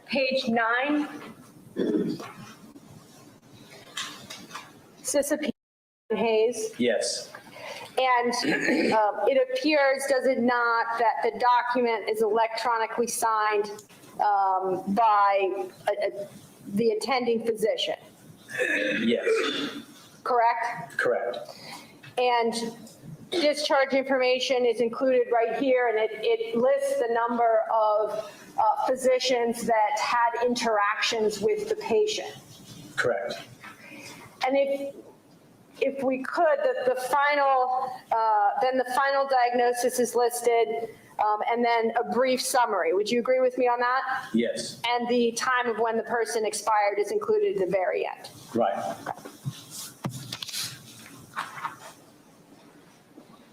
Page 9. Is this a Hayes? Yes, And it appears, does it not, that the document is electronically signed by the attending physician, yes, correct? correct. And discharge information is included right here, and it lists the number of physicians that had interactions with the patient. Correct. And if we could, the final, then the final diagnosis is listed, and then a brief summary. Would you agree with me on that? Yes, And the time of when the person expired is included at the very end. right.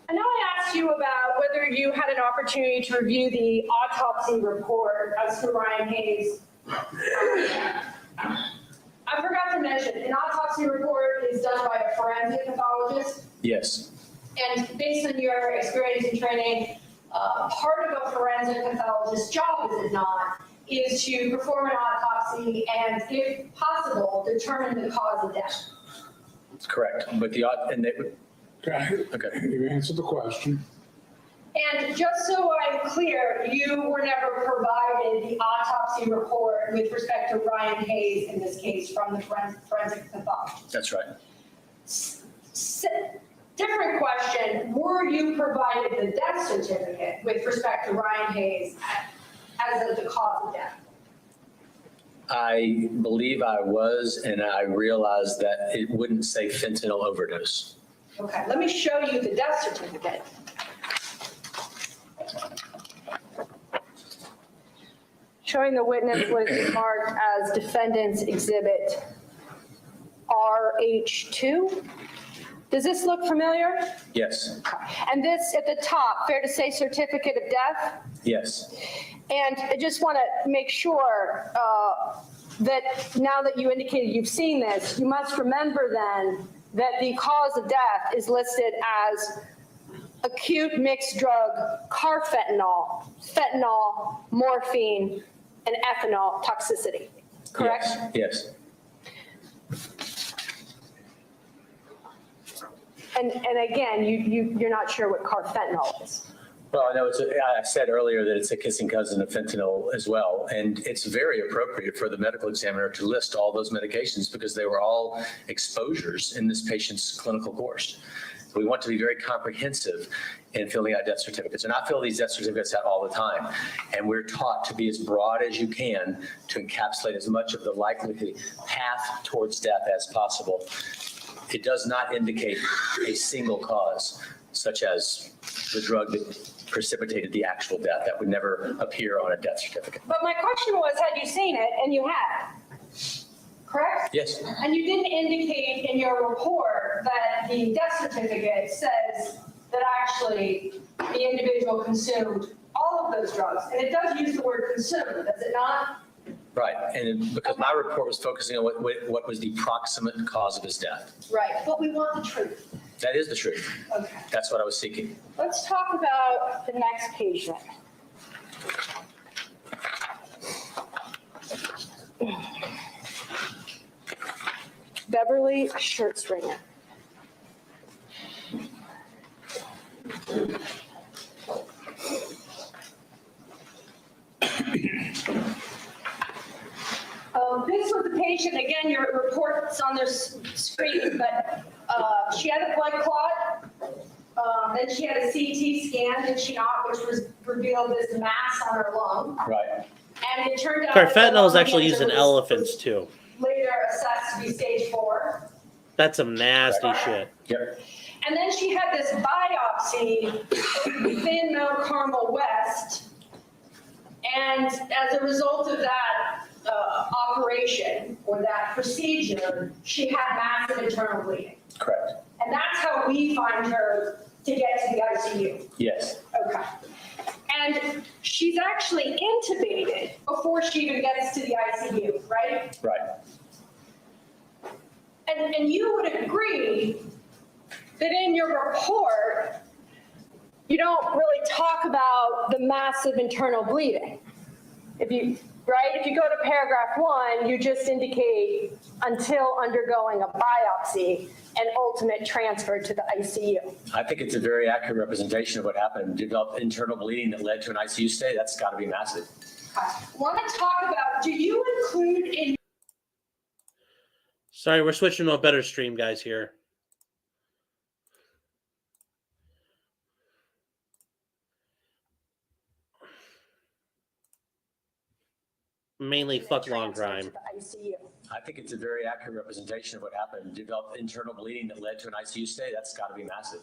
I know I asked you about whether you had an opportunity to review the autopsy report as to Ryan Hayes. I forgot to mention, an autopsy report is done by a forensic pathologist. Yes, And based on your experience and training, part of a forensic pathologist's job, is it not, is to perform an autopsy and, if possible, determine the cause of death. correct. But Okay, okay. you answered the question. And just so I'm clear, you were never provided the autopsy report with respect to Ryan Hayes in this case from the forensic pathologist. That's right. Different question, were you provided the death certificate with respect to Ryan Hayes as of the cause of death? I believe I was, and I realized that it wouldn't say fentanyl overdose. Okay, let me show you the death certificate. Showing the witness was marked as defendant's exhibit RH2. Does this look familiar? Yes, And this at the top, fair to say certificate of death? yes, And I just want to make sure that now that you indicated you've seen this, you must remember then that the cause of death is listed as acute mixed drug carfentanil, fentanyl, morphine, and ethanol toxicity, correct? Yes, And again, you're not sure what carfentanil is. well, no, I said earlier that it's a kissing cousin of fentanyl as well, and it's very appropriate for the medical examiner to list all those medications because they were all exposures in this patient's clinical course. We want to be very comprehensive in filling out death certificates, and I fill these death certificates out all the time. And we're taught to be as broad as you can to encapsulate as much of the likely path towards death as possible. It does not indicate a single cause, such as the drug that precipitated the actual death. That would never appear on a death certificate. But my question was, had you seen it? And you had, correct? Yes, And you didn't indicate in your report that the death certificate says that actually the individual consumed all of those drugs. And it does use the word consumed, does it not? right. And because my report was focusing on what was the proximate cause of his death. Right, but we want the truth. That is the truth. Okay. That's what I was seeking. Let's talk about the next patient. Beverly Schertzringer. This was the patient, again, your report's on this screen, but she had a blood clot. Then she had a CT scan, did she not, which was revealed this mass on her lung. Right. And it turned out. that the Carfentanil is lung actually used in cancer was elephants too. Later assessed to be stage 4. That's some nasty shit. Yep. And then she had this biopsy within Mount Carmel West. And as a result of that operation or that procedure, she had massive internal bleeding. Correct. And that's how we find her to get to the ICU. Yes. Okay. And she's actually intubated before she even gets to the ICU, right? Right. And you would agree that in your your report, you don't really talk about the massive internal bleeding. If you go to paragraph 1, you just indicate until undergoing a biopsy and ultimate transfer to the ICU. I think it's a very accurate representation of what happened. Developed internal bleeding that led to an ICU stay. That's got to be massive. Want to talk about, do you include in Sorry, we're switching to a better stream, guys, here. Mainly fuck long crime. I think it's a very accurate representation of what happened. Developed internal bleeding that led to an ICU stay. That's got to be massive.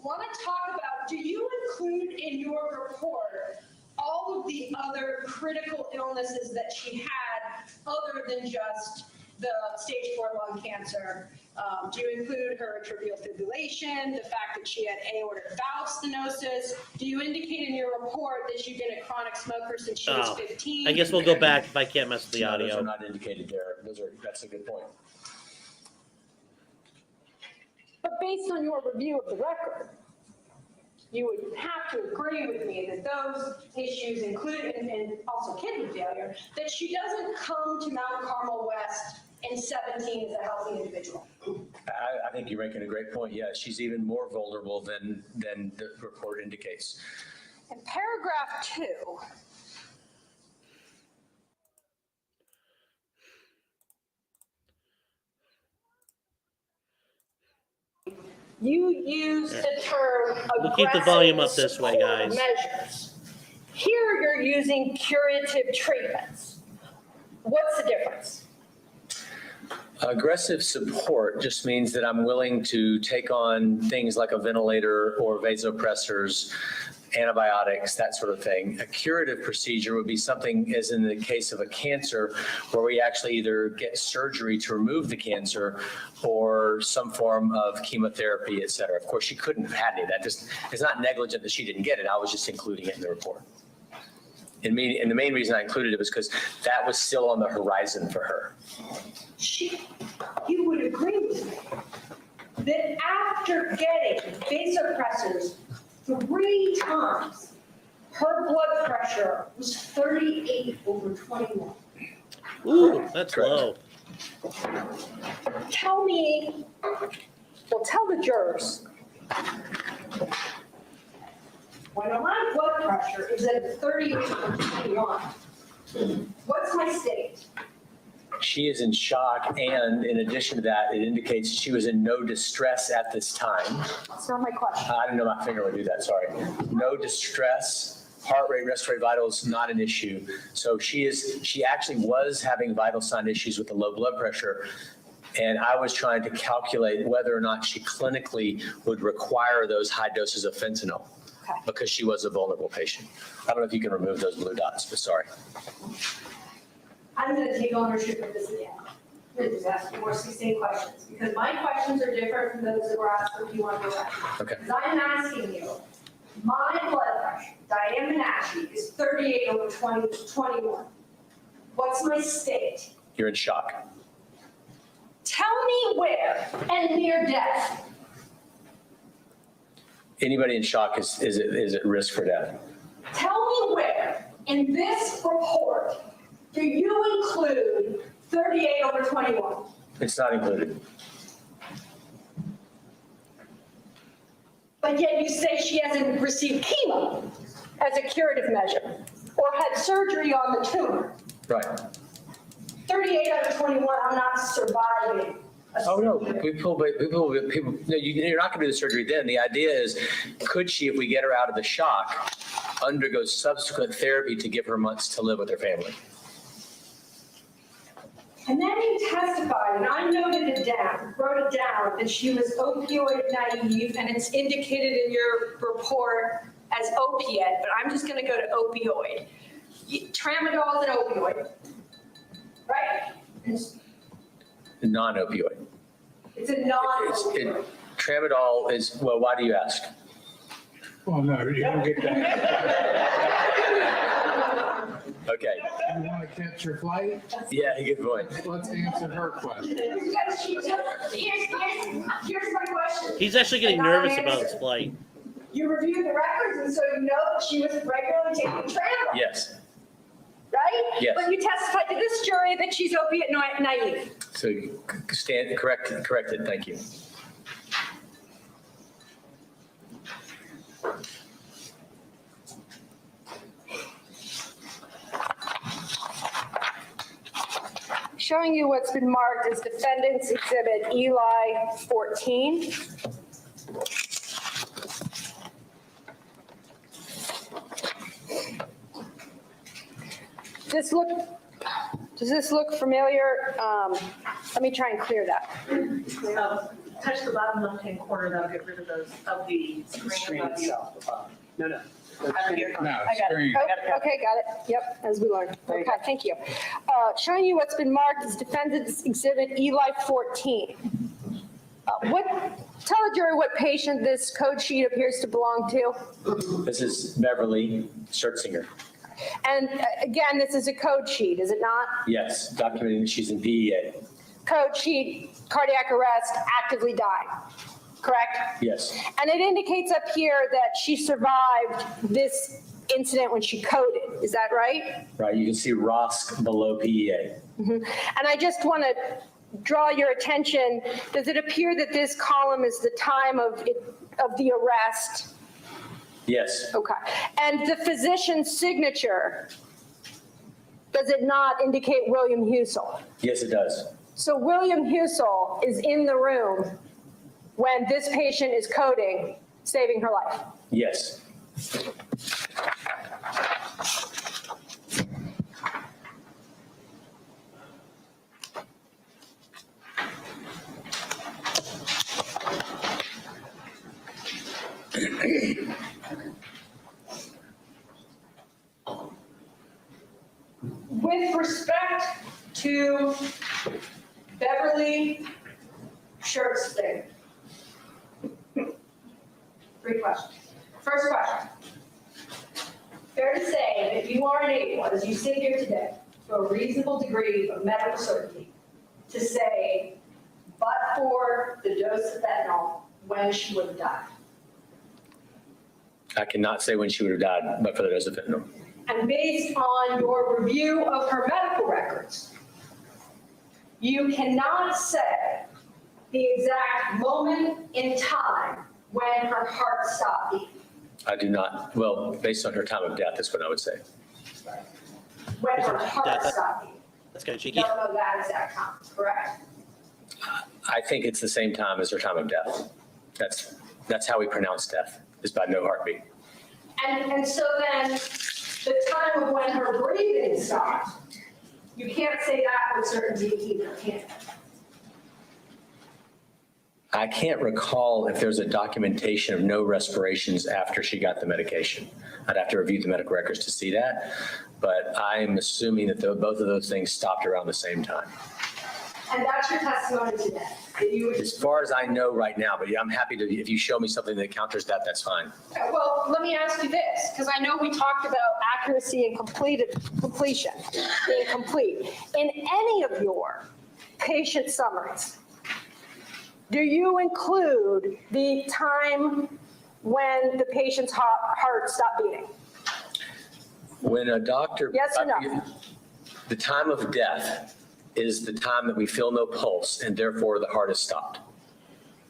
Want to talk about, do you include in your report all of the other critical illnesses that she had other than just the stage 4 lung cancer? Do you include her atrial fibrillation, the fact that she had aortic valve stenosis? Do you indicate in your report that she's been a chronic smoker since she was 15? I guess we'll go back if I can't mess with the No, audio. those are not indicated there. That's a good point. But based on your review of the record, you would have to agree with me that those issues include, and also kidney failure, that she doesn't come to Mount Carmel West in 17 as a healthy individual. I think you're making a great point. Yeah, she's even more vulnerable than the report indicates. In paragraph 2, you use the term We'll keep the volume up aggressive this way, support guys. measures. Here you're using curative treatments. What's the difference? Aggressive support just means that I'm willing to take on things like a ventilator or vasopressors, antibiotics, that sort of thing. A curative procedure would be something, as in the case of a cancer, where we actually either get surgery to remove the cancer or some form of chemotherapy, et cetera. Of course, she couldn't have had any of that. It's not negligent that she didn't get it. I was just including it in the report. And the main reason I included it was because that was still on the horizon for her. You would agree with me that after getting vasopressors 3 times, her blood pressure was 38/21. Ooh, that's Correct. low. Tell the jurors, when my blood pressure is at 38/21, what's my state? She is in shock, and in addition to that, it indicates she was in no distress at this time. That's not my question. I didn't know my finger would do that, sorry. No distress, heart rate, respiratory vitals, not an issue. So she actually was having vital sign issues with the low blood pressure, and I was trying to calculate whether or not she clinically would require those high doses of fentanyl. Okay. Because she was a vulnerable patient. I don't know if you can remove those blue dots, but sorry. I'm going to take ownership of this again. I'm going to just ask you more succinct questions, because my questions are different from those that were asked if you want to go back. Okay. Because I'm asking you, my blood pressure, Diane Menashe, is 38/21. What's my state? You're in shock. Tell me where, and near death. Anybody in shock is at risk for death. Tell me where in this report do you include 38/21? It's not included. But yet you say she hasn't received chemo as a curative measure or had surgery on the tumor. Right. 38/21, I'm not surviving. Oh, no, people, no, you're not going to do the surgery then. The idea is, could she, if we get her out of the shock, undergo subsequent therapy to give her months to live with her family? And then you testified, and I noted it down, wrote it down, that she was opioid naive, and it's indicated in your report as opiate, but I'm just going to go to opioid. Tramadol is an opioid, right? Non-opioid. It's a non-opioid. Tramadol is, well, why do you ask? Well, no, you don't get that. Okay, You want to catch your flight? Yeah, good point. Let's answer her question. Because she took, here's my question. He's actually getting And I'll nervous about answer. his flight. You reviewed the records, and so you know that she was regularly taking Trialstream, Yes, right? Yes. But you testified to this jury that she's opiate naive. so stand, corrected, thank you. Showing you what's been marked as Defendant's Exhibit Eli 14. Does this look familiar? Let me try and clear that. Touch the bottom left-hand corner, that'll get rid of those, of the screen above you. No, no. No, I got screen. it. Oh, okay, got it. Yep, as we learned. Okay, thank you. Showing you what's been marked as Defendant's Exhibit Eli 14. Tell the jury what patient this code sheet appears to belong to. This is Beverly Schertzinger. And again, this is a code sheet, is it not? Yes, documenting that she's in PEA. Code sheet, cardiac arrest, actively died, correct? Yes, And it indicates up here that she survived this incident when she coded, is that right? right, you can see ROSC below PEA. And I just want to draw your attention, does it appear that this column is the time of the arrest? Yes, Okay. And the physician's signature, does it not indicate William Husel? yes, it does. So William Husel is in the room when this patient is coding, saving her life. Yes. With respect to Beverly Schertzinger, three questions. First question. Fair to say that you are unable, as you sit here today, to a reasonable degree of medical certainty, to say, but for the dose of fentanyl, when she would have died? I cannot say when she would have died, but for the dose of fentanyl. And based on your review of her medical records, you cannot say the exact moment in time when her heart stopped beating. I do not, well, based on her time of death, that's what I would say. When her heart That- stopped beating. That's kind of You cheeky. don't know that exact time, correct? I think it's the same time as her time of death. That's how we pronounce death, is by no heartbeat. And so then, the time of when her breathing stopped, you can't say that with certainty either, can you? I can't recall if there's a documentation of no respirations after she got the medication. I'd have to review the medical records to see that, but I'm assuming that both of those things stopped around the same time. And that's your testimony today, that you would. As far as I know right now, but yeah, I'm happy to, if you show me something that counters that, that's fine. Well, let me ask you this, because I know we talked about accuracy and completion, being complete. In any of your patient summaries, do you include the time when the patient's heart stopped beating? When a doctor. Yes or no? The time of death is the time that we feel no pulse and therefore the heart is stopped.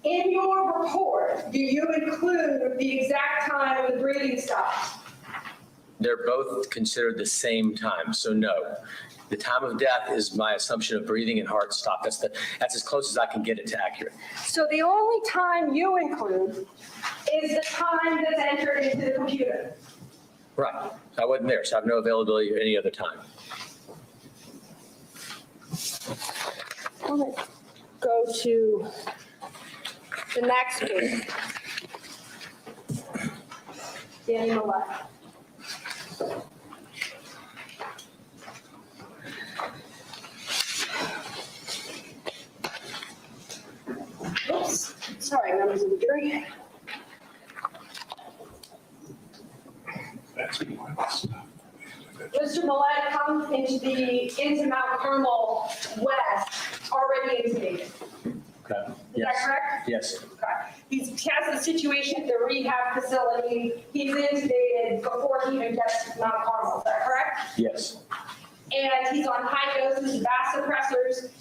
In your report, do you include the exact time when the breathing stops? They're both considered the same time, so no. The time of death is my assumption of breathing and heart stop. That's as close as I can get it to accurate. So the only time you include is the time that's entered into the computer. Right. I wasn't there, so I have no availability at any other time. I'm going to go to the next page. Danny Millett. Oops, sorry, members of the jury. That's what stuff. Mr. Millett comes into Mount Carmel West already intubated. Okay. Is Yes. that correct? Yes. Okay. He has a situation at the rehab facility. He's intubated before he even gets to Mount Carmel. Is that correct? Yes. And he's on high doses of vasopressors.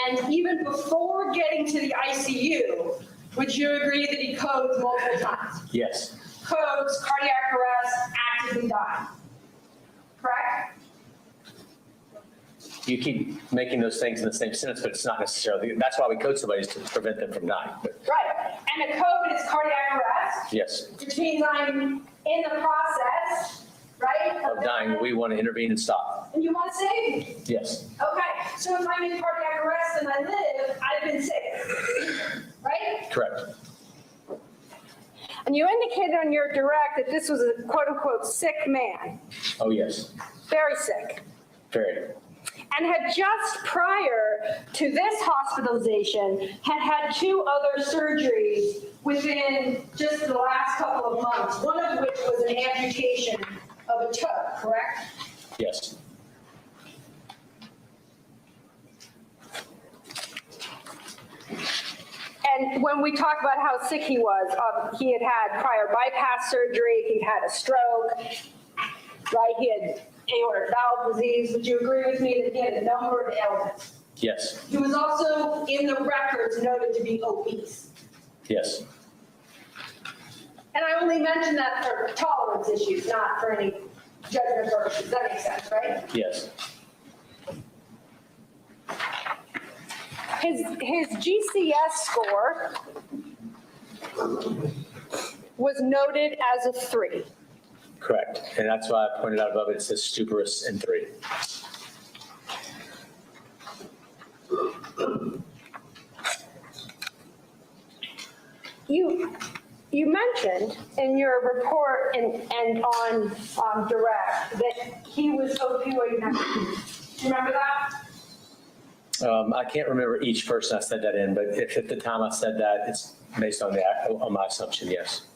And even before getting to the ICU, would you agree that he codes multiple times? Yes. Codes, cardiac arrest, actively dying. Correct? You keep making those things in the same sentence, but it's not necessarily, that's why we code somebody, is to prevent them from dying. But Right. And a code is cardiac arrest, yes, which means I'm in the process, right? of dying, we want to intervene and stop. And you want to save me. Yes. Okay, so if I'm in cardiac arrest and I live, I've been saved, right? Correct. And you indicated on your direct that this was a quote-unquote sick man, Oh, yes. very sick, Very. and had just prior to this hospitalization, had 2 other surgeries Within just the last couple of months, one of which was an amputation of a toe, correct? Yes. And when we talk about how sick he was, he had had prior bypass surgery, he had a stroke, right? He had aortic valve disease. Would you agree with me that he had a number of ailments? Yes. He was also in the records noted to be obese. Yes. And I only mention that for tolerance issues, not for any judgment purposes. That makes sense, right? Yes. His GCS score was noted as a 3. Correct. And that's why I pointed out above it, it says stuporous in 3. You mentioned in your report and on direct that he was opioid naive. Do you remember that? I can't remember each person I said that in, but if at the time I said that, it's based on my assumption, yes.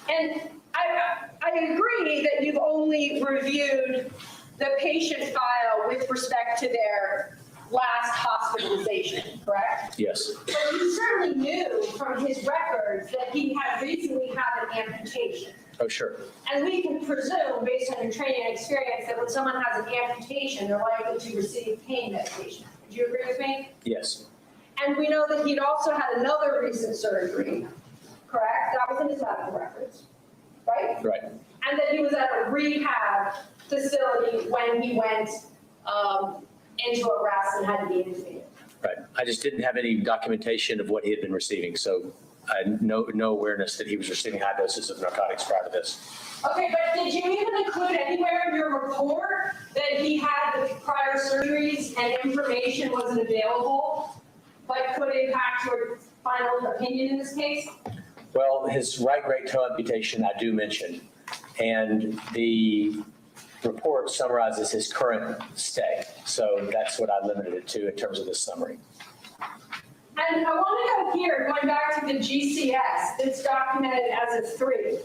And I agree that you've only reviewed the patient file with respect to their last hospitalization, correct? Yes. But you certainly knew from his records that he had recently had an amputation. Oh, sure. And we can presume, based on your training and experience, that when someone has an amputation, they're likely to receive pain medication. Do you agree with me? Yes. And we know that he'd also had another recent surgery, correct? That was in his medical records, right? Right. And that he was at a rehab facility when he went into arrest and had to be intubated. Right. I just didn't have any documentation of what he had been receiving, so I had no awareness that he was receiving high doses of narcotics prior to this. Okay, but did you even include anywhere in your report that he had the prior surgeries and information wasn't available, but could impact your final opinion in this case? Well, his right great toe amputation I do mention, and the report summarizes his current stay. So that's what I limited it to in terms of this summary. And I want to go here, going back to the GCS, that's documented as a 3.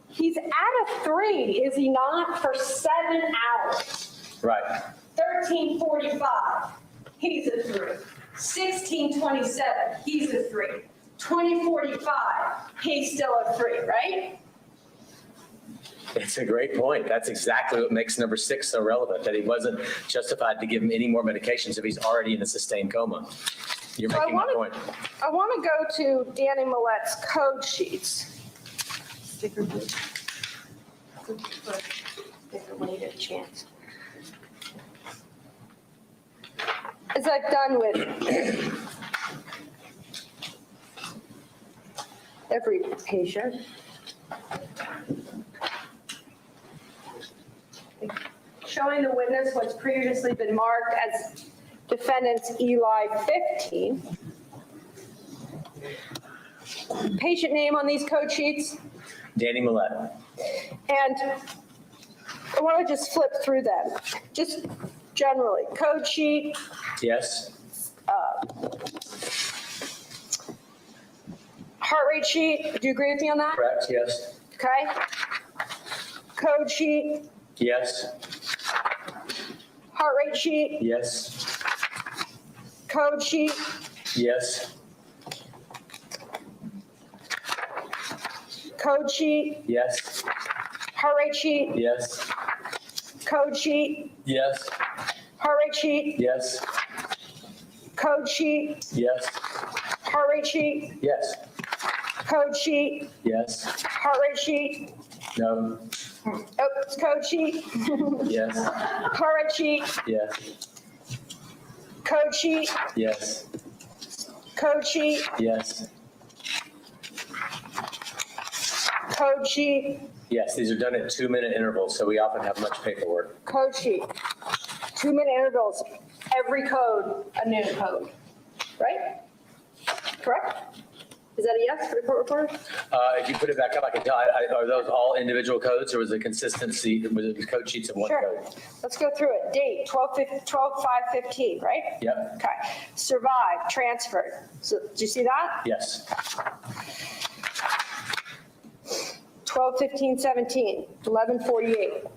He's at a 3, is he not, for 7 hours? Right. 13:45, he's a 3. 16:27, he's a 3. 20:45, he's still a 3, right? It's a great point. That's exactly what makes number 6 so relevant, that he wasn't justified to give him any more medications if he's already in a sustained coma. You're So making my point. I want to go to Danny Millett's code sheets. When you get a chance. As I've done with every patient. Showing the witness what's previously been marked as defendant's Eli 15. Patient name on these code sheets. Danny Millett. And I want to just flip through them, just generally. Code sheet, Yes. heart rate sheet, do you agree with me on that? Correct. Yes. Okay. Code sheet, Yes. Heart rate sheet, Yes. code sheet, Yes. code sheet, Yes. heart rate sheet, Yes. code sheet, Yes. heart rate sheet, Yes. code sheet, Yes. heart rate sheet, Yes. code sheet, Yes. heart rate sheet, No. oops, code sheet, Yes. heart rate sheet, Yes. code sheet, Yes. code sheet, Yes. code sheet, Yes. These are done at 2-minute intervals, so we often have much paperwork. code sheet. 2-minute intervals, every code, a new code, right? Correct? Is that a yes for the court reporter? If you put it back up, I can tell. Are those all individual codes, or was it consistency? Was it code sheets of one Sure. code? Let's go through it. Date, 12/5/15, right? Yep. Okay. Survived, transferred. So, do you see that? Yes. 12/15/17, 11/48. Do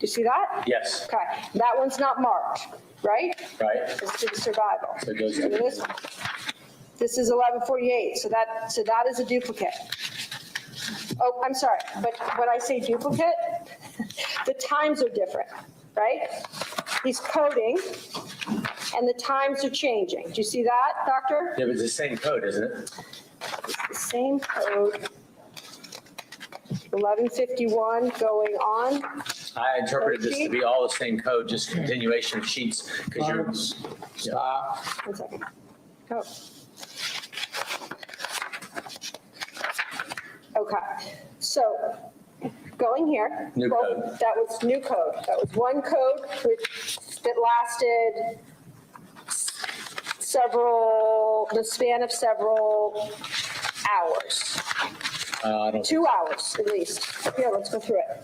you see that? Yes. Okay. That one's not marked, right? Right. It's to the survival. So it goes Do to- this one. This is 11/48, so that is a duplicate. Oh, I'm sorry, but when I say duplicate, the times are different, right? He's coding, and the times are changing. Do you see that, doctor? Yeah, but it's the same code, isn't it? The same code. 1151 going on. I interpreted this to be all the same code, just continuation of sheets, because you're. Cards, stop. 1 second. Oh. Okay, so going here. New well, code. That was new code. That was one code that lasted the span of several hours. I don't. 2 hours at least. Here, let's go through it.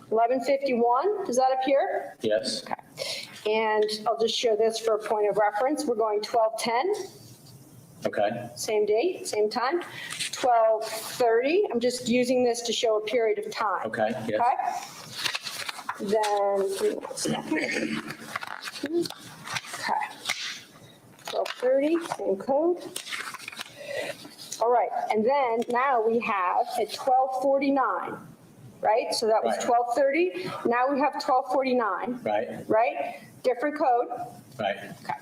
1151, does that appear? Yes. Okay. And I'll just show this for a point of reference. We're going 1210, Okay. same date, same time. 1230, I'm just using this to show a period of time. Okay. Yes. Okay? Then, give me 1 second. Okay. 1230, same code. All right, and then now we have at 1249, right? So that was Right. 1230. Now we have 1249, Right. right? Different code. Right. Okay.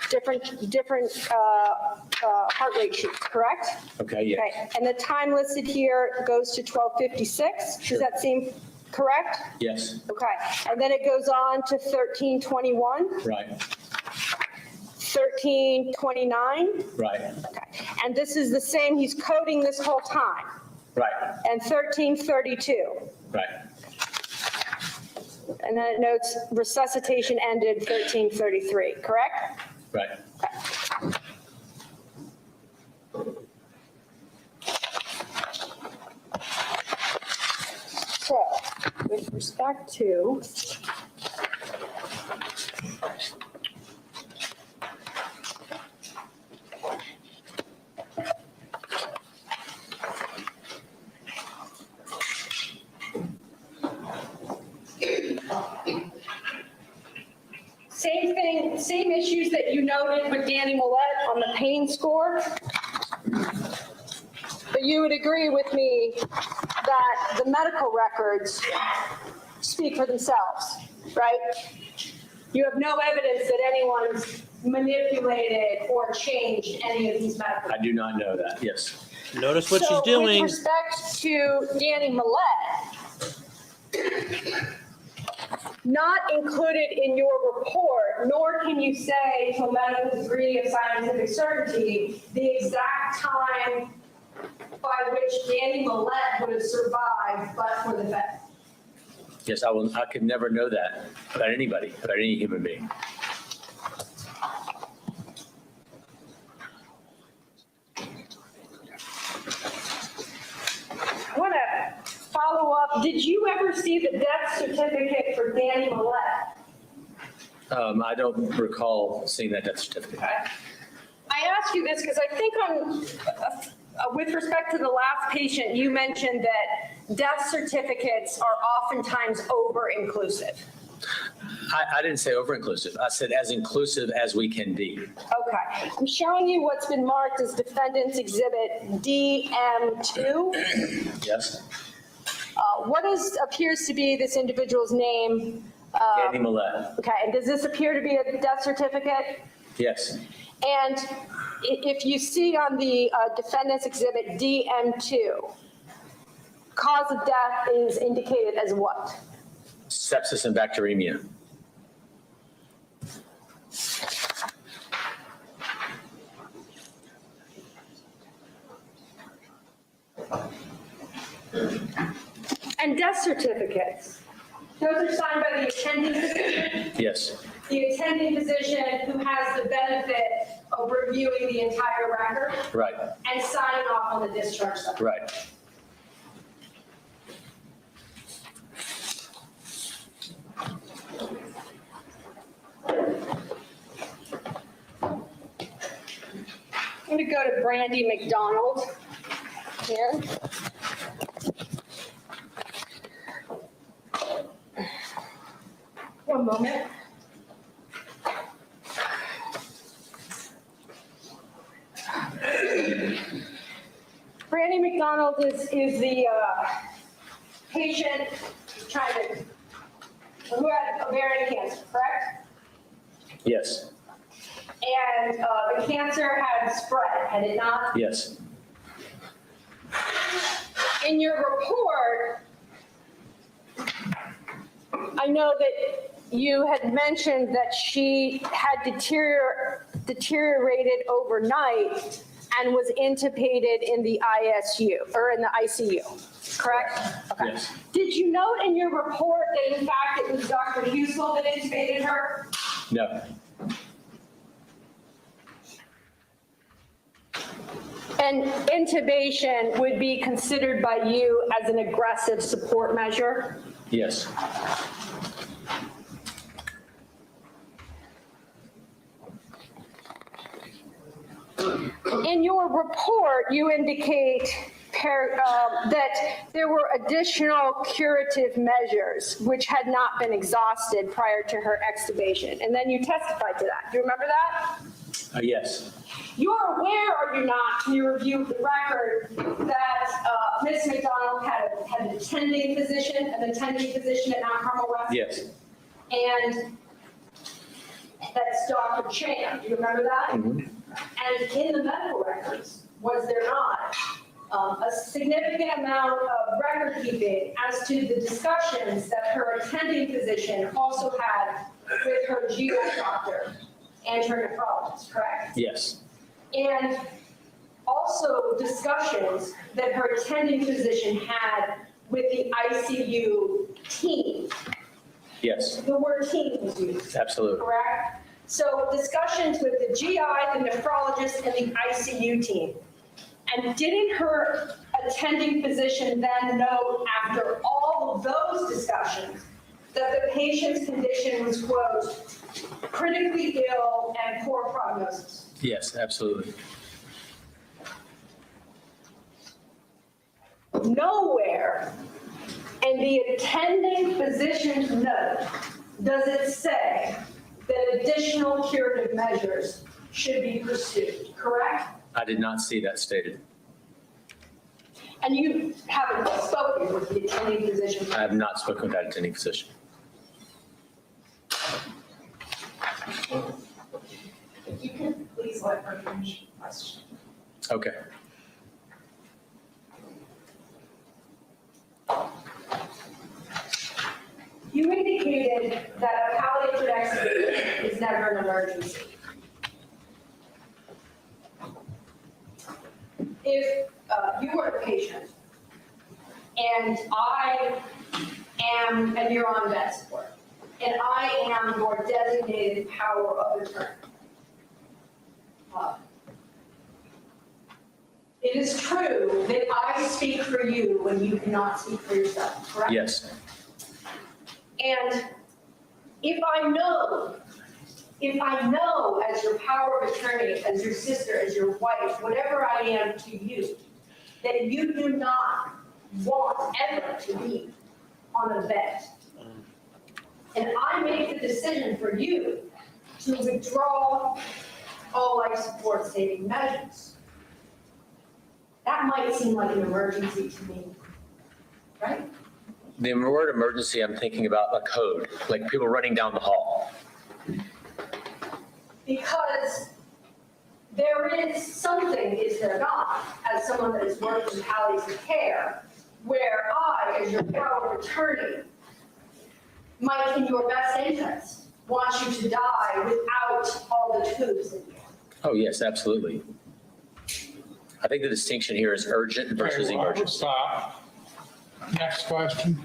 Different heart rate sheets, correct? Okay. Yeah. Okay, and the time listed here goes to 1256. Sure. Does that seem correct? Yes. Okay, and then it goes on to 1321, Right. 1329. Right. Okay, and this is the same, he's coding this whole time, Right. and 1332. Right. And then it notes resuscitation ended 1333, correct? Right. So, with respect to same thing, same issues that you noted with Danny Millette on the pain score. But you would agree with me that the medical records speak for themselves, right? You have no evidence that anyone's manipulated or changed any of these medical I do not know that. Yes. Notice what she's So with doing. respect to Danny Millette, not included in your report, nor can you say to a medical degree of scientific certainty the exact time by which Danny Millette would have survived but for the vet. Yes, I will. I could never know that about anybody, about any human being. I want to follow up. Did you ever see the death certificate for Danny Millette? I don't recall seeing that death certificate. I ask you this because I think on, with respect to the last patient, you mentioned that death certificates are oftentimes over-inclusive. I didn't say over-inclusive. I said as inclusive as we can be. Okay, I'm showing you what's been marked as Defendant's Exhibit DM2. Yes? What appears to be this individual's name? Andy Millett. Okay, and does this appear to be a death certificate? Yes. And if you see on the Defendant's Exhibit DM2, cause of death is indicated as what? Sepsis and bacteremia. And death certificates, those are signed by the attending physician? Yes. The attending physician who has the benefit of reviewing the entire record Right. and signing off on the discharge summary. Right. I'm going to go to Brandy Mcdonald here. One moment. Brandy Mcdonald is the patient who had ovarian cancer, correct? Yes. And the cancer had spread, had it not? Yes. In your report, I know that you had mentioned that she had deteriorated overnight and was intubated in the ISU, or in the ICU, correct? Okay. Yes. Did you note in your report that in fact it was Dr. Husel that intubated her? No. And intubation would be considered by you as an aggressive support measure? Yes. In your report, you indicate that there were additional curative measures which had not been exhausted prior to her extubation, and then you testified to that. Do you remember that? Yes. You're aware, are you not, when you reviewed the record, that Ms. McDonald had an attending physician at Mount Carmel West? Yes. And that's Dr. Chan. Do you remember that? Mhm. And in the medical records, was there not a significant amount of record keeping as to the discussions that her attending physician also had with her GI doctor and her nephrologist, correct? Yes. And also discussions that her attending physician had with the ICU team. Yes. The word team was used. Absolutely. Correct? So discussions with the GI, the nephrologist, and the ICU team. And didn't her attending physician then note after all of those discussions that the patient's condition was, quote, critically ill and poor prognosis? Yes, absolutely. Nowhere in the attending physician's note does it say that additional curative measures should be pursued, correct? I did not see that stated. And you haven't spoken with the attending physician? I have not spoken with that attending physician. If you can please let her finish the question. Okay. You indicated that a palliative exit is never an emergency. If you were a patient and I am, and you're on vet support, and I am your designated power of attorney, it is true that I speak for you when you cannot speak for yourself, correct? Yes. And if I know as your power of attorney, as your sister, as your wife, whatever I am to you, that you do not want ever to be on a bed. And I make the decision for you to withdraw all life support saving measures. That might seem like an emergency to me, right? The word emergency, I'm thinking about a code, like people running down the hall. Because there is something, is there not, as someone that has worked in palliative care, where I, as your power of attorney, might, in your best interest, want you to die without all the tubes in you. Oh, yes, absolutely. I think the distinction here is urgent versus Okay, well, I will emergency. stop. Next question.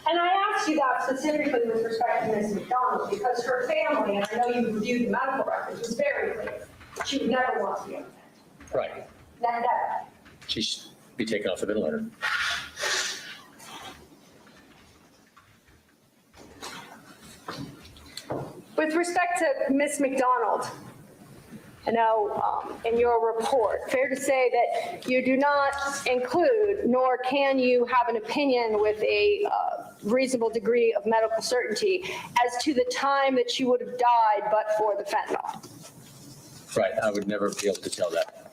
And I asked you that specifically with respect to Ms. McDonald, because her family, and I know you reviewed the medical records, was very clear. She would never want to be on that. Right. Never. She should be taken off the ventilator. With respect to Ms. McDonald, I know in your report, fair to say that you do not include, nor can you have an opinion with a reasonable degree of medical certainty as to the time that she would have died but for the fentanyl. Right, I would never be able to tell that.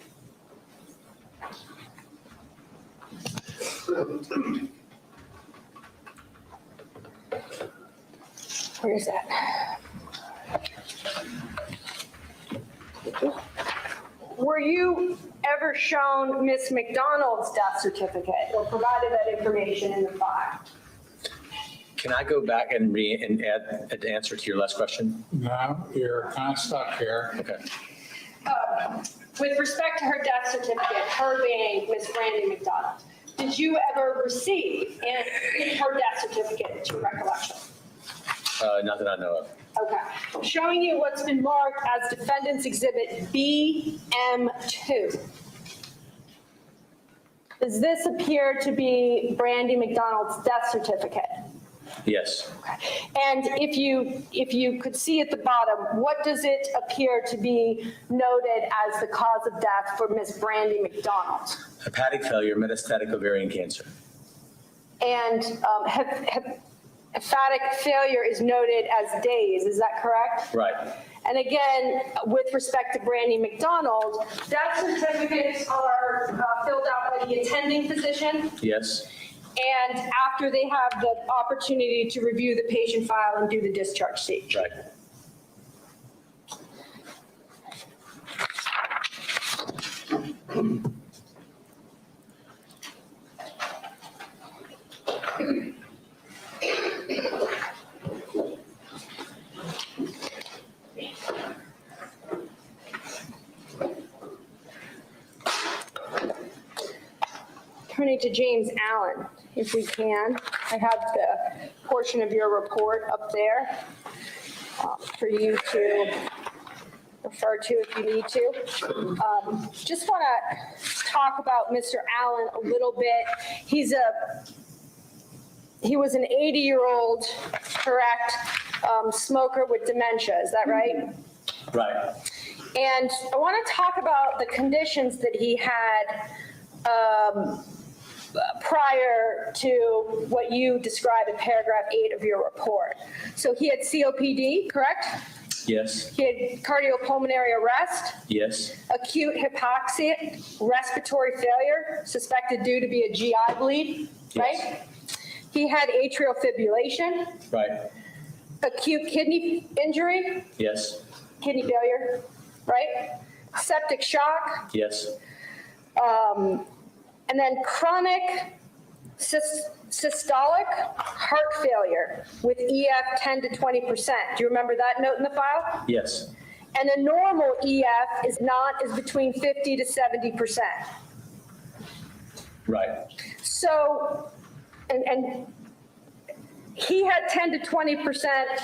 Where is that? Were you ever shown Ms. McDonald's death certificate or provided that information in the file? Can I go back and add an answer to your last question? No, you're kind of stuck here. Okay. With respect to her death certificate, her being Ms. Brandy McDonald, did you ever receive in her death certificate, to your recollection? Not that I know of. Okay. Showing you what's been marked as Defendant's Exhibit BM2. Does this appear to be Brandy McDonald's death certificate? Yes. And if you could see at the bottom, what does it appear to be noted as the cause of death for Ms. Brandy McDonald? Hepatic failure, metastatic ovarian cancer. And hepatic failure is noted as days, is that correct? Right. And again, with respect to Brandy McDonald, death certificates are filled out by the attending physician. Yes. And after they have the opportunity to review the patient file and do the discharge stage. Right. Turning to James Allen, if we can. I have the portion of your report up there for you to refer to if you need to. Just want to talk about Mr. Allen a little bit. He was an 80-year-old, correct, smoker with dementia, is that right? Right. And I want to talk about the conditions that he had prior to what you describe in paragraph 8 of your report. So he had COPD, correct? Yes. He had cardiopulmonary arrest, Yes. acute hypoxia, respiratory failure, suspected due to be a GI bleed, right? Yes. He had atrial fibrillation, Right. acute kidney injury, Yes. kidney failure, right? Septic shock, Yes. and then chronic systolic heart failure with EF 10 to 20%. Do you remember that note in the file? Yes. And a normal EF is between 50 to 70%. Right. So, and he had 10 to 20%,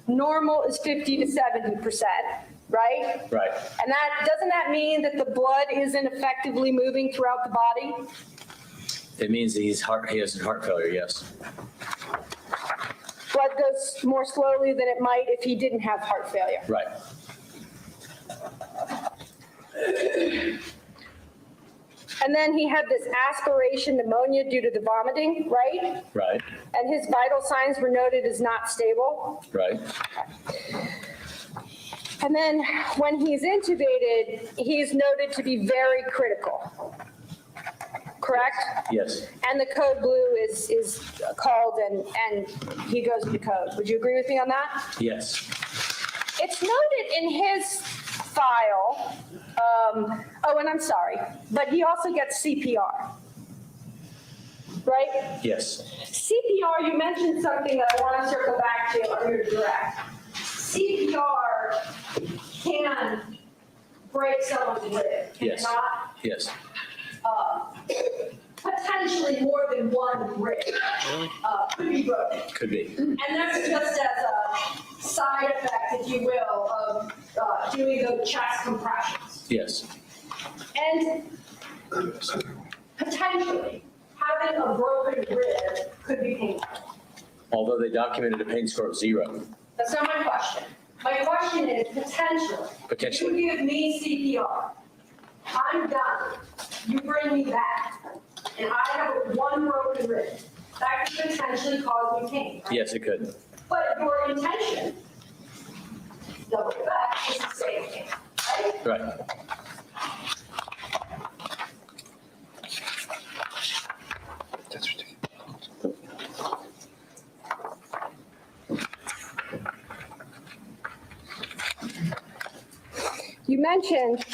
normal is 50 to 70%, right? Right. And doesn't that mean that the blood isn't effectively moving throughout the body? It means he has heart failure, yes. blood goes more slowly than it might if he didn't have heart failure. Right. And then he had this aspiration pneumonia due to the vomiting, right? Right. And his vital signs were noted as not stable. Right. And then when he's intubated, he's noted to be very critical. Correct? Yes. And the code blue is called and he goes to code. Would you agree with me on that? Yes. It's noted in his file, oh, and I'm sorry, but he also gets CPR, right? Yes. CPR, you mentioned something that I want to circle back to under direct. CPR can break someone's rib, can it Yes. not? Yes. Potentially more than one rib could be broken. Could be. And that's just as a side effect, if you will, of doing those chest compressions. Yes. And potentially, having a broken rib could be painful. Although they documented a pain score of 0. That's not my question. My question is potentially. Potentially. You give me CPR. I'm done. You bring me back. And I have one broken rib. That could potentially cause me pain. Right? Yes, it could. But your intention, double back, is to save pain, right? Right. That's ridiculous. You mentioned,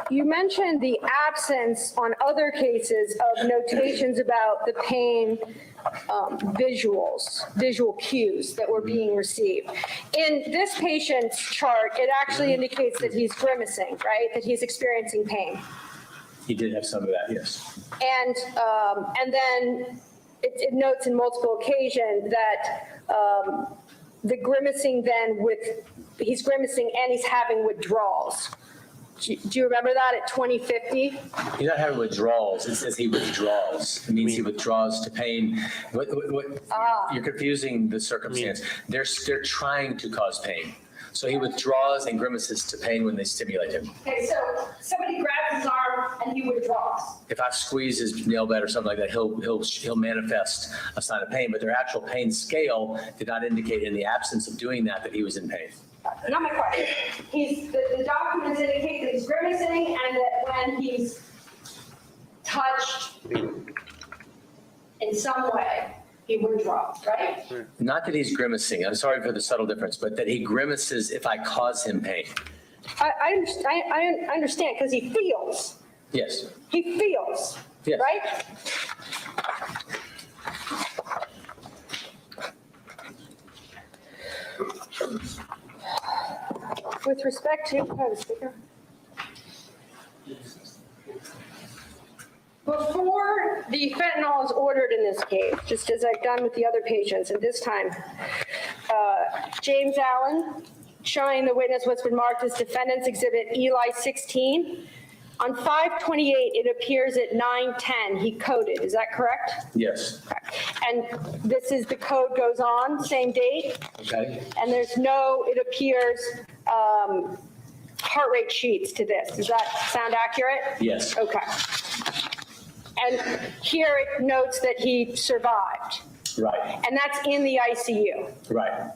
you mentioned the absence on other cases of notations about the pain visual cues that were being received. In this patient's chart, it actually indicates that he's grimacing, right? That he's experiencing pain. He did have some of that, yes. And then it notes in multiple occasions that the grimacing then he's grimacing and he's having withdrawals. Do you remember that at 2050? He's not having withdrawals. It says he withdraws. It means he withdraws to pain. You're confusing the circumstance. They're trying to cause pain. So he withdraws and grimaces to pain when they stimulate him. Okay, so somebody grabs his arm and he withdraws. If I squeeze his nail bed or something like that, he'll manifest a sign of pain. But their actual pain scale did not indicate in the absence of doing that he was in pain. Not my question. The documents indicate that he's grimacing and that when he's touched in some way, he withdraws, right? Not that he's grimacing. I'm sorry for the subtle difference, but that he grimaces if I cause him pain. I understand because he feels. Yes. He feels, Yes. right? With respect to, the speaker. Before the fentanyl is ordered in this case, just as I've done with the other patients, and this time, James Allen, showing the witness what's been marked as defendant's exhibit Eli 16. On 5/28, it appears at 9/10, he coded, is that correct? Yes. And this is, the code goes on, same date? Okay. And there's no, it appears, heart rate sheets to this. Does that sound accurate? Yes. Okay. And here it notes that he survived. Right. And that's in the ICU. Right.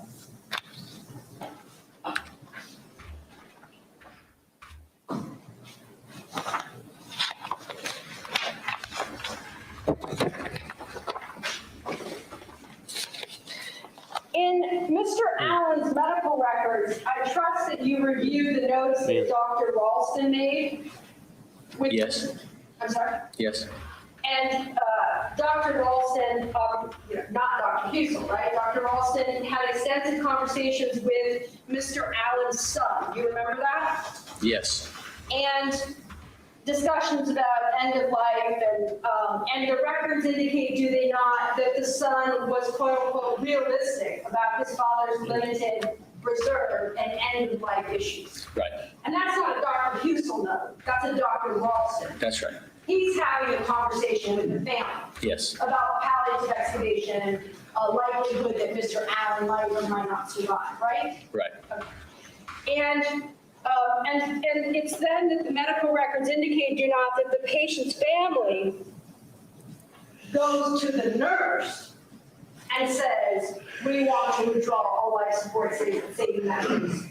In Mr. Allen's medical records, I trust that you reviewed the notes that Dr. Ralston made. Yes. I'm sorry? Yes. And Dr. Ralston, not Dr. Husel, right? Dr. Ralston had extensive conversations with Mr. Allen's son. You remember that? Yes. And discussions about end of life and the records indicate, do they not, that the son was quote unquote realistic about his father's limited reserve and end-of-life issues. Right, And that's not a Dr. Husel note, that's a Dr. Walson. that's right. He's having a conversation with the family Yes, about palliative excavation and a likelihood that Mr. Allen might or might not survive, right? right. And it's then that the medical records indicate, do not, that the patient's family goes to the nurse and says, we want to withdraw all life support saving measures.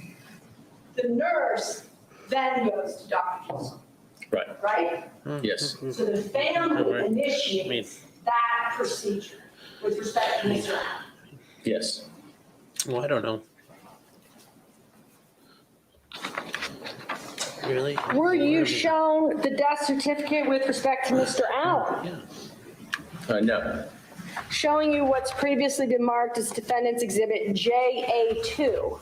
The nurse then goes to Dr. Husel, Right, right? yes. So the family initiates that procedure with respect to Mr. Allen. Yes. Well, I don't know. Really? Were you shown the death certificate with respect to Mr. Allen? Yeah. No, Showing you what's previously been marked as Defendant's Exhibit JA2.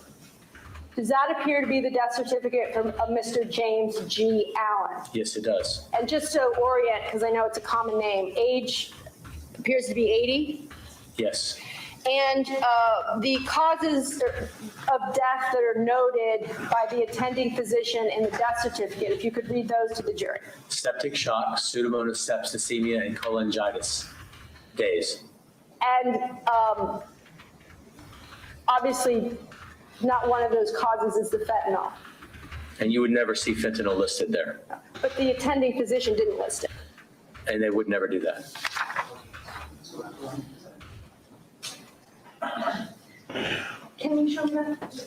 Does that appear to be the death certificate from Mr. James G. Allen? yes, it does. And just to orient, because I know it's a common name, age appears to be 80. Yes, And the causes of death that are noted by the attending physician in the death certificate, if you could read those to the jury. septic shock, pseudomonas septicemia, and cholangitis. Days. And obviously, not one of those causes is the fentanyl, And you would never see fentanyl listed there, but the attending physician didn't list it. and they would never do that. Can you show me that?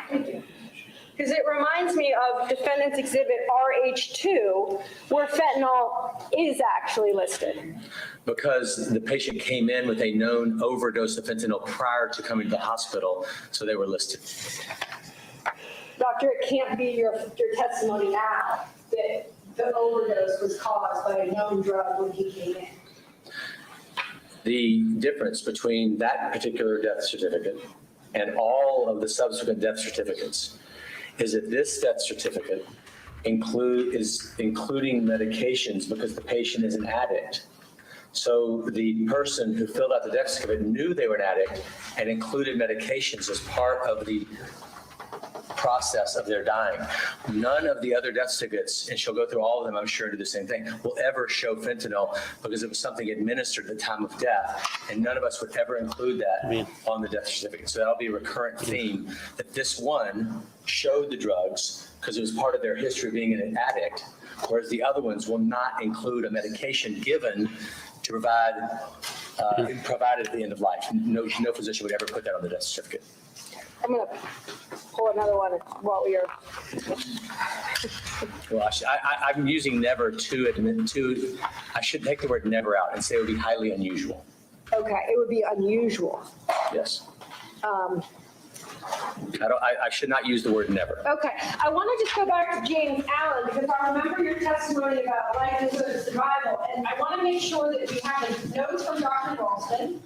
Thank you. Because it reminds me of Defendant's Exhibit RH2, where fentanyl is actually listed. Because the patient came in with a known overdose of fentanyl prior to coming to the hospital, so they were listed. Doctor, it can't be your testimony now that the overdose was caused by a known drug when he came in. The difference between that particular death certificate and all of the subsequent death certificates is that this death certificate is including medications because the patient is an addict. So the person who filled out the death certificate knew they were an addict and included medications as part of the process of their dying. None of the other death certificates, and she'll go through all of them, I'm sure, and do the same thing, will ever show fentanyl because it was something administered at the time of death, and none of us would ever include that on the death certificate. So that'll be a recurrent theme, that this one showed the drugs because it was part of their history of being an addict, whereas the other ones will not include a medication given to provided at the end of life. No physician would ever put that on the death certificate. I'm going to pull another one while we are. Well, I'm using never to admit to. I should take the word never out and say it would be highly unusual. Okay, it would be unusual. Yes. I should not use the word never. Okay, I want to just go back to James Allen because I remember your testimony about likelihood of survival, and I want to make sure that we have the notes from Dr. Olson,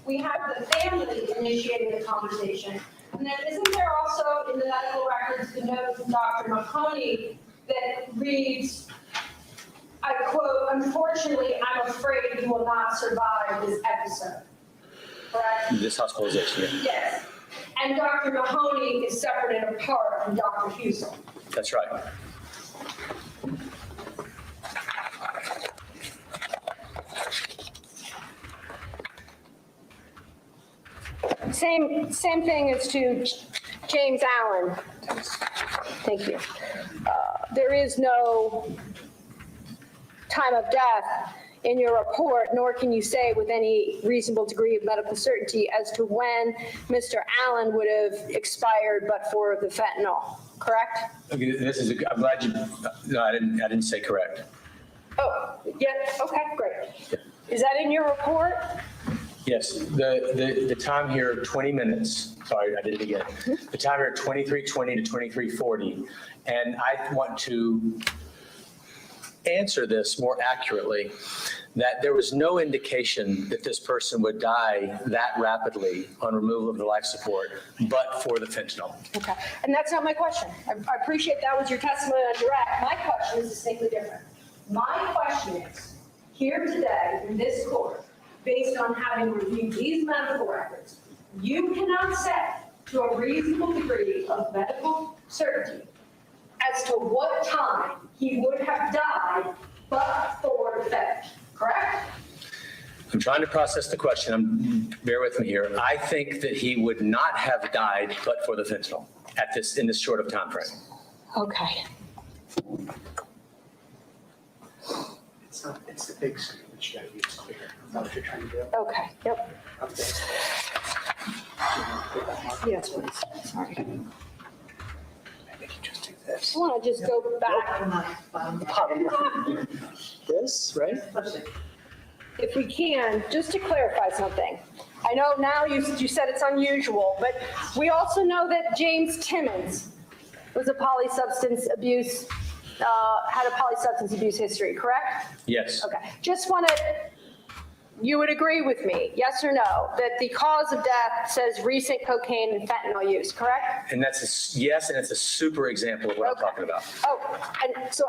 we have the family initiating the conversation, and then isn't there also in the medical records the note from Dr. Mahoney that reads, I quote, "Unfortunately, I'm afraid you will not survive this episode." Correct? This hospitalization, yeah. Yes. And Dr. Mahoney is separate and apart from Dr. Husel. That's right. Same thing as to James Allen. Thank you. There is no time of death in your report, nor can you say with any reasonable degree of medical certainty as to when Mr. Allen would have expired but for the fentanyl, correct? Okay, I'm glad you, no, I didn't say correct. Oh, yeah, okay, great. Is that in your report? Yes, the time here, 20 minutes, sorry, I did it again. The time here, 23:20 to 23:40, and I want to answer this more accurately, that there was no indication that this person would die that rapidly on removal of the life support, but for the fentanyl. Okay, and that's not my question. I appreciate that was your testimony on direct. My question is distinctly different. My question is, here today in this court, based on having reviewed these medical records, you cannot say to a reasonable degree of medical certainty as to what time he would have died but for the fentanyl, correct? I'm trying to process the question. Bear with me here. I think that he would not have died but for the fentanyl in this short of time frame. Okay. It's the big screen, which you gotta use clear. Is that what you're trying to do? Okay, yep. Up there. Yes, please. Sorry. Maybe you just do this. I want to just go back, Bottom. This, right? if we can, just to clarify something. I know now you said it's unusual, but we also know that James Timmons was a polysubstance abuse, had a polysubstance abuse history, correct? Yes. Okay, just wanted, you would agree with me, yes or no, that the cause of death says recent cocaine and fentanyl use, correct? And that's yes, and it's a super example of what I'm talking about. Oh, and so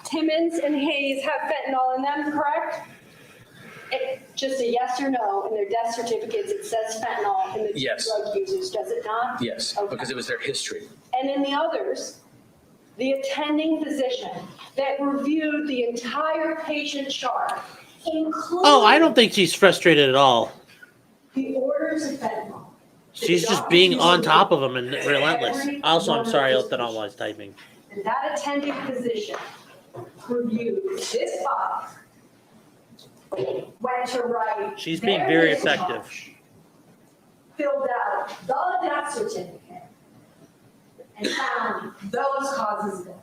Timmons and Hayes have fentanyl in them, correct? Just a yes or no, in their death certificates, it says fentanyl in the Yes. drug users, does it not? Yes, Okay. because it was their history. And in the others, the attending physician that reviewed the entire patient chart, including. Oh, I don't think she's frustrated at all. The orders of fentanyl. She's just being on top of them and relentless. Also, I'm sorry that I was typing. And that attending physician reviewed this box, went to write. She's being their very discharge, effective. filled out the death certificate, and found those causes of death.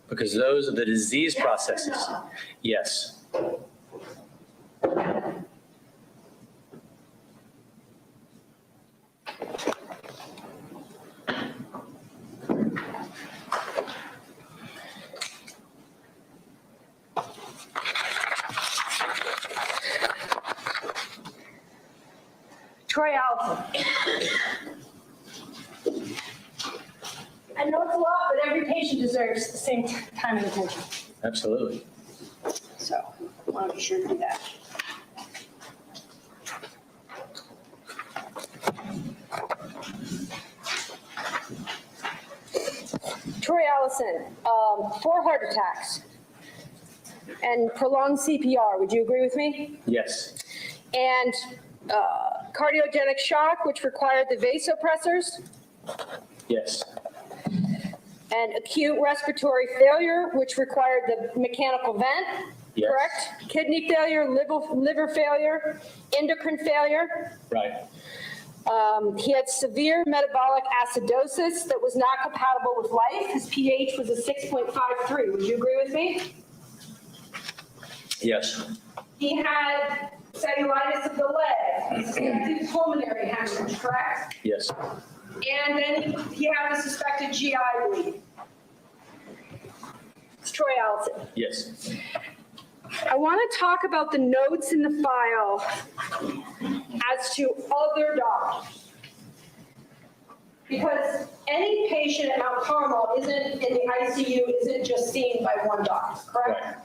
Because those are the disease Yes or processes. no? Yes. Troy Olson. I know it's a lot, but every patient deserves the same time and attention. Absolutely. So I want to be sure to do that. Troy Allison, 4 heart attacks and prolonged CPR. Would you agree with me? Yes. And cardiogenic shock, which required the vasopressors, Yes. and acute respiratory failure, which required the mechanical vent, Yes. correct? Kidney failure, liver failure, endocrine failure. Right. He had severe metabolic acidosis that was not compatible with life. His pH was a 6.53. Would you agree with me? Yes. He had cellulitis of the leg, suspected pulmonary hemorrhage, correct? Yes. And then he had a suspected GI bleed. It's Troy Allison. Yes. I want to talk about the notes in the file as to other doctors. Because any patient at Mount Carmel isn't in the ICU, isn't just seen by one doctor, correct? Right.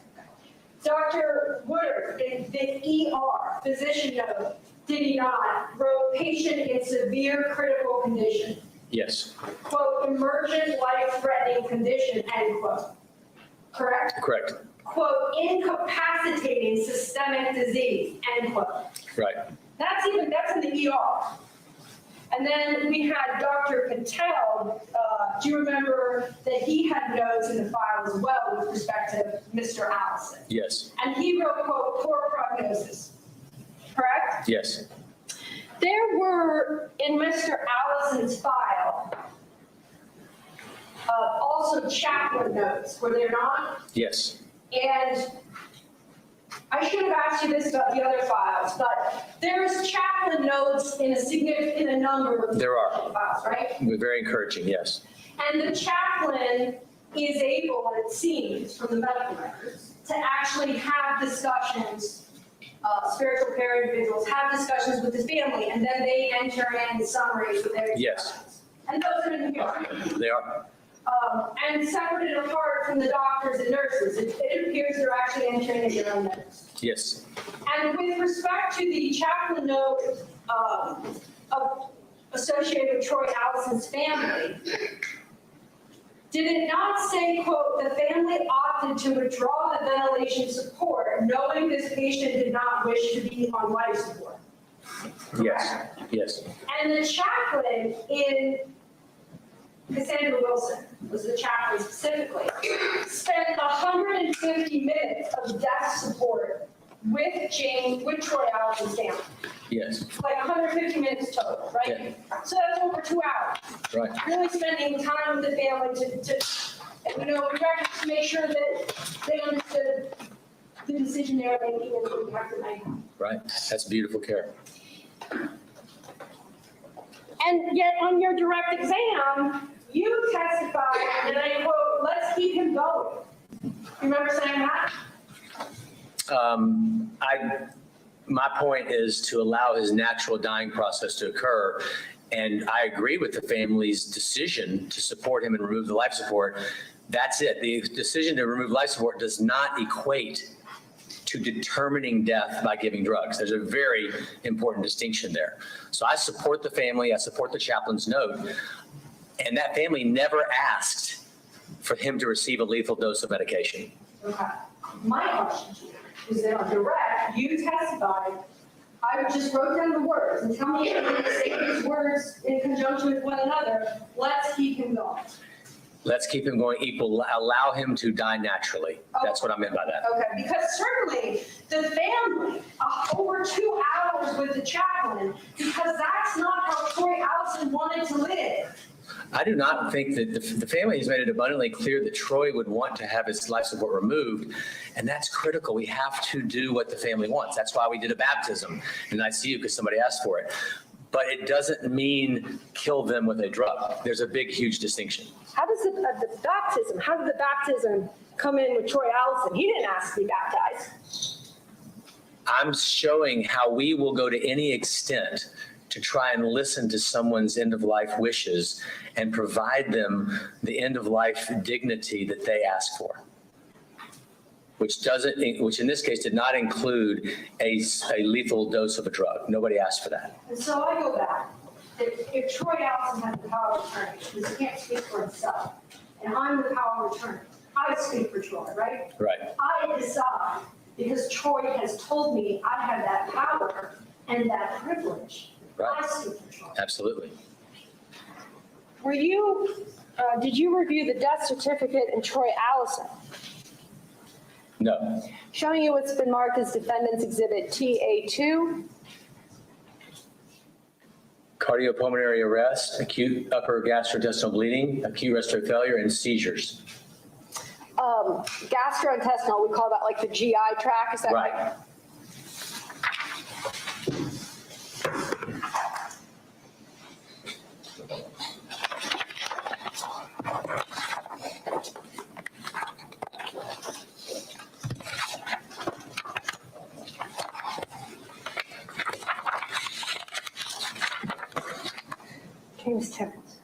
Dr. Woodard, in the ER, physician note, did he not, wrote patient in severe critical condition, Yes. quote, emergent life-threatening condition, end quote. Correct? Correct. Quote, incapacitating systemic disease, end quote. Right. That's in the ER. And then we had Dr. Patel, do you remember that he had notes in the file as well with respect to Mr. Allison? Yes. And he wrote, quote, poor prognosis, correct? Yes. There were, in Mr. Allison's file, also chaplain notes, were there not? Yes. And I should have asked you this about the other files, but there's chaplain notes in a number of There are. files, right? Very encouraging. Yes. And the chaplain is able, it seems, from the medical records, to actually have discussions, spiritual care individuals have discussions with the family, and then they enter in summaries of their Yes. discussions. And those are in here. They are. and separate and apart from the doctors and nurses. It appears they're actually entering in their own notes. Yes. And with respect to the chaplain note associated with Troy Allison's family, did it not say, quote, the family opted to withdraw the ventilation support, knowing this patient did not wish to be on life support? Yes. Yes. And the chaplain in Cassandra Wilson was the chaplain specifically, spent 150 minutes of death support with Troy Allison's family. Yes. Like 150 minutes total, right? Yeah. So that's over 2 hours. Right. Really spending time with the family and, you know, to make sure that they understood the decision they were making and the impact it might have. Right. That's beautiful care. And yet on your direct exam, you testified, and I quote, let's keep him going. You remember saying that? My point is to allow his natural dying process to occur. And I agree with the family's decision to support him and remove the life support. That's it. The decision to remove life support does not equate to determining death by giving drugs. There's a very important distinction there. So I support the family. I support the chaplain's note. And that family never asked for him to receive a lethal dose of medication. Okay. My question to you is that on direct, you testified, I just wrote down the words and tell me if you're going to say these words in conjunction with one another. Let's keep him going. Let's keep him going equal, allow him to die naturally. That's what I meant by that. Okay, because certainly the family, over 2 hours with the chaplain, because that's not how Troy Allison wanted to live. I do not think that the family has made it abundantly clear that Troy would want to have his life support removed, and that's critical. We have to do what the family wants. That's why we did a baptism in ICU, because somebody asked for it. But it doesn't mean kill them with a drug. There's a big, huge distinction. How does how did the baptism come in with Troy Allison? He didn't ask to be baptized. I'm showing how we will go to any extent to try and listen to someone's end-of-life wishes and provide them the end-of-life dignity that they ask for, which in this case did not include a lethal dose of a drug. Nobody asked for that. And so I go back. If Troy Allison has the power of attorney, because he can't speak for himself, and I'm the power of attorney, I speak for Troy, right? Right. I decide, because Troy has told me I have that power and that privilege. Right. I speak for Troy. Absolutely. Did you review the death certificate in Troy Allison? No. Showing you what's been marked as Defendant's Exhibit TA2. Cardiopulmonary arrest, acute upper gastrointestinal bleeding, acute respiratory failure, and seizures. Gastrointestinal, we call that like the GI tract, is that right? Right. James Timmons.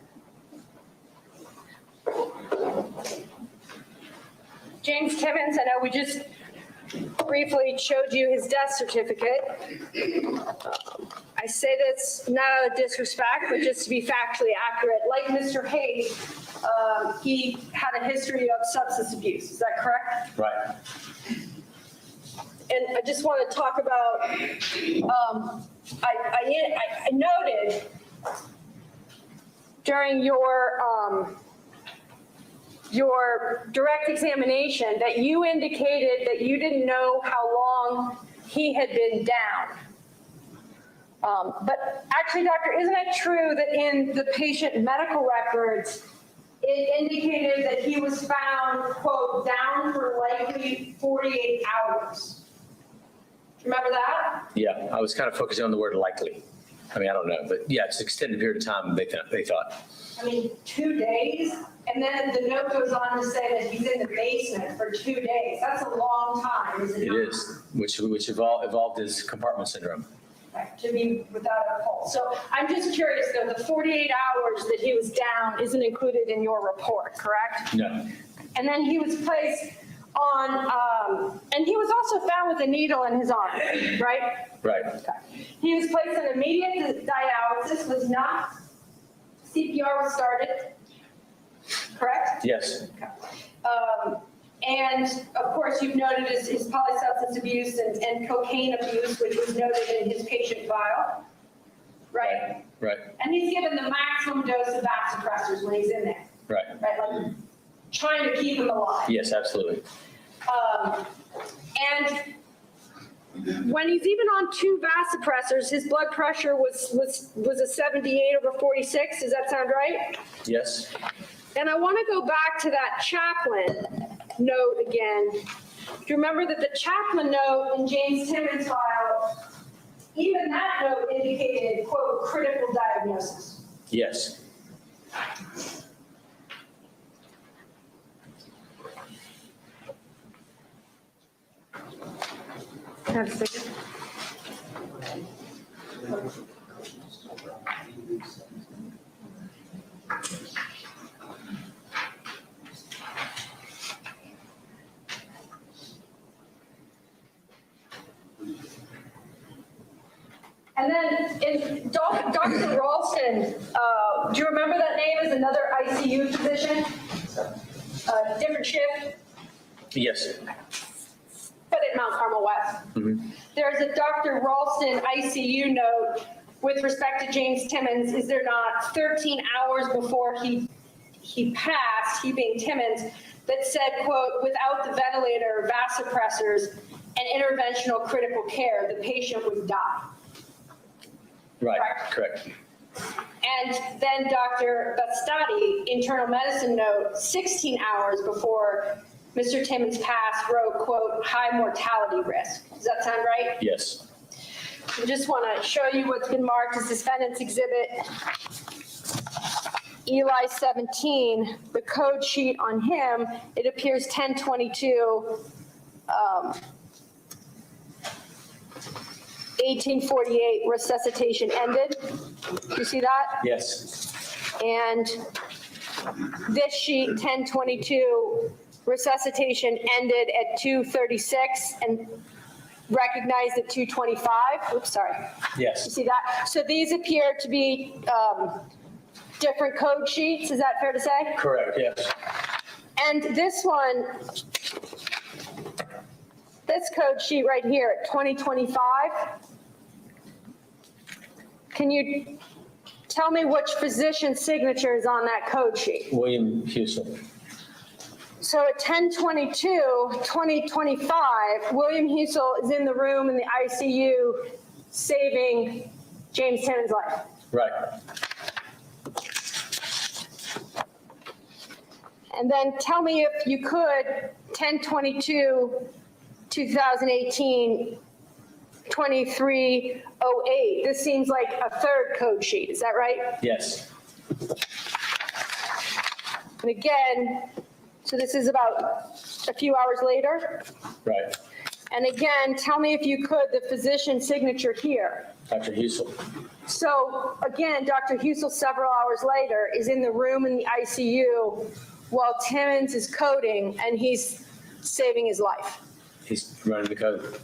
James Timmons, I know we just briefly showed you his death certificate. I say this not out of disrespect, but just to be factually accurate. Like Mr. Hayes, he had a history of substance abuse. Is that correct? Right. And I just want to talk about, I noted during your direct examination that you indicated that you didn't know how long he had been down. But actually, doctor, isn't it true that in the patient medical records, it indicated that he was found, quote, down for likely 48 hours? Remember that? Yeah, I was kind of focusing on the word likely. I mean, I don't know, but yeah, it's an extended period of time, they thought. I mean, 2 days, and then the note goes on to say that he's in the basement for 2 days. That's a long time, isn't it? It is, which evolved as compartment syndrome. to be without a pulse. So I'm just curious though, the 48 hours that he was down isn't included in your report, correct? No. And then he was placed on, and he was also found with a needle in his arm, right? Right. He was placed in immediate dialysis, was not, CPR was started, correct? Yes. And of course, you've noted his polysubstance abuse and cocaine abuse, which was noted in his patient file, right? Right. And he's given the maximum dose of vasopressors when he's in there, Right. right? Like trying to keep him alive. Yes, absolutely. And when he's even on 2 vasopressors, his blood pressure was a 78/46. Does that sound right? Yes. And I want to go back to that chaplain note again. Do you remember that the chaplain note in James Timmons' file, even that note indicated, quote, critical diagnosis? Yes. Have a second. And then in Dr. Ralston, do you remember that name as another ICU physician? Different shift, Yes. but at Mount Carmel West. Mhm. There's a Dr. Ralston ICU note with respect to James Timmons, is there not, 13 hours before he passed, he being Timmons, that said, quote, without the ventilator, vasopressors, and interventional critical care, the patient would die. Right. Correct. Correct. And then Dr. Bastati, internal medicine note, 16 hours before Mr. Timmons passed, wrote, quote, high mortality risk. Does that sound right? Yes. I just want to show you what's been marked as defendant's exhibit Eli 17, the code sheet on him, it appears 10/22, 1848, resuscitation ended. You see that? Yes. And this sheet, 10/22, resuscitation ended at 2:36 and recognized at 2:25. Oops, sorry. You Yes. see that? So these appear to be different code sheets. Is that fair to say? Correct. Yes. And this one, this code sheet right here at 2025, can you tell me which physician's signature is on that code sheet? William Husel. So at 10/22/2025, William Husel is in the room in the ICU saving James Timmons' life. Right. And then tell me if you could, 10/22/2018, 2308. This seems like a third code sheet. Is that right? Yes. And again, so this is about a few hours later. Right. And again, tell me if you could, the physician's signature here. Dr. Husel. So again, Dr. Husel, several hours later, is in the room in the ICU while Timmons is coding and he's saving his life. He's running the code.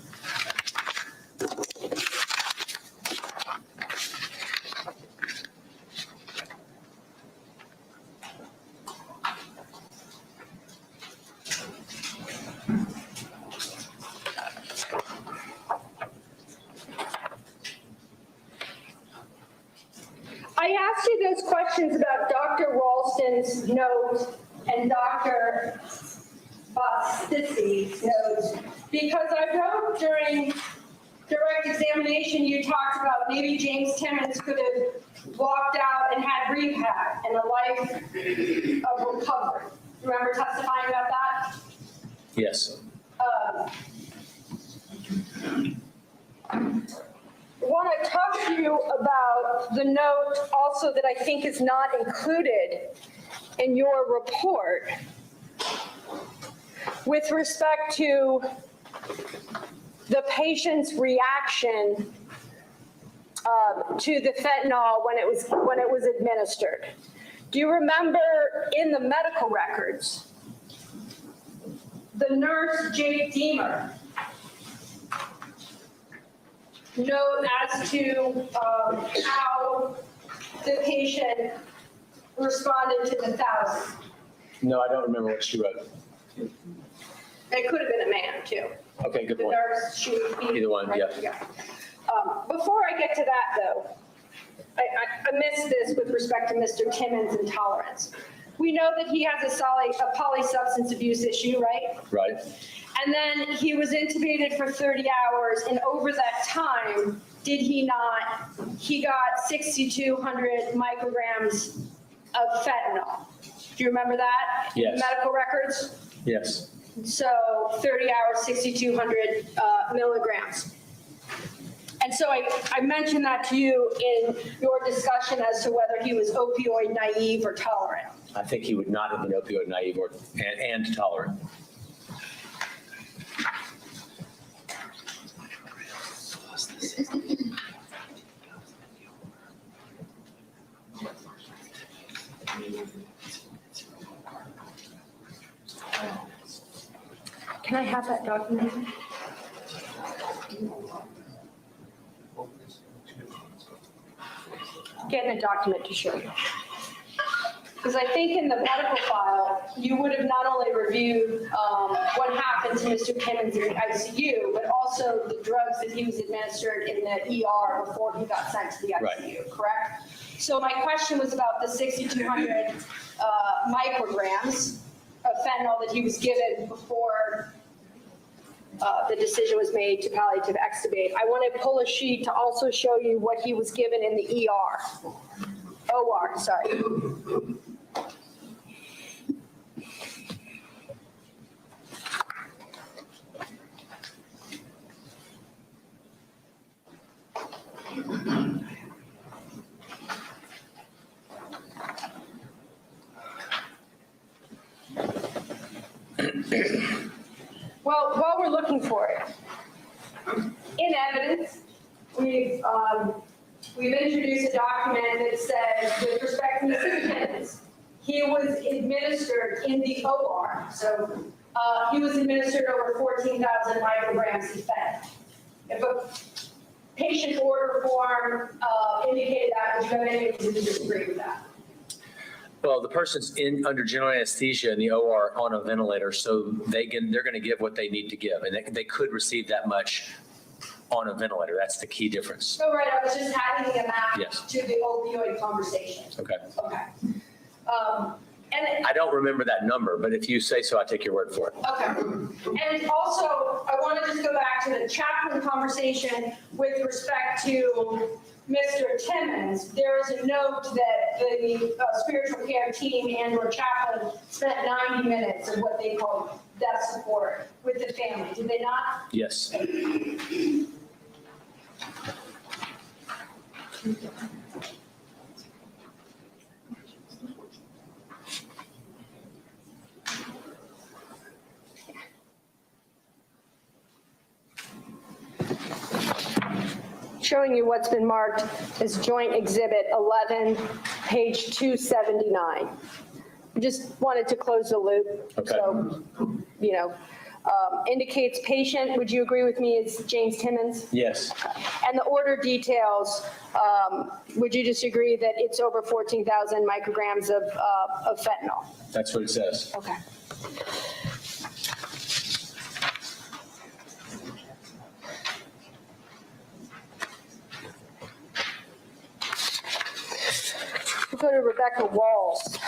I asked you those questions about Dr. Ralston's note and Dr. Bastati's notes because I wrote during direct examination, you talked about maybe James Timmons could have walked out and had rehab and a life of recovery. Remember testifying about that? Yes. I want to talk to you about the note also that I think is not included in your report with respect to the patient's reaction to the fentanyl when it was administered. Do you remember in the medical records, the nurse, Jake Deemer, note as to how the patient responded to the 1,000? No, I don't remember what she wrote. It could have been a man, too. Okay, good The point. nurse, she would be. Either one, yeah. Before I get to that, though, I missed this with respect to Mr. Timmons' intolerance. We know that he has a polysubstance abuse issue, right? Right. And then he was intubated for 30 hours, and over that time, did he not, he got 6,200 micrograms of fentanyl. Do you remember that? Yes. Medical records? Yes. So 30 hours, 6,200 milligrams. And so I mentioned that to you in your discussion as to whether he was opioid naive or tolerant. I think he would not have been opioid naive and tolerant. Can I have that document? Getting a document to show you. Because I think in the medical file, you would have not only reviewed what happened to Mr. Timmons in the ICU, but also the drugs that he was administered in the ER before he got sent to the ICU, correct? So my question was about the 6,200 micrograms of fentanyl that he was given before the decision was made to palliative extubate. I want to pull a sheet to also show you what he was given in the OR, sorry. Well, while we're looking for it, in evidence, we've introduced a document that says, with respect to Mr. Timmons, he was administered in the OR. So he was administered over 14,000 micrograms of fentanyl. If a patient order form indicated that, would you have any reason to disagree with that? Well, the person's under general anesthesia in the OR on a ventilator, so they're going to give what they need to give, and they could receive that much on a ventilator. That's the key difference. Oh, right. I was just adding a map Yes. to the opioid conversation. Okay. Okay. And I don't remember that number, but if you say so, I take your word for it. okay. And also, I want to just go back to the chaplain conversation with respect to Mr. Timmons. There is a note that the spiritual care team and or chaplain spent 90 minutes of what they call death support with the family. Did they not? Yes. Showing you what's been marked as Joint Exhibit 11, page 279. I just wanted to close the loop. Okay. So, indicates patient, would you agree with me, is James Timmons? Yes. And the order details, would you disagree that it's over 14,000 micrograms of fentanyl? That's what it says. Okay. We'll go to Rebecca Walls.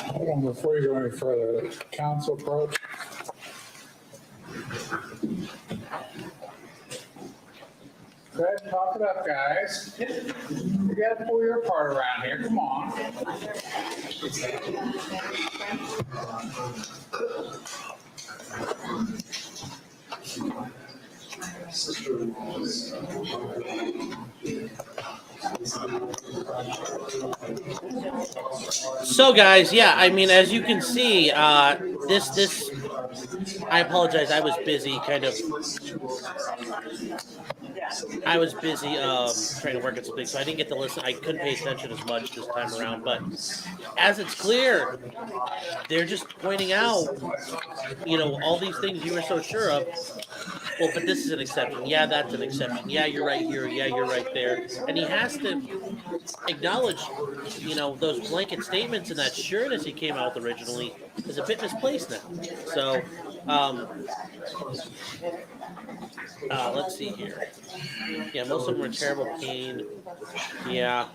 Hold on, before you go any further, council approach. Go ahead, talk it up, guys. You gotta pull your part around here, come on. So guys, yeah, I mean, as you can see, this, I apologize, I was busy trying to work at something, so I didn't get to listen. I couldn't pay attention as much this time around, but as it's clear, they're just pointing out, all these things you were so sure of. Well, but this is an exception. Yeah, that's an exception. Yeah, you're right here. Yeah, you're right there. And he has to acknowledge, those blanket statements and that sureness he came out with originally is a bit misplaced now. So, let's see here. Yeah, most of them were terrible pain. Yeah.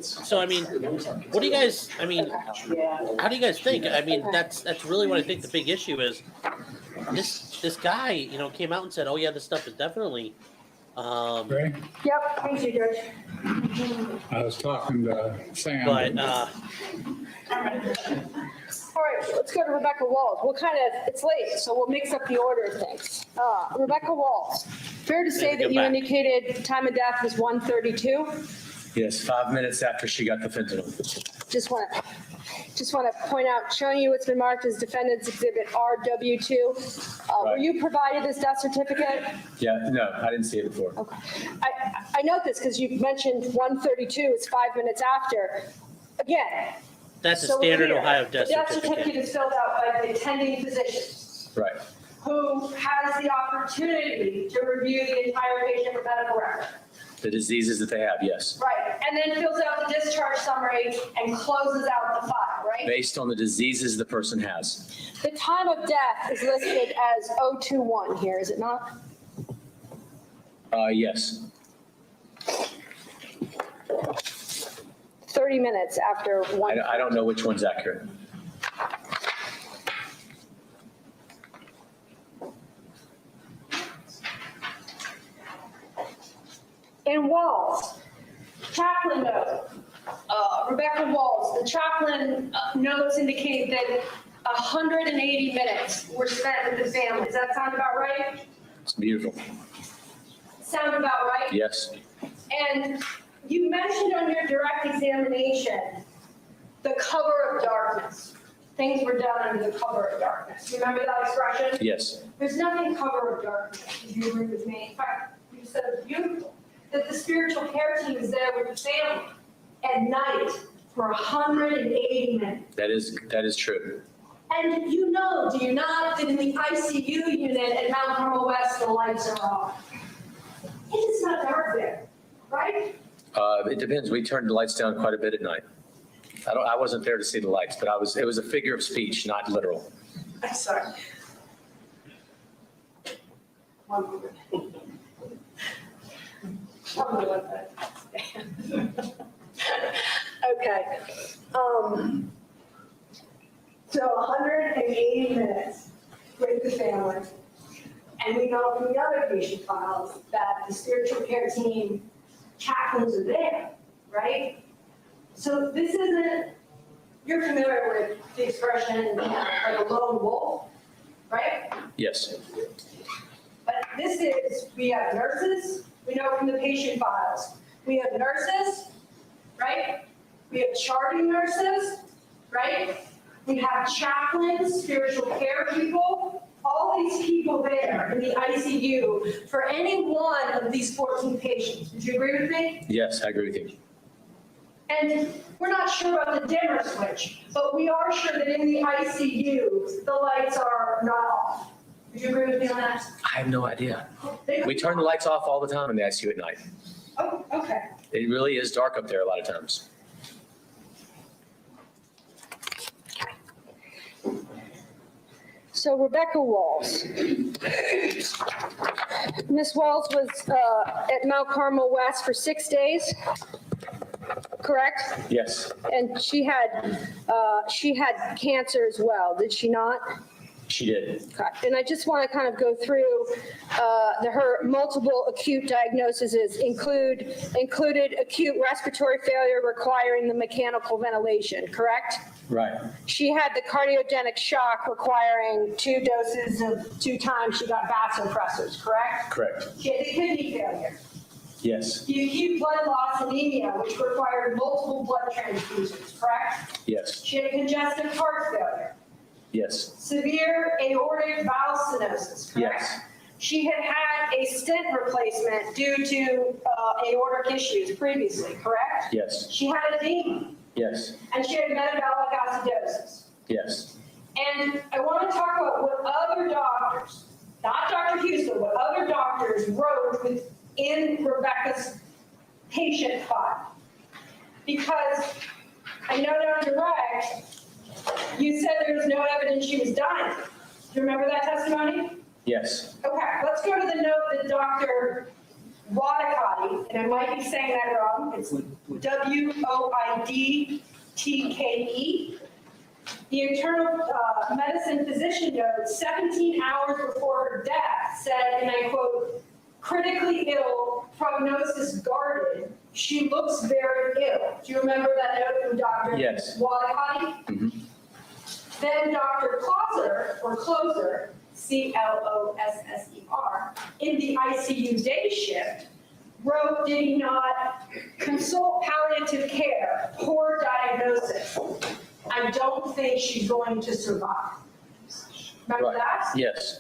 So, I mean, what do you guys, how do you guys think? I mean, that's really what I think the big issue is. This guy, came out and said, "Oh yeah, this stuff is definitely." Ray? Yep, thank you, George. I was talking to Sam. But All right, let's go to Rebecca Walls. It's late, so we'll mix up the order of things. Rebecca Walls, fair to say Maybe that go you back. indicated time of death was 1:32? Yes, 5 minutes after she got the fentanyl. Just want to point out, showing you what's been marked as Defendant's Exhibit RW2. Were Right. you provided this death certificate? Yeah, no, I didn't see it before. Okay. I note this because you mentioned 1:32 is 5 minutes after. Again. that's a so we're standard clear. Ohio death The death certificate certificate. is filled out by the attending physician, Right. who has the opportunity to review the entire patient medical record. The diseases that they have, yes. Right, and then fills out the discharge summary and closes out the file, right? Based on the diseases the person has. The time of death is listed as 021 here, is it not? Yes. 30 minutes after one. I don't know which one's accurate. In Walls, chaplain note, Rebecca Walls, the chaplain notes indicate that 180 minutes were spent with the family. Does that sound about right? It's beautiful. Sound about right? Yes. And you mentioned on your direct examination the cover of darkness. Things were done under the cover of darkness. Remember that expression? Yes. There's nothing cover of darkness. Do you agree with me? In fact, you said it was beautiful. That the spiritual care team is there with the family at night for 180 minutes. That is true. And do you not, that in the ICU unit at Mount Carmel West, the lights are off? It is not dark there, right? It depends. We turned the lights down quite a bit at night. I wasn't there to see the lights, but it was a figure of speech, not literal. I'm sorry. One moment. I'm gonna let that stand. Okay. So 180 minutes with the family. And we know from the other patient files that the spiritual care team chaplains are there, right? So this isn't, you're familiar with the expression, like a lone wolf, right? Yes. But this is, we have nurses, we know from the patient files. We have nurses, right? We have charting nurses, right? We have chaplains, spiritual care people, all these people there in the ICU for any one of these 14 patients. Would you agree with me? Yes, I agree with you. And we're not sure about the dimmer switch, but we are sure that in the ICU, the lights are not off. Would you agree with me on that? I have no idea. We turn the lights off all the time in the ICU at night. Oh, okay. It really is dark up there a lot of times. So Rebecca Walls. Miss Walls was at Mount Carmel West for 6 days, correct? Yes. And she had cancer as well, did she not? She did. Okay. And I just want to kind of go through her multiple acute diagnoses included acute respiratory failure requiring the mechanical ventilation, correct? Right. She had the cardiogenic shock requiring 2 doses of 2 times she got vasopressors, correct? Correct. She had the kidney failure. Yes. The acute blood loss anemia, which required multiple blood transfusions, correct? Yes. She had congestive heart failure. Yes. Severe aortic valve stenosis, correct? Yes. She had had a stent replacement due to aortic issues previously, correct? Yes. She had edema, Yes. and she had metabolic acidosis. Yes. And I want to talk about what other doctors, not Dr. Husel, what other doctors wrote within Rebecca's patient file. Because I know Dr. Reich, you said there was no evidence she was dying. Do you remember that testimony? Yes. Okay, let's go to the note that Dr. Wadakati, and I might be saying that wrong, it's Woidtke. The internal medicine physician note, 17 hours before her death, said, and I quote, critically ill, prognosis guarded. She looks very ill. Do you remember that note from Dr. Yes. Wadakati? Mm-hmm. Then Dr. Closer, Closser, in the ICU day shift, wrote, did he not consult palliative care, poor diagnosis. I don't think she's going to survive. Remember that? Yes.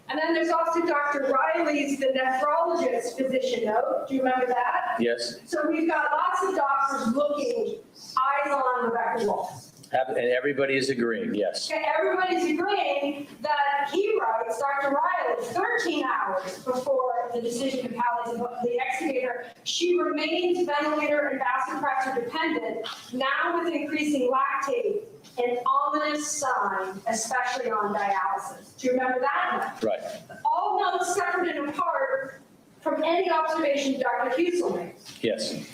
And then there's also Dr. Riley's, the nephrologist physician note. Do you remember that? Yes. So we've got lots of doctors looking, eyes on Rebecca Wallace. And everybody is agreeing, yes. Okay, everybody's agreeing that he writes, Dr. Riley, 13 hours before the decision to palliative the extubator, she remains ventilator and vasopressor dependent, now with increasing lactate, an ominous sign, especially on dialysis. Do you remember that? Right. All notes separate and apart from any observation Dr. Husel makes. Yes.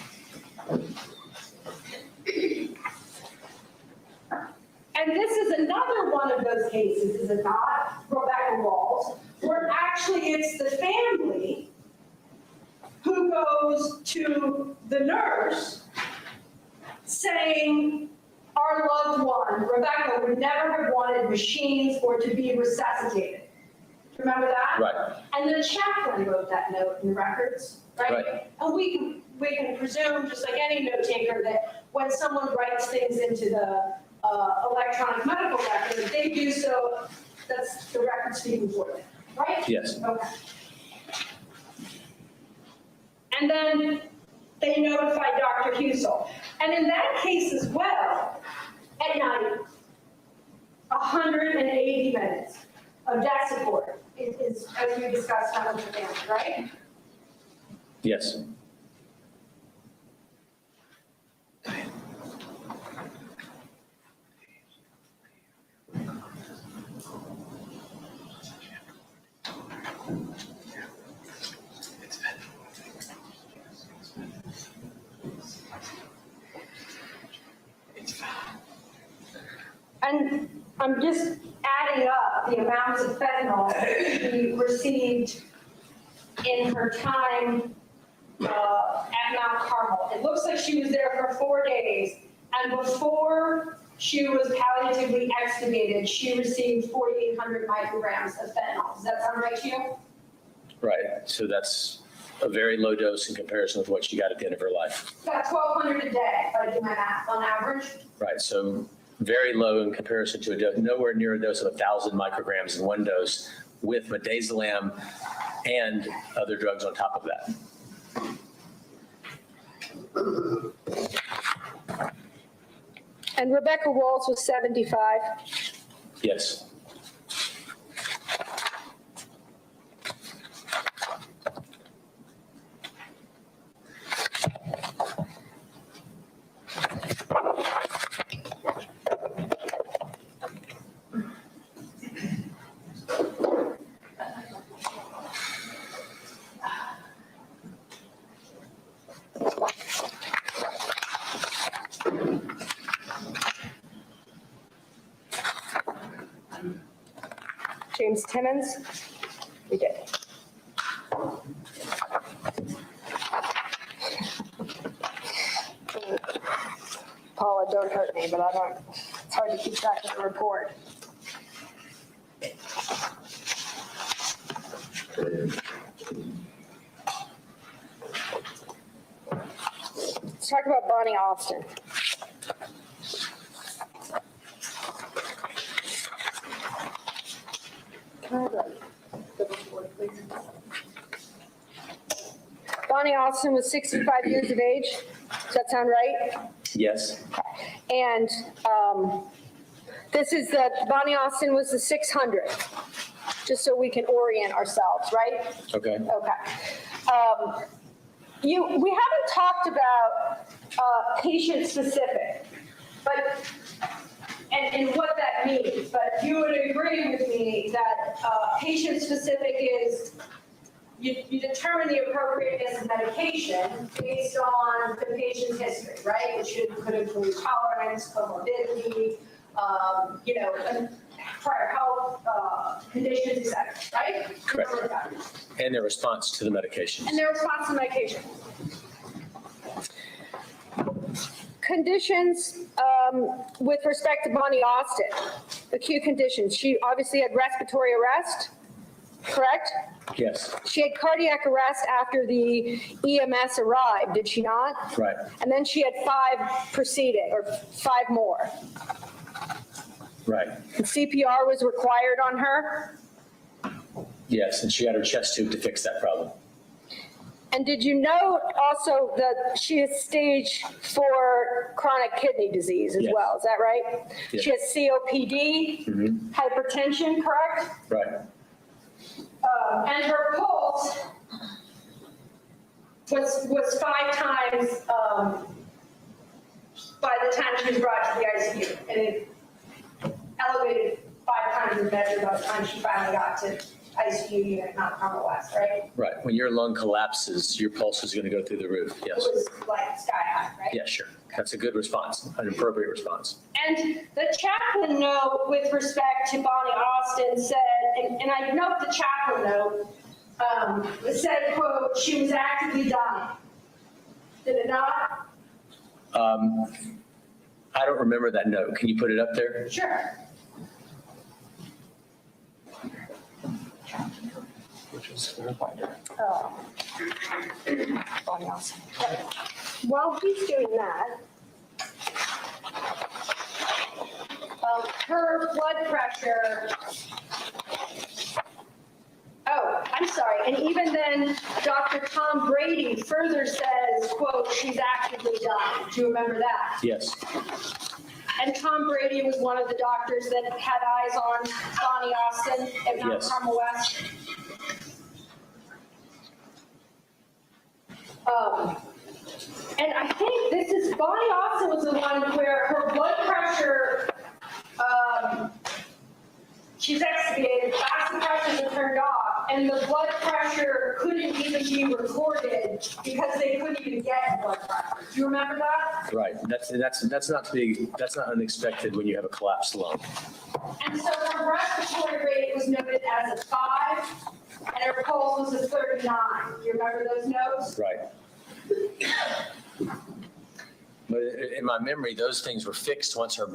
And this is another one of those cases, is it not, Rebecca Walls, where actually it's the family who goes to the nurse saying, our loved one, Rebecca, would never have wanted machines or to be resuscitated. Do you remember that? Right. And the chaplain wrote that note in the records, right? Right. And we can presume, just like any note taker, that when someone writes things into the electronic medical record, they do so, that's the record speaking for them, right? Yes. Okay. And then they notify Dr. Husel. And in that case as well, at night, 180 minutes of death support is, as we discussed, done with the family, right? Yes. And I'm just adding up the amounts of fentanyl she received in her time at Mount Carmel. It looks like she was there for 4 days, and before she was palliatively extubated, she received 4,800 micrograms of fentanyl. Does that sound right to you? Right. So that's a very low dose in comparison with what she got at the end of her life. About 1,200 a day, if I do my math, on average. Right. So very low in comparison to a dose, nowhere near a dose of 1,000 micrograms in one dose with midazolam and other drugs on top of that. And Rebecca Walls was 75. Yes. James Timmons? We did. Paula, don't hurt me, but it's hard to keep track of the report. Let's talk about Bonnie Austin. Can I have the report, please? Bonnie Austin was 65 years of age. Does that sound right? Yes. And this is Bonnie Austin was the 600, just so we can orient ourselves, right? Okay. Okay. We haven't talked about patient specific, but and what that means, but you would agree with me that patient specific is you determine the appropriateness of medication based on the patient's history, right? Which could include tolerance, comorbidity, and prior health conditions, et cetera, right? Correct. And their response to the medications. And their response to medication. Conditions with respect to Bonnie Austin, acute conditions. She obviously had respiratory arrest, correct? Yes. She had cardiac arrest after the EMS arrived, did she not? Right. And then she had 5 more. Right. And CPR was required on her. Yes, and she had her chest tube to fix that problem. And did you note also that she has stage 4 chronic kidney disease as well? Is that right? Yes. She has COPD, hypertension, correct? Right. And her pulse was 5 times by the time she was brought to the ICU, and it elevated 5 times in measure by the time she finally got to ICU unit, Mount Carmel West, right? Right. When your lung collapses, your pulse is going to go through the roof. Yes. It was like sky high, right? Yeah, sure. That's a good response, an appropriate response. And the chaplain note with respect to Bonnie Austin said, and I note the chaplain note, it said, quote, she was actively dying. Did it not? I don't remember that note. Can you put it up there? Sure. Which is verified. Bonnie Austin. While he's doing that, her blood pressure. Oh, I'm sorry. And even then, Dr. Tom Brady further says, quote, she's actively dying. Do you remember that? Yes. And Tom Brady was one of the doctors that had eyes on Bonnie Austin at Mount Carmel West. And I think this is, Bonnie Austin was the one where her blood pressure, she's extubated, vasopressors are turned off, and the blood pressure couldn't even be recorded because they couldn't even get blood pressure. Do you remember that? Right. That's not unexpected when you have a collapsed lung. And so her respiratory rate was noted as a 5, and her pulse was a 39. Do you remember those notes? Right. But in my memory, those things were fixed once her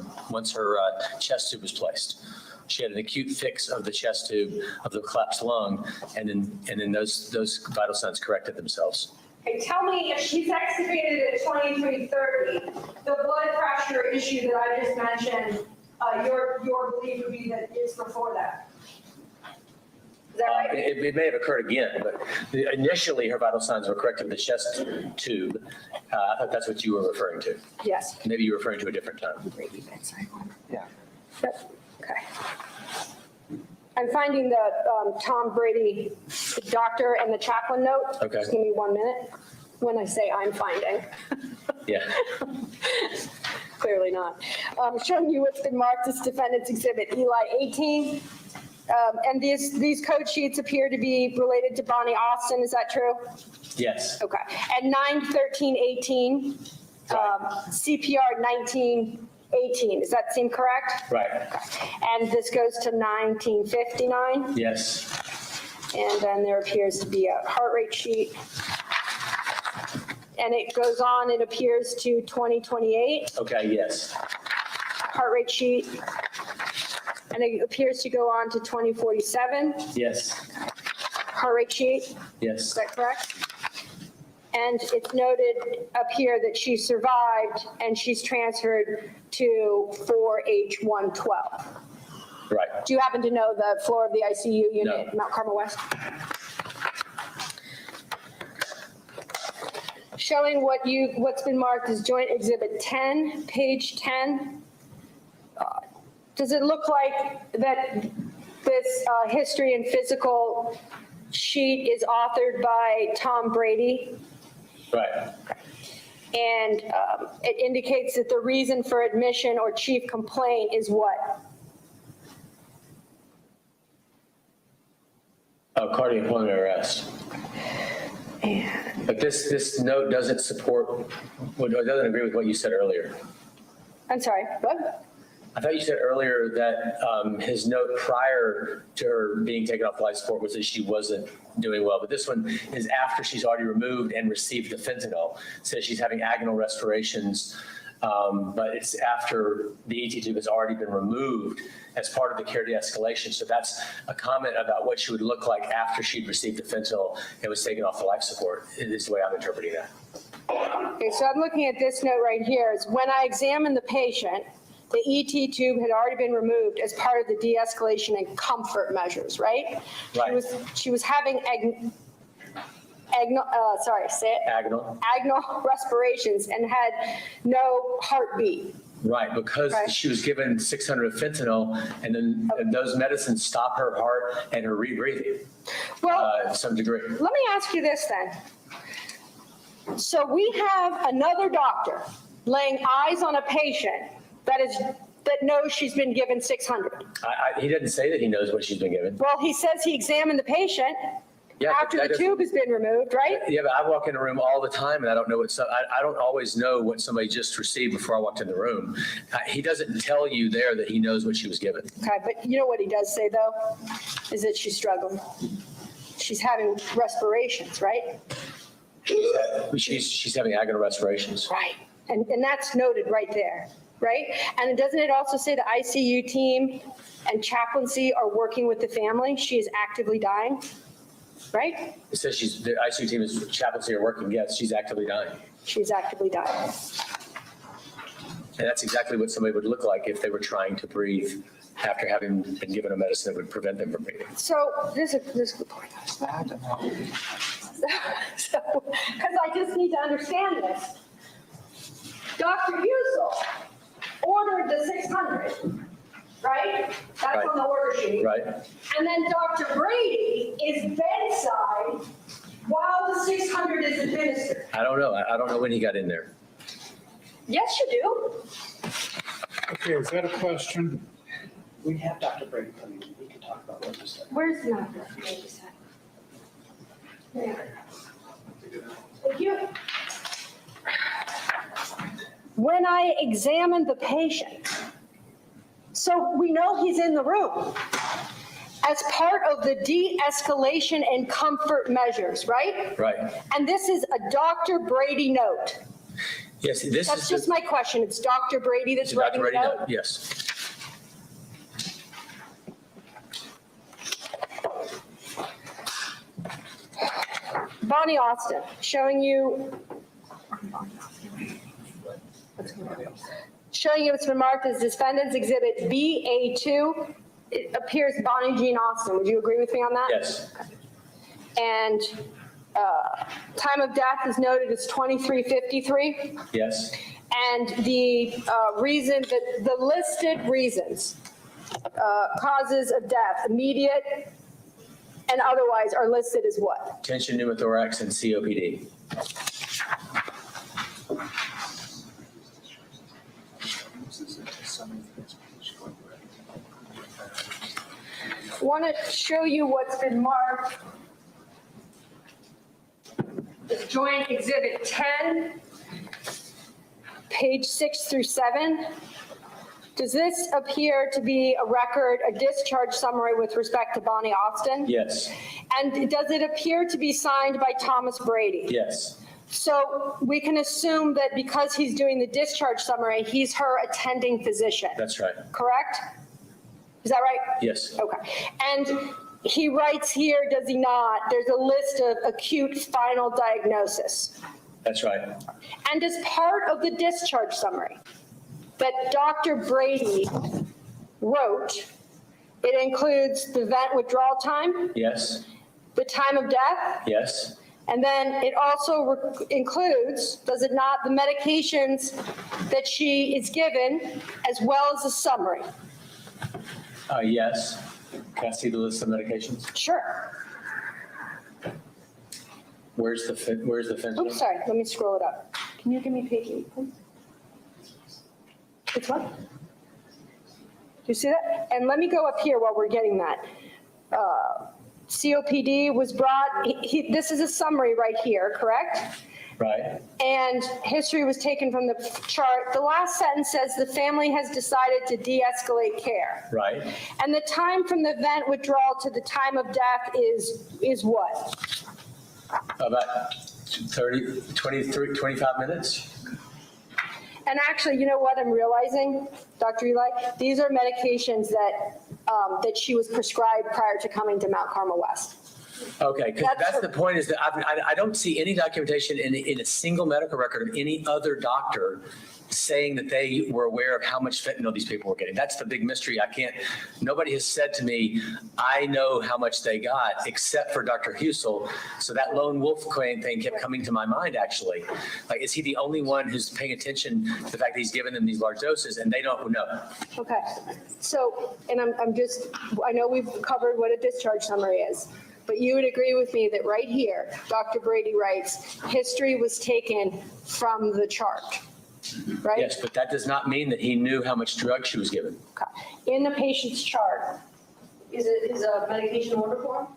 chest tube was placed. She had an acute fix of the chest tube of the collapsed lung, and then those vital signs corrected themselves. Okay, tell me if she's extubated at 2330, the blood pressure issue that I just mentioned, your belief would be that it's before that. Is that right? It may have occurred again, but initially her vital signs were corrected with the chest tube. I thought that's what you were referring to. Yes. Maybe you were referring to a different time. Yeah. Yep. Okay. I'm finding the Tom Brady, the doctor and the chaplain note. Okay. Just give me 1 minute. When I say I'm finding. Yeah. Clearly not. Showing you what's been marked as defendant's exhibit, Eli 18. And these code sheets appear to be related to Bonnie Austin. Is that true? Yes. Okay. And 9/13/18, CPR 19 18. Does that seem correct? Right. And this goes to 1959. Yes. And then there appears to be a heart rate sheet. And it goes on, it appears to 2028, Okay, yes. heart rate sheet. And it appears to go on to 2047, Yes. heart rate sheet. Is Yes. that correct? And it's noted up here that she survived and she's transferred to 4H112. Right. Do you happen to know the floor of the ICU unit No. at Mount Carmel West? Showing what's been marked as Joint Exhibit 10, page 10. Does it look like that this history and physical sheet is authored by Tom Brady? Right. And it indicates that the reason for admission or chief complaint is what? Cardiac pulmonary arrest. But this note doesn't support, well, it doesn't agree with what you said earlier. I'm sorry, what? I thought you said earlier that his note prior to her being taken off life support was that she wasn't doing well. But this one is after she's already removed and received the fentanyl. It says she's having agonal respirations, but it's after the ET tube has already been removed as part of the care de-escalation. So that's a comment about what she would look like after she'd received the fentanyl and was taken off the life support, is the way I'm interpreting that. Okay, so I'm looking at this note right here. Is when I examined the patient, the ET tube had already been removed as part of the de-escalation and comfort measures, right? Right. She was having agonal respirations and had no heartbeat. Right, because Right. she was given 600 of fentanyl, and then those medicines stop her heart and her rebreathing Well, to some degree. let me ask you this then. So we have another doctor laying eyes on a patient that knows she's been given 600. He didn't say that he knows what she's been given. Well, he says he examined the patient Yeah, but after that the doesn't- tube has been removed, right? Yeah, but I walk in a room all the time and I don't know I don't always know what somebody just received before I walked in the room. He doesn't tell you there that he knows what she was given. Okay, but you know what he does say though, is that she's struggling. She's having respirations, right? She's having agonal respirations. Right. And that's noted right there, right? And doesn't it also say the ICU team and chaplaincy are working with the family? She is actively dying, right? It says the ICU team is chaplaincy are working. Yes, she's actively dying. She's actively dying. And that's exactly what somebody would look like if they were trying to breathe after having been given a medicine that would prevent them from breathing. So this is a good point. So, because I just need to understand this. Dr. Husel ordered the 600, right? That's on the order sheet. Right? And then Dr. Brady is bedside while the 600 is administered. I don't know. I don't know when he got in there. Yes, you do. Okay, is that a question? We have Dr. Brady coming in. We can talk about what you said. Where's Dr. Brady? There. Thank you. When I examined the patient, so we know he's in the room as part of the de-escalation and comfort measures, right? Right. And this is a Dr. Brady note. Yes, this That's is just my question. It's Dr. Brady that's Dr. writing the Brady note? note. Yes. Bonnie Austin, showing you it's been marked as Defendant's Exhibit BA2. It appears Bonnie Jean Austin. Would you agree with me on that? Yes. And time of death is noted as 23:53. Yes. And the reason that the listed reasons, causes of death, immediate and otherwise, are listed as what? Tension pneumothorax and COPD. Want to show you what's been marked. The Joint Exhibit 10, page 6 through 7. Does this appear to be a record, a discharge summary with respect to Bonnie Austin? Yes, And does it appear to be signed by Thomas Brady? yes, So we can assume that because he's doing the discharge summary, he's her attending physician, that's right. correct? Is that right? Yes, Okay. And he writes here, does he not? There's a list of acute final diagnosis. that's right. And as part of the discharge summary that Dr. Brady wrote, it includes the vent withdrawal time, Yes, the time of death, yes, and then it also includes, does it not, the medications that she is given, as well as a summary. yes. Can I see the list of medications? Sure. Where's the fentanyl? Oops, sorry, let me scroll it up. Can you give me page 8, please? Which one? Do you see that? And let me go up here while we're getting that. COPD was brought, this is a summary right here, correct? Right, And history was taken from the chart. The last sentence says the family has decided to de-escalate care. right. And the time from the vent withdrawal to the time of death is what? About 30, 23, 25 minutes? And actually, you know what I'm realizing, Dr. Eli? These are medications that she was prescribed prior to coming to Mount Carmel West. Okay, because that's the point, is that I don't see any documentation in a single medical record of any other doctor saying that they were aware of how much fentanyl these people were getting. That's the big mystery. Nobody has said to me, I know how much they got, except for Dr. Husel. So that lone wolf claim thing kept coming to my mind, actually. Like, is he the only one who's paying attention to the fact that he's given them these large doses and they don't know? Okay, so, and I know we've covered what a discharge summary is, but you would agree with me that right here, Dr. Brady writes, history was taken from the chart, right? Yes, but that does not mean that he knew how much drug she was given. Okay. In the patient's chart, is a medication order form?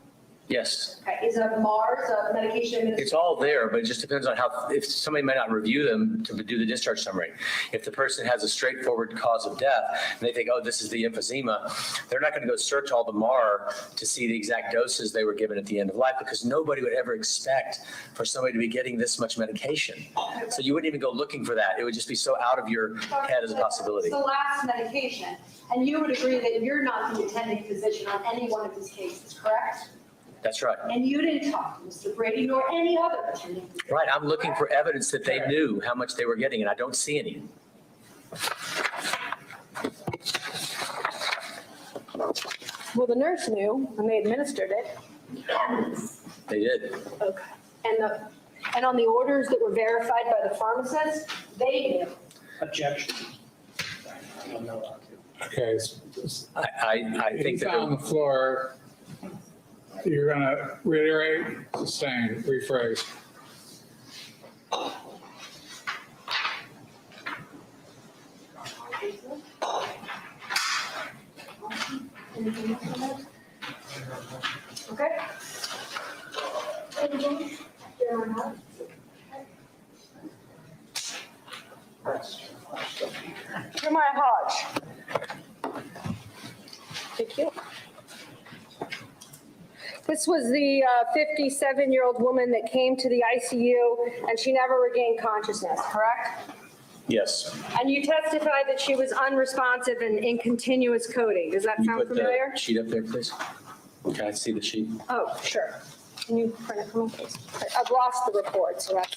Yes. Okay. Is a MARS a medication? It's all there, but it just depends on if somebody might not review them to do the discharge summary. If the person has a straightforward cause of death and they think, oh, this is the emphysema, they're not going to go search all the MAR to see the exact doses they were given at the end of life, because nobody would ever expect for somebody to be getting this much medication. So you wouldn't even go looking for that. It would just be so out of your head as a possibility. It's the last medication, and you would agree that you're not the attending physician on any one of these cases, correct? That's right. And you didn't talk to Mr. Brady nor any other attending physician. Right. I'm looking for evidence that they knew how much they were getting, and I don't see any. Well, the nurse knew when they administered it. They did. Okay. And on the orders that were verified by the pharmacist, they knew. Objection. Okay, I think he's that on the floor. You're gonna reiterate, sustain, rephrase. Okay? Jeremiah Hodge. Thank you. This was the 57-year-old woman that came to the ICU and she never regained consciousness, correct? yes. And you testified that she was unresponsive and in continuous coding. Does that Can you sound put familiar? the sheet up there, please? Can I see the sheet? Oh, sure. Can you print it for me, please? I've lost the report, so that's.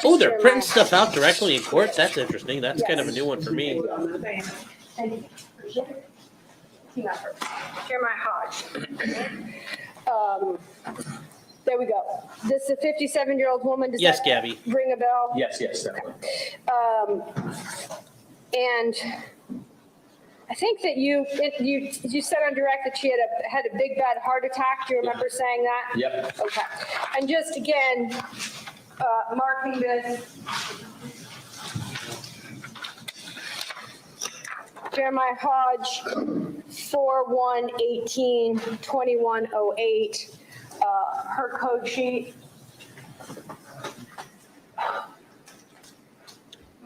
Oh, they're printing stuff out directly in court? That's interesting. That's kind of a new one for me. Thank you. Appreciate it. Team effort. Jeremiah Hodge. There we go. This is a 57-year-old woman. Does Yes, that Gabby. ring a bell? Yes, that one. And I think that you said on direct that she had a big bad heart attack. Do you remember saying that? Yep. Okay. And just again, marking this. Jeremiah Hodge, 4/1/18/2108. Her code sheet.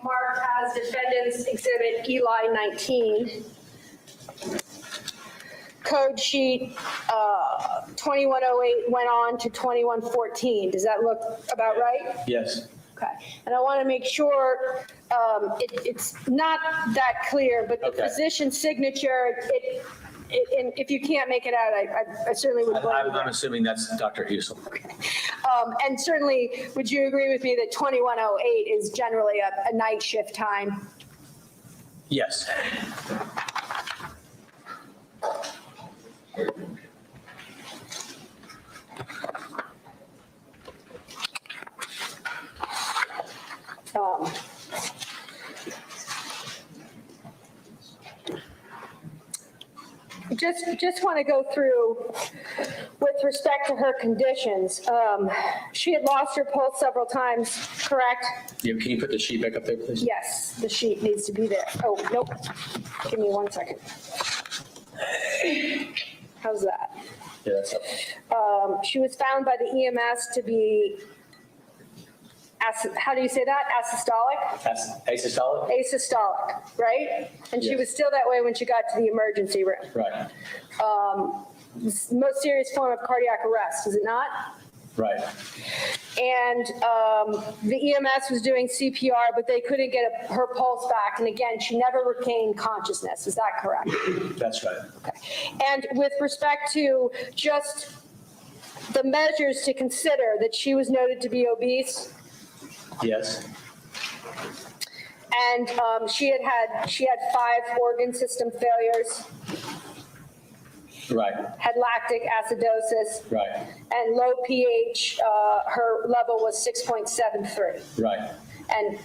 Mark as defendant's exhibit Eli 19. Code sheet 2108 went on to 2114. Does that look about right? Yes. Okay. And I want to make sure it's not that clear, but the Okay. physician's signature, and if you can't make it out, I certainly would blame you. I'm assuming that's Dr. Husel. And certainly, would you agree with me that 2108 is generally a night shift time? Yes. Just want to go through with respect to her conditions. She had lost her pulse several times, correct? Yeah, can you put the sheet back up there, please? Yes, the sheet needs to be there. Oh, nope. Give me 1 second. How's that? Yeah, that's up. She was found by the EMS to be, how do you say that? Asystolic? Asystolic? Asystolic, right? And she Yes. was still that way when she got to the emergency room. Right, Most serious form of cardiac arrest, is it not? right. And the EMS was doing CPR, but they couldn't get her pulse back. And again, she never regained consciousness. Is that correct? That's right. Okay. And with respect to just the measures to consider, that she was noted to be obese, Yes. and she had 5 organ system failures, Right, had lactic acidosis, right, and low pH. Her level was 6.73, right. and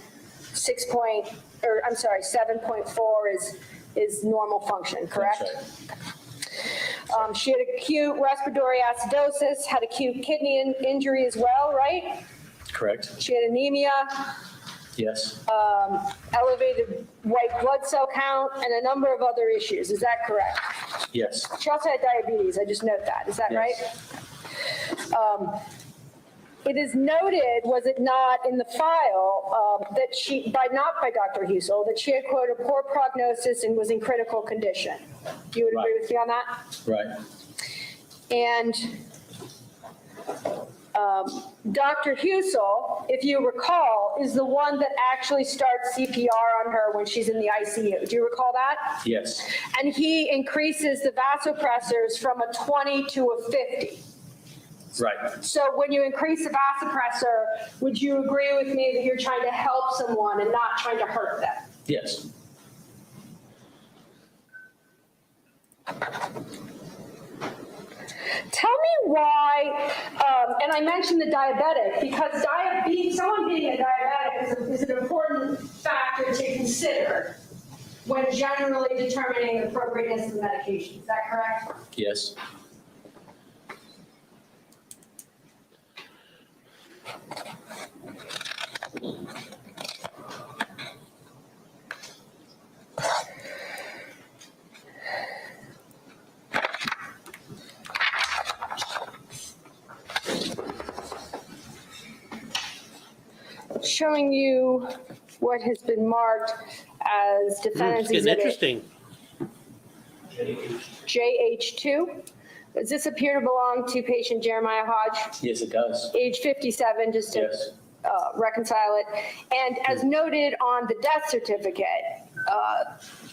7.4 is normal function, correct? That's right. She had acute respiratory acidosis, had acute kidney injury as well, right? Correct. She had anemia, Yes. elevated white blood cell count, and a number of other issues. Is that correct? Yes. She also had diabetes. I just note that. Is that right? It is noted, was it not, in the file that she, not by Dr. Husel, that she had, quote, a poor prognosis and was in critical condition. You would agree Right. with me on that? Right. And Dr. Husel, if you recall, is the one that actually starts CPR on her when she's in the ICU. Do you recall that? Yes. And he increases the vasopressors from a 20 to a 50. Right. So when you increase the vasopressor, would you agree with me that you're trying to help someone and not trying to hurt them? Yes. Tell me why, and I mentioned the diabetic, because someone being a diabetic is an important factor to consider when generally determining the appropriateness of the medication. Is that correct? Yes. Showing you what has been marked as defendant's It's getting exhibit interesting. JH2. Does this appear to belong to patient Jeremiah Hodge, Yes, it does. age 57, just to Yes. reconcile it? And as noted on the death certificate,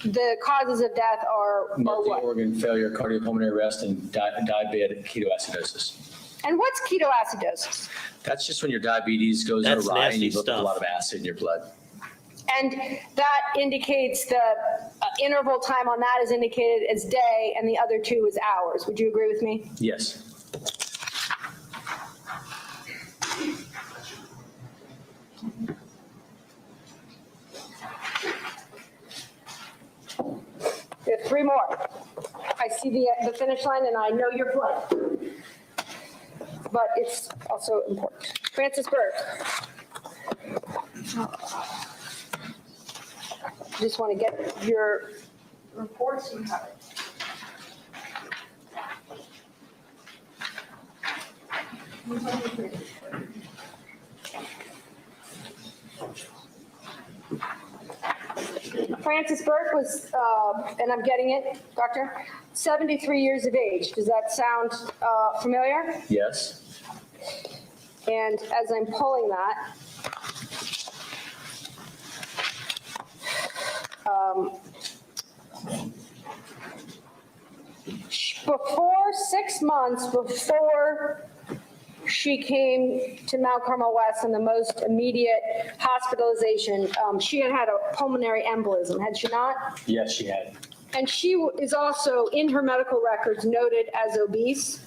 the causes of death are what? Multi-organ failure, cardiopulmonary arrest, and diabetic ketoacidosis. And what's ketoacidosis? That's just when your diabetes goes That's awry and nasty you build up a stuff. lot of acid in your blood. And that indicates the interval time on that is indicated as day, and the other 2 is hours. Would you agree with me? Yes. We have 3 more. I see the finish line, and I know your flight. But it's also important. Francis Burke. Just want to get your reports. You have it. Frances Burke was, and I'm getting it, Doctor, 73 years of age. Does that sound familiar? Yes. And as I'm pulling that, before 6 months before she came to Mount Carmel West and the most immediate hospitalization, she had a pulmonary embolism, had she not? Yes, she had. And she is also in her medical records noted as obese.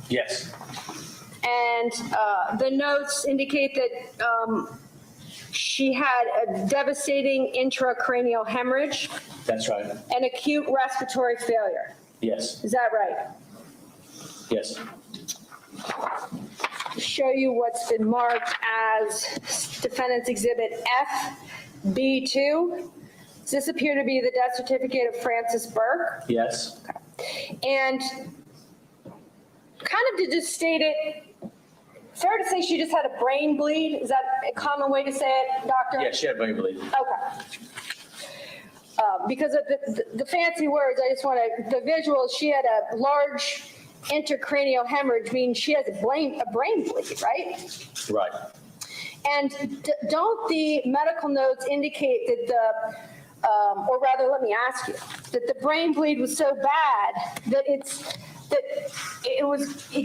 Yes. And the notes indicate that she had a devastating intracranial hemorrhage That's right. and acute respiratory failure. Yes. Is that right? Yes. To show you what's been marked as Defendant's Exhibit FB2. Does this appear to be the death certificate of Frances Burke? Yes. And kind of to just state it, fair to say she just had a brain bleed? Is that a common way to say it, Doctor? Yes, she had brain bleed. Okay. Because of the fancy words, I just want to, the visuals, she had a large intracranial hemorrhage, meaning she has a brain bleed, right? Right. And don't the medical notes indicate that or rather, let me ask you, that the brain bleed was so bad that it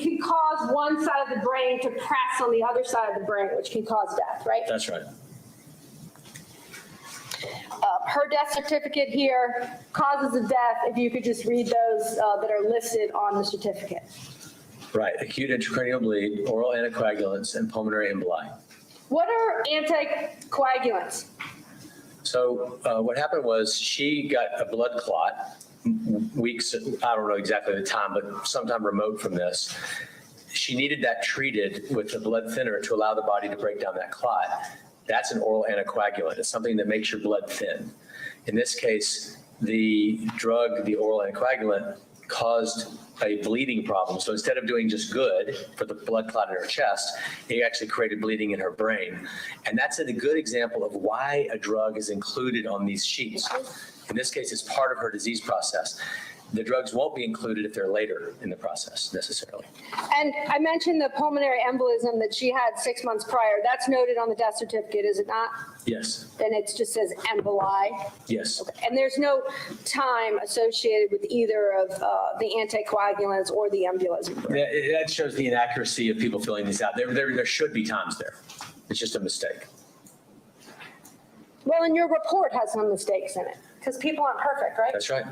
can cause one side of the brain to press on the other side of the brain, which can cause death, right? That's right. Her death certificate here, causes of death, if you could just read those that are listed on the certificate. Right. Acute intracranial bleed, oral anticoagulants, and pulmonary emboli. What are anticoagulants? So what happened was she got a blood clot weeks, I don't know exactly the time, but sometime remote from this. She needed that treated with a blood thinner to allow the body to break down that clot. That's an oral anticoagulant. It's something that makes your blood thin. In this case, the drug, the oral anticoagulant, caused a bleeding problem. So instead of doing just good for the blood clot in her chest, it actually created bleeding in her brain. And that's a good example of why a drug is included on these sheets. In this case, it's part of her disease process. The drugs won't be included if they're later in the process necessarily. And I mentioned the pulmonary embolism that she had 6 months prior. That's noted on the death certificate, is it not? Yes. Then it just says emboli. Yes. Okay. And there's no time associated with either of the anticoagulants or the embolism. That shows the inaccuracy of people filling these out. There should be times there. It's just a mistake. Well, and your report has some mistakes in it because people aren't perfect, right? That's right.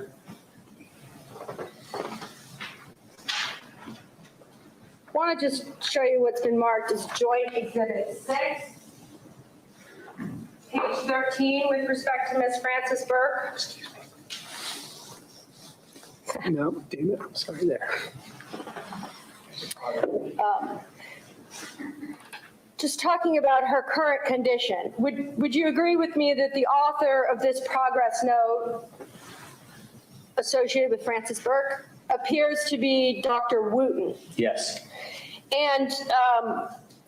Want to just show you what's been marked as Joint Exhibit 6, page 13, with respect to Miss Frances Burke. No, damn it, I'm sorry there. Just talking about her current condition, would you agree with me that the author of this progress note associated with Frances Burke appears to be Dr. Wooten? Yes. And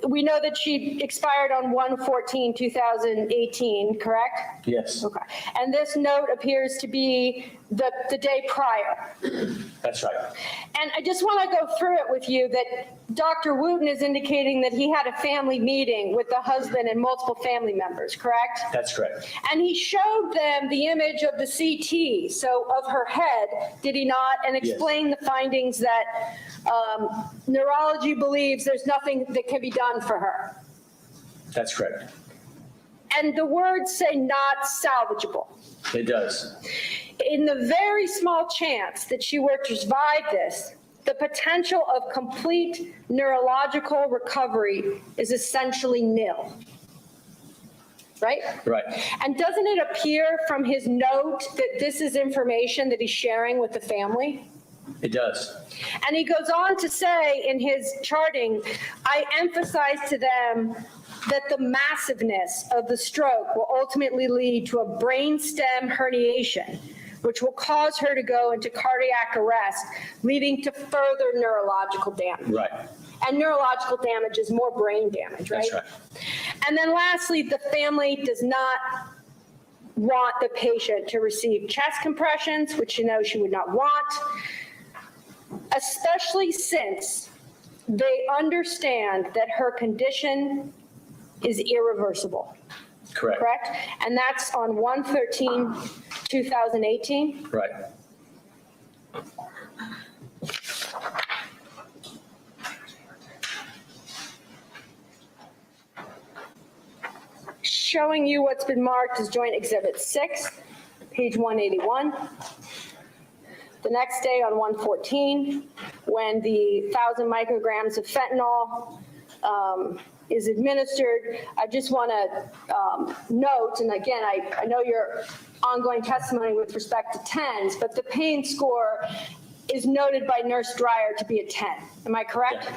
we know that she expired on 1/14/2018, correct? Yes. Okay. And this note appears to be the day prior. That's right. And I just want to go through it with you that Dr. Wooten is indicating that he had a family meeting with the husband and multiple family members, correct? That's correct. And he showed them the image of the CT, so of her head, did he not? And explained the findings that neurology believes there's nothing that can be done for her. That's correct. And the words say not salvageable. It does. In the very small chance that she were to survive this, the potential of complete neurological recovery is essentially nil. Right? Right. And doesn't it appear from his note that this is information that he's sharing with the family? It does. And he goes on to say in his charting, I emphasize to them that the massiveness of the stroke will ultimately lead to a brainstem herniation, which will cause her to go into cardiac arrest, leading to further neurological damage. Right. And neurological damage is more brain damage, right? That's right. And then lastly, the family does not want the patient to receive chest compressions, which you know she would not want, especially since they understand that her condition is irreversible. Correct. Correct? And that's on 1/13/2018. Right. Showing you what's been marked as Joint Exhibit 6, page 181. The next day on 1/14, when the 1,000 micrograms of fentanyl is administered, I just want to note, and again, I know your ongoing testimony with respect to 10s, but the pain score is noted by Nurse Dreyer to be a 10. Am I correct? Yeah.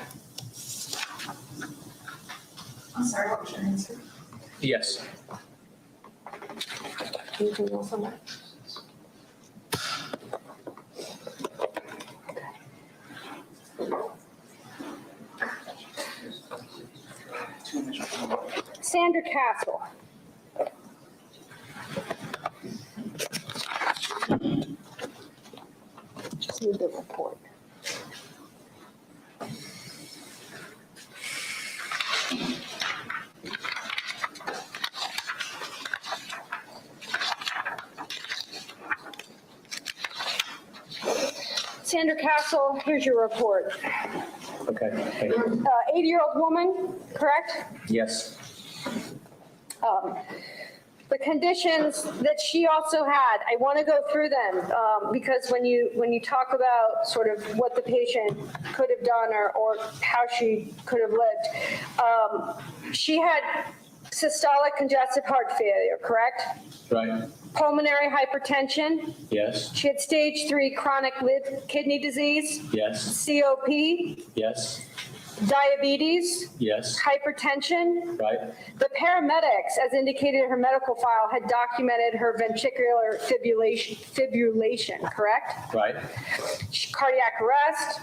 I'm sorry, what was your answer? Yes. Anything else on that? Sandra Castle. Just need the report. Sandra Castle, here's your report. Okay, thank you. 80-year-old woman, correct? Yes. The conditions that she also had, I want to go through them because when you talk about sort of what the patient could have done or how she could have lived, she had systolic congestive heart failure, correct? Right. Pulmonary hypertension. Yes. She had stage 3 chronic kidney disease. Yes. COP. Yes. Diabetes. Yes. Hypertension. Right. The paramedics, as indicated in her medical file, had documented her ventricular fibrillation, correct? Right. Cardiac arrest,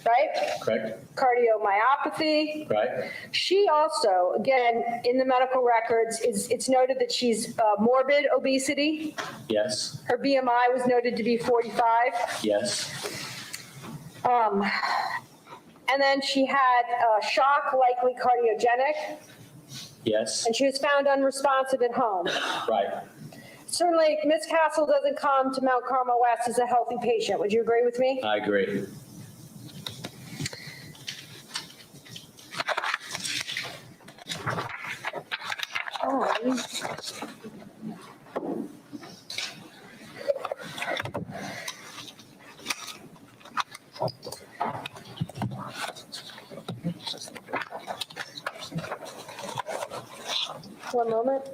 right? Correct. Cardiomyopathy. Right. She also, again, in the medical records, it's noted that she's morbid obesity. Yes. Her BMI was noted to be 45. Yes. And then she had shock, likely cardiogenic, Yes. and she was found unresponsive at home. Right. Certainly, Ms. Castle doesn't come to Mount Carmel West as a healthy patient. Would you agree with me? I agree. One moment.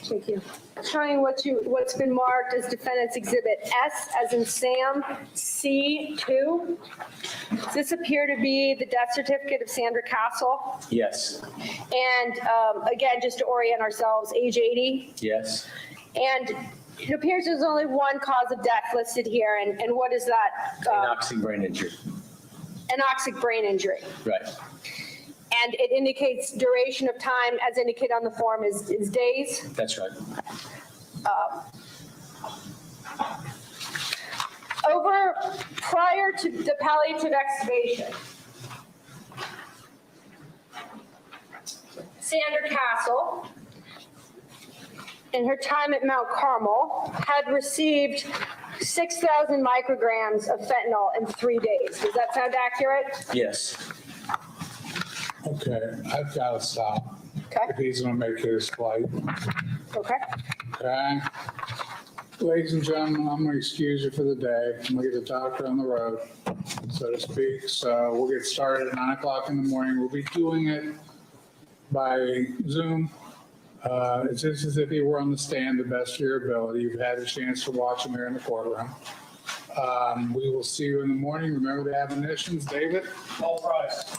Thank you. Showing what's been marked as defendant's exhibit S as in Sam, C2. Does this appear to be the death certificate of Sandra Castle? Yes. And again, just to orient ourselves, age 80. Yes. And it appears there's only one cause of death listed here. And what is that? Anoxic brain injury. Anoxic brain injury. Right. And it indicates duration of time, as indicated on the form, is days. That's right. Prior to the palliative extubation, Sandra Castle, in her time at Mount Carmel, had received 6,000 micrograms of fentanyl in 3 days. Does that sound accurate? Yes. Okay, I've got to stop. Okay. If he's going to make his flight. Okay. Okay. Ladies and gentlemen, I'm going to excuse you for the day. I'm going to get the doctor on the road, so to speak. So we'll get started at 9 o'clock in the morning. We'll be doing it by Zoom. It's just as if you were on the stand, the best of your ability. You've had a chance to watch them here in the courtroom. We will see you in the morning. Remember the admonitions, David? All rise.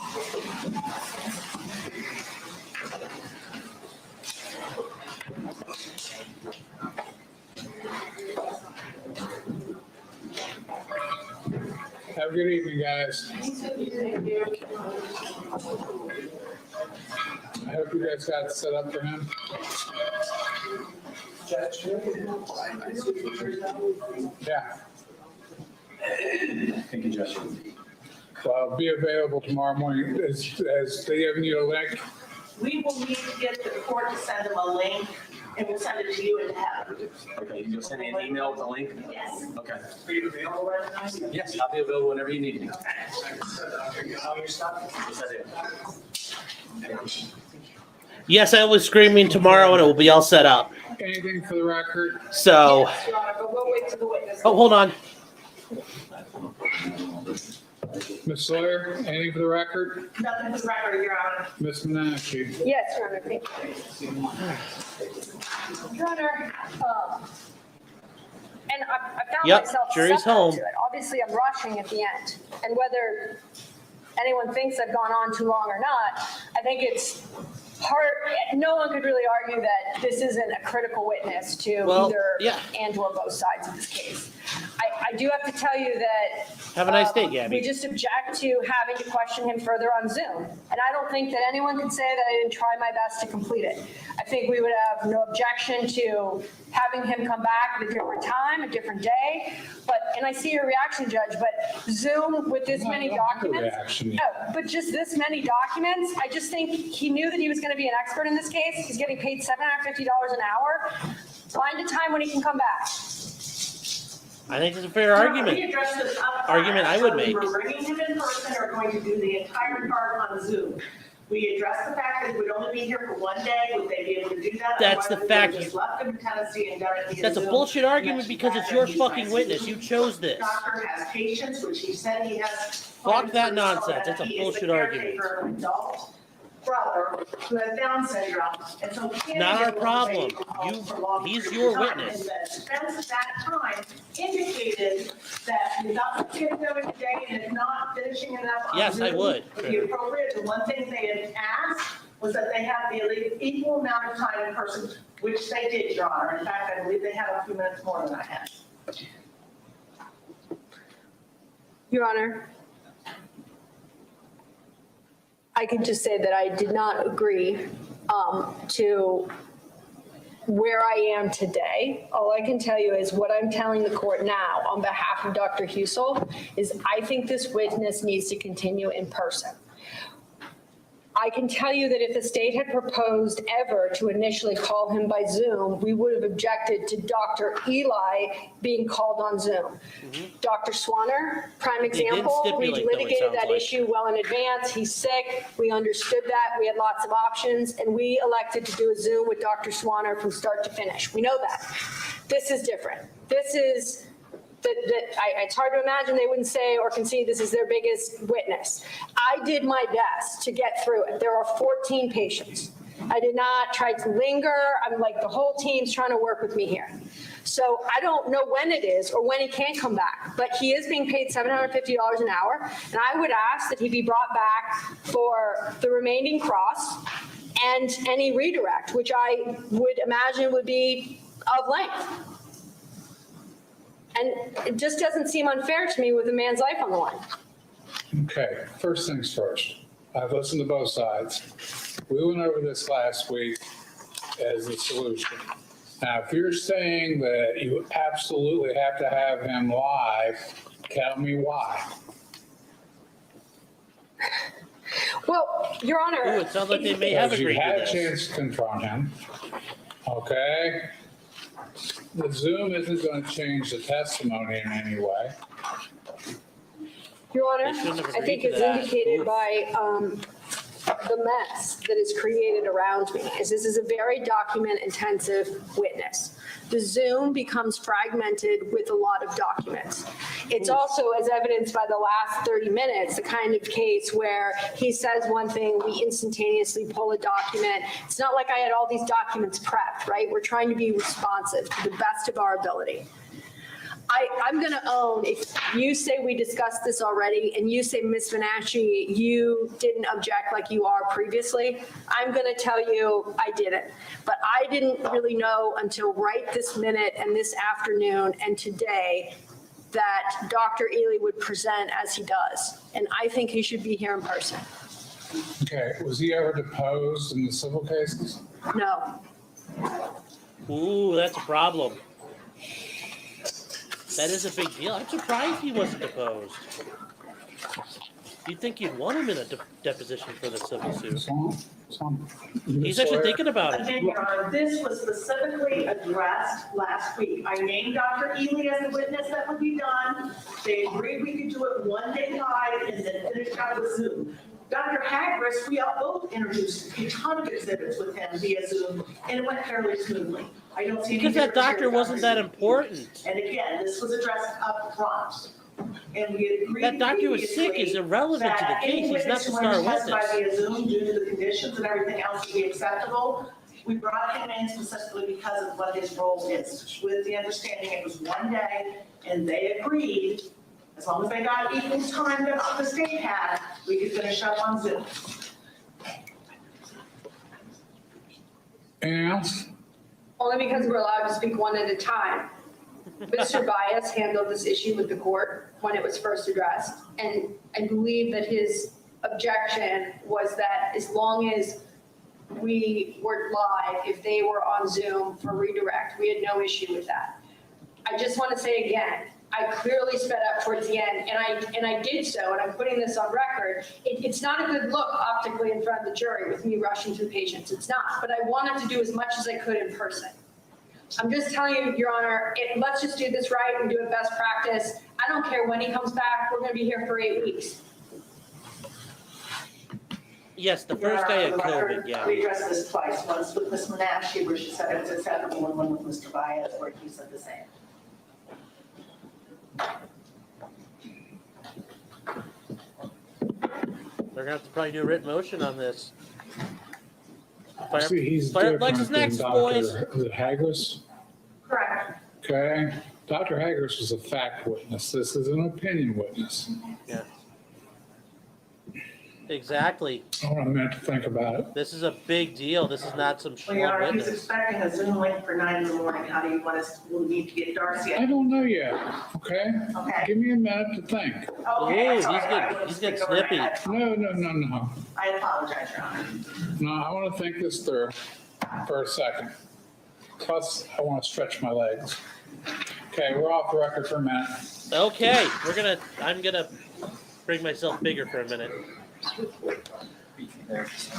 Have a good evening, guys. I hope you guys got it set up for him. Yeah. Thank you, Judge. So I'll be available tomorrow morning. As they giving you a link? We will need to get the court to send them a link, and we'll send it to you and to Heather. Okay, you'll send me an email with a link? Yes. Okay. Are you available right now? Yes, I'll be available whenever you need me. All your stuff? Yes, I do. Yes, I was screaming tomorrow and it will be all set up. Anything for the record? So, Yes, Your Honor, but we'll wait till the witness. oh, hold on. Ms. Sawyer, anything for the record? Nothing for the record, Your Honor. Ms. Menashe? Yes, Your Honor, thank you. Your Honor, and I found Yep, myself jury's separate home. to it. Obviously, I'm rushing at the end, and whether anyone thinks I've gone on too long or not, I think it's hard, no one could really argue that this isn't a critical witness to Well, either yeah. and or both sides of this case. I do have to tell you that Have a nice day, Gabby. we just object to having to question him further on Zoom. And I don't think that anyone can say that I didn't try my best to complete it. I think we would have no objection to having him come back at a different time, a different day. And I see your reaction, Judge, but Zoom with this many documents. No, but just this many documents, I just think he knew that he was going to be an expert in this case. He's getting paid $750 an hour. Find a time when he can come back. I think it's a fair argument. We addressed this up. Argument I would make. We were bringing him in person or going to do the entire part on Zoom. We addressed the fact that he would only be here for one day. Would they be able to do that? That's the Otherwise, we fact. would've just left him in Tennessee and done it via That's a Zoom. bullshit argument because it's your He's fucking my witness. You chose this. Doctor has patients, which he said he has. Fuck that So nonsense. That's a he is the bullshit argument. caretaker of an adult brother who has Down syndrome, and so he can't Not be our able to problem. stay home for long He's periods your of time. witness. And the defense at that time indicated that he's not getting them in a day and is not finishing enough on Yes, I Zoom would. would be appropriate. The one thing they had asked was that they have the equal amount of time in person, which they did, Your Honor. In fact, I believe they had a few minutes more than I had. Your Honor, I can just say that I did not agree to where I am today. All I can tell you is what I'm telling the court now on behalf of Dr. Husel is I think this witness needs to continue in person. I can tell you that if the state had proposed ever to initially call him by Zoom, we would have objected to Dr. Eli being called on Zoom. Dr. Swanner, prime example, we stipulate, though, it litigated sounds that like. issue well in advance. He's sick. We understood that. We had lots of options, and we elected to do a Zoom with Dr. Swanner from start to finish. We know that. This is different. This is it's hard to imagine they wouldn't say or concede this is their biggest witness. I did my best to get through it. There are 14 patients. I did not try to linger. I'm like, the whole team's trying to work with me here. So I don't know when it is or when he can come back, but he is being paid $750 an hour. And I would ask that he be brought back for the remaining cross and any redirect, which I would imagine would be of length. And it just doesn't seem unfair to me with a man's life on the line. Okay, first things first. I've listened to both sides. We went over this last week as a solution. Now, if you're saying that you absolutely have to have him live, tell me why. Well, Your Honor. Ooh, it sounds like they may have Because you agreed had to a this. chance to confront him, okay? The Zoom isn't going to change the testimony in any way. Your Honor, They shouldn't have I think agreed it's to that. indicated Oof. by the mess that is created around me, is this is a very document-intensive witness. The Zoom becomes fragmented with a lot of documents. It's also, as evidenced by the last 30 minutes, the kind of case where he says one thing, we instantaneously pull a document. It's not like I had all these documents prepped, right? We're trying to be responsive to the best of our ability. I'm going to own, if you say we discussed this already and you say, Ms. Venasci, you didn't object like you are previously, I'm going to tell you I didn't. But I didn't really know until right this minute and this afternoon and today that Dr. Ely would present as he does. And I think he should be here in person. Okay, was he ever deposed in the civil cases? No. Ooh, that's a problem. That is a big deal. I'm surprised he wasn't deposed. You'd think you'd want him in a deposition for the civil suit. He's actually thinking about it. Again, Your Honor, this was specifically addressed last week. I named Dr. Ely as the witness that would be done. They agreed we could do it one day live and then finish out with Zoom. Dr. Hagris, we all both introduced a ton of exhibits with him via Zoom, and it went fairly smoothly. I don't see any Because that difference doctor here with wasn't that Dr. important. And again, this was addressed up front. And we agreed That doctor was sick is irrelevant to the case. He's not the star witness. Via Zoom due to the conditions and everything else to be acceptable. We brought him in specifically because of what his role is, with the understanding it was one day, and they agreed, as long as they got equal time that the state had, we could finish up on Zoom. Anything else? Only because we're allowed to speak one at a time. Mr. Bias handled this issue with the court when it was first addressed, and I believe that his objection was that as long as we were live, if they were on Zoom for redirect, we had no issue with that. I just want to say again, I clearly sped up towards the end, and I did so, and I'm putting this on record. It's not a good look optically in front of the jury with me rushing through patients. It's not, but I wanted to do as much as I could in person. I'm just telling you, Your Honor, let's just do this right and do it best practice. I don't care when he comes back. We're going to be here for 8 weeks. Yes, the first guy had COVID, yeah. We addressed this twice, once with Ms. Menashe, where she said it was acceptable, and one with Mr. Bias, where he said the same. They're gonna have to probably do a written motion on this. See, he's Fire different Lexus than next, boys. Dr. Hagris. Correct. Okay, Dr. Hagris was a fact witness. This is an opinion witness. Yeah. Exactly. I want a minute to think about it. This is a big deal. This is not some Well, Your short Honor, he's witness. expecting a Zoom link for 9 in the morning. How do you want us, we'll need to get Darcy. I don't know yet, okay? Okay. Give me a minute to think. Okay, Ooh, sorry, he's getting- I wouldn't he's getting speak over snippy. that. No. I apologize, Your Honor. No, I want to think this through for a second. Plus, I want to stretch my legs. Okay, we're off the record for a minute. Okay, I'm gonna bring myself bigger for a minute.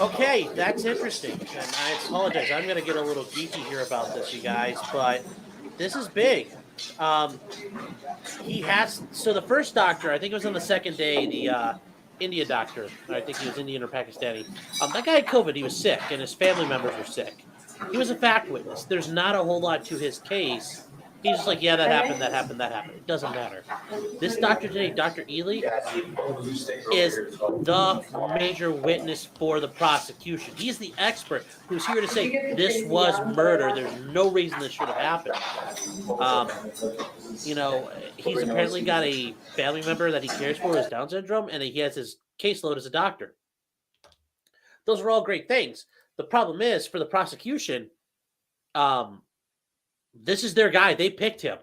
Okay, that's interesting. And I apologize. I'm gonna get a little geeky here about this, you guys, but this is big. So the first doctor, I think it was on the second day, the India doctor, I think he was Indian or Pakistani. That guy had COVID, he was sick, and his family members were sick. He was a fact witness. There's not a whole lot to his case. He's just like, yeah, that happened. It doesn't matter. This doctor today, Dr. Ely, is the major witness for the prosecution. He's the expert who's here to say this was murder. There's no reason this should have happened. He's apparently got a family member that he cares for with Down syndrome, and he has his caseload as a doctor. Those are all great things. The problem is, for the prosecution, this is their guy. They picked him.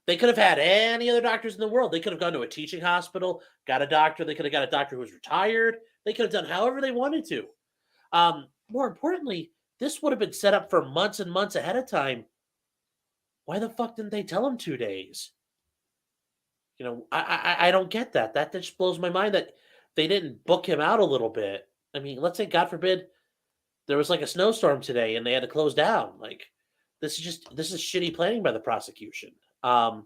They could have had any other doctors in the world. They could have gone to a teaching hospital, got a doctor. They could have got a doctor who was retired. They could have done however they wanted to. More importantly, this would have been set up for months and months ahead of time. Why the fuck didn't they tell him 2 days? I don't get that. That just blows my mind that they didn't book him out a little bit. I mean, let's say, God forbid, there was like a snowstorm today and they had to close down. Like, this is shitty planning by the prosecution. And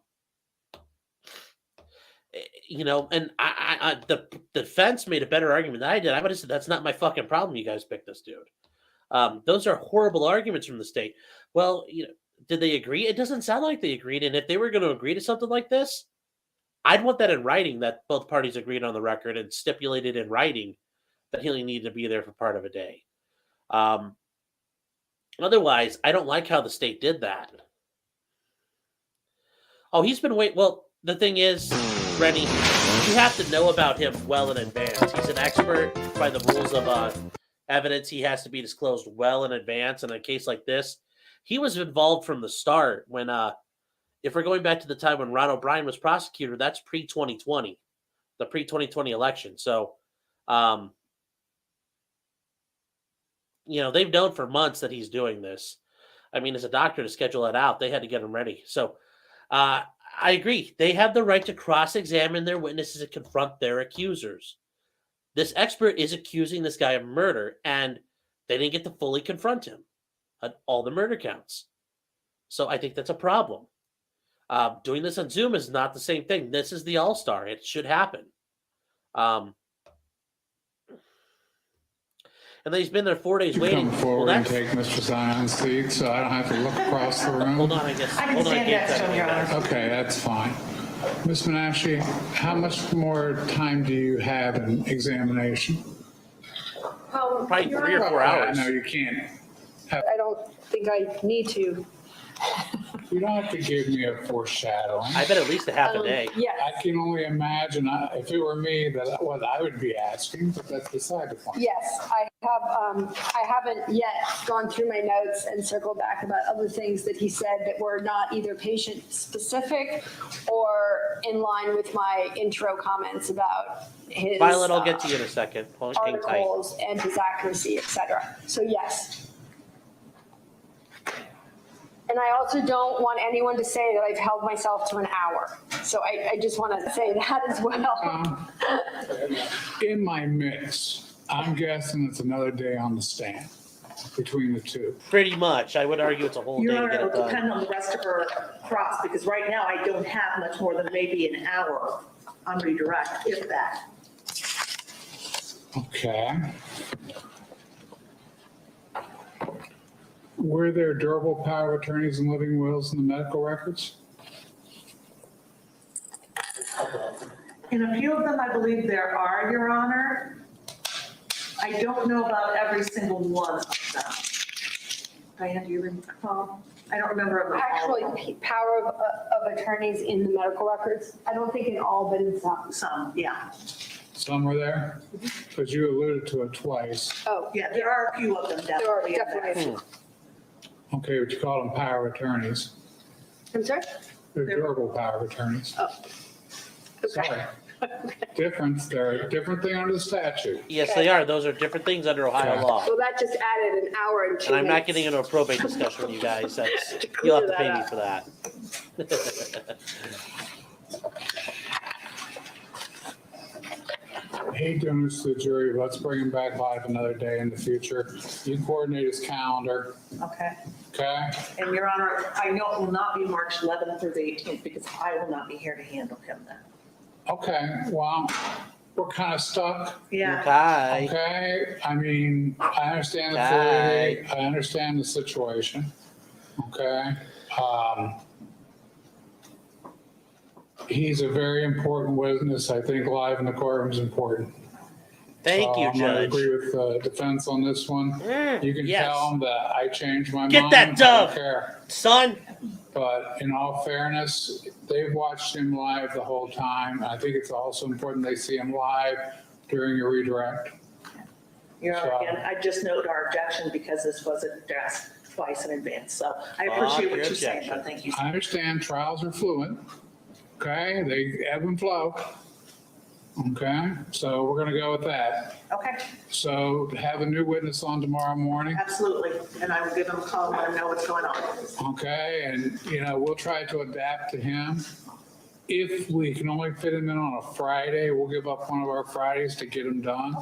the defense made a better argument than I did. I would have said, that's not my fucking problem. You guys picked this dude. Those are horrible arguments from the state. Well, did they agree? It doesn't sound like they agreed. And if they were going to agree to something like this, I'd want that in writing, that both parties agreed on the record and stipulated in writing that he only needed to be there for part of a day. Otherwise, I don't like how the state did that. Oh, he's been waiting. Well, the thing is, Rennie, you have to know about him well in advance. He's an expert by the rules of evidence. He has to be disclosed well in advance. And in a case like this, he was involved from the start when if we're going back to the time when Ron O'Brien was prosecutor, that's pre-2020, the pre-2020 election. So, they've known for months that he's doing this. I mean, as a doctor, to schedule it out, they had to get him ready. So I agree. They have the right to cross-examine their witnesses and confront their accusers. This expert is accusing this guy of murder, and they didn't get to fully confront him on all the murder counts. So I think that's a problem. Doing this on Zoom is not the same thing. This is the All-Star. It should happen. And then he's been there 4 days waiting. Come forward and take Mr. Zion's seat, so I don't have to look across the room. Hold on, I guess. I can Hold on, stand next to him, Your Honor. Okay, that's fine. Ms. Menashe, how much more time do you have in examination? Probably 3 or 4 hours. I know you can't. I don't think I need to. You don't have to give me a foreshadowing. I bet at least a half a day. Yes. I can only imagine if it were me that what I would be asking, but that's beside the point. Yes, I haven't yet gone through my notes and circled back about other things that he said that were not either patient specific or in line with my intro comments about his Violet, I'll get to you in a second. Hang tight. articles and his accuracy, etc. So yes. And I also don't want anyone to say that I've held myself to an hour. So I just want to say that as well. In my mix, I'm guessing it's another day on the stand between the two. Pretty much. I would argue it's a whole Your day to Honor, get it it'll done. depend on the rest of her cross, because right now I don't have much more than maybe an hour on redirect, if that. Okay. Were there durable power of attorneys and living wills in the medical records? In a few of them, I believe there are, Your Honor. I don't know about every single one of them. Diane, do you recall? I don't remember. Of them all. Actually, power of attorneys in the medical records. I don't think in all, but in some. Some, yeah. Some were there? Because you alluded to it twice. Oh, Yeah, there are a few of them there are definitely. in there. definitely. Okay, but you call them power of attorneys. I'm sorry? They're durable power of attorneys. Oh. Okay. Sorry. Difference, they're a different thing under the statute. Yes, they are. Those are different things under Ohio Okay. law. Well, that just added an hour and 2 And I'm not minutes. getting into a probate discussion with you guys. That's, To you'll have to clear pay that me up. for that. Hate doing this to the jury, but let's bring him back live another day in the future. You coordinate his calendar, Okay. okay? And Your Honor, I know it will not be March 11th or the 18th because I will not be here to handle him then. Okay, well, we're kind of stuck, Yeah. Okay. okay? I mean, I understand the Okay. fluidity, I understand the situation, okay? He's a very important witness. I think live in the courtroom is important. Thank you, I'm going to Judge. agree with the defense on this one. You can yes. tell them that I changed my mind. Get that I dove. don't care. Son, But in all fairness, they've watched him live the whole time. I think it's also important they see him live during a redirect. Your Honor, again, I just note our objection because this was addressed twice in advance. So I appreciate what your you're saying, objection. but thank you. I understand trials are fluid, okay? They ebb and flow. Okay, so we're gonna go with that. Okay, So have a new witness on tomorrow morning, absolutely. And I will give him a call and let him know what's going on. okay? And, we'll try to adapt to him. If we can only fit him in on a Friday, we'll give up one of our Fridays to get him done.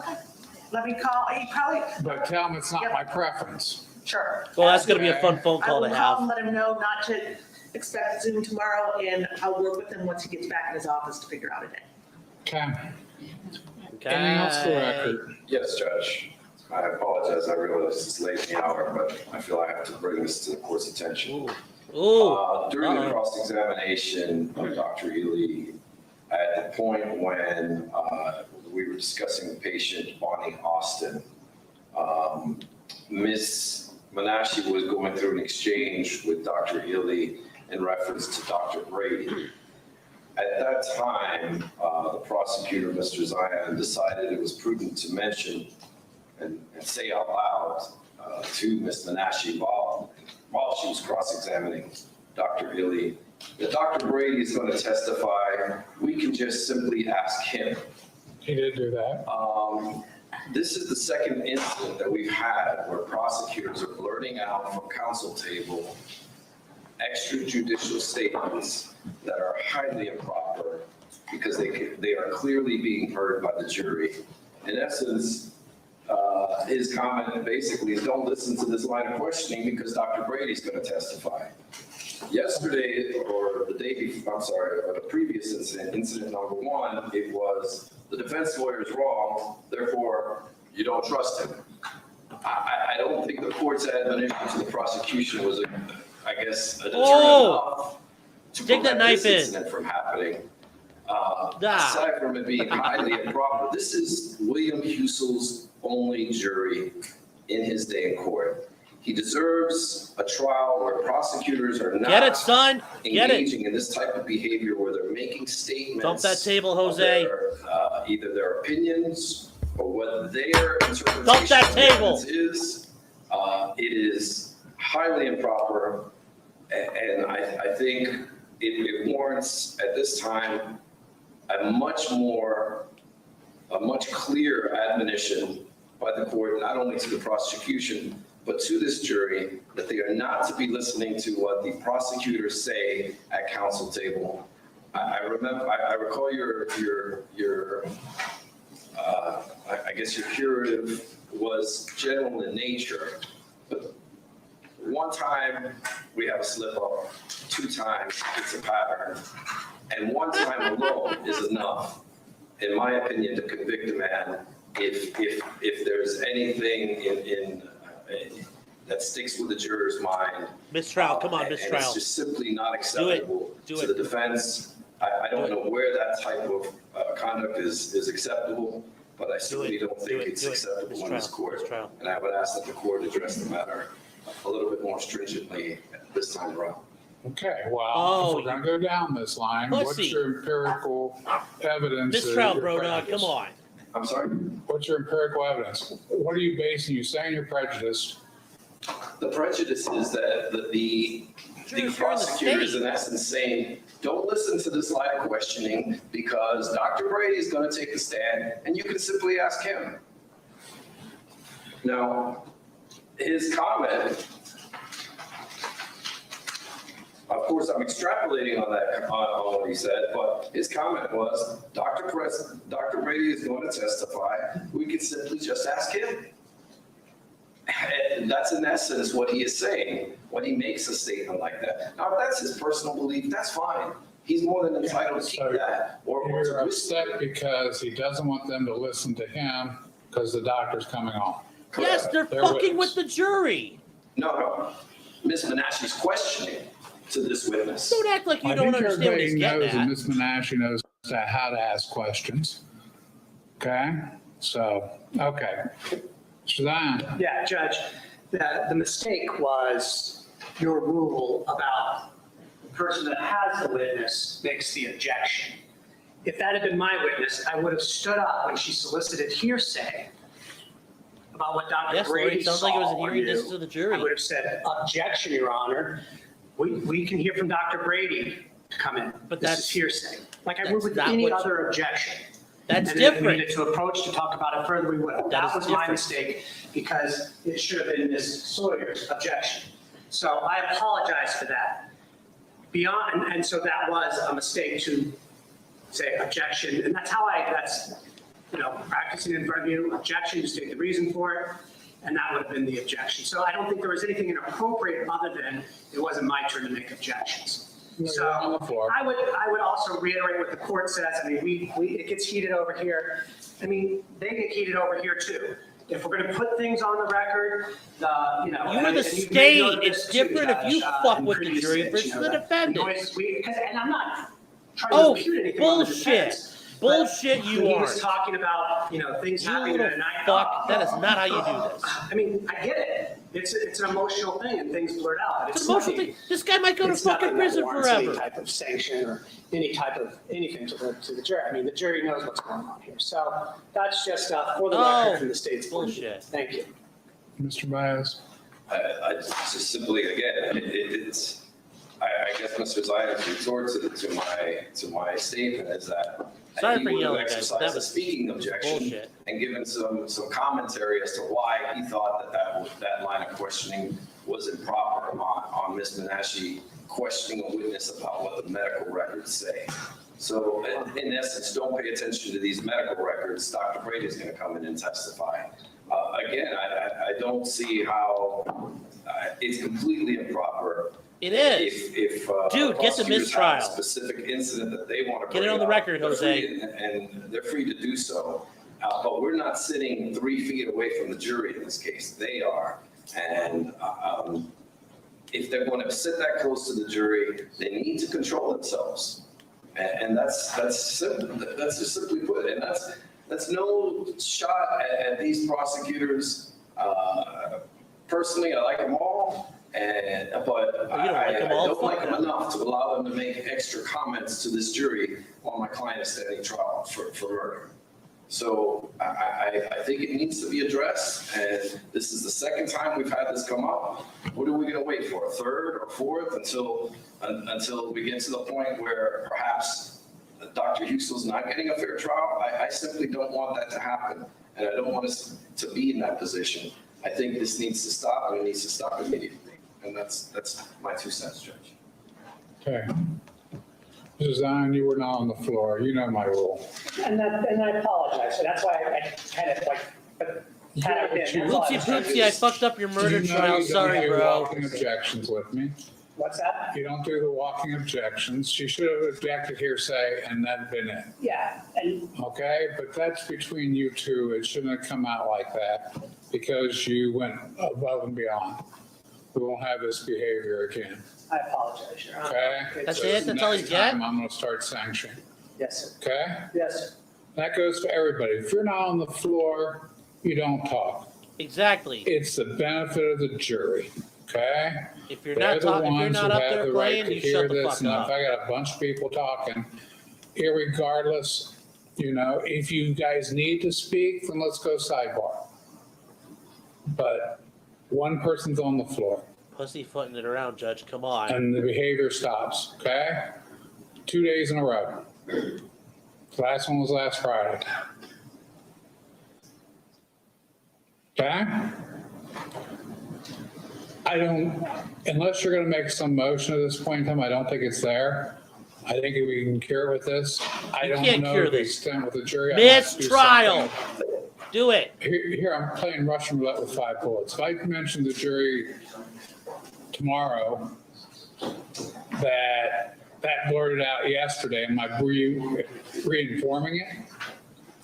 Let me call, he probably, But tell him it's not my preference. sure. well, that's going to be a fun phone I call will to call and have. let him know not to expect Zoom tomorrow, and I'll work with him once he gets back in his office to figure out a day. Okay. Anything else for the record? Yes, Judge. I apologize. I realize it's late in the hour, but I feel I have to bring this to the court's attention. Ooh. During the cross-examination of Dr. Ely, at the point when we were discussing the patient, Bonnie Austin, Ms. Menashe was going through an exchange with Dr. Ely in reference to Dr. Brady. At that time, the prosecutor, Mr. Zion, decided it was prudent to mention and say out loud to Ms. Menashe while she was cross-examining Dr. Ely If Dr. Brady is going to testify, we can just simply ask him. He did do that. This is the second incident that we've had where prosecutors are blurting out from counsel table extrajudicial statements that are highly improper because they are clearly being heard by the jury. In essence, his comment basically is don't listen to this line of questioning because Dr. Brady's going to testify. Yesterday, or the day before, I'm sorry, or the previous incident, incident number one, it was the defense lawyer is wrong, therefore you don't trust him. I don't think the court's admonition to the prosecution was, I guess, a deterrent enough to Take that prevent knife this in. incident from happening. Aside from it being highly improper, this is William Husel's only jury in his day in court. He deserves a trial where prosecutors are not Get it, son. Get engaging in this type of behavior where they're making statements. Dump that table, of Jose. their, either their opinions or what their interpretation Dump that of the table. evidence is. It is highly improper, and I think it warrants at this time a much clearer admonition by the court, not only to the prosecution, but to this jury, that they are not to be listening to what the prosecutors say at counsel table. I recall I guess your curative was general in nature, but one time we have a slip up, 2 times it's a pattern, and 1 time alone is enough, in my opinion, to convict a man if there's anything in that sticks with the juror's mind. Mistrial, come on, And mistrial. it's just simply not acceptable to the defense. I don't know where that type of conduct is acceptable, but I certainly don't think it's acceptable in this court. And I would ask that the court address the matter a little bit more stringently this time around. Okay, well, if we're gonna go down this line, what's Pussy. your empirical evidence? that Mistrial, you're bro, dog. Come prejudiced? on. I'm sorry? What's your empirical evidence? What are you basing, you saying you're prejudiced? The prejudice is that the prosecutor is in essence saying, don't listen to this line of questioning because Dr. Brady is going to take the stand and you can simply ask him. Now, his comment, of course, I'm extrapolating on that, on what he said, but his comment was, Dr. Brady is going to testify. We can simply just ask him. And that's in essence what he is saying when he makes a statement like that. Now, if that's his personal belief, that's fine. He's more than entitled to keep that. Or You're to upset because he doesn't want them to listen to him because the doctor's coming on. Yes, they're fucking with the jury. No. Ms. Menashe's questioning to this witness. Don't act like you don't understand what he's getting I think everybody knows at. that Ms. Menashe knows how to ask questions. Okay, so, okay. Suzanne? Yeah, Judge, the mistake was your rule about the person that has the witness makes the objection. If that had been my witness, I would have stood up when she solicited hearsay about what Dr. Yes, Lori, Brady it sounds like it was saw a or hearing knew. distance to the jury. I would have said, objection, Your Honor. We can hear from Dr. Brady to come in. But this that's- is hearsay. Like I that's would with not any what- other objection. That's And if we different. needed to approach to talk about it further, we would have. That That is was my different. mistake because it should have been Ms. Sawyer's objection. So I apologize for that. Beyond, and so that was a mistake to say objection, and that's practicing in front of you, objection, you state the reason for it, and that would have been the objection. So I don't think there was anything inappropriate other than it wasn't my turn to make objections. So I would also reiterate what the court says. I mean, it gets heated over here. I mean, they get heated over here too. If we're going to put things on the record, You are the and you've state. made note of It's this too, different if you Judge, fuck in with the previous jury days, versus the that defendant. and I'm not trying to Oh, impute anything on the bullshit. defense. Bullshit, But you when he are. was talking about, things You happening little at night. fuck. That is not how you do this. I mean, I get it. It's an emotional thing and things blurt out. But It's an emotional nothing- thing. This guy might go to it's fucking nothing that prison warrants forever. Any type of sanction or any type of anything to the jury. I mean, the jury knows what's going on here. So that's just for the record from the state's point of view. Bullshit. Thank you. Mr. Baez? I just simply, again, I guess Mr. Zion's retort to my statement is that Sorry he for would have yelling, guys. exercised That a was speaking objection bullshit. and given some commentary as to why he thought that line of questioning was improper on Ms. Menashe questioning a witness about what the medical records say. So in essence, don't pay attention to these medical records. Dr. Brady is going to come in and testify. Again, I don't see how it's completely improper. It is. If Dude, get the prosecutors mistrial. have a specific incident that they want to Get it bring on the up, record, they're Jose. free and they're free to do so. But we're not sitting 3 feet away from the jury in this case. They are. And if they're going to sit that close to the jury, they need to control themselves. And that's simple. That's just simply put. And that's no shot at these prosecutors. Personally, I like them all. But I don't like them enough to allow them to make extra comments to this jury while my client is standing trial for murder. So I think it needs to be addressed, and this is the second time we've had this come up. What are we going to wait for, a third or fourth until we get to the point where perhaps Dr. Husel's not getting a fair trial? I simply don't want that to happen, and I don't want us to be in that position. I think this needs to stop, and it needs to stop immediately. And that's my 2 cents, Judge. Okay. Mrs. Zion, you were not on the floor. You know my rule. And I apologize, so that's why I kind of like, Oopsie poopsie, I fucked up your murder You know trial. you don't Sorry, do bro. walking objections with me. What's that? You don't do the walking objections. She should have objected hearsay and then been in. Yeah, and Okay, but that's between you two. It shouldn't have come out like that because you went above and beyond. We won't have this behavior again. I apologize, Your Honor. Okay? That's So it? That's all you next get? time I'm gonna start sanctioning. Yes, sir. Okay? Yes, sir. That goes to everybody. If you're not on the floor, you don't talk. Exactly. It's the benefit of the jury. Okay? If you're They're not the talking, if you're ones not who up have there the right playing, to you hear shut the this. fuck And if up. I got a bunch of people talking, irregardless, if you guys need to speak, then let's go sidebar. But one person's on the floor Pussyfooting it around, Judge. Come on. and the behavior stops, okay? 2 days in a row. The last one was last Friday. Okay? Unless you're gonna make some motion at this point in time, I don't think it's there. I think we can cure it with this. I You don't can't know cure the this. extent with the jury. I have to do Mistrial. something. Do it. Here, I'm playing Russian roulette with 5 bullets. If I mention the jury tomorrow that blurted out yesterday, am I re-informing it?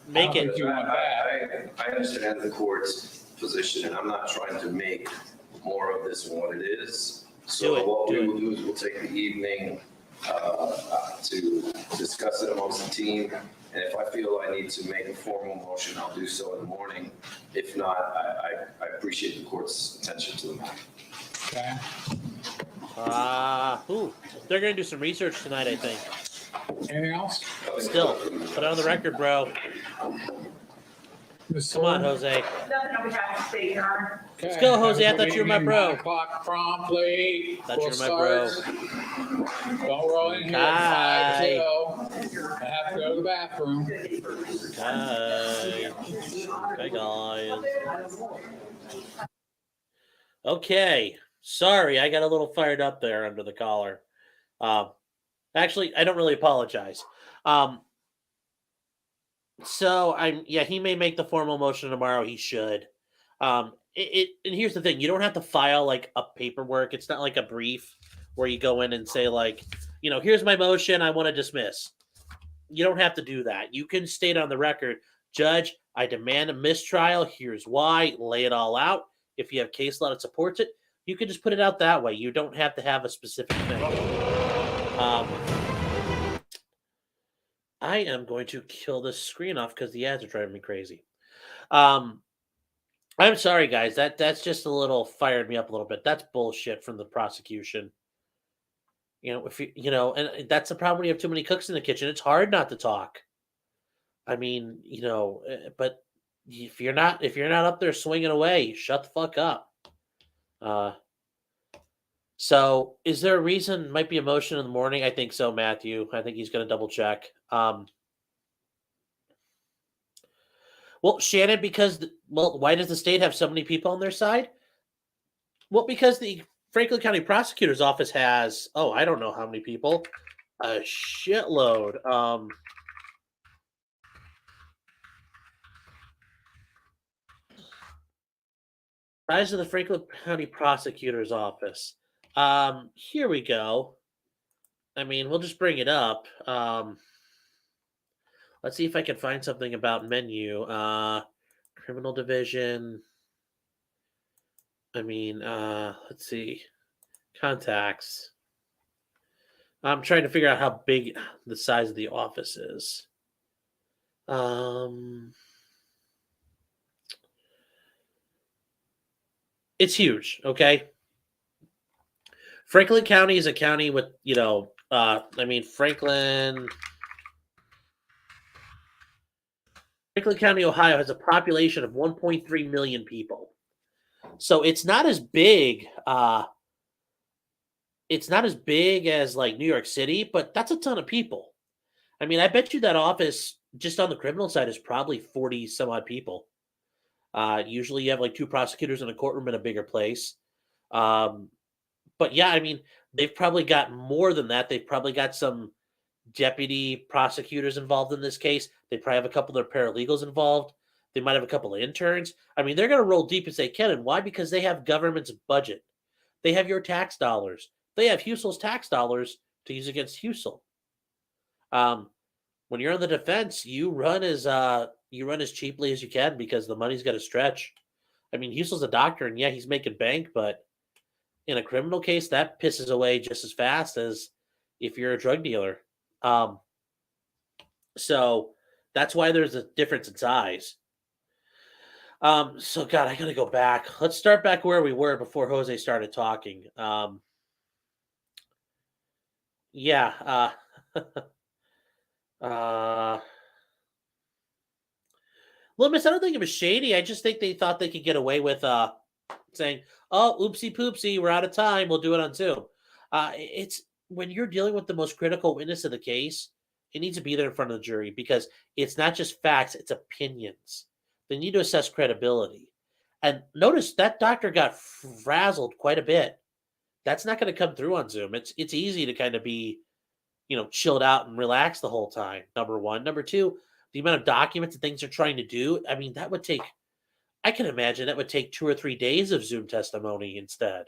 Make I don't it. think you want that. I understand the court's position, and I'm not trying to make more of this than what it is. Do So it, what do we it. will do is we'll take the evening to discuss it amongst the team. And if I feel I need to make a formal motion, I'll do so in the morning. If not, I appreciate the court's attention to the matter. Okay? They're gonna do some research tonight, I think. Anything else? Still, put it on the record, bro. Come on, Jose. Nothing on behalf of the state, Your Honor. Let's go, Jose. I thought you were my bro. 9 o'clock promptly. Thought you We'll were my bro. start. Don't roll in here at 5 till. I have to go to the bathroom. Hi. Hi, guys. Okay. Sorry, I got a little fired up there under the collar. Actually, I don't really apologize. So he may make the formal motion tomorrow. He should. And here's the thing: you don't have to file like a paperwork. It's not like a brief where you go in and say like, here's my motion. I want to dismiss. You don't have to do that. You can state on the record, Judge, I demand a mistrial. Here's why. Lay it all out. If you have case law that supports it, you can just put it out that way. You don't have to have a specific thing. I am going to kill this screen off because the ads are driving me crazy. I'm sorry, guys. That's just a little fired me up a little bit. That's bullshit from the prosecution. And that's the problem when you have too many cooks in the kitchen. It's hard not to talk. I mean, but if you're not up there swinging away, shut the fuck up. So is there a reason? Might be a motion in the morning. I think so, Matthew. I think he's going to double check. Well, Shannon, why does the state have so many people on their side? Well, because the Franklin County Prosecutor's Office has, I don't know how many people, a shitload. Size of the Franklin County Prosecutor's Office. Here we go. I mean, we'll just bring it up. Let's see if I can find something about menu. Criminal division. I mean, let's see. Contacts. I'm trying to figure out how big the size of the office is. It's huge, okay? Franklin County is a county with, Franklin County, Ohio has a population of 1.3 million people. So it's not as big. It's not as big as like New York City, but that's a ton of people. I mean, I bet you that office just on the criminal side is probably 40 some odd people. Usually you have like 2 prosecutors in a courtroom in a bigger place. But yeah, I mean, they've probably got more than that. They've probably got some deputy prosecutors involved in this case. They probably have a couple of their paralegals involved. They might have a couple of interns. I mean, they're going to roll deep as they can. And why? Because they have government's budget. They have your tax dollars. They have Husel's tax dollars to use against Husel. When you're on the defense, you run as cheaply as you can because the money's got to stretch. I mean, Husel's a doctor, and yeah, he's making bank, but in a criminal case, that pisses away just as fast as if you're a drug dealer. So that's why there's a difference in size. So God, I gotta go back. Let's start back where we were before Jose started talking. Yeah. Loomis, I don't think it was shady. I just think they thought they could get away with saying, "Oh, oopsie poopsie, we're out of time. We'll do it on Zoom." It's when you're dealing with the most critical witness of the case, it needs to be there in front of the jury because it's not just facts; it's opinions. They need to assess credibility. And notice that doctor got frazzled quite a bit. That's not going to come through on Zoom. It's easy to kind of be, chilled out and relaxed the whole time. Number one. Number two, the amount of documents and things they're trying to do. I mean, I can imagine that would take 2 or 3 days of Zoom testimony instead.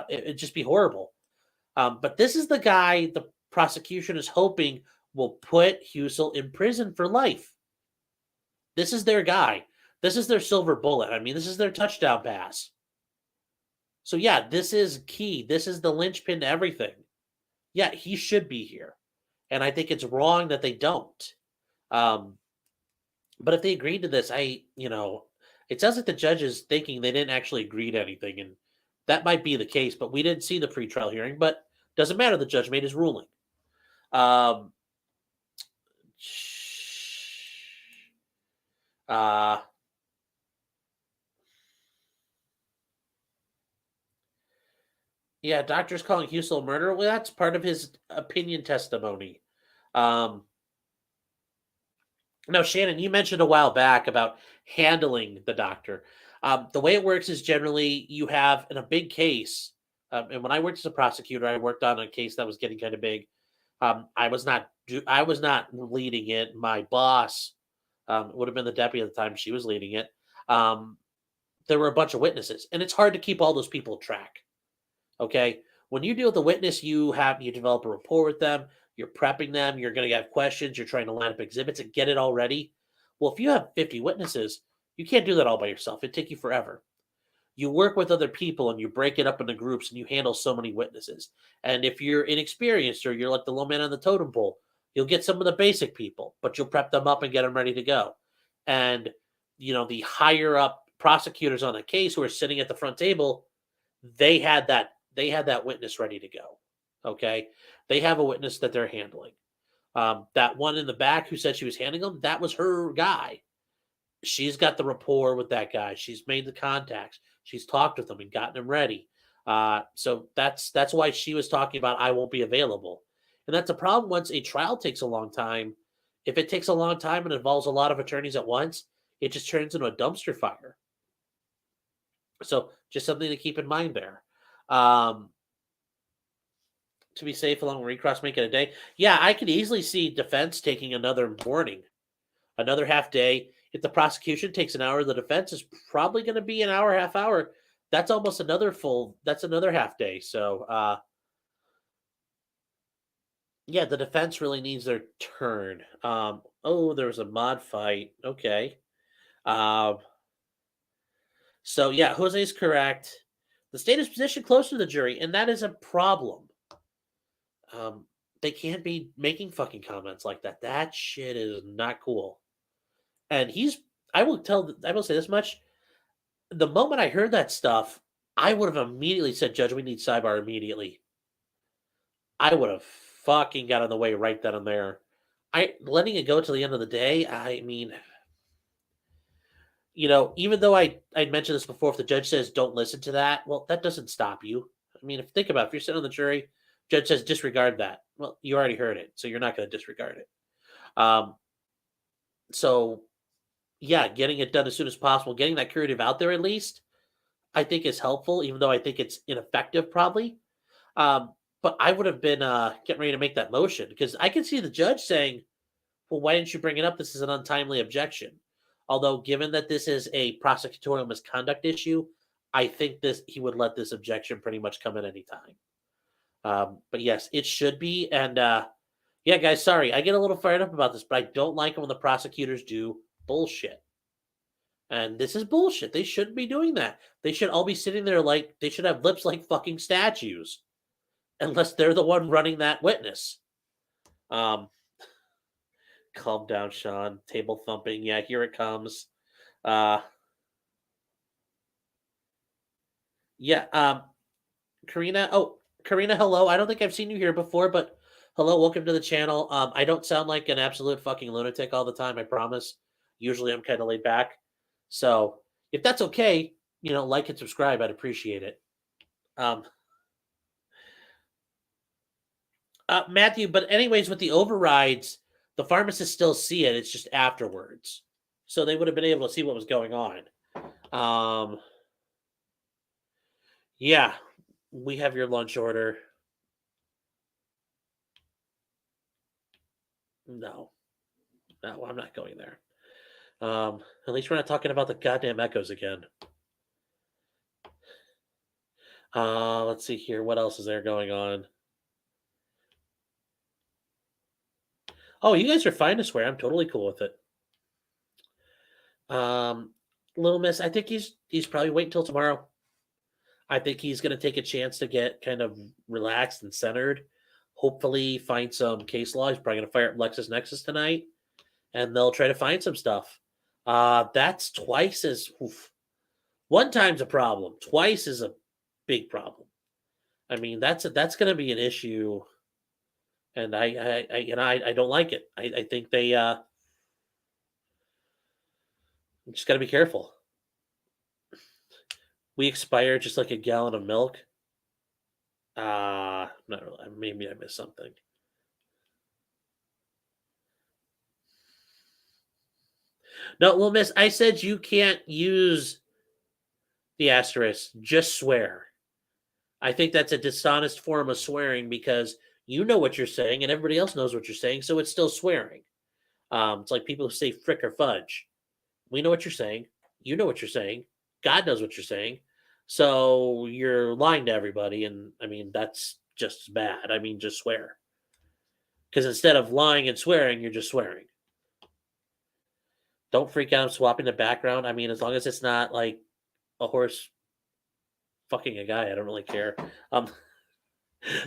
It'd just be horrible. But this is the guy the prosecution is hoping will put Husel in prison for life. This is their guy. This is their silver bullet. I mean, this is their touchdown pass. So yeah, this is key. This is the linchpin to everything. Yeah, he should be here. And I think it's wrong that they don't. But if they agreed to this, it sounds like the judge is thinking they didn't actually agree to anything. And that might be the case, but we didn't see the pretrial hearing, but doesn't matter. The judge made his ruling. Yeah, doctor's calling Husel a murderer. Well, that's part of his opinion testimony. Now, Shannon, you mentioned a while back about handling the doctor. The way it works is generally you have in a big case, and when I worked as a prosecutor, I worked on a case that was getting kind of big. I was not leading it. My boss would have been the deputy at the time. She was leading it. There were a bunch of witnesses, and it's hard to keep all those people track. Okay, when you deal with a witness, you develop a rapport with them. You're prepping them. You're going to have questions. You're trying to line up exhibits and get it all ready. Well, if you have 50 witnesses, you can't do that all by yourself. It'd take you forever. You work with other people and you break it up into groups and you handle so many witnesses. And if you're inexperienced or you're like the low man on the totem pole, you'll get some of the basic people, but you'll prep them up and get them ready to go. And, the higher up prosecutors on the case who are sitting at the front table, they had that witness ready to go. Okay. They have a witness that they're handling. That one in the back who said she was handling them, that was her guy. She's got the rapport with that guy. She's made the contacts. She's talked with him and gotten him ready. So that's why she was talking about I won't be available. And that's a problem once a trial takes a long time. If it takes a long time and involves a lot of attorneys at once, it just turns into a dumpster fire. So just something to keep in mind there. To be safe along recross, make it a day. Yeah, I could easily see defense taking another morning, another half day. If the prosecution takes an hour, the defense is probably going to be an hour, half hour. That's almost that's another half day. So, yeah, the defense really needs their turn. Oh, there was a mod fight. Okay. So yeah, Jose's correct. The state is positioned close to the jury, and that is a problem. They can't be making fucking comments like that. That shit is not cool. And I will say this much. The moment I heard that stuff, I would have immediately said, Judge, we need sidebar immediately. I would have fucking got in the way right then and there. Letting it go till the end of the day, I mean, even though I'd mentioned this before, if the judge says don't listen to that, well, that doesn't stop you. I mean, think about it. If you're sitting on the jury, judge says disregard that. Well, you already heard it, so you're not going to disregard it. So, yeah, getting it done as soon as possible, getting that curative out there at least, I think is helpful, even though I think it's ineffective probably. But I would have been getting ready to make that motion because I can see the judge saying, well, why didn't you bring it up? This is an untimely objection. Although, given that this is a prosecutorial misconduct issue, I think he would let this objection pretty much come at any time. But yes, it should be. And yeah, guys, sorry, I get a little fired up about this, but I don't like it when the prosecutors do bullshit. And this is bullshit. They shouldn't be doing that. They should all be sitting there like they should have lips like fucking statues, unless they're the one running that witness. Calm down, Sean. Table thumping. Yeah, here it comes. Yeah. Karina. Oh, Karina, hello. I don't think I've seen you here before, but hello. Welcome to the channel. I don't sound like an absolute fucking lunatic all the time. I promise. Usually I'm kind of laid back. So if that's okay, like and subscribe. I'd appreciate it. Matthew, but anyways, with the overrides, the pharmacists still see it. It's just afterwards. So they would have been able to see what was going on. Yeah, we have your lunch order. No, I'm not going there. At least we're not talking about the goddamn echoes again. Let's see here. What else is there going on? Oh, you guys are fine to swear. I'm totally cool with it. Little Miss, I think he's probably waiting until tomorrow. I think he's going to take a chance to get kind of relaxed and centered. Hopefully find some case law. He's probably going to fire up LexisNexis tonight, and they'll try to find some stuff. That's twice as... Oof. One time's a problem. Twice is a big problem. I mean, that's going to be an issue, and I don't like it. I think they just got to be careful. We expire just like a gallon of milk. Not really. Maybe I missed something. No, Little Miss, I said you can't use the asterisk. Just swear. I think that's a dishonest form of swearing because you know what you're saying and everybody else knows what you're saying, so it's still swearing. It's like people who say frick or fudge. We know what you're saying. You know what you're saying. God knows what you're saying. So you're lying to everybody, and I mean, that's just as bad. I mean, just swear. Because instead of lying and swearing, you're just swearing. Don't freak out swapping the background. I mean, as long as it's not like a horse fucking a guy, I don't really care.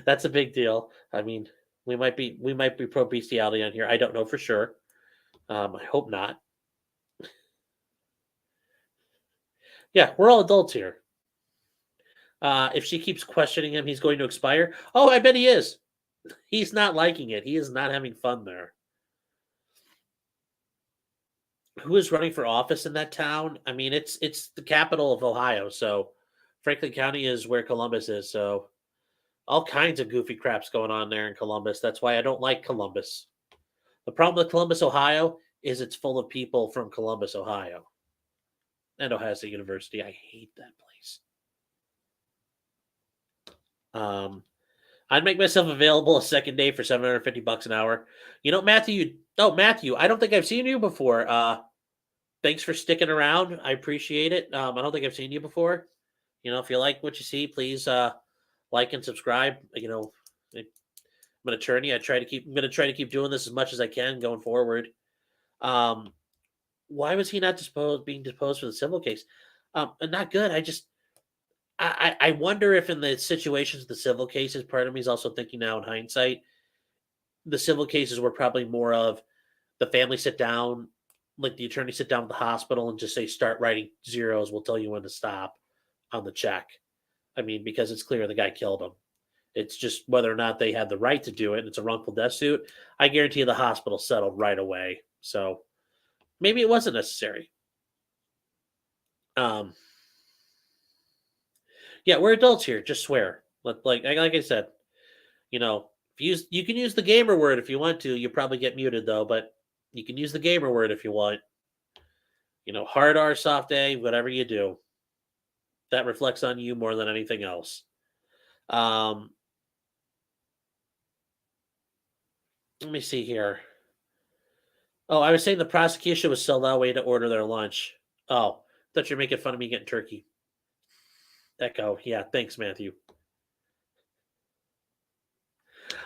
That's a big deal. I mean, we might be pro bestiality on here. I don't know for sure. I hope not. Yeah, we're all adults here. If she keeps questioning him, he's going to expire. Oh, I bet he is. He's not liking it. He is not having fun there. Who is running for office in that town? I mean, it's the capital of Ohio, so Franklin County is where Columbus is, so all kinds of goofy craps going on there in Columbus. That's why I don't like Columbus. The problem with Columbus, Ohio, is it's full of people from Columbus, Ohio, and Ohio State University. I hate that place. I'd make myself available a second day for $750 an hour. You know, Matthew. Matthew, I don't think I've seen you before. Thanks for sticking around. I appreciate it. I don't think I've seen you before. You know, if you like what you see, please like and subscribe. You know, I'm an attorney. I'm going to try to keep doing this as much as I can going forward. Why was he not being deposed for the civil case? Not good. I wonder if in the situations of the civil cases, part of me is also thinking now in hindsight, the civil cases were probably more of the family sit down, like the attorney sit down with the hospital and just say, start writing zeros. We'll tell you when to stop on the check. I mean, because it's clear the guy killed him. It's just whether or not they had the right to do it. And it's a wrongful death suit. I guarantee the hospital settled right away. So maybe it wasn't necessary. Yeah, we're adults here. Just swear. Like I said, you know, you can use the gamer word if you want to. You probably get muted though, but you can use the gamer word if you want. You know, hard R, soft A, whatever you do. That reflects on you more than anything else. Let me see here. Oh, I was saying the prosecution was still that way to order their lunch. Oh, I thought you were making fun of me getting turkey. Echo. Yeah, thanks, Matthew.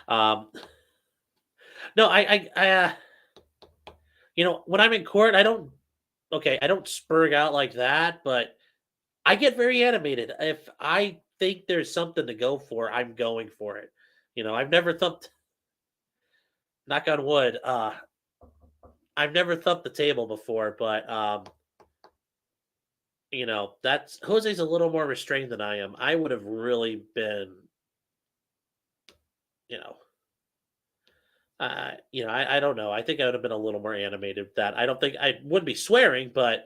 No, I you know, when I'm in court, I don't spurg out like that, but I get very animated. If I think there's something to go for, I'm going for it. You know, I've never thumped, knock on wood, I've never thumped the table before, but you know, Jose's a little more restrained than I am. I would have really been, you know, I don't know. I think I would have been a little more animated with that. I don't think I would be swearing, but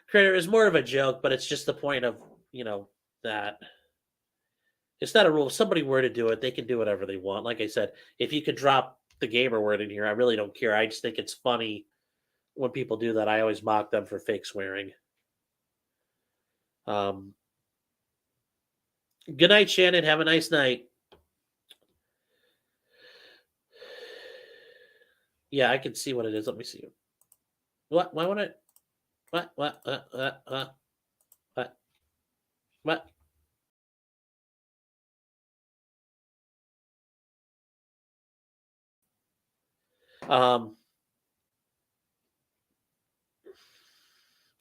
Creator is more of a joke, but it's just the point of, you know, that it's not a rule. If somebody were to do it, they can do whatever they want. Like I said, if you could drop the gamer word in here, I really don't care. I just think it's funny when people do that. I always mock them for fake swearing. Good night, Shannon. Have a nice night. Yeah, I can see what it is. Let me see. What? Why won't it? What? What?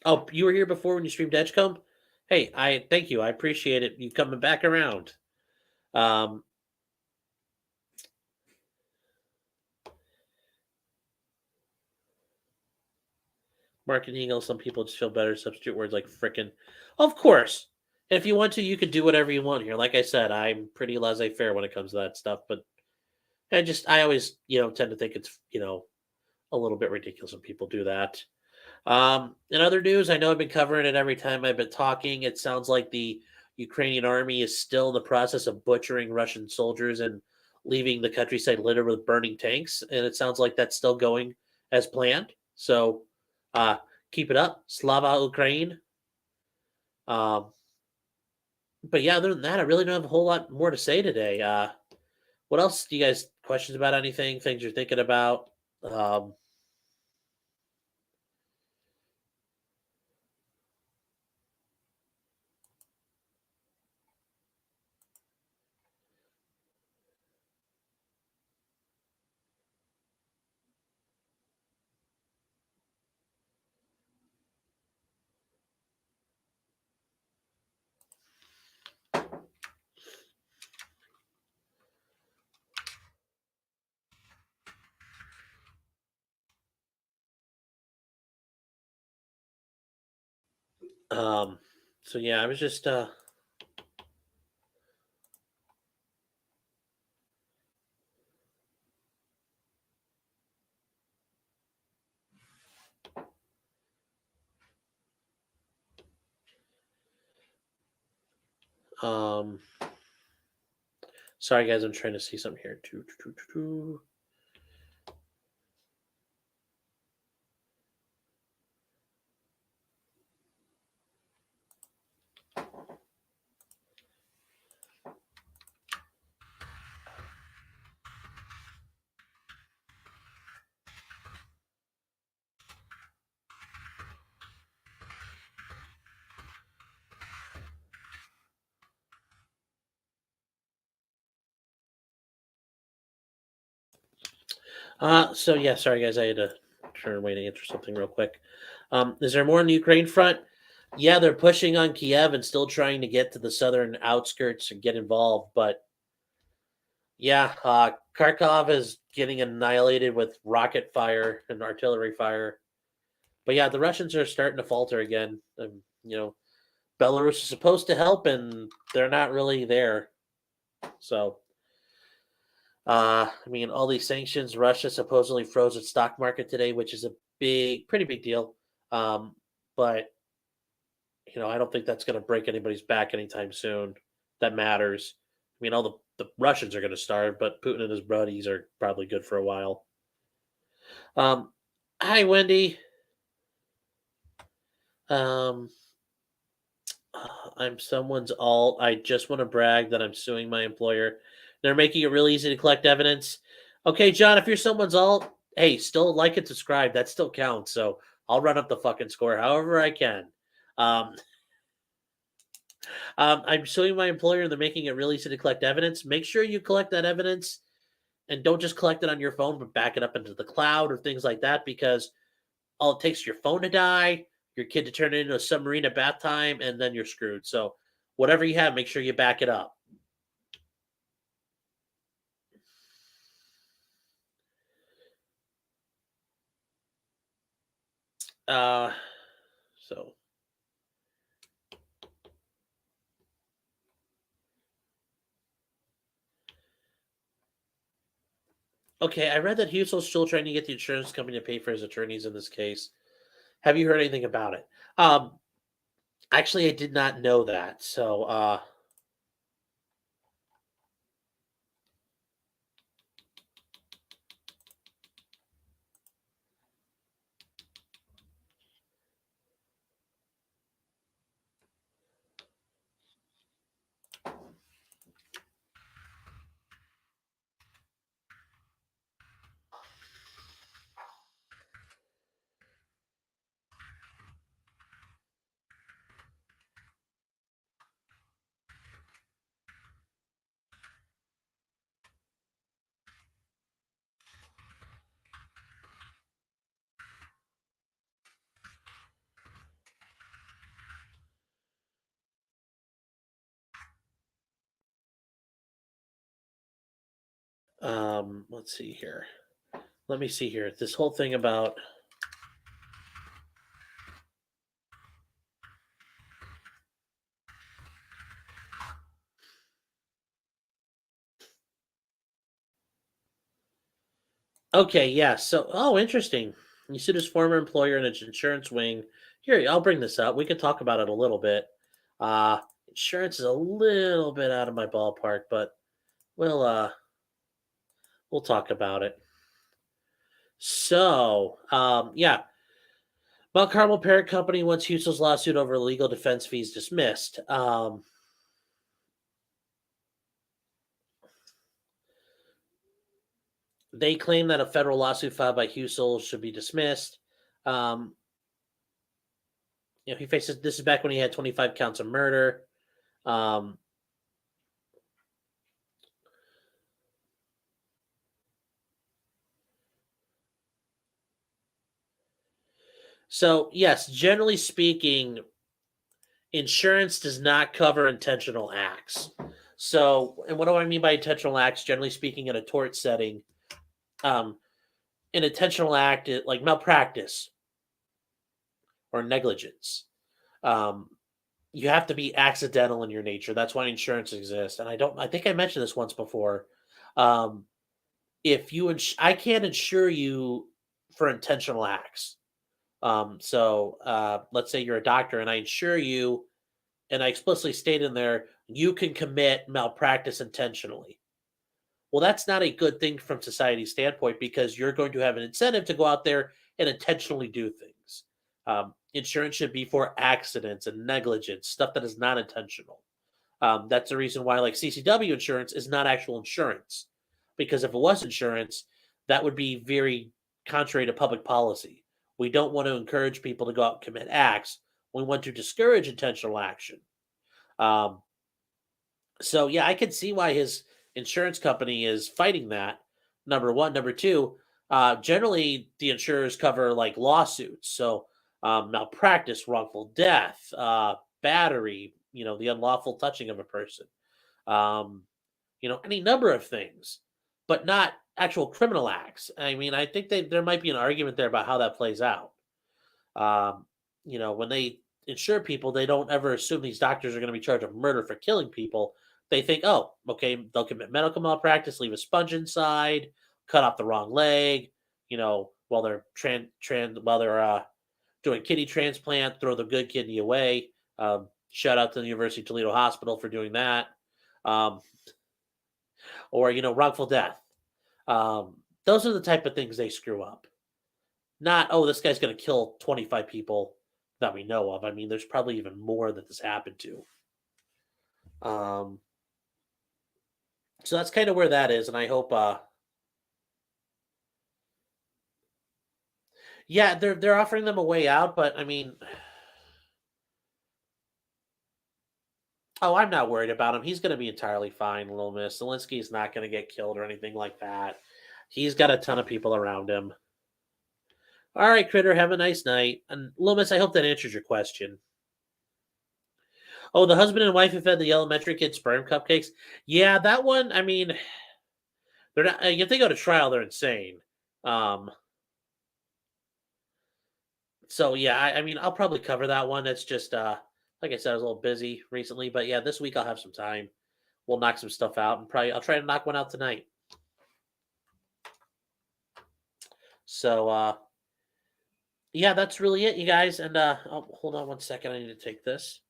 Oh, you were here before when you streamed Edgecombe? Hey, I thank you. I appreciate it. You coming back around. Market Eagle, some people just feel better. Substitute words like frickin'. Of course. If you want to, you can do whatever you want here. Like I said, I'm pretty laissez-faire when it comes to that stuff, but I always, you know, tend to think it's, you know, a little bit ridiculous when people do that. In other news, I know I've been covering it every time I've been talking. It sounds like the Ukrainian army is still in the process of butchering Russian soldiers and leaving the countryside littered with burning tanks. And it sounds like that's still going as planned. So keep it up. Slava Ukraine. But yeah, other than that, I really don't have a whole lot more to say today. What else do you guys questions about anything, things you're thinking about? So yeah, I was just Sorry, guys, I'm trying to see something here. So yeah, sorry guys, I had to turn away to answer something real quick. Is there more on the Ukraine front? Yeah, they're pushing on Kiev and still trying to get to the southern outskirts and get involved. But yeah, Kharkov is getting annihilated with rocket fire and artillery fire. But yeah, the Russians are starting to falter again. Belarus is supposed to help, and they're not really there. So, all these sanctions. Russia supposedly froze its stock market today, which is a pretty big deal. But I don't think that's going to break anybody's back anytime soon. That matters. All the Russians are going to starve, but Putin and his buddies are probably good for a while. Hi, Wendy. I'm someone's alt. I just want to brag that I'm suing my employer. They're making it really easy to collect evidence. Okay, John, if you're someone's alt, hey, still like and subscribe. That still counts. So I'll run up the fucking score however I can. I'm suing my employer and they're making it really easy to collect evidence. Make sure you collect that evidence and don't just collect it on your phone, but back it up into the cloud or things like that, because all it takes is your phone to die, your kid to turn it into a submarine at bath time, and then you're screwed. So whatever you have, make sure you back it up. Okay, I read that Husel's still trying to get the insurance company to pay for his attorneys in this case. Have you heard anything about it? Actually, I did not know that. So, let's see here. Let me see here. This whole thing about okay, yeah. So, interesting. You sued his former employer in its insurance wing. Here, I'll bring this up. We can talk about it a little bit. Insurance is a little bit out of my ballpark, but we'll talk about it. So, yeah. Mount Carmel Parent Company wants Husel's lawsuit over legal defense fees dismissed. They claim that a federal lawsuit filed by Husel should be dismissed. He faces, this is back when he had 25 counts of murder. So, yes, generally speaking, insurance does not cover intentional acts. So, and what do I mean by intentional acts? Generally speaking, in a tort setting, an intentional act like malpractice or negligence. You have to be accidental in your nature. That's why insurance exists. And I think I mentioned this once before. If you, I can't insure you for intentional acts. So let's say you're a doctor and I insure you and I explicitly state in there, you can commit malpractice intentionally. Well, that's not a good thing from society's standpoint because you're going to have an incentive to go out there and intentionally do things. Insurance should be for accidents and negligence, stuff that is not intentional. That's the reason why, like, CCW insurance is not actual insurance, because if it was insurance, that would be very contrary to public policy. We don't want to encourage people to go out and commit acts. We want to discourage intentional action. So yeah, I can see why his insurance company is fighting that. Number one. Number two, generally the insurers cover like lawsuits. So malpractice, wrongful death, battery, the unlawful touching of a person, any number of things, but not actual criminal acts. I mean, I think there might be an argument there about how that plays out. When they insure people, they don't ever assume these doctors are going to be charged with murder for killing people. They think, oh, okay, they'll commit medical malpractice, leave a sponge inside, cut off the wrong leg, while they're doing kidney transplant, throw the good kidney away. Shout out to the University of Toledo Hospital for doing that. Or wrongful death. Those are the type of things they screw up. Not, oh, this guy's going to kill 25 people that we know of. I mean, there's probably even more that this happened to. So that's kind of where that is, and I hope. Yeah, they're offering them a way out, but I mean, I'm not worried about him. He's going to be entirely fine, Little Miss. Zelensky's not going to get killed or anything like that. He's got a ton of people around him. All right, Critter, have a nice night. And Little Miss, I hope that answers your question. Oh, the husband and wife who fed the elementary kid sperm cupcakes. Yeah, that one. I mean, they're not. If they go to trial, they're insane. So yeah, I mean, I'll probably cover that one. It's just like I said, I was a little busy recently, but yeah, this week I'll have some time. We'll knock some stuff out, and I'll try to knock one out tonight. So yeah, that's really it, you guys. And hold on one second. I need to take this.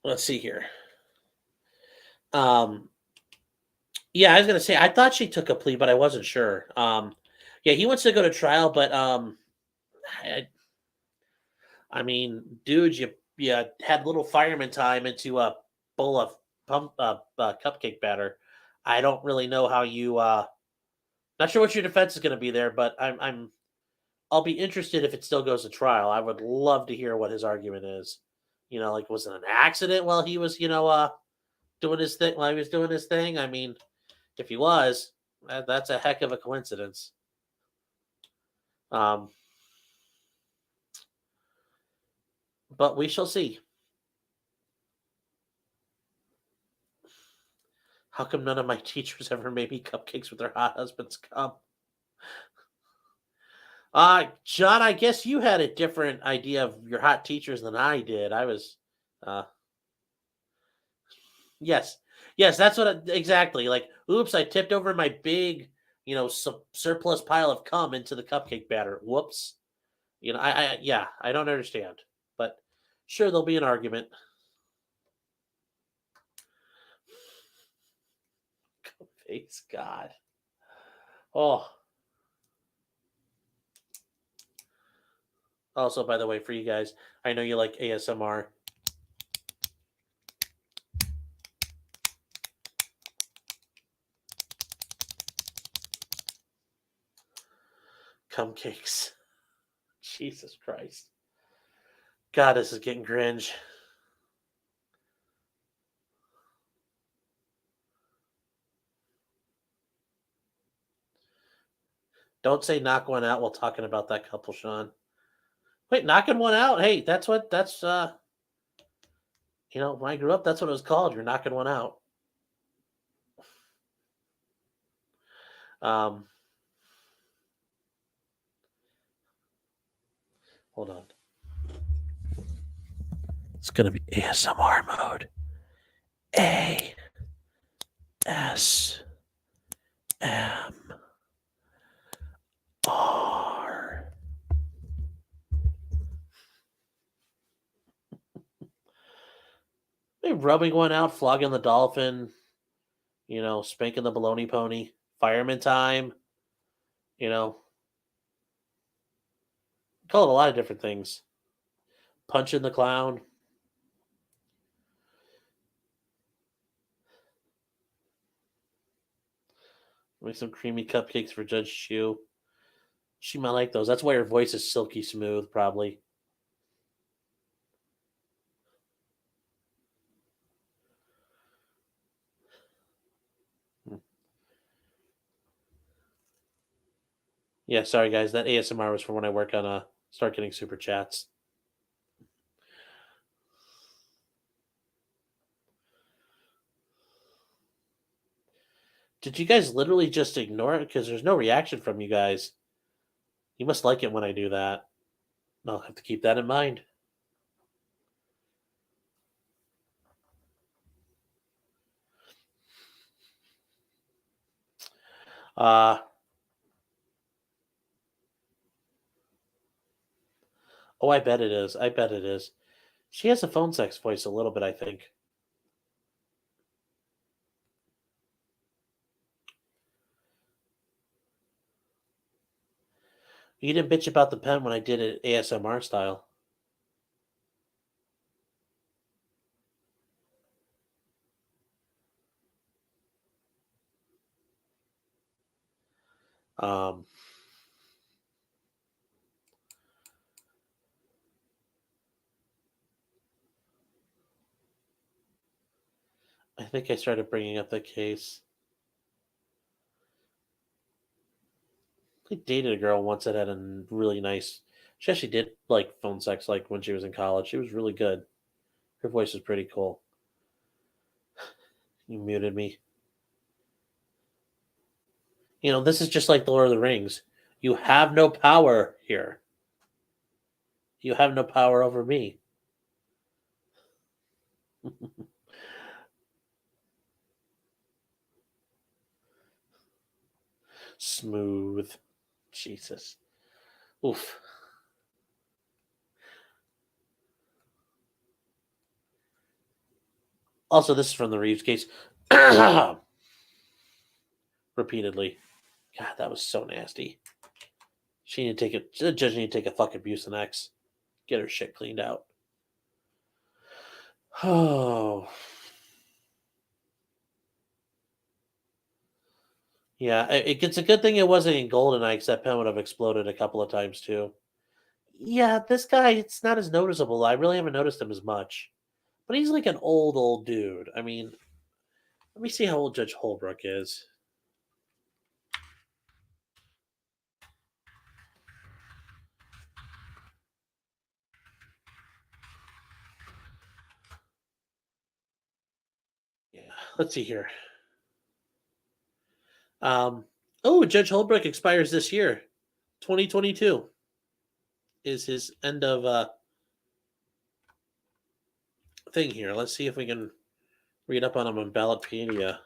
Let's see here. Yeah, I was gonna say I thought she took a plea, but I wasn't sure. Yeah, he wants to go to trial, but I mean, dude, you had little fireman time into a bowl of cupcake batter. I don't really know how you. Not sure what your defense is going to be there, but I'll be interested if it still goes to trial. I would love to hear what his argument is. Like, was it an accident while he was, doing his thing? While he was doing his thing, I mean, if he was, that's a heck of a coincidence. But we shall see. How come none of my teachers ever made me cupcakes with their hot husbands come? John, I guess you had a different idea of your hot teachers than I did. I was, yes, that's what exactly. Like, oops, I tipped over my big, surplus pile of cum into the cupcake batter. Whoops. I don't understand, but sure, there'll be an argument. Face God. Oh. Also, by the way, for you guys, I know you like ASMR. Cum cakes. Jesus Christ. God, this is getting cringe. Don't say knock one out while talking about that couple, Sean. Wait, knocking one out? Hey, that's when I grew up, that's what it was called. You're knocking one out. Hold on. It's going to be ASMR mode. ASMR. Maybe rubbing one out, flogging the dolphin, spanking the baloney pony, fireman time, call it a lot of different things. Punching the clown. Make some creamy cupcakes for Judge Shu. She might like those. That's why her voice is silky smooth, probably. Yeah, sorry guys. That ASMR was for when I work on start getting super chats. Did you guys literally just ignore it? Because there's no reaction from you guys. You must like it when I do that. I'll have to keep that in mind. Oh, I bet it is. I bet it is. She has a phone sex voice a little bit, I think. You didn't bitch about the pen when I did it ASMR style. I think I started bringing up the case. I dated a girl once that had a really nice. She actually did like phone sex like when she was in college. She was really good. Her voice was pretty cool. You muted me. This is just like the Lord of the Rings. You have no power here. You have no power over me. Smooth. Jesus. Oof. Also, this is from the Reeves case. Repeatedly. God, that was so nasty. The judge need to take a fucking Bucinex. Get her shit cleaned out. Oh. Yeah, it's a good thing it wasn't in Goldeneye, because that pen would have exploded a couple of times too. Yeah, this guy, it's not as noticeable. I really haven't noticed him as much. But he's like an old dude. I mean, let me see how old Judge Holbrook is. Yeah, let's see here. Judge Holbrook expires this year. 2022 is his end of thing here. Let's see if we can read up on him on Ballotpedia.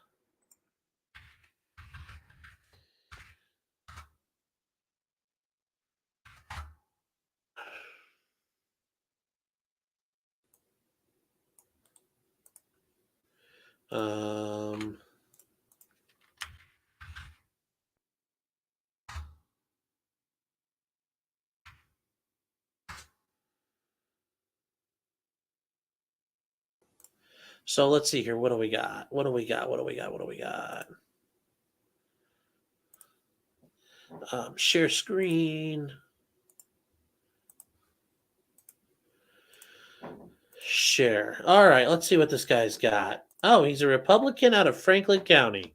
So let's see here. What do we got? Share screen. Share. All right, let's see what this guy's got. Oh, he's a Republican out of Franklin County.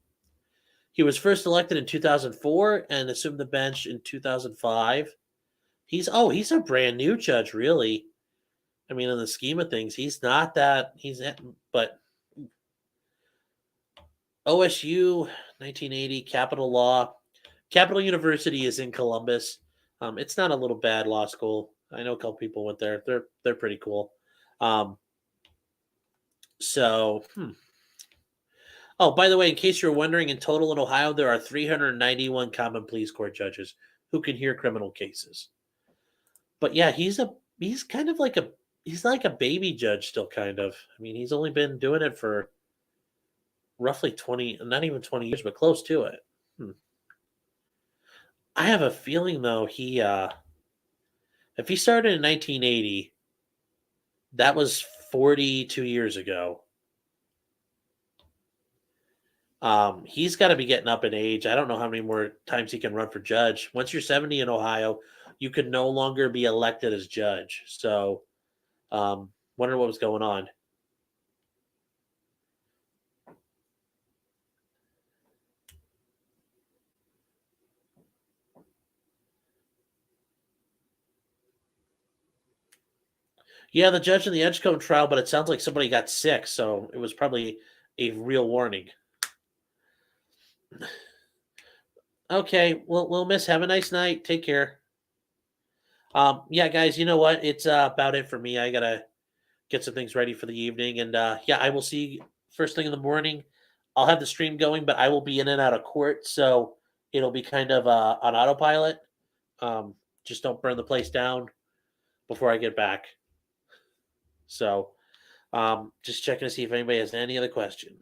He was first elected in 2004 and assumed the bench in 2005. He's a brand new judge, really. I mean, in the scheme of things, he's not that. But OSU, 1980, Capital Law. Capital University is in Columbus. It's not a little bad law school. I know a couple people went there. They're pretty cool. Oh, by the way, in case you're wondering, in total in Ohio, there are 391 common pleas court judges who can hear criminal cases. But yeah, he's like a baby judge still, kind of. I mean, he's only been doing it for roughly 20, not even 20 years, but close to it. I have a feeling though if he started in 1980, that was 42 years ago. He's got to be getting up in age. I don't know how many more times he can run for judge. Once you're 70 in Ohio, you can no longer be elected as judge. So, wonder what was going on. Yeah, the judge in the Edgecombe trial, but it sounds like somebody got sick, so it was probably a real warning. Okay, well, miss, have a nice night. Take care. Yeah, guys, you know what? It's about it for me. I gotta get some things ready for the evening, and yeah, I will see you first thing in the morning. I'll have the stream going, but I will be in and out of court, so it'll be kind of on autopilot. Just don't burn the place down before I get back. So, just checking to see if anybody has any other question.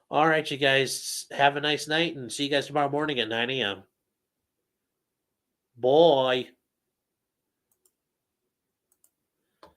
All right, you guys, have a nice night and see you guys tomorrow morning at 9 a.m. Bye.